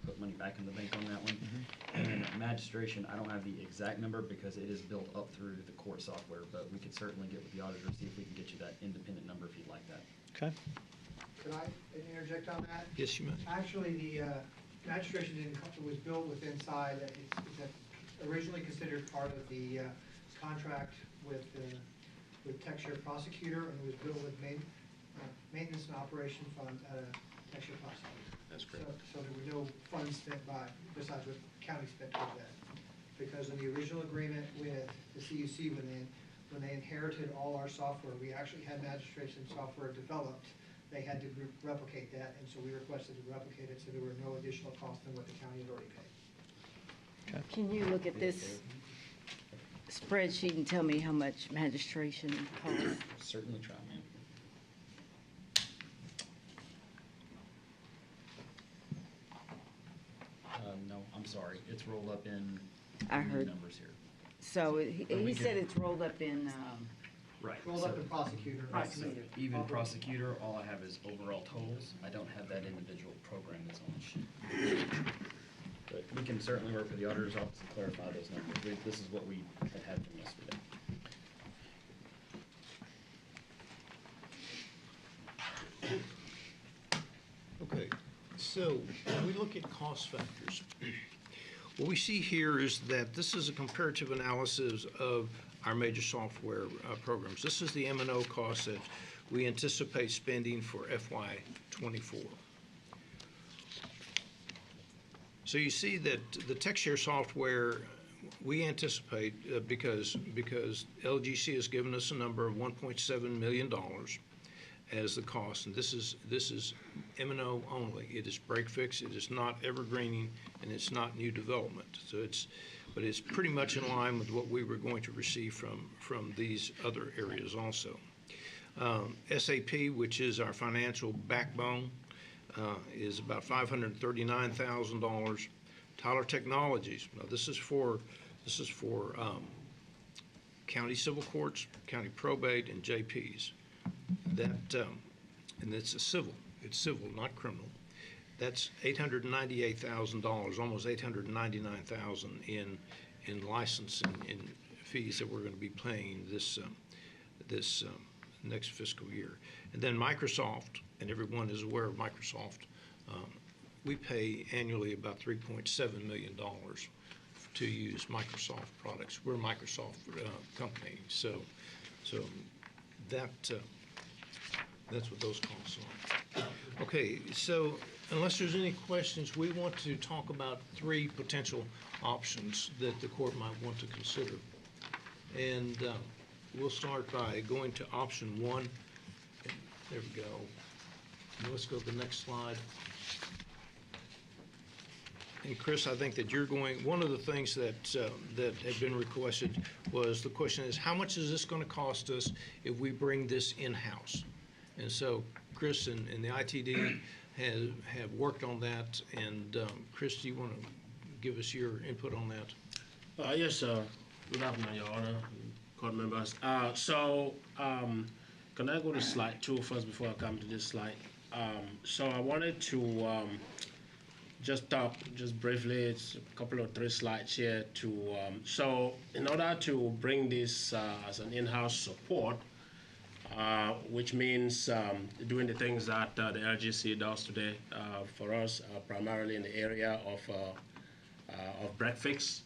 put money back in the bank on that one. And magistration, I don't have the exact number because it is built up through the court software, but we could certainly get with the auditor, see if we can get you that independent number if you'd like that. Okay. Could I interject on that? Yes, you may. Actually, the magistration was built with inside, it's originally considered part of the contract with Texas Prosecutor, and it was built with maintenance and operation fund at a Texas Prosecutor. That's correct. So there were no funds spent besides what the county spent towards that. Because in the original agreement with the CUC, when they inherited all our software, we actually had magistration software developed. They had to replicate that, and so we requested to replicate it, so there were no additional costs than what the county had already paid. Okay. Can you look at this spreadsheet and tell me how much magistration costs? Certainly try, ma'am. No, I'm sorry. It's rolled up in I heard. numbers here. So he said it's rolled up in Right. Rolled up in prosecutor. Right, so even prosecutor, all I have is overall totals. I don't have that individual program that's on the sheet. But we can certainly work with the auditor's office and clarify those numbers. This is what we had from yesterday. Okay, so when we look at cost factors, what we see here is that this is a comparative analysis of our major software programs. This is the M&O cost that we anticipate spending for FY '24. So you see that the TechShare software, we anticipate, because LGC has given us a number of $1.7 million as the cost, and this is M&O only. It is break fix, it is not evergreening, and it's not new development. So but it's pretty much in line with what we were going to receive from these other areas also. SAP, which is our financial backbone, is about $539,000. Tyler Technologies, now this is for county civil courts, county probate, and JPs. That and it's civil, not criminal. That's $898,000, almost $899,000 in licensing and fees that we're going to be paying this next fiscal year. And then Microsoft, and everyone is aware of Microsoft, we pay annually about $3.7 million to use Microsoft products. We're a Microsoft company, so that's what those costs are. Okay, so unless there's any questions, we want to talk about 3 potential options that the court might want to consider. And we'll start by going to option 1. There we go. And let's go to the next slide. And Chris, I think that you're going, one of the things that had been requested was, the question is, how much is this going to cost us if we bring this in-house? And so Chris and the ITD have worked on that, and Chris, do you want to give us your input on that? Yes, sir. Good afternoon, Your Honor, court members. Can I go to slide 2 first before I come to this slide? So I wanted to just briefly, it's a couple of 3 slides here to, so in order to bring this as an in-house support, which means doing the things that the LGC does today for us, primarily in the area of break fix,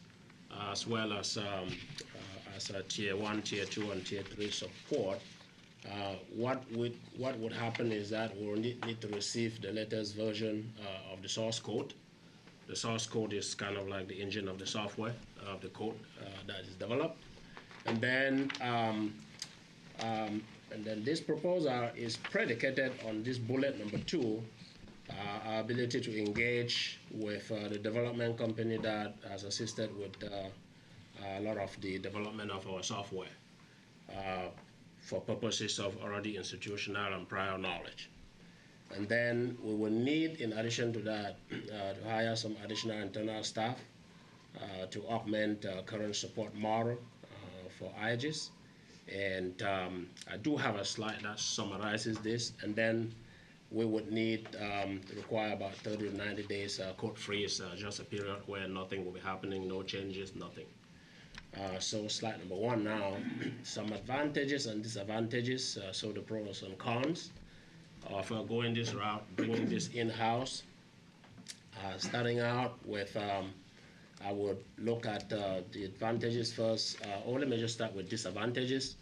as well as a tier 1, tier 2, and tier 3 support. What would happen is that we'll need to receive the latest version of the source code. The source code is kind of like the engine of the software of the code that is developed, and then this proposal is predicated on this bullet number 2, our ability to engage with the development company that has assisted with a lot of the development of our software for purposes of already institutional and prior knowledge. And then we will need, in addition to that, to hire some additional internal staff to augment current support model for IGES. And I do have a slide that summarizes this, and then we would need require about 30 to 90 days code freeze, just a period where nothing will be happening, no changes, nothing. So slide number 1 now, some advantages and disadvantages, so the pros and cons of going this route, bringing this in-house. Starting out with, I would look at the advantages first, or let me just start with disadvantages.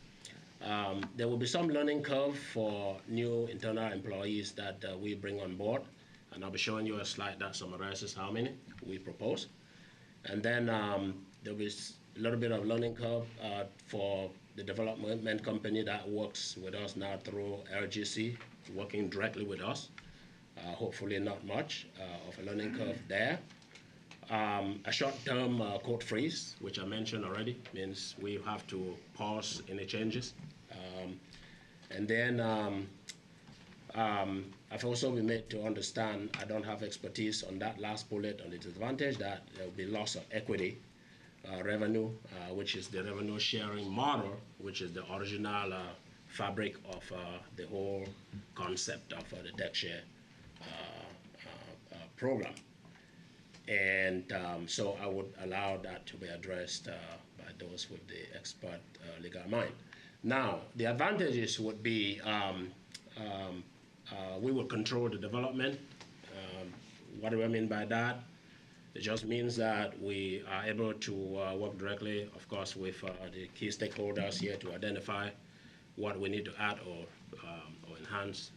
There will be some learning curve for new internal employees that we bring on board, and I'll be showing you a slide that summarizes how many we propose. And then there'll be a little bit of learning curve for the development company that works with us now through LGC, working directly with us. Hopefully not much of a learning curve there. A short-term code freeze, which I mentioned already, means we have to pause any changes. And then I've also been made to understand, I don't have expertise on that last bullet on the disadvantage, that there will be loss of equity revenue, which is the revenue sharing model, which is the original fabric of the whole concept of the TechShare program. And so I would allow that to be addressed by those with the expert legal mind. Now, the advantages would be we would control the development. What do I mean by that? It just means that we are able to work directly, of course, with the key stakeholders here to identify what we need to add or enhance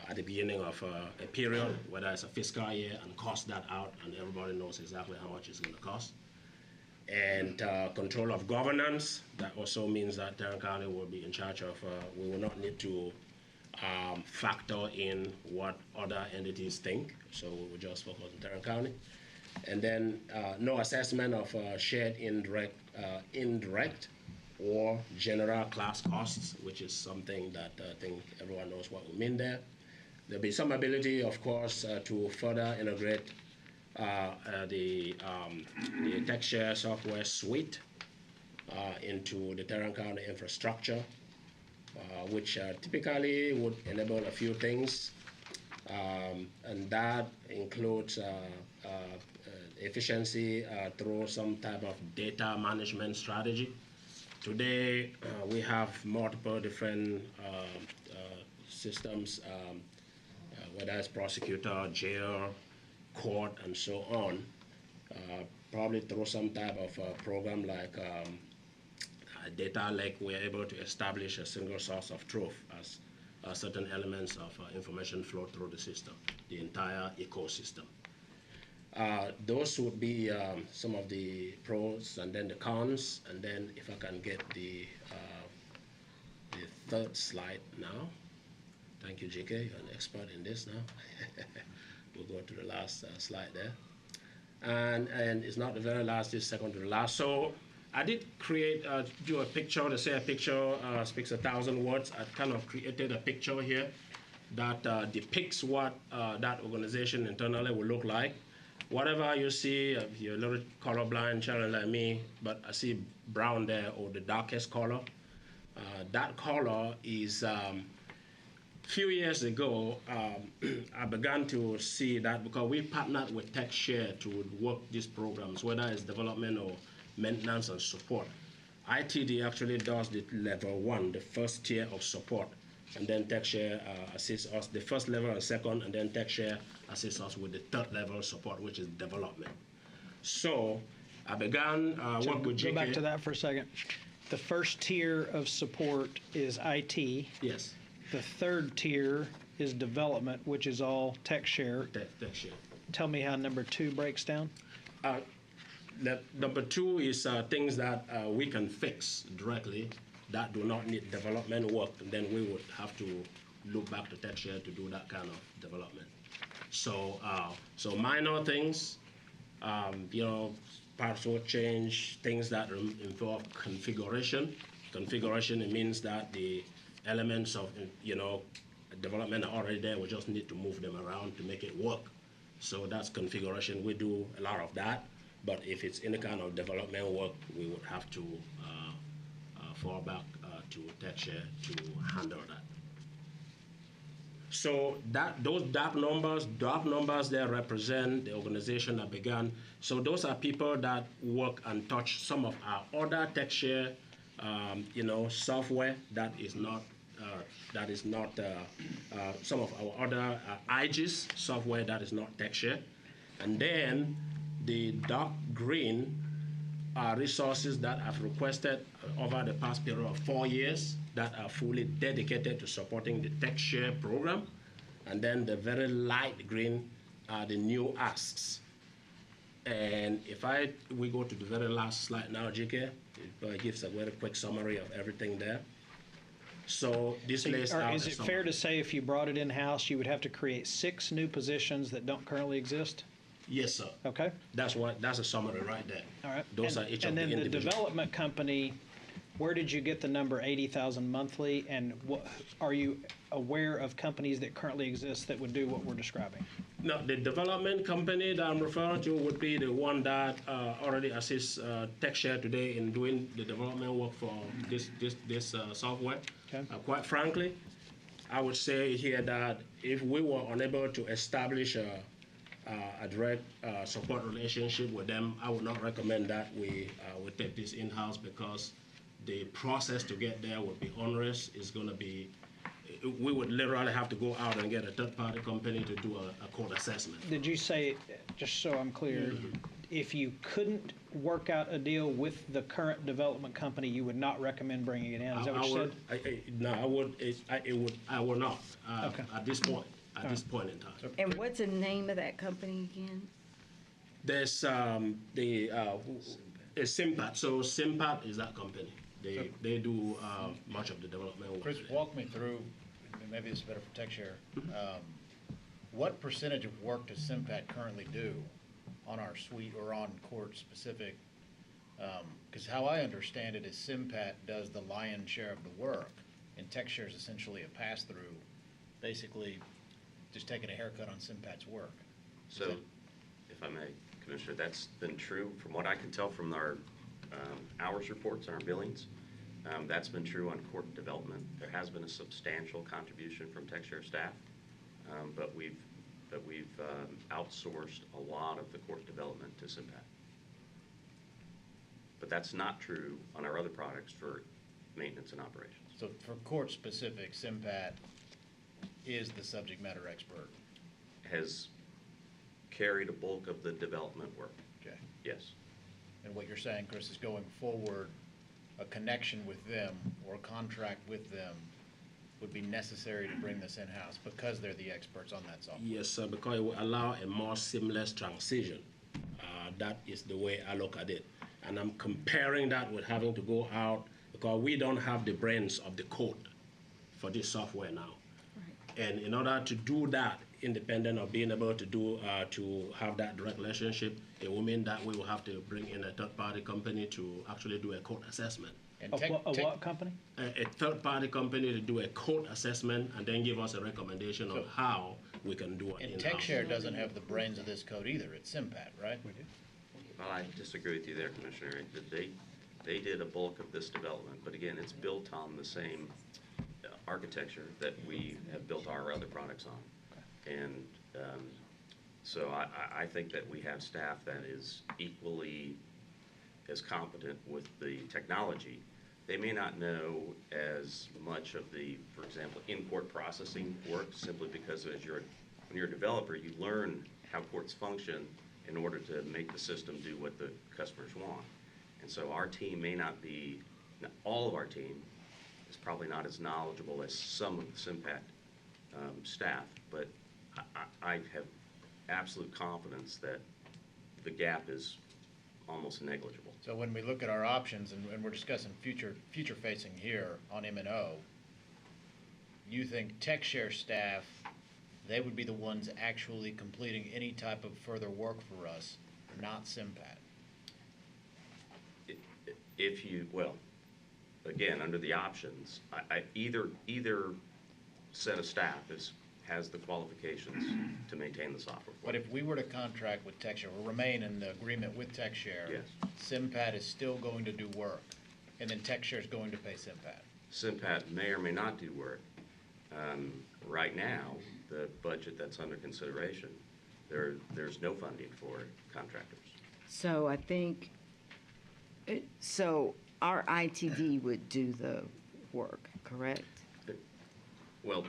at the beginning of a period, whether it's a fiscal year, and cost that out, and everybody knows exactly how much it's going to cost. And control of governance, that also means that Tarrant County will be in charge of, we will not need to factor in what other entities think, so we will just focus on Tarrant County. And then no assessment of shared indirect or general class costs, which is something that I think everyone knows what we mean there. There'll be some ability, of course, to further integrate the TechShare software suite into the Tarrant County infrastructure, which typically would enable a few things, and that includes efficiency through some type of data management strategy. Today, we have multiple different systems, whether it's prosecutor, jail, court, and so on, probably through some type of program like data lake, we're able to establish a single source of truth as certain elements of information flow through the system, the entire ecosystem. Those would be some of the pros, and then the cons, and then if I can get the third slide now. Thank you, JK, you're an expert in this now. We'll go to the last slide there. And it's not the very last, it's second to the last. So I did create, do a picture. They say a picture speaks 1,000 words. I kind of created a picture here that depicts what that organization internally will look like. Whatever you see, if you're a little colorblind child like me, but I see brown there, or the darkest color. That color is, few years ago, I began to see that because we partnered with TechShare to work these programs, whether it's development or maintenance and support. ITD actually does the level 1, the first tier of support, and then TechShare assists us, the first level and second, and then TechShare assists us with the third level support, which is development. So I began work with JK. Go back to that for a second. The first tier of support is IT. Yes. The third tier is development, which is all TechShare. TechShare. Tell me how number 2 breaks down. Number 2 is things that we can fix directly that do not need development work, and then we would have to look back to TechShare to do that kind of development. So, so minor things, you know, password change, things that involve configuration. Configuration, it means that the elements of, you know, development are already there. We just need to move them around to make it work. So that's configuration. We do a lot of that. But if it's any kind of development work, we would have to fall back to TechShare to handle that. So those dark numbers there represent the organization that began. So those are people that work and touch some of our other TechShare, you know, software that is not some of our other IGIS software that is not TechShare. And then the dark green are resources that I've requested over the past period of 4 years that are fully dedicated to supporting the TechShare program. And then the very light green are the new asks. And if we go to the very last slide now, JK, it gives a very quick summary of everything there. So this lays out. Is it fair to say if you brought it in-house, you would have to create 6 new positions that don't currently exist? Yes, sir. Okay. That's a summary right there. All right. Those are each of the individual. And then the development company, where did you get the number 80,000 monthly, and what are you aware of companies that currently exist that would do what we're describing? No, the development company that I'm referring to would be the one that already assists TechShare today in doing the development work for this software. Okay. Quite frankly, I would say here that if we were unable to establish a direct support relationship with them, I would not recommend that we take this in-house, because the process to get there would be onerous. It's going to be, we would literally have to go out and get a third-party company to do a code assessment. Did you say, just so I'm clear, if you couldn't work out a deal with the current development company, you would not recommend bringing it in? Is that what you said? No, I would. I will not. Okay. At this point. At this point in time. And what's the name of that company again? There's Simpat. So Simpat is that company. They do much of the development work. Chris, walk me through, maybe this is better for TechShare. What percentage of work does Simpat currently do on our suite or on court specific? Because how I understand it is Simpat does the lion's share of the work, and TechShare is essentially a pass-through, basically just taking a haircut on Simpat's work. So, if I may, Commissioner, that's been true from what I can tell from our hours reports and our billings. That's been true on court development. There has been a substantial contribution from TechShare staff, but we've outsourced a lot of the court development to Simpat. But that's not true on our other products for maintenance and operations. So for court specific, Simpat is the subject matter expert. Has carried a bulk of the development work. Okay. Yes. And what you're saying, Chris, is going forward, a connection with them or a contract with them would be necessary to bring this in-house because they're the experts on that software. Yes, sir, because it will allow a more seamless transition. That is the way I look at it. And I'm comparing that with having to go out, because we don't have the brains of the code for this software now. And in order to do that, independent of being able to do to have that direct relationship, it will mean that we will have to bring in a third-party company to actually do a code assessment. And what company? A third-party company to do a code assessment and then give us a recommendation on how we can do it. And TechShare doesn't have the brains of this code either. It's Simpat, right? We do. Well, I disagree with you there, Commissioner. They did a bulk of this development, but again, it's built on the same architecture that we have built our other products on. And so I think that we have staff that is equally as competent with the technology. They may not know as much of the, for example, in-court processing work, simply because when you're a developer, you learn how courts function in order to make the system do what the customers want. And so our team may not be, all of our team is probably not as knowledgeable as some of the Simpat staff, but I have absolute confidence that the gap is almost negligible. So when we look at our options, and we're discussing future facing here on M&O, you think TechShare staff, they would be the ones actually completing any type of further work for us, not Simpat? If you, well, again, under the options, either set of staff has the qualifications to maintain the software. But if we were to contract with TechShare, or remain in the agreement with TechShare, yes, Simpat is still going to do work, and then TechShare is going to pay Simpat. Simpat may or may not do work. Right now, the budget that's under consideration, there's no funding for contractors. So I think, so our ITD would do the work, correct? Well,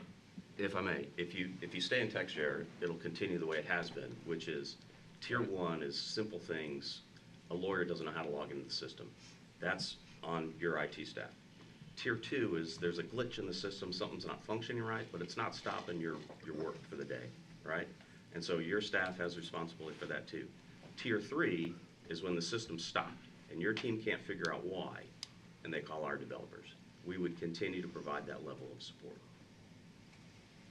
if I may, if you stay in TechShare, it'll continue the way it has been, which is Tier 1 is simple things. A lawyer doesn't know how to log into the system. That's on your IT staff. Tier 2 is there's a glitch in the system, something's not functioning right, but it's not stopping your work for the day, right? And so your staff has responsibility for that too. Tier 3 is when the system stopped and your team can't figure out why, and they call our developers. We would continue to provide that level of support.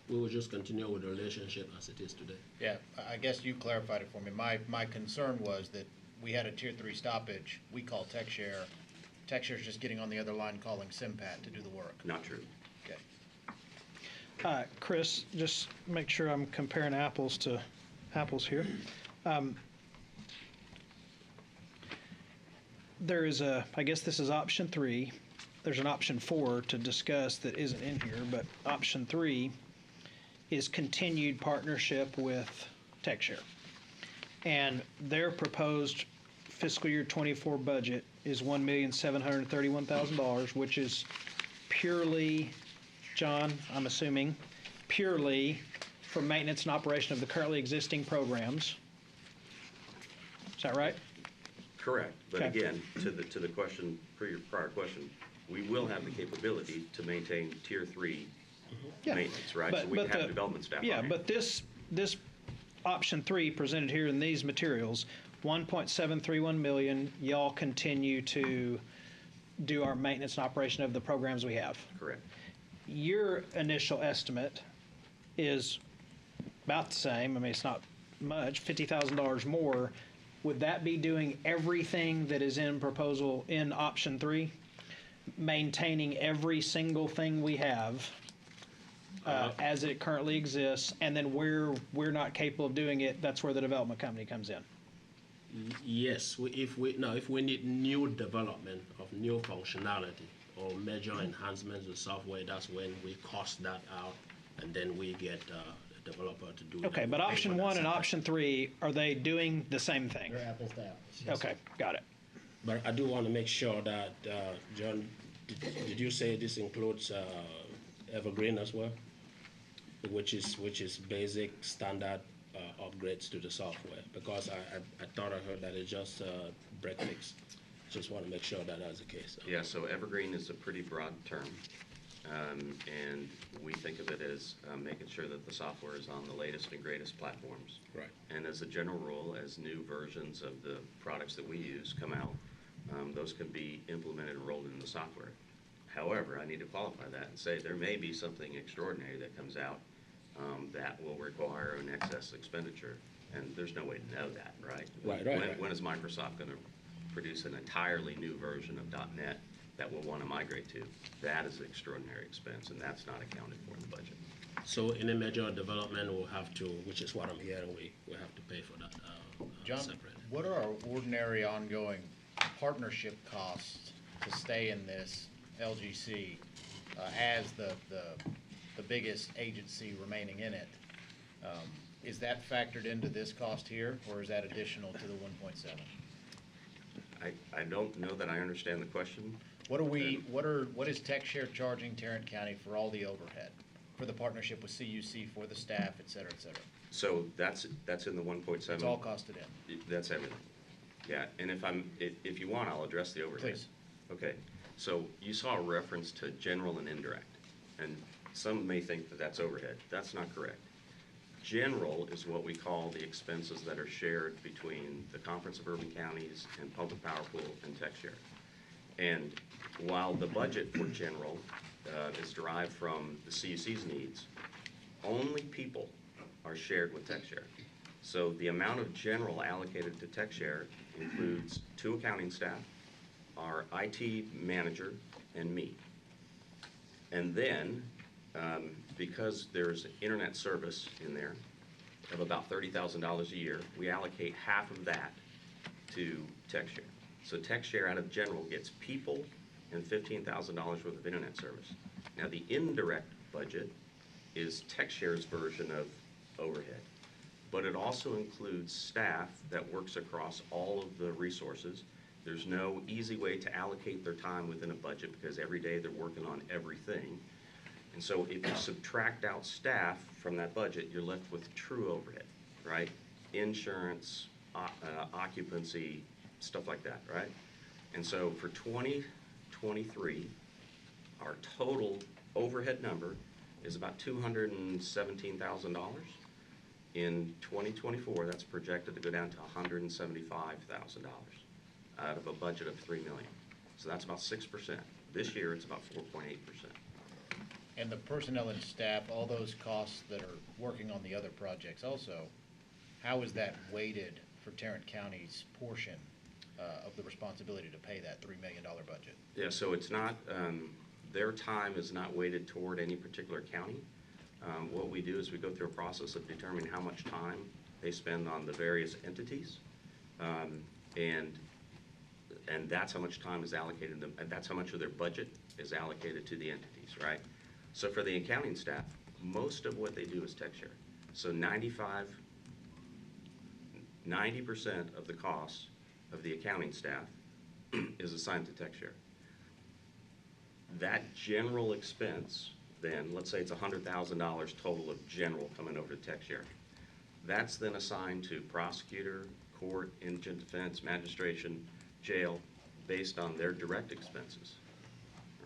We will just continue with the relationship as it is today. Yeah, I guess you clarified it for me. My concern was that we had a Tier 3 stoppage. We call TechShare. TechShare's just getting on the other line calling Simpat to do the work. Not true. Okay. Chris, just make sure I'm comparing apples to apples here. There is I guess this is option 3. There's an option 4 to discuss that isn't in here, but option 3 is continued partnership with TechShare. And their proposed fiscal year 24 budget is $1,731,000, which is purely, John, I'm assuming, purely for maintenance and operation of the currently existing programs. Is that right? Correct, but Okay. again, to the question, per your prior question, we will have the capability to maintain tier 3 Yeah. maintenance, right? So we can have development staff on Yeah, hand. but this option 3 presented here in these materials, 1.731 million, y'all continue to do our maintenance and operation of the programs we have. Correct. Your initial estimate is about the same. I mean, it's not much, $50,000 more. Would that be doing everything that is in proposal in option 3? Maintaining every single thing we have as it currently exists, and then where we're not capable of doing it, that's where the development company comes in. Yes, if we need new development of new functionality or major enhancements of software, that's when we cost that out, and then we get the developer to do it. Okay, but option 1 and option 3, are they doing the same thing? They're apples to apples. Okay, got it. But I do want to make sure that, John, did you say this includes Evergreen as well? Which is basic standard upgrades to the software? Because I thought I heard that it's just break fix. Just want to make sure that that's the case. Yeah, so Evergreen is a pretty broad term, and we think of it as making sure that the software is on the latest and greatest platforms. Right. And as a general rule, as new versions of the products that we use come out, those can be implemented and rolled into the software. However, I need to qualify that and say there may be something extraordinary that comes out that will require an excess expenditure, and there's no way to know that, right? When is Microsoft going to produce an entirely new version of .NET that we'll want to migrate to? That is an extraordinary expense, and that's not accounted for in the budget. So in a major development, we'll have to, which is what I'm hearing, we'll have to pay for that John, separate. what are our ordinary ongoing partnership costs to stay in this LGC as the biggest agency remaining in it? Is that factored into this cost here, or is that additional to the 1.7? I don't know that I understand the question. What is TechShare charging Tarrant County for all the overhead, for the partnership with CUC, for the staff, et cetera, et cetera? So that's in the 1.7? It's all costed in. That's everything. Yeah, and if you want, I'll address the overhead. Please. Okay, so you saw a reference to general and indirect, and some may think that that's overhead. That's not correct. General is what we call the expenses that are shared between the Conference of Urban Counties and Public Power Pool and TechShare. And while the budget for general is derived from the CUC's needs, only people are shared with TechShare. So the amount of general allocated to TechShare includes 2 accounting staff, our IT manager, and me. And then, because there's internet service in there of about $30,000 a year, we allocate half of that to TechShare. So TechShare out of general gets people and $15,000 worth of internet service. Now the indirect budget is TechShare's version of overhead, but it also includes staff that works across all of the resources. There's no easy way to allocate their time within a budget because every day they're working on everything. And so if you subtract out staff from that budget, you're left with true overhead, right? Insurance, occupancy, stuff like that, right? And so for 2023, our total overhead number is about $217,000. In 2024, that's projected to go down to $175,000 out of a budget of $3 million. So that's about 6%. This year, it's about 4.8%. And the personnel and staff, all those costs that are working on the other projects also, how is that weighted for Tarrant County's portion of the responsibility to pay that $3 million budget? Yeah, so it's not, their time is not weighted toward any particular county. What we do is we go through a process of determining how much time they spend on the various entities. And that's how much time is allocated, and that's how much of their budget is allocated to the entities, right? So for the accounting staff, most of what they do is tech share. So 90% of the cost of the accounting staff is assigned to tech share. That general expense, then, let's say it's $100,000 total of general coming over to tech share. That's then assigned to prosecutor, court, indigent defense, magistration, jail, based on their direct expenses,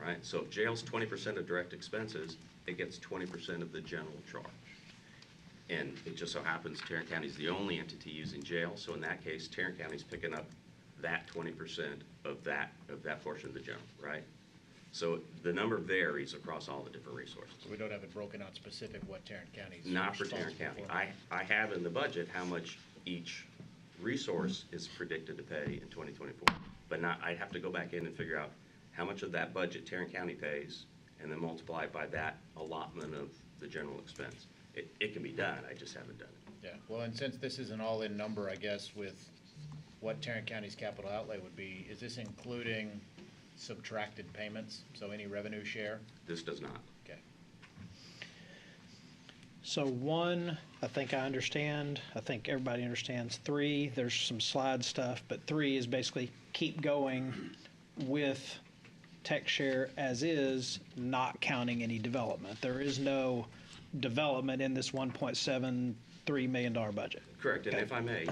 right? So if jail's 20% of direct expenses, it gets 20% of the general charge. And it just so happens Tarrant County is the only entity using jail, so in that case, Tarrant County's picking up that 20% of that portion of the general, right? So the number varies across all the different resources. So we don't have it broken out specific what Tarrant County is Not for Tarrant County. I have in the budget how much each resource is predicted to pay in 2024. But not, I'd have to go back in and figure out how much of that budget Tarrant County pays and then multiply it by that allotment of the general expense. It can be done, I just haven't done it. Yeah, well, and since this is an all-in number, I guess, with what Tarrant County's capital outlay would be, is this including subtracted payments, so any revenue share? This does not. Okay. So 1, I think I understand. I think everybody understands. 3, there's some slide stuff, but 3 is basically keep going with tech share as is, not counting any development. There is no development in this $1.73 million budget. Correct, and if I may,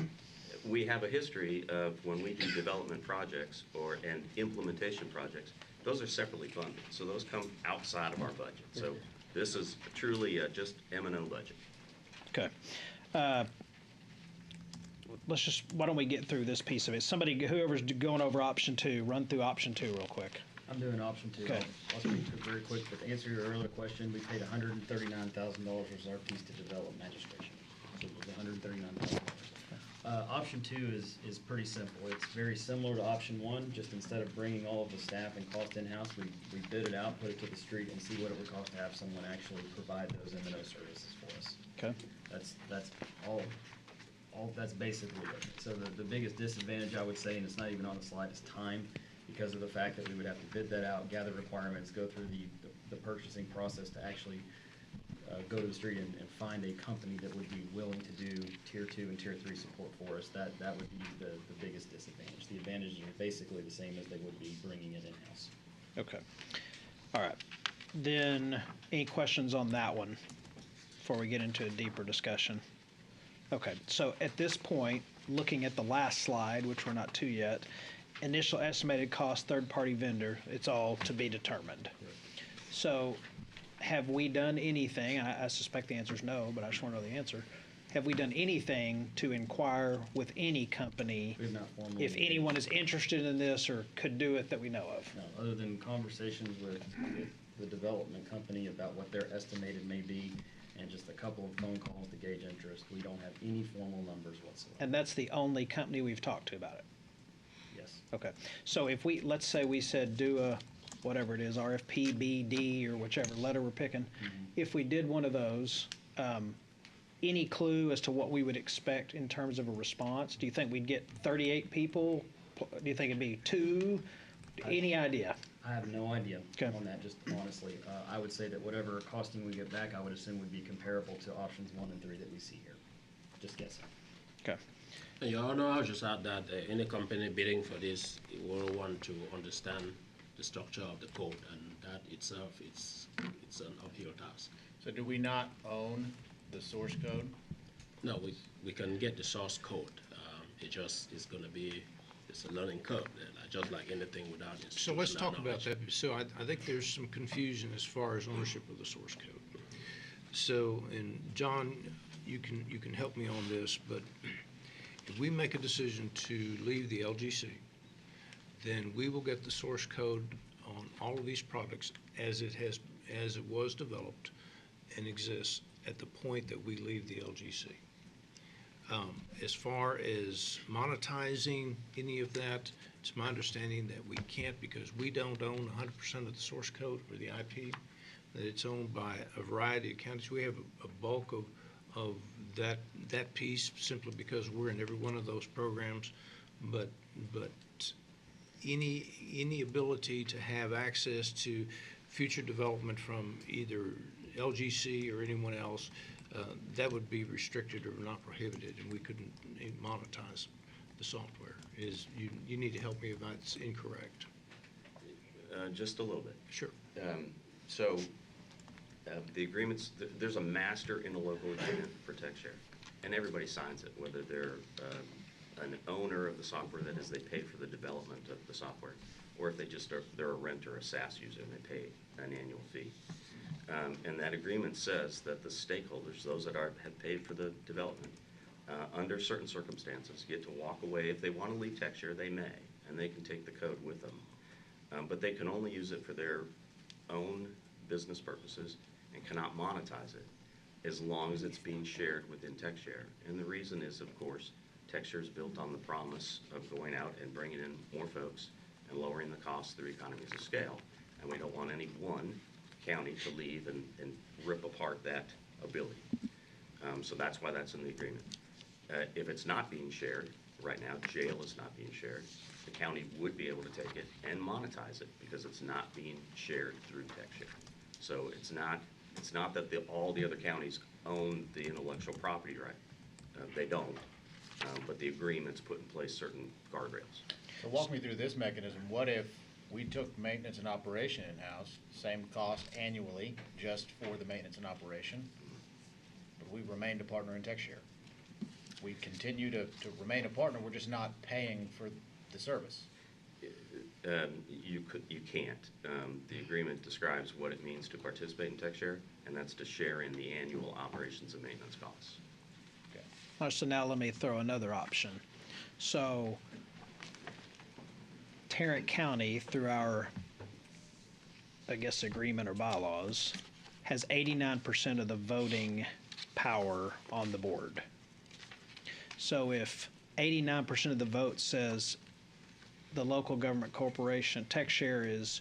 we have a history of when we do development projects and implementation projects, those are separately funded. So those come outside of our budget. So this is truly just M&O budget. Okay. Why don't we get through this piece of it? Whoever's going over option 2, run through option 2 real quick. I'm doing option 2. Okay. I'll speak to it very quick, but to answer your earlier question, we paid $139,000 was our piece to develop magistration. So it was $139,000. Option 2 is pretty simple. It's very similar to option 1, just instead of bringing all of the staff and cost in-house, we bid it out, put it to the street, and see what it would cost to have someone actually provide those M&O services for us. Okay. That's all. That's basically it. So the biggest disadvantage, I would say, and it's not even on the slide, is time, because of the fact that we would have to bid that out, gather requirements, go through the purchasing process to actually go to the street and find a company that would be willing to do tier 2 and tier 3 support for us. That would be the biggest disadvantage. The advantages are basically the same as they would be bringing it in-house. Okay. All right. Then any questions on that one before we get into a deeper discussion? Okay. So at this point, looking at the last slide, which we're not to yet, initial estimated cost, third-party vendor, it's all to be determined. So have we done anything, I suspect the answer is no, but I just want to know the answer. Have we done anything to inquire with any company We have not formally if anyone is interested in this or could do it that we know of? No, other than conversations with the development company about what their estimated may be, and just a couple of phone calls to gauge interest, we don't have any formal numbers whatsoever. And that's the only company we've talked to about it? Yes. Okay. So if let's say we said do a, whatever it is, RFP, B, D, or whichever letter we're picking, if we did one of those, any clue as to what we would expect in terms of a response? Do you think we'd get 38 people? Do you think it'd be 2? Any idea? I have no idea on that, just honestly. I would say that whatever costing we get back, I would assume would be comparable to options 1 and 3 that we see here. Just guessing. Okay. And you all know, I'll just add that any company bidding for this will want to understand the structure of the code, and that itself, it's an uphill task. So do we not own the source code? No, we can get the source code. It just is going to be, it's a learning curve, just like anything without institutional So let's talk knowledge. about that. So I think there's some confusion as far as ownership of the source code. So, and John, you can help me on this, but if we make a decision to leave the LGC, then we will get the source code on all of these products as it was developed and exists at the point that we leave the LGC. As far as monetizing any of that, it's my understanding that we can't because we don't own 100% of the source code or the IP, that it's owned by a variety of counties. We have a bulk of that piece simply because we're in every one of those programs, but any ability to have access to future development from either LGC or anyone else, that would be restricted or not prohibited, and we couldn't monetize the software. You need to help me if that's incorrect. Just a little bit. Sure. The agreements, there's a master interlocal agreement for TechShare, and everybody signs it, whether they're an owner of the software, that is, they pay for the development of the software, or if they're a renter, a SaaS user, and they pay an annual fee. And that agreement says that the stakeholders, those that have paid for the development, under certain circumstances, get to walk away. If they want to leave TechShare, they may, and they can take the code with them. But they can only use it for their own business purposes and cannot monetize it as long as it's being shared within TechShare. And the reason is, of course, TechShare is built on the promise of going out and bringing in more folks and lowering the costs through economies of scale. And we don't want any one county to leave and rip apart that ability. So that's why that's in the agreement. If it's not being shared, right now, jail is not being shared, the county would be able to take it and monetize it because it's not being shared through TechShare. So it's not that all the other counties own the intellectual property right. They don't, but the agreements put in place certain guardrails. So walk me through this mechanism. What if we took maintenance and operation in-house, same cost annually, just for the maintenance and operation, but we remained a partner in TechShare? We continue to remain a partner, we're just not paying for the service. You can't. The agreement describes what it means to participate in TechShare, and that's to share in the annual operations and maintenance costs. So now let me throw another option. So Tarrant County, through our, I guess, agreement or bylaws, has 89% of the voting power on the board. So if 89% of the vote says the local government corporation, TechShare, is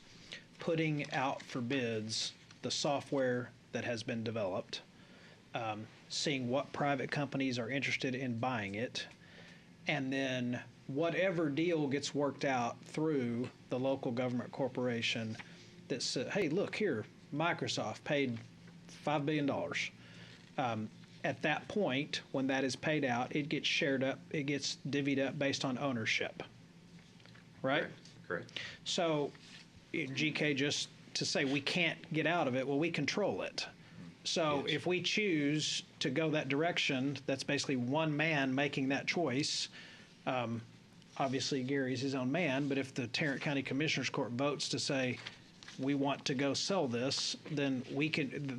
putting out for bids the software that has been developed, seeing what private companies are interested in buying it, and then whatever deal gets worked out through the local government corporation that says, hey, look here, Microsoft paid $5 billion. At that point, when that is paid out, it gets shared up, it gets divvied up based on ownership, right? Correct. So, GK, just to say we can't get out of it, well, we control it. So if we choose to go that direction, that's basically one man making that choice. Obviously, Gary's his own man, but if the Tarrant County Commissioners Court votes to say, we want to go sell this, then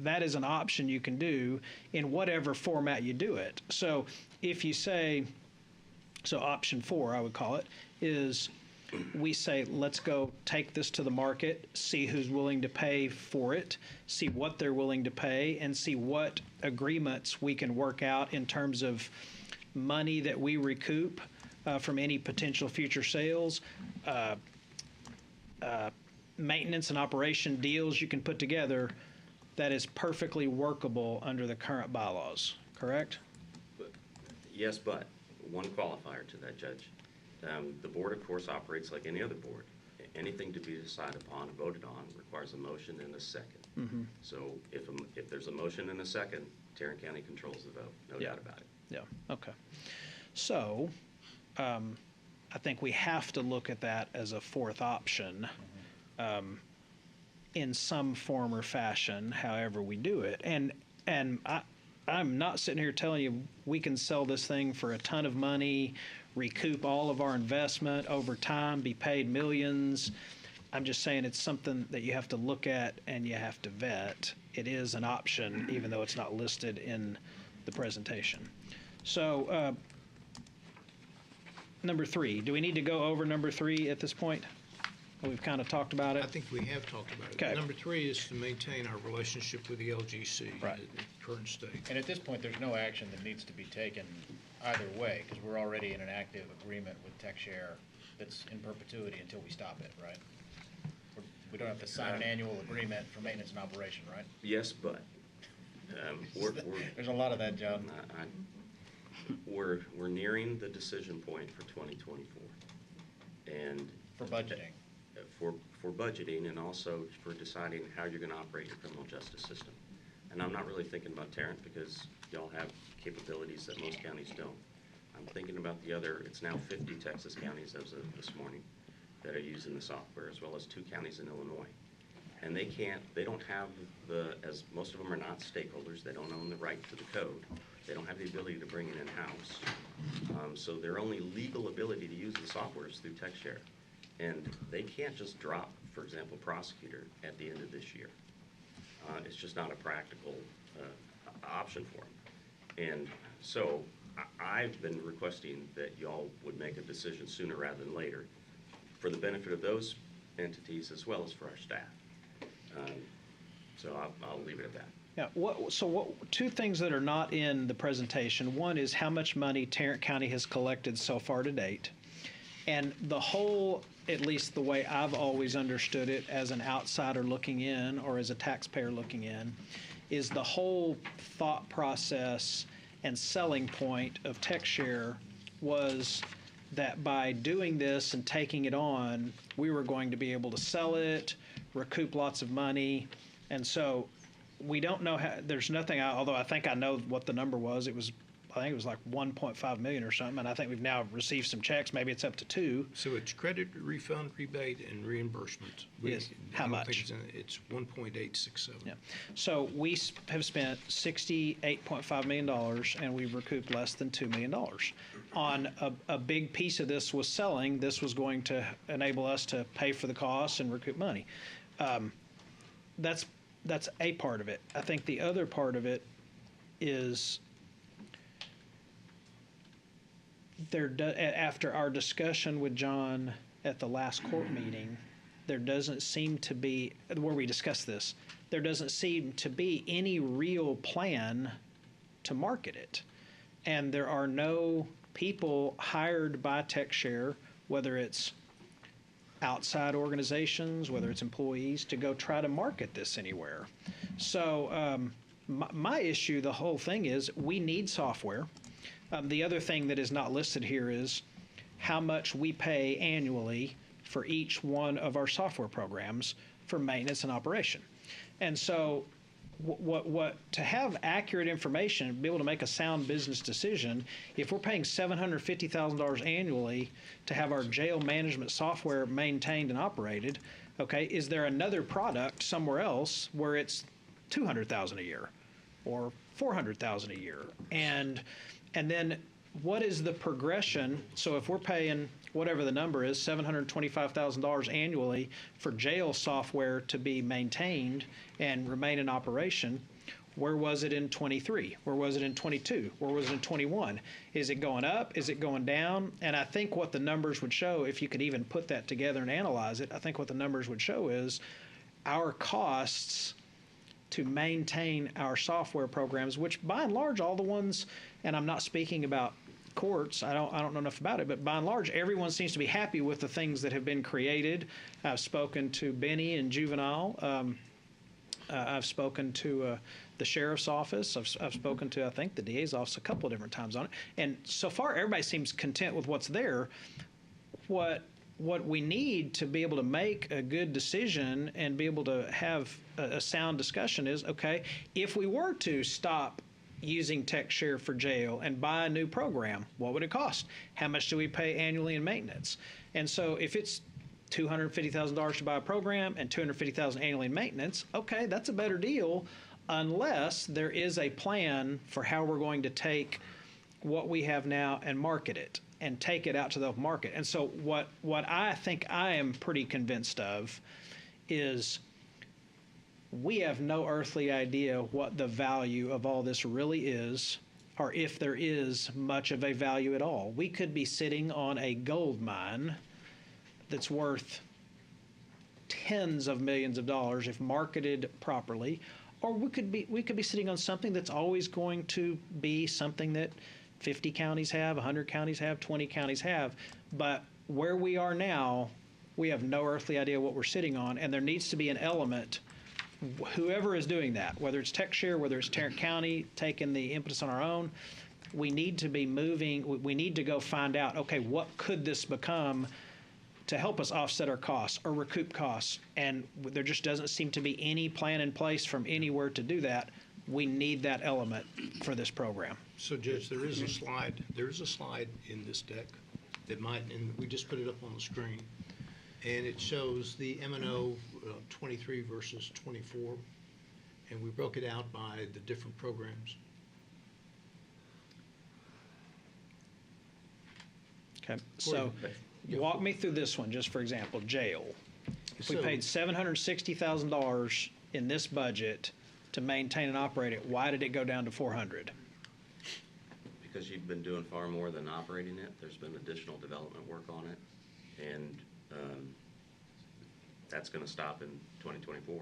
that is an option you can do in whatever format you do it. So if you say, so option 4, I would call it, is we say, let's go take this to the market, see who's willing to pay for it, see what they're willing to pay, and see what agreements we can work out in terms of money that we recoup from any potential future sales, maintenance and operation deals you can put together that is perfectly workable under the current bylaws, correct? Yes, but one qualifier to that, Judge. The board, of course, operates like any other board. Anything to be decided upon and voted on requires a motion and a second. Mm-hmm. So if there's a motion and a second, Tarrant County controls the vote, no doubt about it. Yeah, okay. So I think we have to look at that as a fourth option. In some form or fashion, however we do it. And I'm not sitting here telling you we can sell this thing for a ton of money, recoup all of our investment over time, be paid millions. I'm just saying it's something that you have to look at and you have to vet. It is an option, even though it's not listed in the presentation. So number 3, do we need to go over number 3 at this point? We've kind of talked about it. I think we have talked about it. Okay. Number 3 is to maintain our relationship with the LGC Right. in the current state. And at this point, there's no action that needs to be taken either way, because we're already in an active agreement with TechShare that's in perpetuity until we stop it, right? We don't have to sign an annual agreement for maintenance and operation, right? Yes, but There's a lot of that, John. We're nearing the decision point for 2024. And For budgeting. For budgeting and also for deciding how you're going to operate your criminal justice system. And I'm not really thinking about Tarrant because y'all have capabilities that most counties don't. I'm thinking about the other, it's now 50 Texas counties as of this morning that are using the software, as well as 2 counties in Illinois. And they don't have as most of them are not stakeholders, they don't own the right to the code. They don't have the ability to bring it in-house. So their only legal ability to use the software is through TextShare. And they can't just drop, for example, prosecutor at the end of this year. It's just not a practical option for them. And so I've been requesting that y'all would make a decision sooner rather than later for the benefit of those entities as well as for our staff. So I'll leave it at that. Yeah. Two things that are not in the presentation. One is how much money Tarrant County has collected so far to date. And the whole, at least the way I've always understood it as an outsider looking in or as a taxpayer looking in, is the whole thought process and selling point of TextShare was that by doing this and taking it on, we were going to be able to sell it, recoup lots of money. And so we don't know how, there's nothing, although I think I know what the number was. I think it was like 1.5 million or something, and I think we've now received some checks. Maybe it's up to 2. So it's credit, refund, rebate, and reimbursement. Yes. How much? It's 1.867. Yeah. So we have spent $68.5 million, and we've recouped less than $2 million. On a big piece of this was selling. This was going to enable us to pay for the costs and recoup money. That's a part of it. I think the other part of it is after our discussion with John at the last court meeting, there doesn't seem to be, where we discussed this, there doesn't seem to be any real plan to market it. And there are no people hired by TextShare, whether it's outside organizations, whether it's employees, to go try to market this anywhere. So my issue, the whole thing is we need software. The other thing that is not listed here is how much we pay annually for each one of our software programs for maintenance and operation. And so to have accurate information, be able to make a sound business decision, if we're paying $750,000 annually to have our jail management software maintained and operated, okay, is there another product somewhere else where it's $200,000 a year or $400,000 a year? And then what is the progression? So if we're paying whatever the number is, $725,000 annually for jail software to be maintained and remain in operation, where was it in 23? Where was it in 22? Where was it in 21? Is it going up? Is it going down? And I think what the numbers would show, if you could even put that together and analyze it, I think what the numbers would show is our costs to maintain our software programs, which by and large, all the ones, and I'm not speaking about courts, I don't know enough about it, but by and large, everyone seems to be happy with the things that have been created. I've spoken to Benny in juvenile. I've spoken to the sheriff's office. I've spoken to, I think, the DA's office a couple of different times on it. And so far, everybody seems content with what's there. What we need to be able to make a good decision and be able to have a sound discussion is, okay, if we were to stop using TextShare for jail and buy a new program, what would it cost? How much do we pay annually in maintenance? And so if it's $250,000 to buy a program and $250,000 annually in maintenance, okay, that's a better deal unless there is a plan for how we're going to take what we have now and market it and take it out to the market. And so what I think I am pretty convinced of is we have no earthly idea what the value of all this really is, or if there is much of a value at all. We could be sitting on a gold mine that's worth tens of millions of dollars if marketed properly, or we could be sitting on something that's always going to be something that 50 counties have, 100 counties have, 20 counties have. But where we are now, we have no earthly idea what we're sitting on, and there needs to be an element whoever is doing that, whether it's TechShare, whether it's Tarrant County taking the impetus on our own, we need to be moving, we need to go find out, okay, what could this become to help us offset our costs or recoup costs? And there just doesn't seem to be any plan in place from anywhere to do that. We need that element for this program. So Judge, there is a slide in this deck that and we just put it up on the screen. And it shows the M&O 23 versus 24. And we broke it out by the different programs. Okay, so walk me through this one, just for example, jail. If we paid $760,000 in this budget to maintain and operate it, why did it go down to 400? Because you've been doing far more than operating it. There's been additional development work on it, and that's going to stop in 2024.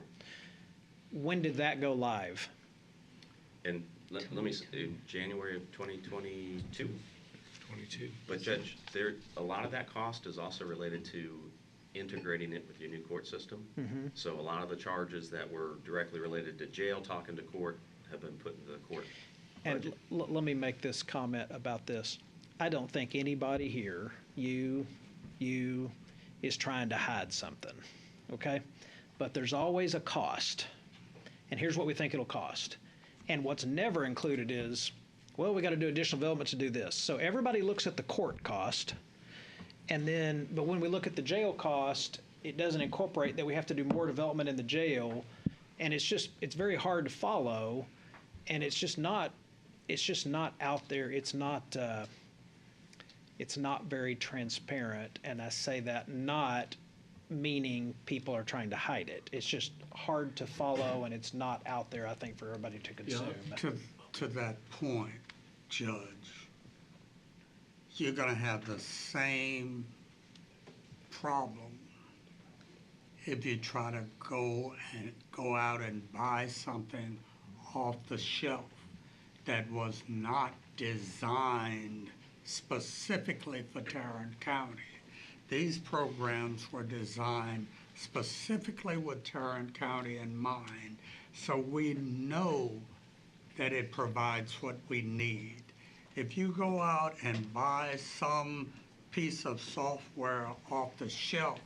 When did that go live? And let me say, January of 2022. 22. But Judge, a lot of that cost is also related to integrating it with your new court system. So a lot of the charges that were directly related to jail, talking to court, have been put into the court budget. And let me make this comment about this. I don't think anybody here, you, is trying to hide something, okay? But there's always a cost. And here's what we think it'll cost. And what's never included is, well, we got to do additional development to do this. So everybody looks at the court cost, but when we look at the jail cost, it doesn't incorporate that we have to do more development in the jail, and it's very hard to follow, and it's just not out there. It's not very transparent, and I say that not meaning people are trying to hide it. It's just hard to follow, and it's not out there, I think, for everybody to consume. To that point, Judge, you're going to have the same problem if you try to go out and buy something off the shelf that was not designed specifically for Tarrant County. These programs were designed specifically with Tarrant County in mind, so we know that it provides what we need. If you go out and buy some piece of software off the shelf,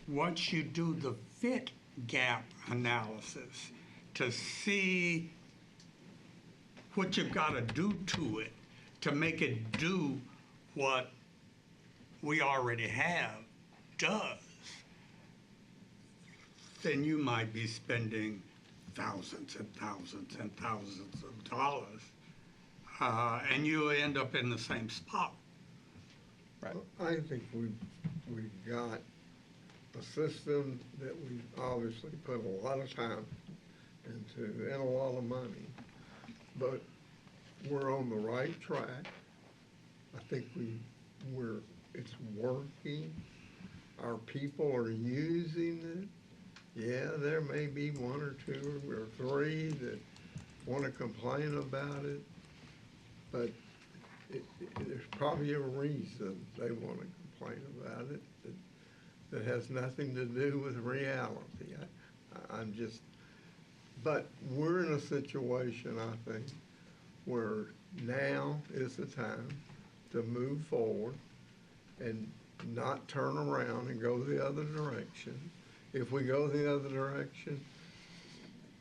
once you do the fit gap analysis to see what you've got to do to it to make it do what we already have does, then you might be spending thousands and thousands and thousands of dollars, and you end up in the same spot. Right. I think we've got a system that we obviously put a lot of time into and a lot of money, but we're on the right track. I think it's working. Our people are using it. Yeah, there may be one or two or three that want to complain about it, but there's probably a reason they want to complain about it that has nothing to do with reality. But we're in a situation, I think, where now is the time to move forward and not turn around and go the other direction. If we go the other direction,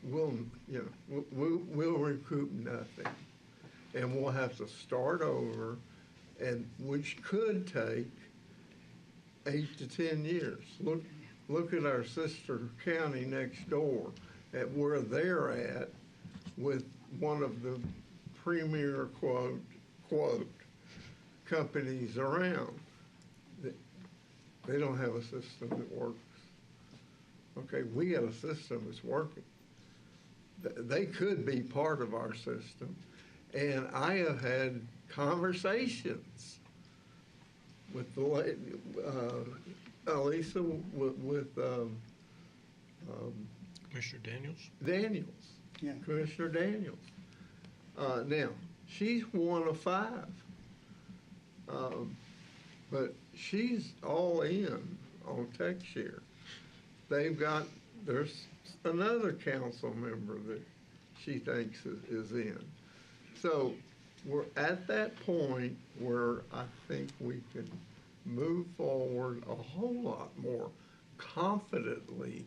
we'll recoup nothing, and we'll have to start over, and which could take 8 to 10 years. Look at our sister county next door, at where they're at with one of the premier quote companies around. They don't have a system that works. Okay, we have a system that's working. They could be part of our system. And I have had conversations with the lady, Elisa, with Commissioner Daniels? Daniels. Yeah. Commissioner Daniels. Now, she's one of 5. But she's all in on TechShare. They've got there's another council member that she thinks is in. So we're at that point where I think we can move forward a whole lot more confidently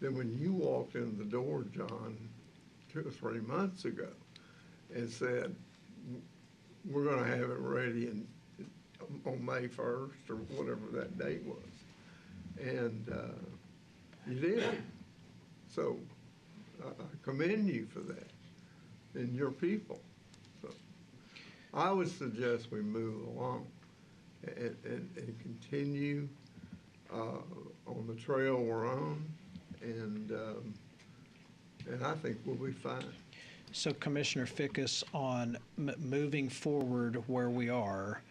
than when you walked in the door, John, 2 or 3 months ago and said, we're going to have it ready on May 1st or whatever that date was. And you did. So I commend you for that and your people. So I would suggest we move along and continue on the trail we're on, and I think we'll be fine. So Commissioner Fickus, on moving forward where we are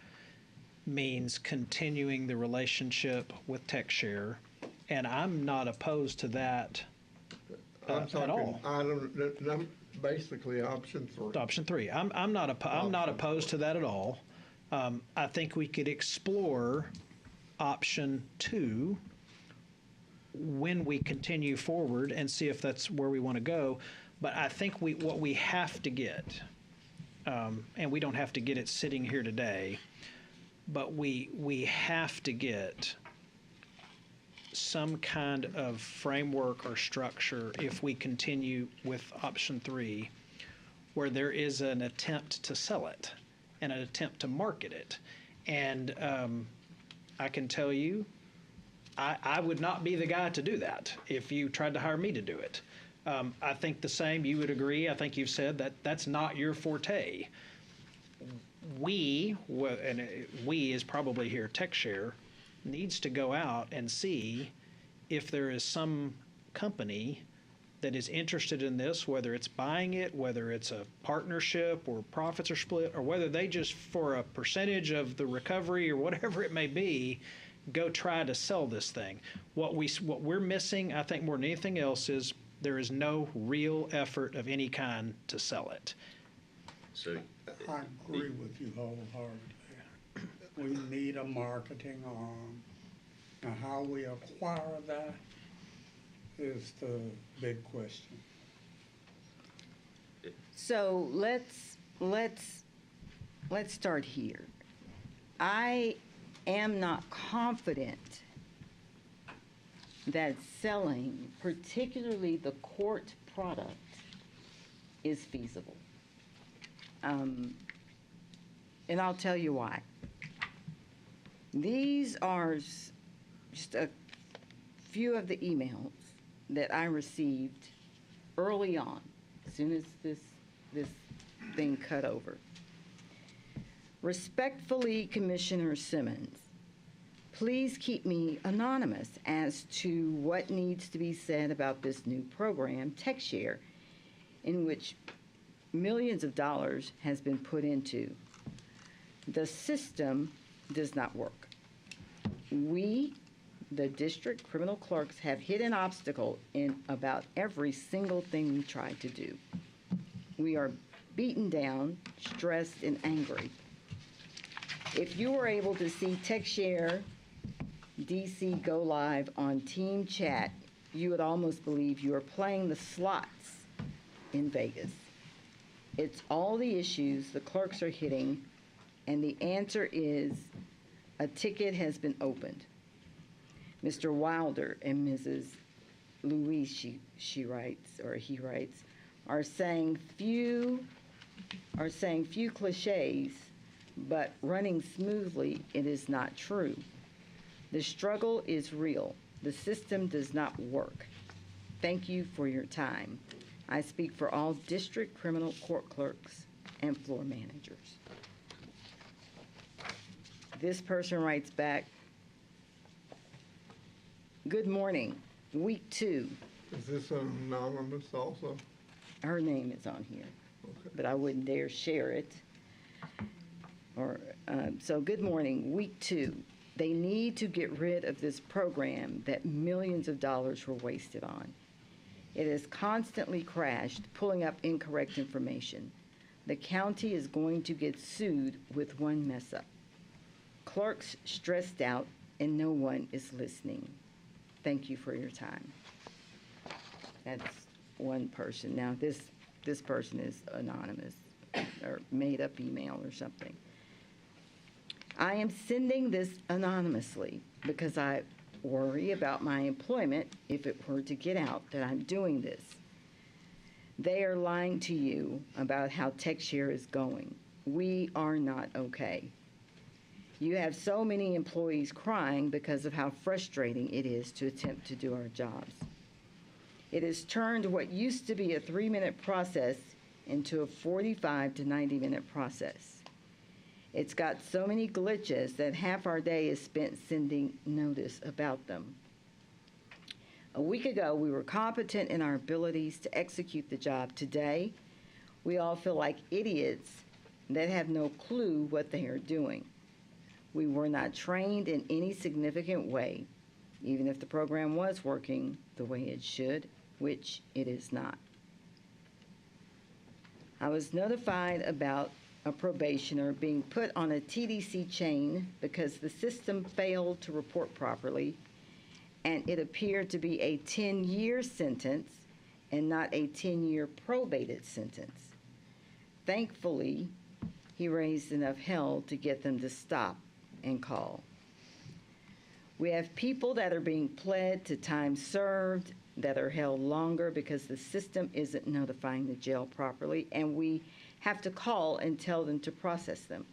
means continuing the relationship with TechShare, and I'm not opposed to that at all. Basically, option 3. Option 3. I'm not opposed to that at all. I think we could explore option 2 when we continue forward and see if that's where we want to go. But I think what we have to get, and we don't have to get it sitting here today, but we have to get some kind of framework or structure if we continue with option 3, where there is an attempt to sell it and an attempt to market it. And I can tell you, I would not be the guy to do that if you tried to hire me to do it. I think the same, you would agree. I think you've said that that's not your forte. We is probably here, TechShare, needs to go out and see if there is some company that is interested in this, whether it's buying it, whether it's a partnership or profits are split, or whether they just, for a percentage of the recovery or whatever it may be, go try to sell this thing. What we're missing, I think more than anything else, is there is no real effort of any kind to sell it. So I agree with you wholeheartedly. We need a marketing arm. Now, how we acquire that is the big question. So let's start here. I am not confident that selling, particularly the court product, is feasible. And I'll tell you why. These are just a few of the emails that I received early on, as soon as this thing cut over. Respectfully, Commissioner Simmons, please keep me anonymous as to what needs to be said about this new program, TechShare, in which millions of dollars has been put into. The system does not work. We, the district criminal clerks, have hit an obstacle in about every single thing we tried to do. We are beaten down, stressed, and angry. If you were able to see TechShare DC go live on Team Chat, you would almost believe you are playing the slots in Vegas. It's all the issues the clerks are hitting, and the answer is a ticket has been opened. Mr. Wilder and Mrs. Louise, she writes, or he writes, are saying few cliches, but running smoothly, it is not true. The struggle is real. The system does not work. Thank you for your time. I speak for all district criminal court clerks and floor managers. This person writes back, good morning, week 2. Is this anonymous also? Her name is on here, okay, but I wouldn't dare share it. So good morning, week 2. They need to get rid of this program that millions of dollars were wasted on. It has constantly crashed, pulling up incorrect information. The county is going to get sued with one mess up. Clerks stressed out and no one is listening. Thank you for your time. That's one person. Now, this person is anonymous or made up email or something. I am sending this anonymously because I worry about my employment if it were to get out that I'm doing this. They are lying to you about how TechShare is going. We are not okay. You have so many employees crying because of how frustrating it is to attempt to do our jobs. It has turned what used to be a 3-minute process into a 45 to 90-minute process. It's got so many glitches that half our day is spent sending notice about them. A week ago, we were competent in our abilities to execute the job. Today, we all feel like idiots that have no clue what they are doing. We were not trained in any significant way, even if the program was working the way it should, which it is not. I was notified about a probationer being put on a TDC chain because the system failed to report properly, and it appeared to be a 10-year sentence and not a 10-year probated sentence. Thankfully, he raised enough hell to get them to stop and call. We have people that are being pled to time served that are held longer because the system isn't notifying the jail properly, and we have to call and tell them to process them.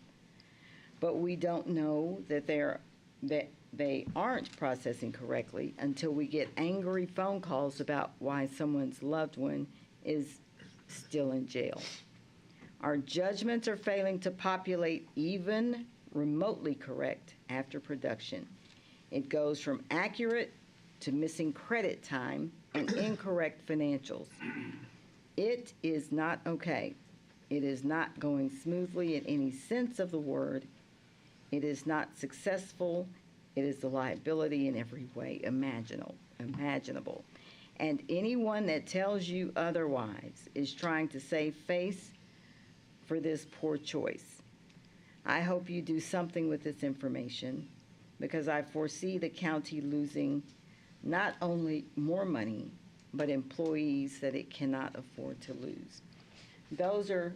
But we don't know that they aren't processing correctly until we get angry phone calls about why someone's loved one is still in jail. Our judgments are failing to populate even remotely correct after production. It goes from accurate to missing credit time and incorrect financials. It is not okay. It is not going smoothly in any sense of the word. It is not successful. It is a liability in every way imaginable. And anyone that tells you otherwise is trying to save face for this poor choice. I hope you do something with this information because I foresee the county losing not only more money, but employees that it cannot afford to lose. Those are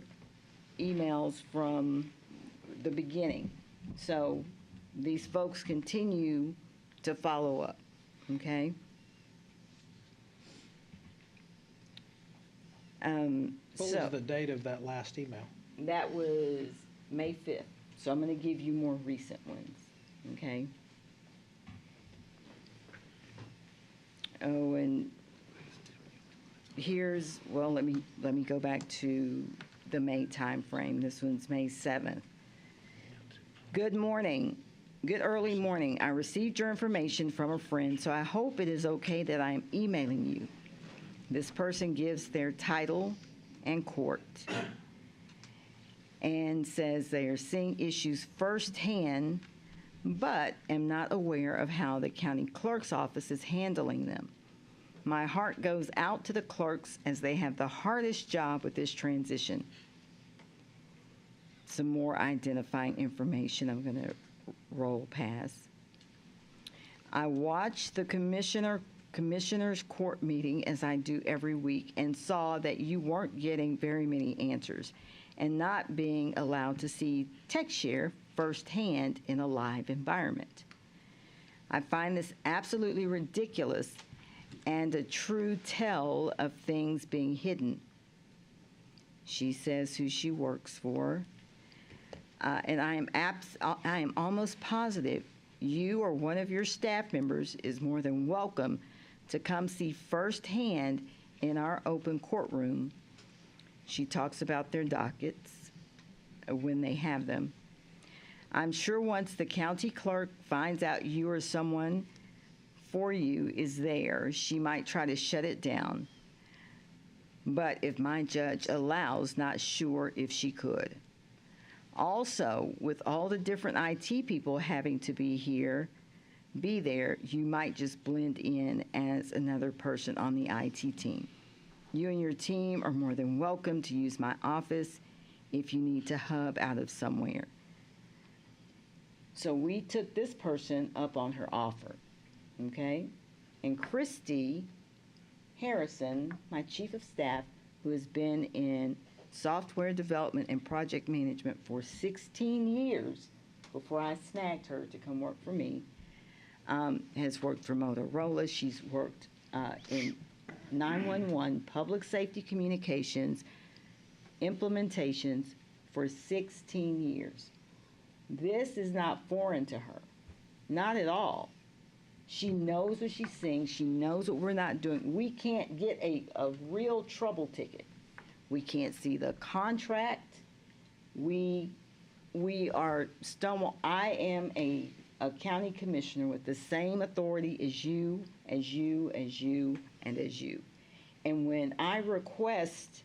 emails from the beginning. So these folks continue to follow up, okay? What was the date of that last email? That was May 5th. So I'm going to give you more recent ones, okay? Oh, and here's, well, let me go back to the May time frame. This one's May 7th. Good morning. Good early morning. I received your information from a friend, so I hope it is okay that I am emailing you. This person gives their title and court and says they are seeing issues firsthand, but am not aware of how the county clerk's office is handling them. My heart goes out to the clerks as they have the hardest job with this transition. Some more identifying information I'm going to roll past. I watched the commissioner's court meeting as I do every week and saw that you weren't getting very many answers and not being allowed to see TechShare firsthand in a live environment. I find this absolutely ridiculous and a true tell of things being hidden. She says who she works for, and I am almost positive you or one of your staff members is more than welcome to come see firsthand in our open courtroom. She talks about their dockets when they have them. I'm sure once the county clerk finds out you or someone for you is there, she might try to shut it down. But if my judge allows, not sure if she could. Also, with all the different IT people having to be there, you might just blend in as another person on the IT team. You and your team are more than welcome to use my office if you need to hub out of somewhere. So we took this person up on her offer, okay? And Christy Harrison, my chief of staff, who has been in software development and project management for 16 years before I snagged her to come work for me, has worked for Motorola. She's worked in 911, public safety communications, implementations for 16 years. This is not foreign to her, not at all. She knows what she's saying. She knows what we're not doing. We can't get a real trouble ticket. We can't see the contract. We are stonewall. I am a county commissioner with the same authority as you, as you, as you, and as you. And when I request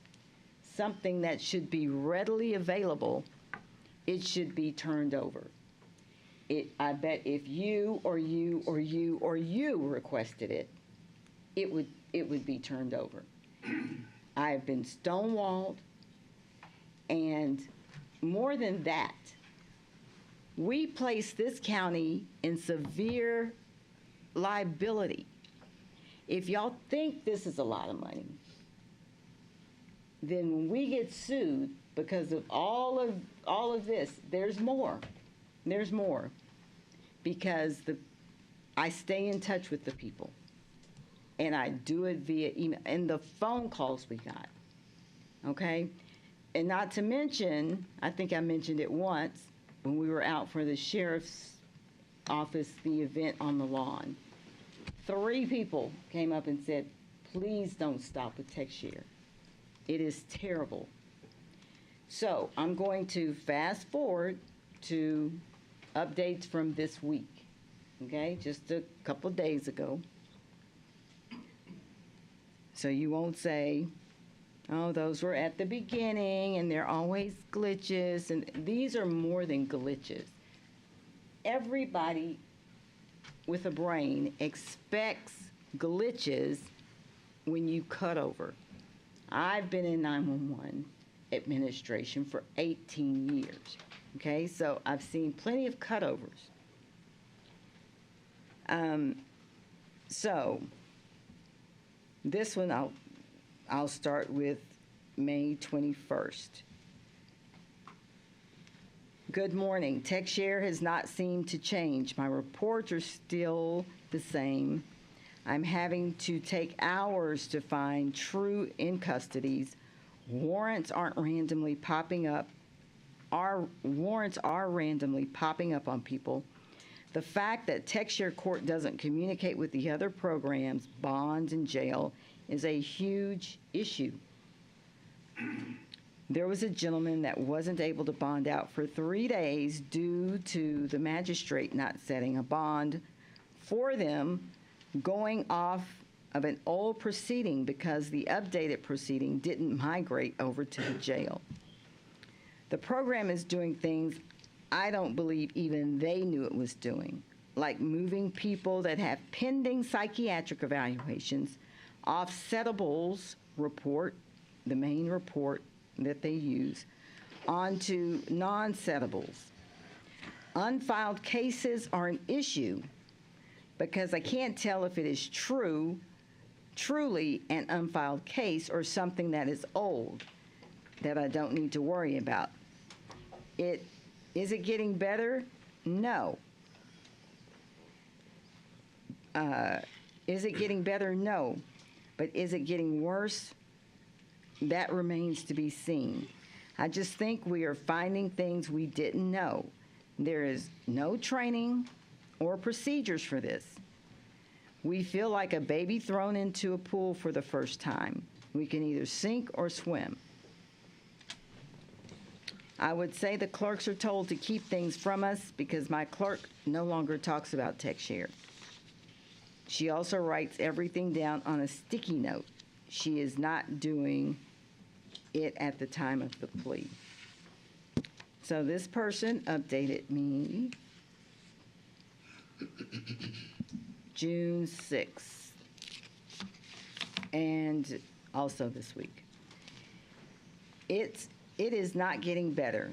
something that should be readily available, it should be turned over. I bet if you or you or you or you requested it, it would be turned over. I have been stonewalled, and more than that, we place this county in severe liability. If y'all think this is a lot of money, then when we get sued because of all of this, there's more. There's more. Because I stay in touch with the people. And I do it via email and the phone calls we got. Okay? And not to mention, I think I mentioned it once when we were out for the sheriff's office, the event on the lawn. 3 people came up and said, please don't stop with TextShare. It is terrible. So I'm going to fast forward to updates from this week, okay? Just a couple of days ago. So you won't say, oh, those were at the beginning and they're always glitches. And these are more than glitches. Everybody with a brain expects glitches when you cut over. I've been in 911 administration for 18 years. Okay, so I've seen plenty of cutovers. So this one I'll start with May 21st. Good morning. TextShare has not seemed to change. My reports are still the same. I'm having to take hours to find true in custodies. Warrants aren't randomly popping up. Our warrants are randomly popping up on people. The fact that TextShare Court doesn't communicate with the other programs, bonds and jail, is a huge issue. There was a gentleman that wasn't able to bond out for 3 days due to the magistrate not setting a bond for them, going off of an old proceeding because the updated proceeding didn't migrate over to the jail. The program is doing things I don't believe even they knew it was doing, like moving people that have pending psychiatric evaluations off Settables report, the main report that they use, onto non-settables. Unfiled cases are an issue because I can't tell if it is truly an unfiled case or something that is old that I don't need to worry about. Is it getting better? No. Is it getting better? No. But is it getting worse? That remains to be seen. I just think we are finding things we didn't know. There is no training or procedures for this. We feel like a baby thrown into a pool for the first time. We can either sink or swim. I would say the clerks are told to keep things from us because my clerk no longer talks about TextShare. She also writes everything down on a sticky note. She is not doing it at the time of the plea. So this person updated me June 6th and also this week. It is not getting better.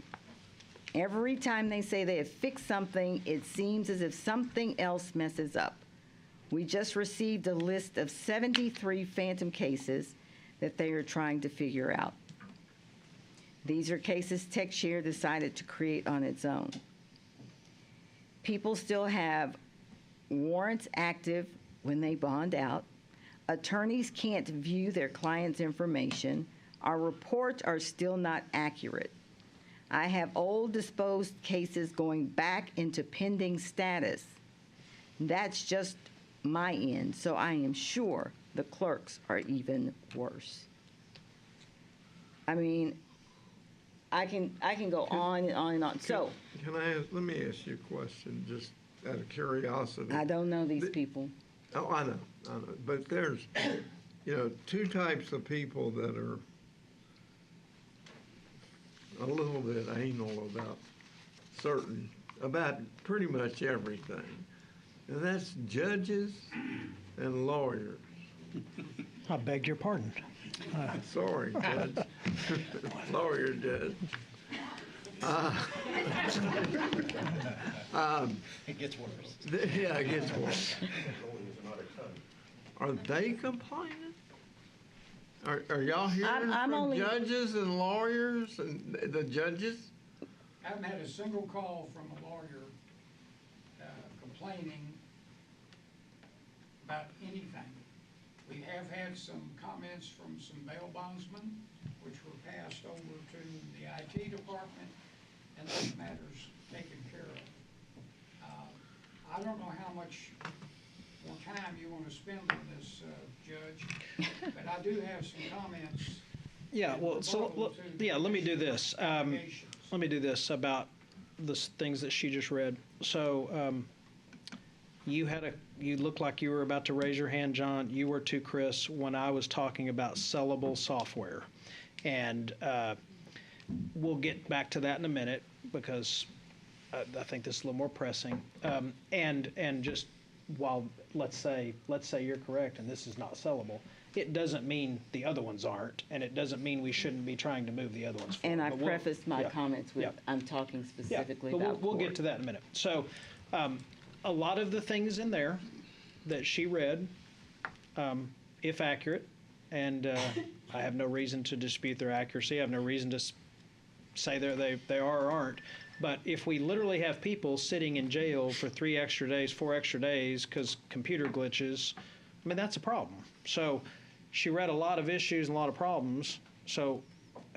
Every time they say they have fixed something, it seems as if something else messes up. We just received a list of 73 phantom cases that they are trying to figure out. These are cases TechShare decided to create on its own. People still have warrants active when they bond out. Attorneys can't view their clients' information. Our reports are still not accurate. I have old disposed cases going back into pending status. That's just my end, so I am sure the clerks are even worse. I mean, I can go on and on and on. So, let me ask you a question, just out of curiosity. I don't know these people. Oh, I know. But there's, two types of people that are a little bit anal about pretty much everything. And that's judges and lawyers. I beg your pardon. Sorry, Judge. Lawyer judge. It gets worse. Yeah, it gets worse. Are they complaining? Are y'all hearing from judges and lawyers and the judges? I haven't had a single call from a lawyer complaining about anything. We have had some comments from some bail bondsmen, which were passed over to the IT department, and those matters taken care of. I don't know how much more time you want to spend on this, Judge, but I do have some comments. Yeah, well, so, let me do this. Let me do this about the things that she just read. So, you look like you were about to raise your hand, John. You were too, Chris, when I was talking about sellable software. And we'll get back to that in a minute because I think this is a little more pressing. And just while, let's say you're correct and this is not sellable, it doesn't mean the other ones aren't, and it doesn't mean we shouldn't be trying to move the other ones forward. And I prefaced my comments with, I'm talking specifically about we'll get to that in a minute. So a lot of the things in there that she read, if accurate, and I have no reason to dispute their accuracy. I have no reason to say they are or aren't. But if we literally have people sitting in jail for 3 extra days, 4 extra days because computer glitches, I mean, that's a problem. So she read a lot of issues and a lot of problems. So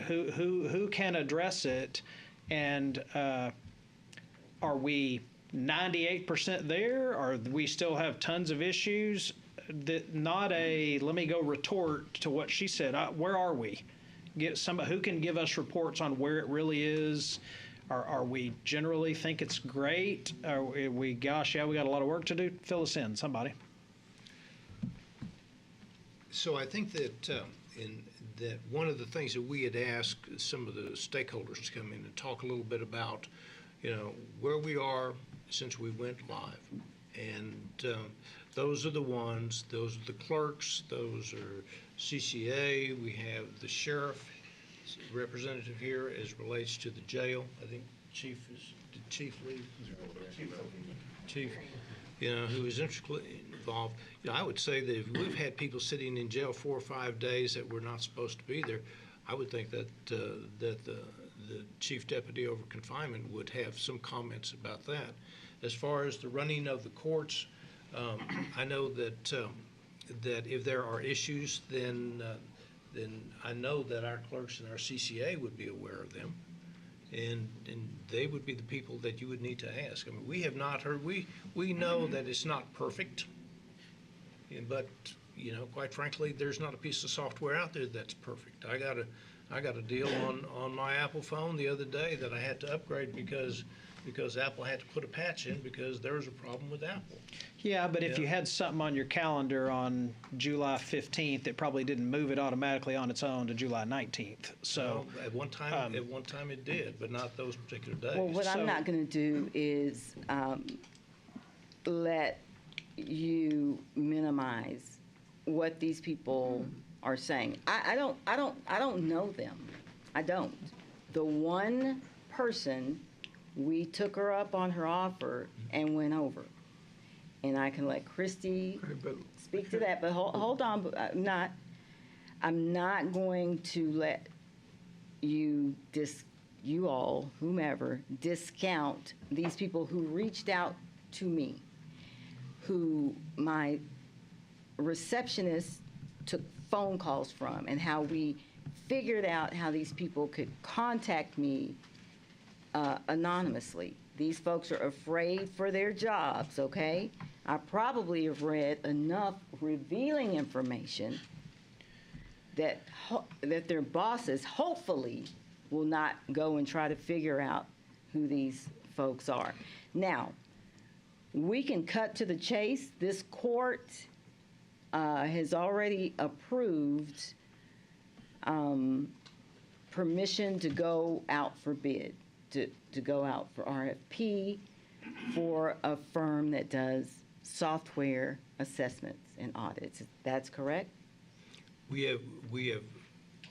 who can address it? And are we 98% there? Or we still have tons of issues? Not a, let me go retort to what she said. Where are we? Get somebody who can give us reports on where it really is. Are we generally think it's great? Are we, gosh, yeah, we got a lot of work to do? Fill us in, somebody. So I think that that one of the things that we had asked some of the stakeholders to come in and talk a little bit about, where we are since we went live. And those are the ones, those are the clerks, those are CCA, we have the sheriff representative here as relates to the jail. I think Chief leave? Chief, who is involved. I would say that if we've had people sitting in jail 4 or 5 days that were not supposed to be there, I would think that the chief deputy over confinement would have some comments about that. As far as the running of the courts, I know that that if there are issues, then I know that our clerks and our CCA would be aware of them, and they would be the people that you would need to ask. I mean, we have not heard. We know that it's not perfect, but quite frankly, there's not a piece of software out there that's perfect. I got a deal on my Apple phone the other day that I had to upgrade because Apple had to put a patch in because there was a problem with Apple. Yeah, but if you had something on your calendar on July 15th, it probably didn't move it automatically on its own to July 19th. So at one time it did, but not those particular days. Well, what I'm not going to do is let you minimize what these people are saying. I don't know them. I don't. The one person, we took her up on her offer and went over. and I can let Christy speak to that, but hold on, but I'm not going to let you all, whomever, discount these people who reached out to me, who my receptionist took phone calls from, and how we figured out how these people could contact me anonymously. These folks are afraid for their jobs, okay? I probably have read enough revealing information that their bosses hopefully will not go and try to figure out who these folks are. Now, we can cut to the chase. This court has already approved permission to go out for bid, to go out for RFP for a firm that does software assessments and audits. That's correct? We have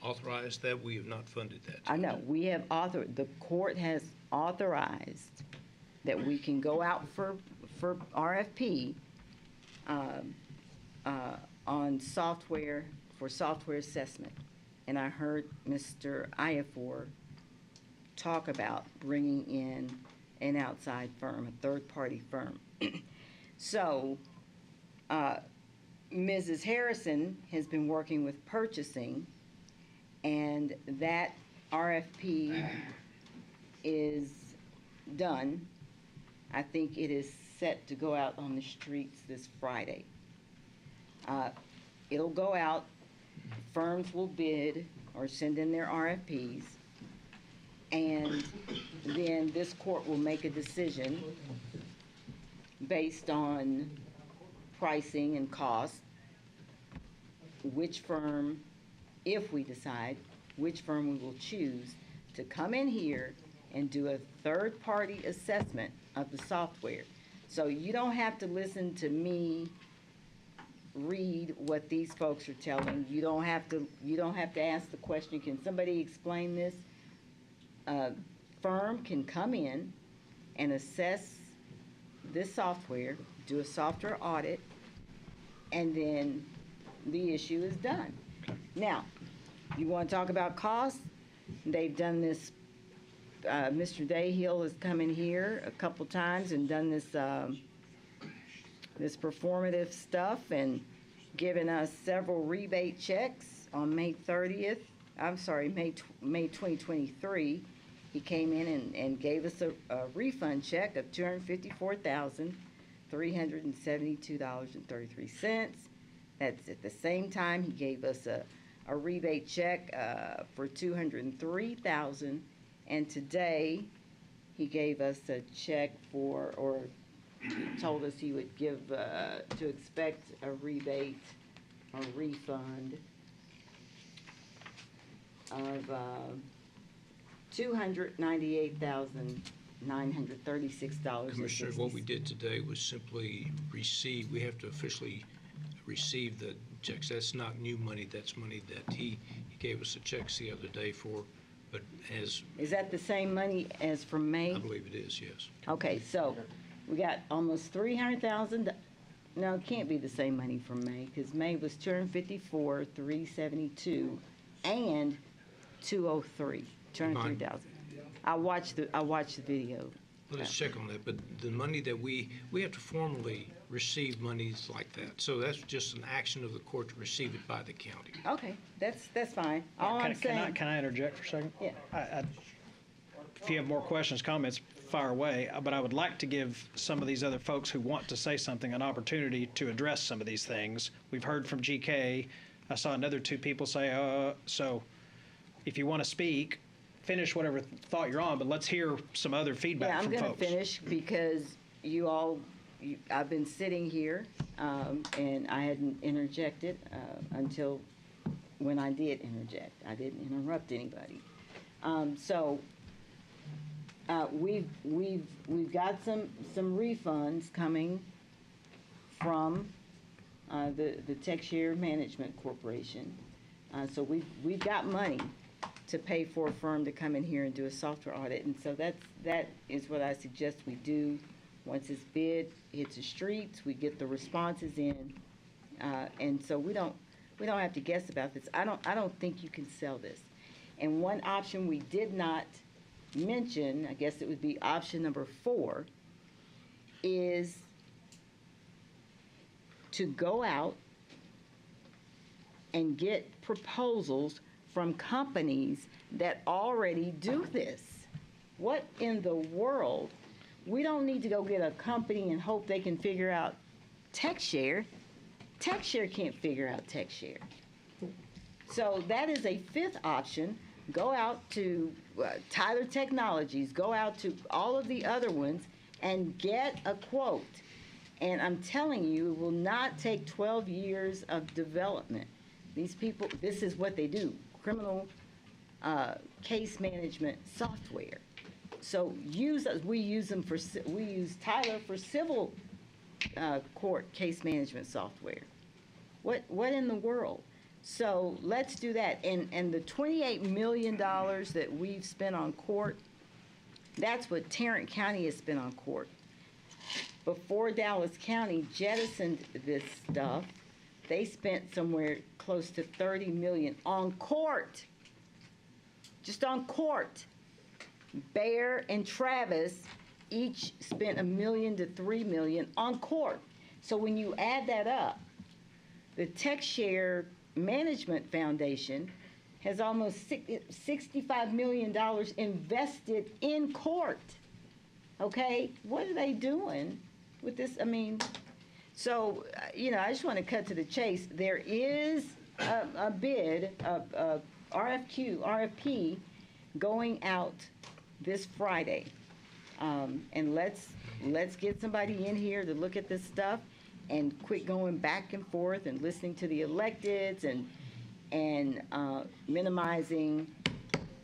authorized that. We have not funded that. I know. We have the court has authorized that we can go out for RFP on software, for software assessment. And I heard Mr. Iafur talk about bringing in an outside firm, a third-party firm. So, Mrs. Harrison has been working with purchasing, and that RFP is done. I think it is set to go out on the streets this Friday. It'll go out, firms will bid or send in their RFPs, and then this court will make a decision based on pricing and cost, which firm, if we decide, which firm we will choose to come in here and do a third-party assessment of the software. So you don't have to listen to me read what these folks are telling. You don't have to ask the question, can somebody explain this? A firm can come in and assess this software, do a software audit, and then the issue is done. Now, you want to talk about costs? They've done this. Mr. Dayhill has come in here a couple times and done this this performative stuff and given us several rebate checks on May 30th. I'm sorry, May 2023. He came in and gave us a refund check of $254,372.33. That's at the same time he gave us a rebate check for $203,000, and today he gave us a check for, or told us he would give to expect a rebate or refund of $298,936. Commissioner, what we did today was simply receive, we have to officially receive the checks. That's not new money, that's money that he gave us the checks the other day for, but as. Is that the same money as from May? I believe it is, yes. Okay, so we got almost $300,000. No, it can't be the same money from May, because May was $254,372 and $203, $203,000. I watched the video. Let's check on that, but the money that we have to formally receive monies like that. So that's just an action of the court to receive it by the county. Okay, that's fine. All I'm saying. Can I interject for a second? Yeah. If you have more questions, comments, fire away. But I would like to give some of these other folks who want to say something an opportunity to address some of these things. We've heard from GK. I saw another two people say, so if you want to speak, finish whatever thought you're on, but let's hear some other feedback from folks. Yeah, I'm going to finish because I've been sitting here and I hadn't interjected until when I did interject. I didn't interrupt anybody. We've got some refunds coming from the TechShare Management Corporation. So we've got money to pay for a firm to come in here and do a software audit, and so that is what I suggest we do Once it's bid, hits the streets, we get the responses in, and so we don't have to guess about this. I don't think you can sell this. And one option we did not mention, I guess it would be option number 4, is to go out and get proposals from companies that already do this. What in the world? We don't need to go get a company and hope they can figure out TechShare. TechShare can't figure out TechShare. So that is a 5th option. Go out to Tyler Technologies, go out to all of the other ones and get a quote. And I'm telling you, it will not take 12 years of development. These people, this is what they do, criminal case management software. So we use Tyler for civil court case management software. What in the world? So let's do that. And the $28 million that we've spent on court, that's what Tarrant County has spent on court. Before Dallas County jettisoned this stuff, they spent somewhere close to $30 million on court. Just on court. Bear and Travis each spent $1 million to $3 million on court. So when you add that up, the TechShare Management Foundation has almost $65 million invested in court. Okay, what are they doing with this? I mean, so, I just want to cut to the chase. There is a bid, a RFP going out this Friday. And let's get somebody in here to look at this stuff and quit going back and forth and listening to the electeds and minimizing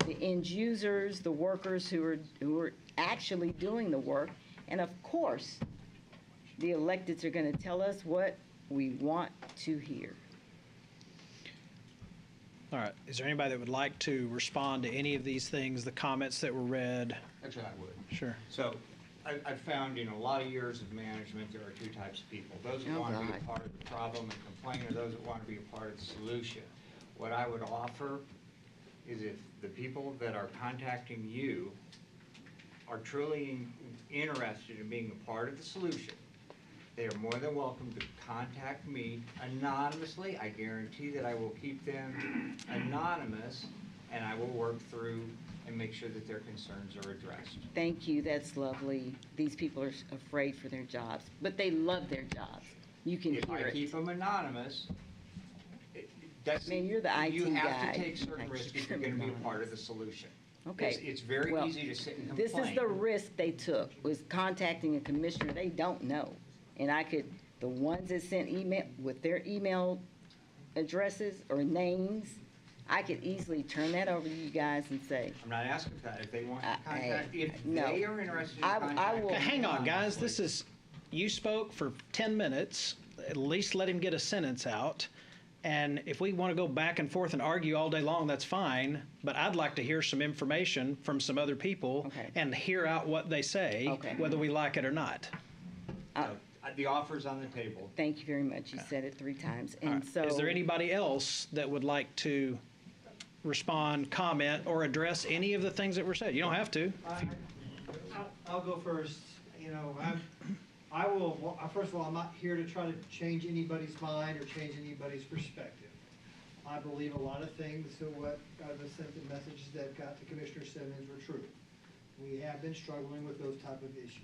the end users, the workers who are actually doing the work. And of course, the electeds are going to tell us what we want to hear. All right. Is there anybody that would like to respond to any of these things, the comments that were read? Actually, I would. Sure. So I've found in a lot of years of management, there are 2 types of people. Those that want to be a part of the problem and complain, or those that want to be a part of the solution. What I would offer is, if the people that are contacting you are truly interested in being a part of the solution, they are more than welcome to contact me anonymously. I guarantee that I will keep them anonymous, and I will work through and make sure that their concerns are addressed. Thank you. That's lovely. These people are afraid for their jobs, but they love their jobs. You can If hear I it. keep them anonymous, You're the IT you have guy. to take certain risks if you're going to be a part of the solution. Okay. It's very Well, easy to sit and This complain. is the risk they took, was contacting a commissioner they don't know. And the ones that sent email with their email addresses or names, I could easily turn that over to you guys and say. I'm not asking for that. If they want to contact, if no. they are interested in I contacting. will. Hang on, guys. You spoke for 10 minutes. At least let him get a sentence out. And if we want to go back and forth and argue all day long, that's fine. But I'd like to hear some information from some other people and hear out what they say, whether we like it or not. The offer's on the table. Thank you very much. You said it 3 times. And so. Is there anybody else that would like to respond, comment, or address any of the things that were said? You don't have to. I'll go first. I will, first of all, I'm not here to try to change anybody's mind or change anybody's perspective. I believe a lot of things that the sent messages that got to Commissioner Simmons were true. We have been struggling with those type of issues.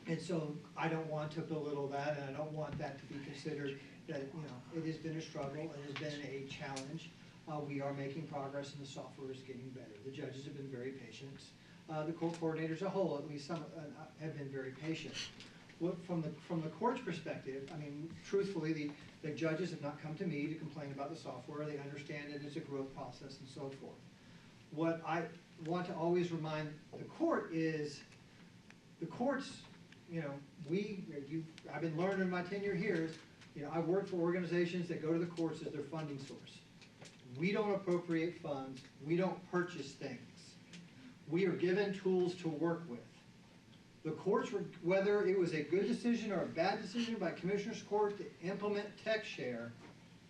And so I don't want to belittle that, and I don't want that to be considered that, it has been a struggle, it has been a challenge. We are making progress, and the software is getting better. The judges have been very patient. The court coordinators as a whole, at least some, have been very patient. From the court's perspective, truthfully, the judges have not come to me to complain about the software. They understand it as a growth process and so forth. What I want to always remind the court is, the courts, I've been learning in my tenure here, I've worked for organizations that go to the courts as their funding source. We don't appropriate funds. We don't purchase things. We are given tools to work with. The courts were, whether it was a good decision or a bad decision by Commissioners Court to implement TechShare,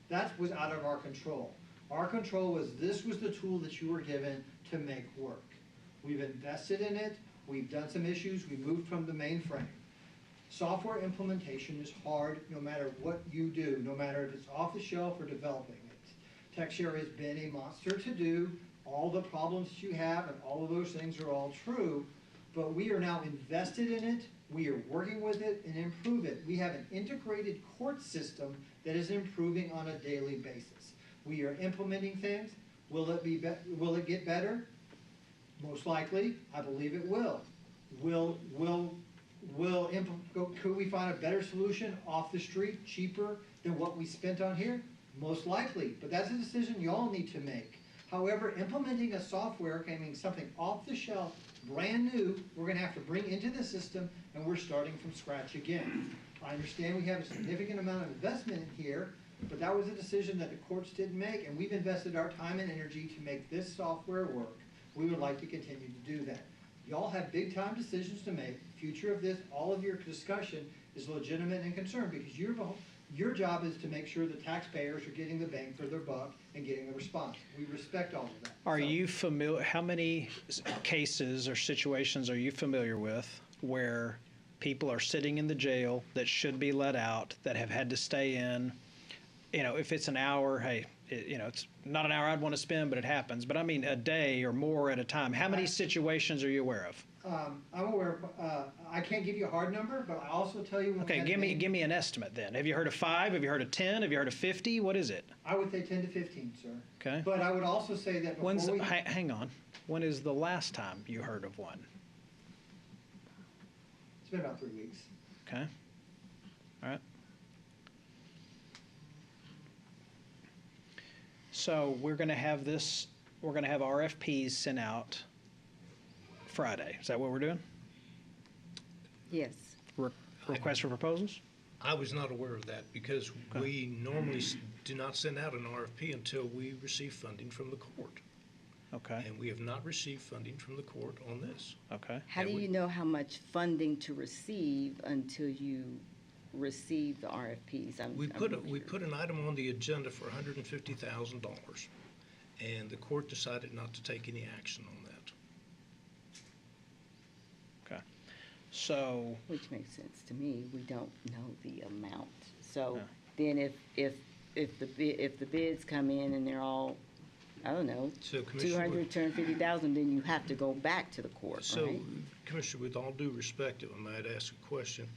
that was out of our control. Our control was this was the tool that you were given to make work. We've invested in it. We've done some issues. We moved from the mainframe. Software implementation is hard no matter what you do, no matter if it's off the shelf or developing it. TechShare has been a monster to do. All the problems that you have and all of those things are all true, but we are now invested in it. We are working with it and improve it. We have an integrated court system that is improving on a daily basis. We are implementing things. Will it get better? Most likely, I believe it will. Could we find a better solution off the street, cheaper than what we spent on here? Most likely, but that's a decision y'all need to make. However, implementing a software, coming something off the shelf, brand new, we're gonna have to bring into the system, and we're starting from scratch again. I understand we have a significant amount of investment in here, but that was a decision that the courts didn't make, and we've invested our time and energy to make this software work. We would like to continue to do that. Y'all have big time decisions to make. Future of this, all of your discussion is legitimate and concerned because your job is to make sure the taxpayers are getting the bang for their buck and getting the response. We respect all of that. Are you familiar, how many cases or situations are you familiar with where people are sitting in the jail that should be let out, that have had to stay in? You know, if it's an hour, hey, it's not an hour I'd want to spend, but it happens. But I mean a day or more at a time. How many situations are you aware of? I'm aware of, I can't give you a hard number, but I also tell you. Okay, give me an estimate then. Have you heard of 5? Have you heard of 10? Have you heard of 50? What is it? I would say 10 to 15, sir. Okay. But I would also say that before hang on. When is the last time you heard of one? It's been about 3 weeks. Okay. All right. So we're going to have RFPs sent out Friday. Is that what we're doing? Yes. Request for proposals? I was not aware of that because we normally do not send out an RFP until we receive funding from the court. Okay. And we have not received funding from the court on this. Okay. How do you know how much funding to receive until you receive the RFPs? We put an item on the agenda for $150,000, and the court decided not to take any action on that. Okay. So. Which makes sense to me. We don't know the amount. So then if the bids come in and they're all, I don't know, so 250,000, then you have to go back to the court, so, right? Commissioner, with all due respect, if I might ask a question,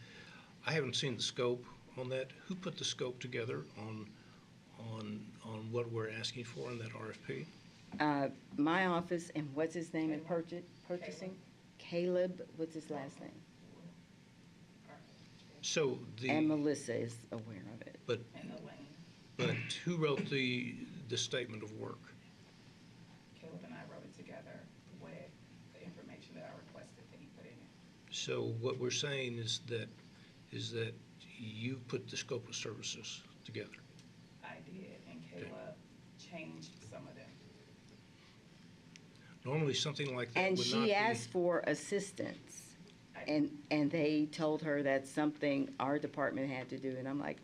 I haven't seen the scope on that. Who put the scope together on what we're asking for in that RFP? My office, and what's his name in purchasing? Caleb, what's his last name? So and Melissa is aware of it. But who wrote the statement of work? Caleb and I wrote it together with the information that I requested that he put in it. So what we're saying is that you put the scope of services together. I did, and Caleb changed some of them. Normally something like that And would not she be. asked for assistance, and they told her that's something our department had to do, and I'm like,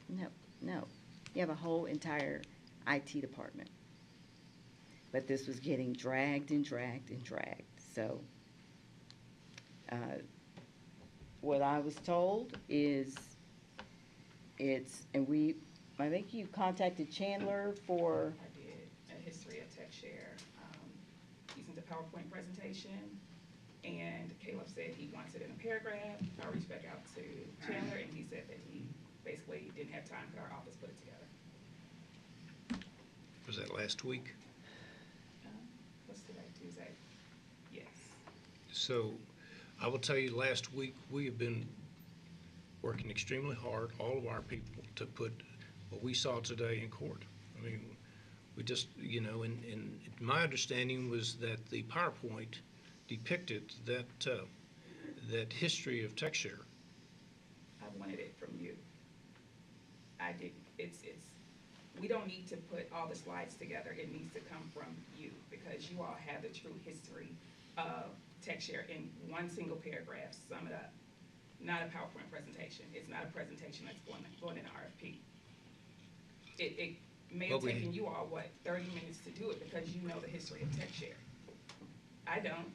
no. You have a whole entire IT department. But this was getting dragged and dragged and dragged, so what I was told is I think you contacted Chandler for. I did a history of TechShare using the PowerPoint presentation, and Caleb said he wants it in a paragraph. I reached back out to Chandler, and he said that he basically didn't have time for our office to put it together. Was that last week? What's today, Tuesday? Yes. So I will tell you, last week, we have been working extremely hard, all of our people, to put what we saw today in court. I mean, we just, and my understanding was that the PowerPoint depicted that history of TechShare. I wanted it from you. I didn't. We don't need to put all the slides together. It needs to come from you because you all have the true history of TechShare in one single paragraph, sum it up. Not a PowerPoint presentation. It's not a presentation that's going in RFP. It may have taken you all, 30 minutes to do it because you know the history of TechShare. I don't.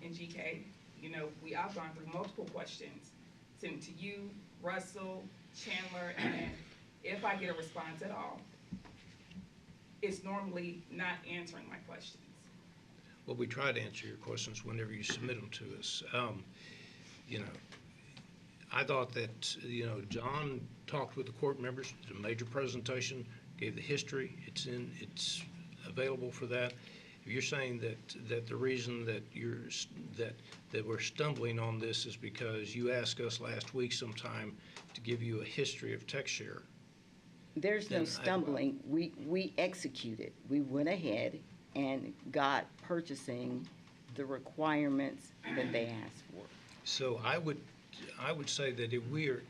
In GK, I've gone through multiple questions, sent to you, Russell, Chandler, and if I get a response at all, it's normally not answering my questions. Well, we try to answer your questions whenever you submit them to us. I thought that, John talked with the court members, it's a major presentation, gave the history, it's available for that. If you're saying that the reason that we're stumbling on this is because you asked us last week sometime to give you a history of TechShare. There's no stumbling. We executed. We went ahead and got purchasing the requirements that they asked for. So I would say that if we're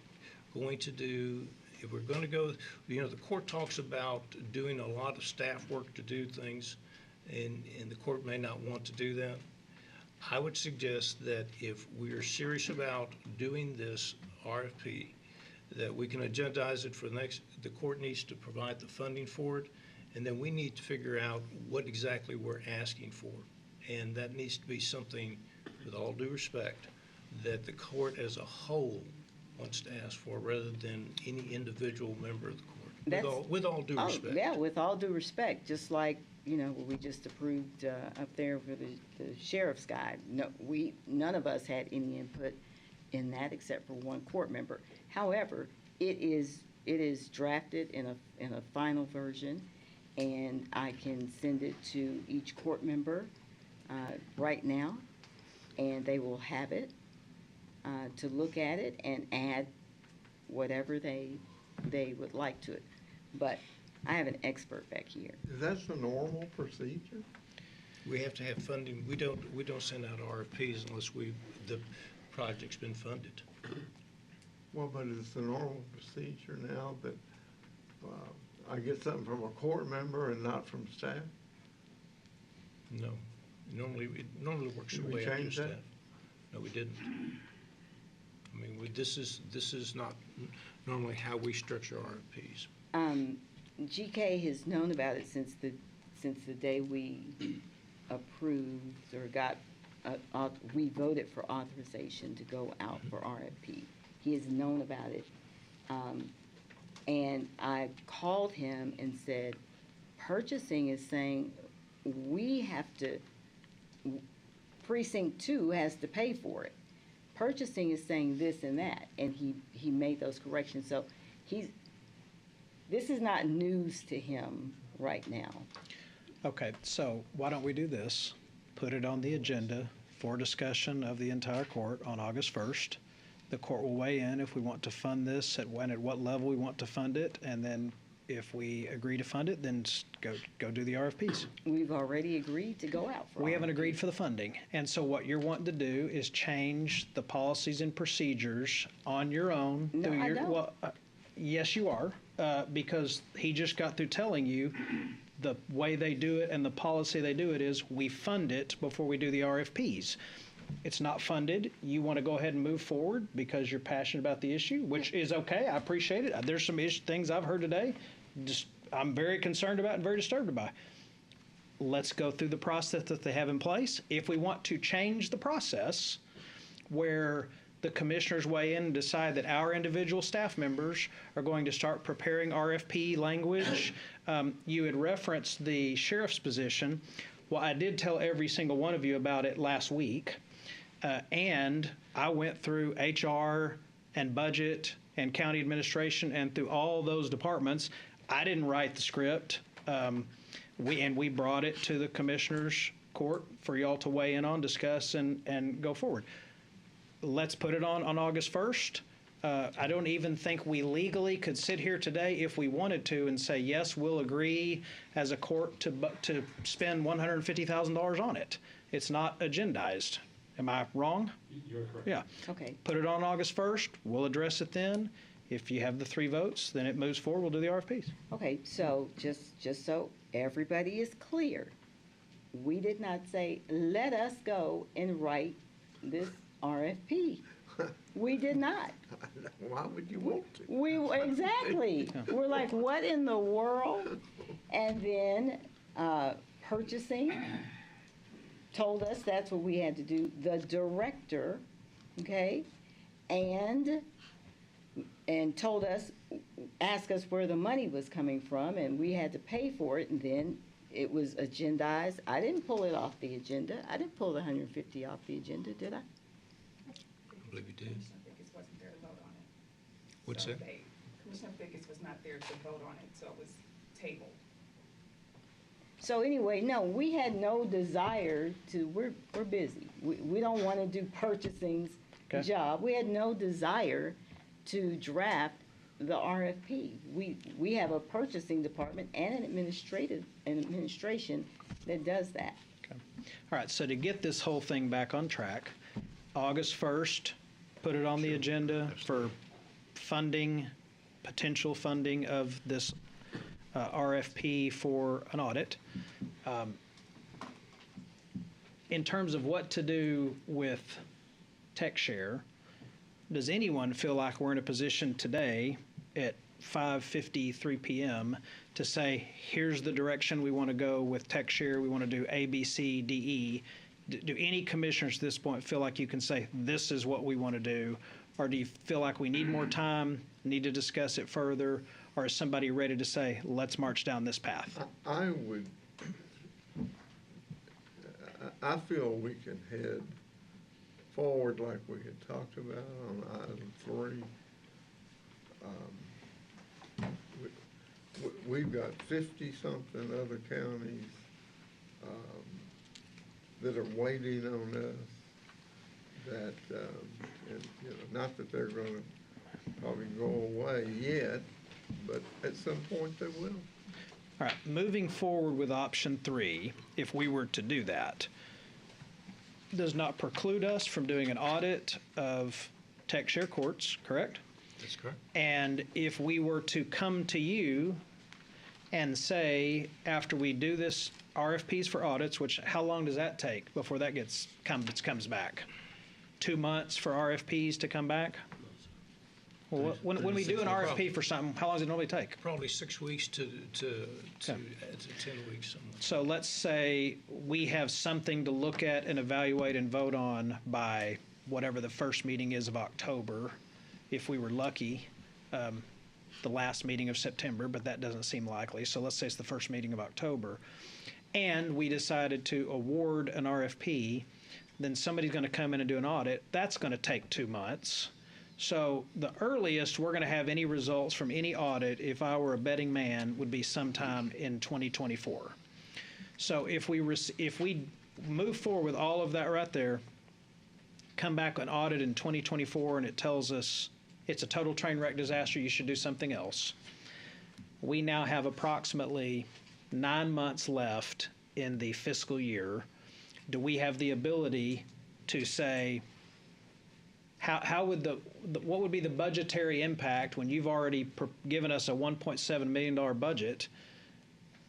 going to go, the court talks about doing a lot of staff work to do things, and the court may not want to do that. I would suggest that if we are serious about doing this RFP, that we can agendize it for the court needs to provide the funding for it, and then we need to figure out what exactly we're asking for. And that needs to be something, with all due respect, that the court as a whole wants to ask for rather than any individual member of the court. With all due respect. Yeah, with all due respect, just like, what we just approved up there for the sheriff's guide. No, none of us had any input in that except for one court member. However, it is drafted in a final version, and I can send it to each court member right now, and they will have it to look at it and add whatever they would like to it. But I have an expert back here. Is that the normal procedure? We have to have funding. We don't send out RFPs unless the project's been funded. Well, but it's the normal procedure now that I get something from a court member and not from staff? No. It normally works Did the we way I do change staff. that? No, we didn't. I mean, this is not normally how we structure RFPs. GK has known about it since the day we approved or we voted for authorization to go out for RFP. He has known about it. And I called him and said, purchasing is saying precinct 2 has to pay for it. Purchasing is saying this and that, and he made those corrections. So this is not news to him right now. Okay, so why don't we do this? Put it on the agenda for discussion of the entire court on August 1st. The court will weigh in if we want to fund this, at what level we want to fund it, and then if we agree to fund it, then go do the RFPs. We've already agreed to go out for We haven't agreed for the funding. And so what you're wanting to do is change the policies and procedures on your own. No, I don't. Well, yes, you are, because he just got through telling you the way they do it and the policy they do it is we fund it before we do the RFPs. It's not funded. You want to go ahead and move forward because you're passionate about the issue, which is okay. I appreciate it. There's some things I've heard today I'm very concerned about and very disturbed by. Let's go through the process that they have in place. If we want to change the process where the commissioners weigh in and decide that our individual staff members are going to start preparing RFP language, you had referenced the sheriff's position. Well, I did tell every single one of you about it last week, and I went through HR and budget and county administration and through all those departments. I didn't write the script. We brought it to the commissioners' court for y'all to weigh in on, discuss, and go forward. Let's put it on August 1st. I don't even think we legally could sit here today if we wanted to and say, yes, we'll agree as a court to spend $150,000 on it. It's not agendized. Am I wrong? You're correct. Yeah. Okay. Put it on August 1st. We'll address it then. If you have the 3 votes, then it moves forward. We'll do the RFPs. Okay, so just so everybody is clear, we did not say, let us go and write this RFP. We did not. Why would you want to? Exactly. We're like, what in the world? And then purchasing told us that's what we had to do. The director, okay, and told us, asked us where the money was coming from, and we had to pay for it, and then it was agendized. I didn't pull it off the agenda. I didn't pull the 150 off the agenda, did I? I believe you did. Commissioner Fickes wasn't there to vote on it. What's So that? Commissioner Fickes was not there to vote on it, so it was tabled. So anyway, no, we had no desire to, we're busy. We don't want to do purchasing's job. We had no desire to draft the RFP. We have a purchasing department and an administration that does that. Okay. All right, so to get this whole thing back on track, August 1st, put it on the agenda for funding, potential funding of this RFP for an audit. In terms of what to do with TechShare, does anyone feel like we're in a position today at 5:53 p.m. to say, here's the direction we want to go with TechShare, we want to do A, B, C, D, E? Do any commissioners at this point feel like you can say, this is what we want to do? Or do you feel like we need more time, need to discuss it further? Or is somebody ready to say, let's march down this path? I feel we can head forward like we had talked about on item 3. We've got 50-something other counties that are waiting on us. That, and, you know, not that they're going to probably go away yet, but at some point they will. All right, moving forward with option 3, if we were to do that, does not preclude us from doing an audit of TechShare courts, correct? That's correct. And if we were to come to you and say, after we do this RFPs for audits, which how long does that take before that comes back? 2 months for RFPs to come back? Well, when we do an RFP for something, how long does it normally take? Probably 6 weeks to 10 weeks. So let's say we have something to look at and evaluate and vote on by whatever the first meeting is of October, if we were lucky, the last meeting of September, but that doesn't seem likely. So let's say it's the first meeting of October. And we decided to award an RFP, then somebody's going to come in and do an audit. That's going to take 2 months. So the earliest we're going to have any results from any audit, if I were a betting man, would be sometime in 2024. So if we move forward with all of that right there, come back an audit in 2024 and it tells us it's a total train wreck disaster, you should do something else. We now have approximately 9 months left in the fiscal year. Do we have the ability to say, how would what would be the budgetary impact when you've already given us a $1.7 million budget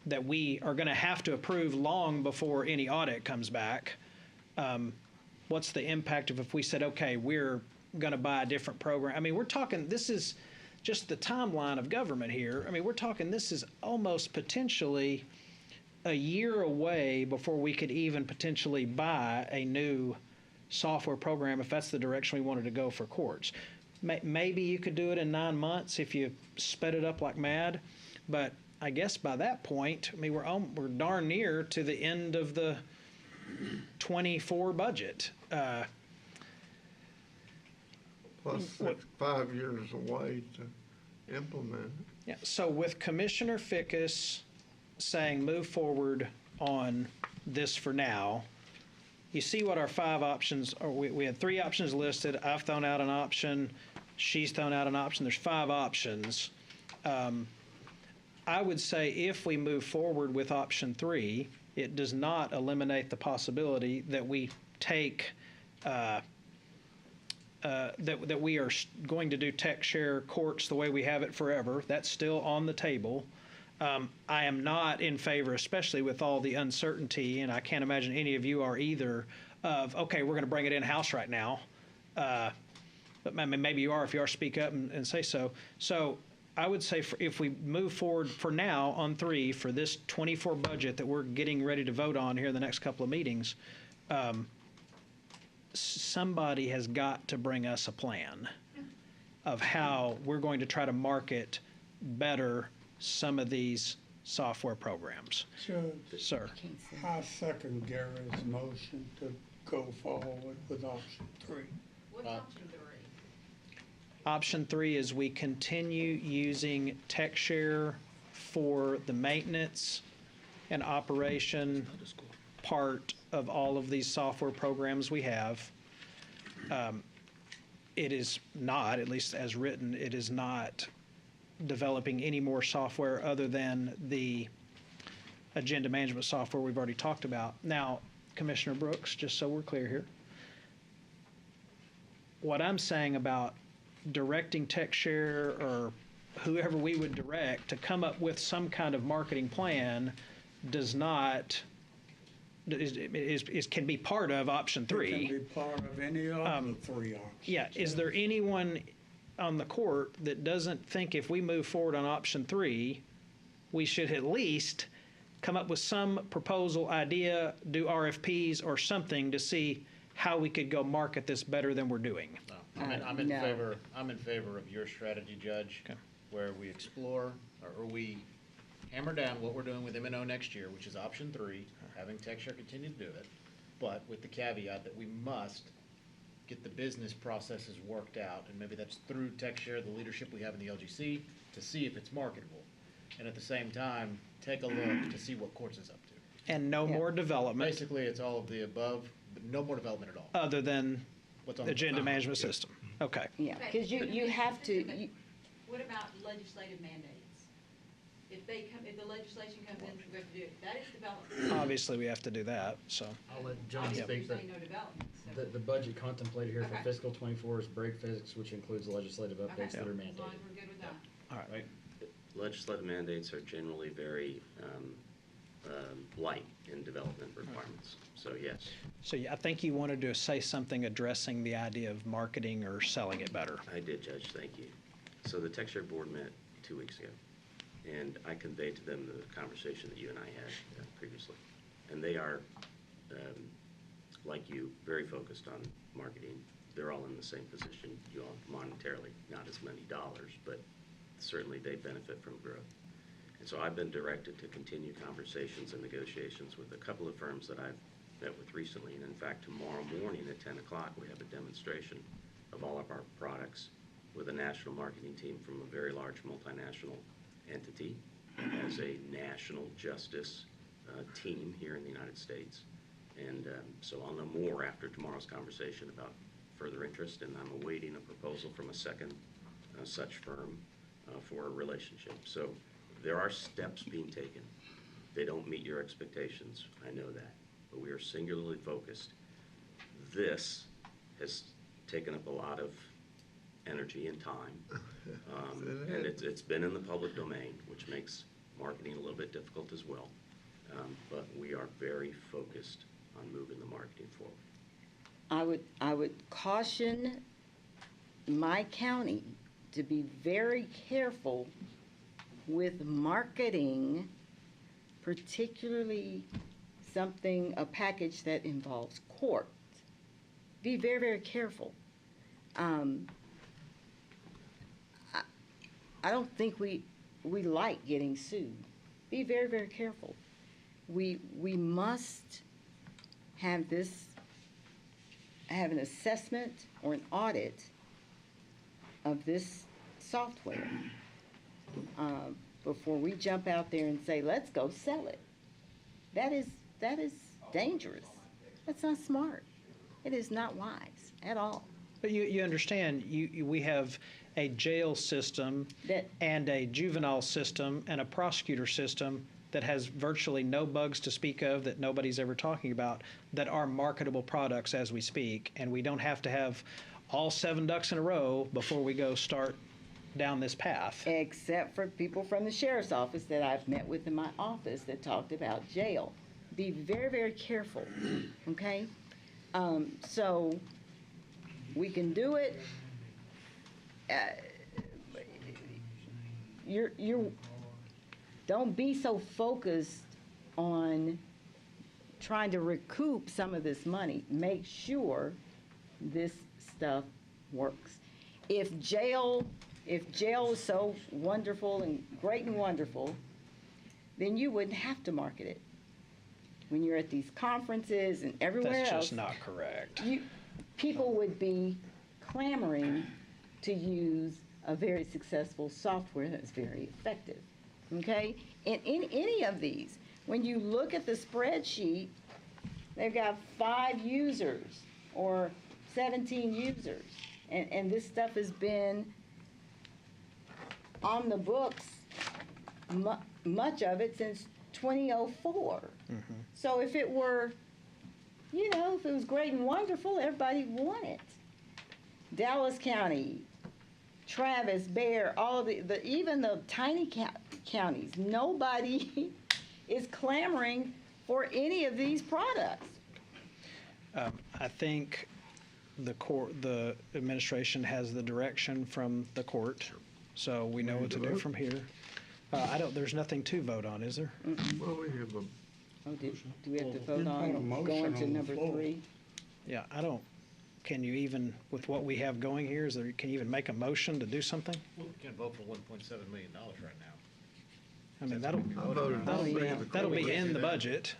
that we are going to have to approve long before any audit comes back? What's the impact of if we said, okay, we're going to buy a different program? I mean, we're talking, this is just the timeline of government here. I mean, we're talking, this is almost potentially a year away before we could even potentially buy a new software program if that's the direction we wanted to go for courts. Maybe you could do it in 9 months if you sped it up like mad, but I guess by that point, I mean, we're darn near to the end of the 24 budget. Plus 5 years away to implement it. Yeah. So with Commissioner Fickes saying move forward on this for now, you see what our 5 options are. We had 3 options listed. I've thrown out an option. She's thrown out an option. There's 5 options. I would say if we move forward with option 3, it does not eliminate the possibility that we take that we are going to do TechShare courts the way we have it forever. That's still on the table. I am not in favor, especially with all the uncertainty, and I can't imagine any of you are either, of, okay, we're going to bring it in-house right now. But maybe you are. If you are, speak up and say so. So I would say if we move forward for now on 3 for this 24 budget that we're getting ready to vote on here in the next couple of meetings, somebody has got to bring us a plan of how we're going to try to market better some of these software programs. Judge, Sir. I second Gary's motion to go forward with option 3. What's option 3? Option 3 is we continue using TechShare for the maintenance and operation part of all of these software programs we have. It is not, at least as written, it is not developing any more software other than the agenda management software we've already talked about. Now, Commissioner Brooks, just so we're clear here, what I'm saying about directing TechShare or whoever we would direct to come up with some kind of marketing plan does not, can be part of option 3. It can be part of any of the 3 options. Yeah, is there anyone on the court that doesn't think if we move forward on option 3, we should at least come up with some proposal idea, do RFPs or something to see how we could go market this better than we're doing? I'm in favor of your strategy, Judge, where we explore or we hammer down what we're doing with M&O next year, which is option 3, having TechShare continue to do it, but with the caveat that we must get the business processes worked out, and maybe that's through TechShare, the leadership we have in the LGC, to see if it's marketable. And at the same time, take a look to see what Courts is up to. And no more development. Basically, it's all of the above, but no more development at all. Other than What's on the agenda the management system. Okay. Yeah, because you have to, What about legislative mandates? If the legislation comes in, we have to do it, that is development. Obviously, we have to do that, so. I'll let John Obviously, speak. you're saying no development, so. The budget contemplated here for Okay. fiscal '24 is break physics, which includes legislative updates that are As long mandated. as we're good with that. All right. Legislative mandates are generally very light in development requirements, so yes. So I think you wanted to say something addressing the idea of marketing or selling it better. I did, Judge, thank you. So the TechShare board met 2 weeks ago, and I conveyed to them the conversation that you and I had previously. And they are, like you, very focused on marketing. They're all in the same position, you all monetarily, not as many dollars, but certainly they benefit from growth. And so I've been directed to continue conversations and negotiations with a couple of firms that I've met with recently. And in fact, tomorrow morning at 10 o'clock, we have a demonstration of all of our products with a national marketing team from a very large multinational entity that has a national justice team here in the United States. And so I'll know more after tomorrow's conversation about further interest, and I'm awaiting a proposal from a second such firm for a relationship. So there are steps being taken. They don't meet your expectations, I know that, but we are singularly focused. This has taken up a lot of energy and time, and it's been in the public domain, which makes marketing a little bit difficult as well. But we are very focused on moving the marketing forward. I would caution my county to be very careful with marketing, particularly a package that involves court. Be very, very careful. I don't think we like getting sued. Be very, very careful. We must have an assessment or an audit of this software before we jump out there and say, let's go sell it. That is dangerous. That's not smart. It is not wise at all. But you understand, we have a jail system and a juvenile system and a prosecutor system that has virtually no bugs to speak of that nobody's ever talking about that are marketable products as we speak. And we don't have to have all 7 ducks in a row before we go start down this path. Except for people from the sheriff's office that I've met with in my office that talked about jail. Be very, very careful, okay? So we can do it. Don't be so focused on trying to recoup some of this money. Make sure this stuff works. If jail is so wonderful and great and wonderful, then you wouldn't have to market it. When you're at these conferences and everywhere else. That's just not correct. People would be clamoring to use a very successful software that's very effective, okay? In any of these, when you look at the spreadsheet, they've got 5 users or 17 users, and this stuff has been on the books, much of it since 2004. So if it were, if it was great and wonderful, everybody would want it. Dallas County, Travis, Bear, all of even the tiny counties, nobody is clamoring for any of these products. I think the administration has the direction from the court, so we know what to do from here. There's nothing to vote on, is there? Well, we have a. Do we have to vote on going to number 3? Yeah, can you even, with what we have going here, can you even make a motion to do something? We can't vote for $1.7 million right now. I mean, that'll be in the budget.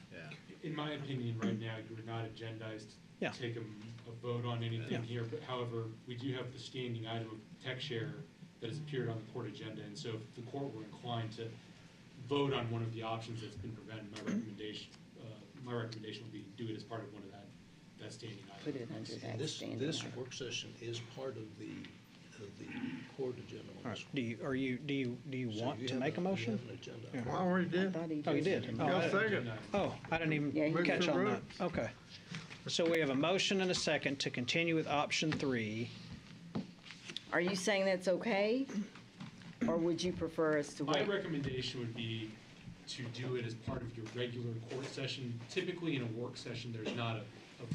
In my opinion, right now, you are not agendized Yeah. to take a vote on anything here, but however, we do have the standing item of tech share that has appeared on the court agenda, and so if the court were inclined to vote on one of the options that's been prevented, my recommendation would be do it as part of one of that standing item. Put it under that This standing item. work session is part of the court agenda. All right. Do you want to make a motion? Yeah. Well, I already did. Oh, you did? I didn't even catch on that. Okay. So we have a motion and a second to continue with option 3. Are you saying that's okay? Or would you prefer us to My wait? recommendation would be to do it as part of your regular court session. Typically, in a work session, there's not a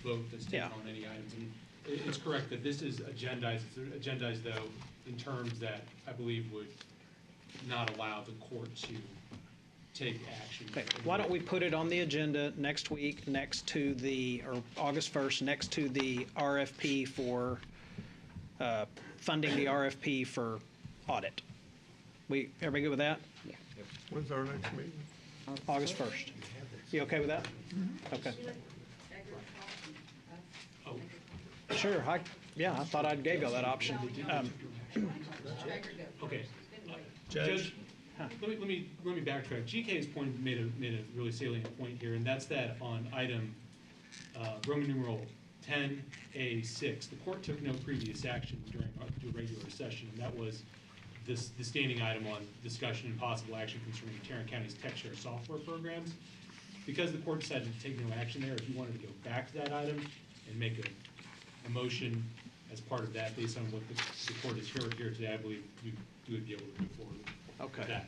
vote that's taken on any items. And it's correct that this is agendized. It's agendized, though, in terms that I believe would not allow the court to take action. Okay, why don't we put it on the agenda next week, or August 1st, next to the RFP for, funding the RFP for audit. Everybody good with that? Yeah. When's our next meeting? August 1st. You okay with that? Okay. Oh, Sure, I thought I gave y'all that option. okay. Judge, let me backtrack. GK's point made a really salient point here, and that's that on item Roman numeral 10A6, the court took no previous action during the regular session, and that was the standing item on discussion and possible action concerning Tarrant County's tech share software programs. Because the court decided to take no action there, if you wanted to go back to that item and make a motion as part of that based on what the court has heard here today, I believe you would be able to move forward with that.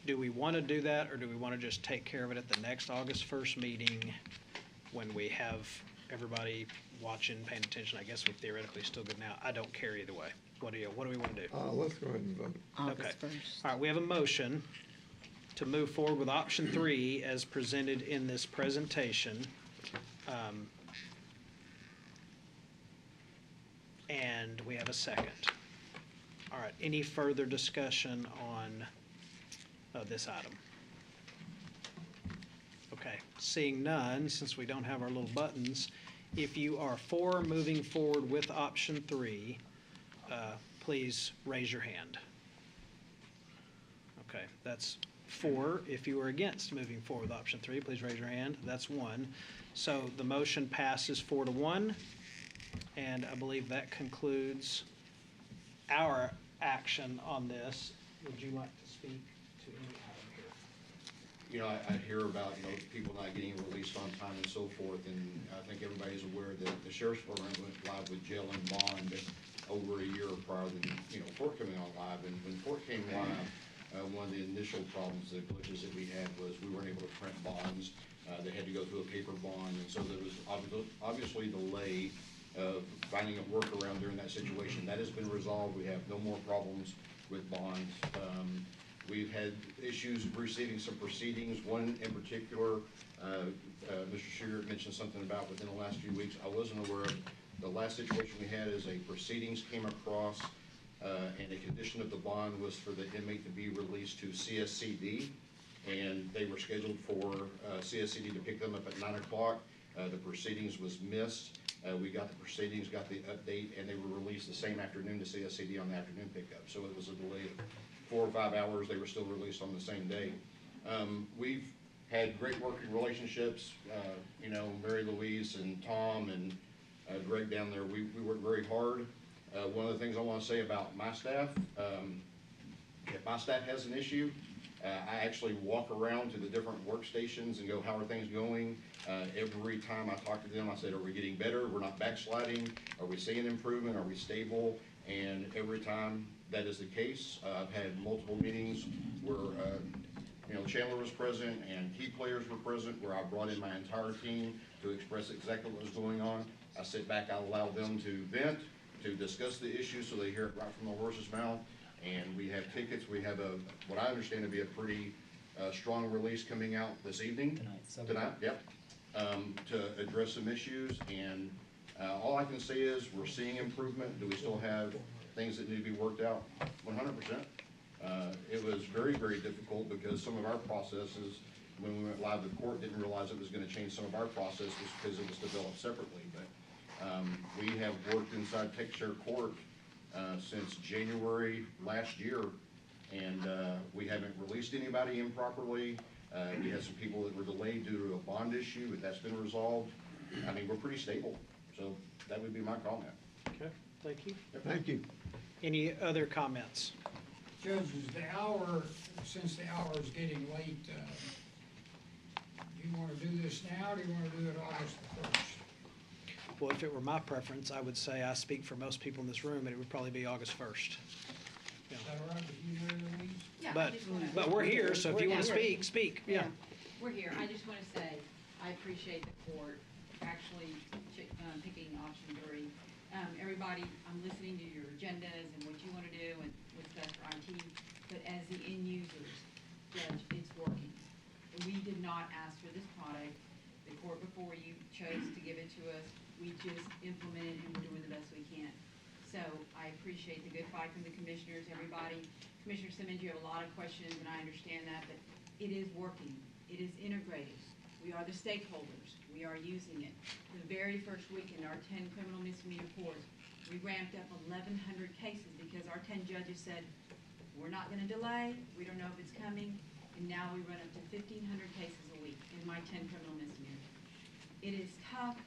Do we want to do that, or do we want to just take care of it at the next August 1st meeting when we have everybody watching, paying attention? I guess we're theoretically still good now. I don't care either way. What do we want to do? Let's go ahead and vote. August 1st. All right, we have a motion to move forward with option 3 as presented in this presentation. And we have a second. All right, any further discussion on this item? Okay, seeing none, since we don't have our little buttons, if you are for moving forward with option 3, please raise your hand. Okay, that's 4. If you are against moving forward with option 3, please raise your hand. That's 1. So the motion passes 4-1, and I believe that concludes our action on this. Would you like to speak to any item here? I hear about, people not getting released on time and so forth, and I think everybody's aware that the sheriff's program went live with jail and bond over a year prior than, Fort coming on live. And when Fort came live, one of the initial problems, the glitches that we had was we weren't able to print bonds. They had to go through a paper bond, and so there was obviously delay of finding a workaround during that situation. That has been resolved. We have no more problems with bonds. We've had issues receiving some proceedings. One in particular, Mr. Sugar mentioned something about within the last few weeks. I wasn't aware of. The last situation we had is a proceedings came across, and a condition of the bond was for the inmate to be released to CSCD, and they were scheduled for CSCD to pick them up at 9 o'clock. The proceedings was missed. We got the proceedings, got the update, and they were released the same afternoon to CSCD on the afternoon pickup. So it was a delay of 4 or 5 hours. They were still released on the same day. We've had great working relationships. Mary Louise and Tom and Greg down there, we work very hard. One of the things I want to say about my staff, if my staff has an issue, I actually walk around to the different workstations and go, how are things going? Every time I talk to them, I said, are we getting better? We're not backsliding. Are we seeing improvement? Are we stable? And every time that is the case, I've had multiple meetings where Chandler was present and key players were present, where I brought in my entire team to express exactly what was going on. I sit back, I allow them to vent, to discuss the issue so they hear it right from the horse's mouth. And we have tickets. We have what I understand to be a pretty strong release coming out this evening. Tonight, yep. To address some issues. And all I can say is we're seeing improvement. Do we still have things that need to be worked out? 100%. It was very, very difficult because some of our processes, when we went live, the court didn't realize it was going to change some of our processes because it was developed separately. But we have worked inside TechShare Court since January last year, and we haven't released anybody improperly. We had some people that were delayed due to a bond issue, but that's been resolved. I mean, we're pretty stable, so that would be my comment. Okay, thank you. Yep. Thank you. Any other comments? Judge, since the hour is getting late, do you want to do this now, or do you want to do it August the 1st? Well, if it were my preference, I would say I speak for most people in this room, and it would probably be August 1st. Is that all right with you, Mary Louise? Yeah, But we're here, so if you want to speak, speak. Yeah. We're here. I just want to say, I appreciate the court actually picking option 3. Everybody, I'm listening to your agendas and what you want to do and what's best for IT, but as the end users, Judge, it's working. We did not ask for this product. The court before you chose to give it to us. We just implemented and we're doing the best we can. So I appreciate the good fight from the commissioners, everybody. Commissioner Simmons, you have a lot of questions and I understand that, but it is working. It is integrated. We are the stakeholders. We are using it. The very first week in our 10 criminal misdemeanor courts, we ramped up 1,100 cases because our 10 judges said, we're not going to delay. We don't know if it's coming. And now we run up to 1,500 cases a week in my 10 criminal misdemeanors. It is tough.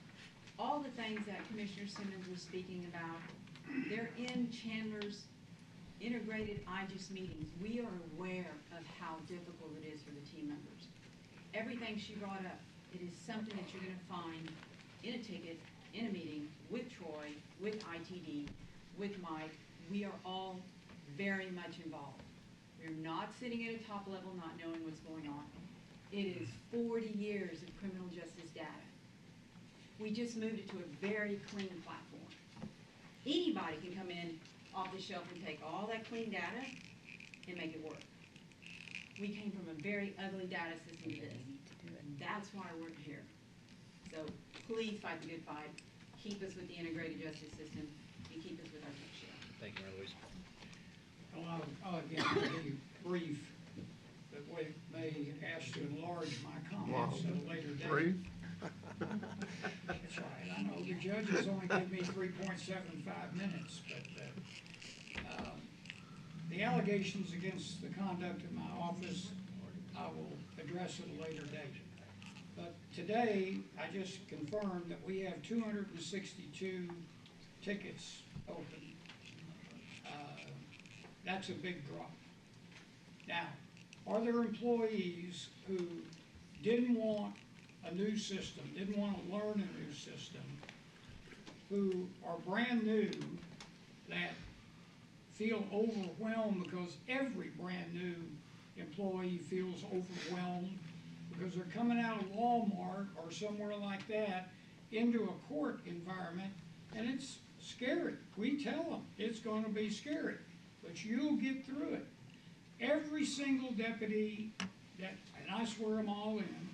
All the things that Commissioner Simmons was speaking about, they're in Chandler's integrated IGES meetings. We are aware of how difficult it is for the team members. Everything she brought up, it is something that you're going to find in a ticket, in a meeting, with Troy, with ITD, with Mike. We are all very much involved. We're not sitting at a top level not knowing what's going on. It is 40 years of criminal justice data. We just moved it to a very clean platform. Anybody can come in off the shelf and take all that clean data and make it work. We came from a very ugly data system to this. That's why we're here. So please fight the good fight. Keep us with the integrated justice system and keep us with our TechShare. Thank you, Mary Louise. I'll again be brief, but we may ask to enlarge my comments at a later date. Brief? That's right. I know the judges only give me 3.75 minutes, but the allegations against the conduct of my office, I will address at a later date. But today, I just confirmed that we have 262 tickets open. That's a big drop. Now, are there employees who didn't want a new system, didn't want to learn a new system, who are brand new that feel overwhelmed because every brand-new employee feels overwhelmed because they're coming out of Walmart or somewhere like that into a court environment, and it's scary. We tell them it's gonna be scary, but you'll get through it. Every single deputy that, and I swear them all in,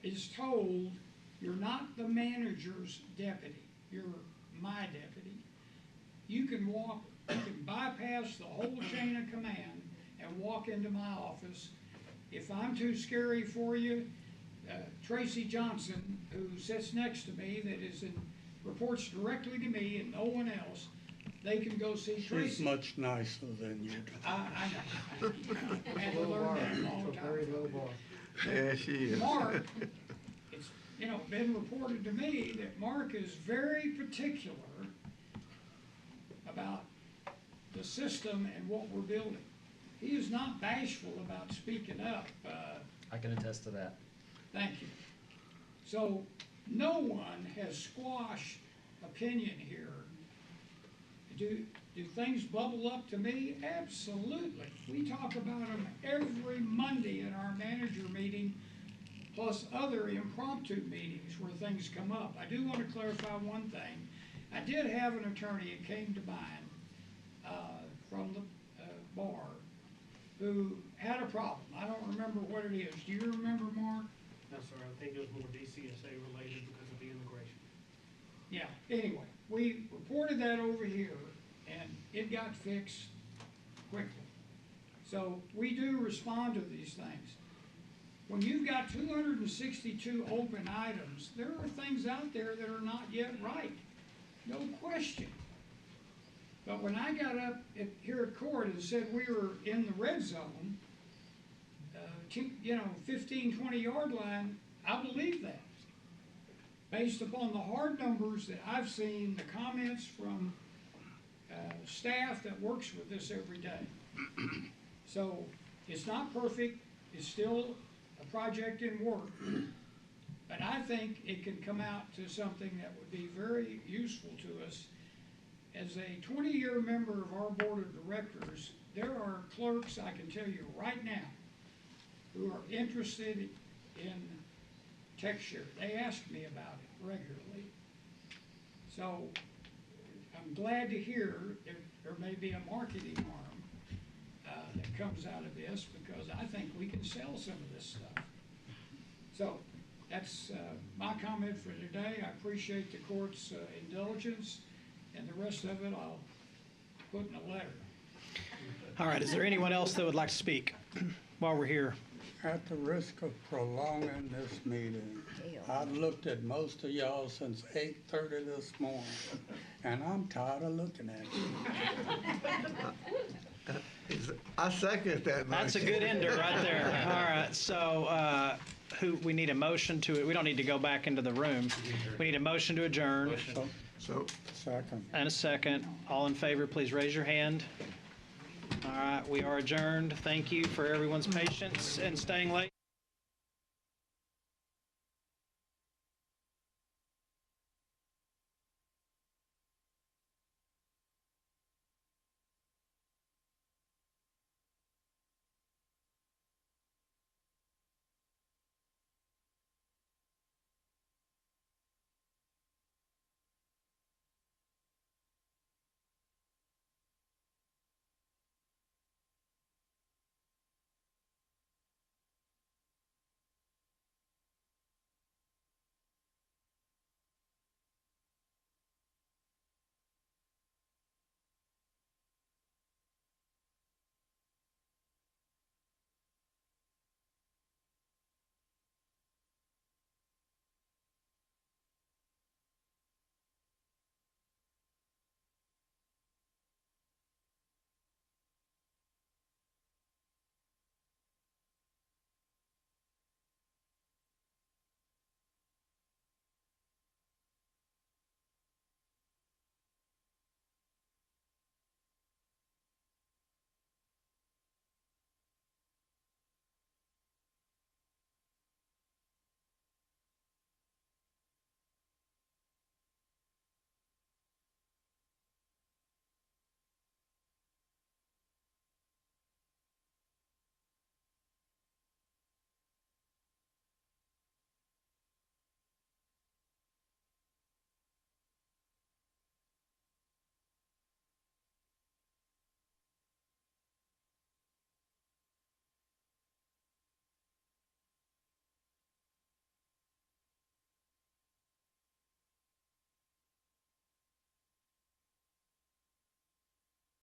is told, you're not the manager's deputy, you're my deputy. You can bypass the whole chain of command and walk into my office. If I'm too scary for you, Tracy Johnson, who sits next to me, reports directly to me and no one else, they can go see Tracy. She's much nicer than you. I know. I had to learn that a long time ago. Yeah, she is. Mark, it's, been reported to me that Mark is very particular about the system and what we're building. He is not bashful about speaking up. I can attest to that. Thank you. So, no one has squashed opinion here. Do things bubble up to me? Absolutely. We talk about them every Monday in our manager meeting, plus other impromptu meetings where things come up. I do want to clarify one thing. I did have an attorney that came to mind from the bar who had a problem. I don't remember what it is. Do you remember, Mark? No, sir, I think it was more DCSA related because of the immigration. Yeah, anyway, we reported that over here, and it got fixed quickly. So we do respond to these things. When you've got 262 open items, there are things out there that are not yet right, no question. But when I got up here at court and said we were in the red zone, 15, 20-yard line, I believe that. Based upon the hard numbers that I've seen, the comments from staff that works with us every day. So it's not perfect, it's still a project in work, but I think it can come out to something that would be very useful to us. As a 20-year member of our board of directors, there are clerks, I can tell you right now, who are interested in TechShare. They ask me about it regularly. So I'm glad to hear there may be a marketing arm that comes out of this, because I think we can sell some of this stuff. So that's my comment for today. I appreciate the court's indulgence, and the rest of it I'll put in a letter. All right, is there anyone else that would like to speak while we're here? At the risk of prolonging this meeting, I've looked at most of y'all since 8:30 this morning, and I'm tired of looking at you. I second that motion. That's a good ender right there. All right, so we need a motion to, we don't need to go back into the room. We need a motion to adjourn. So, second. And a second. All in favor, please raise your hand. All right, we are adjourned. Thank you for everyone's patience and staying late.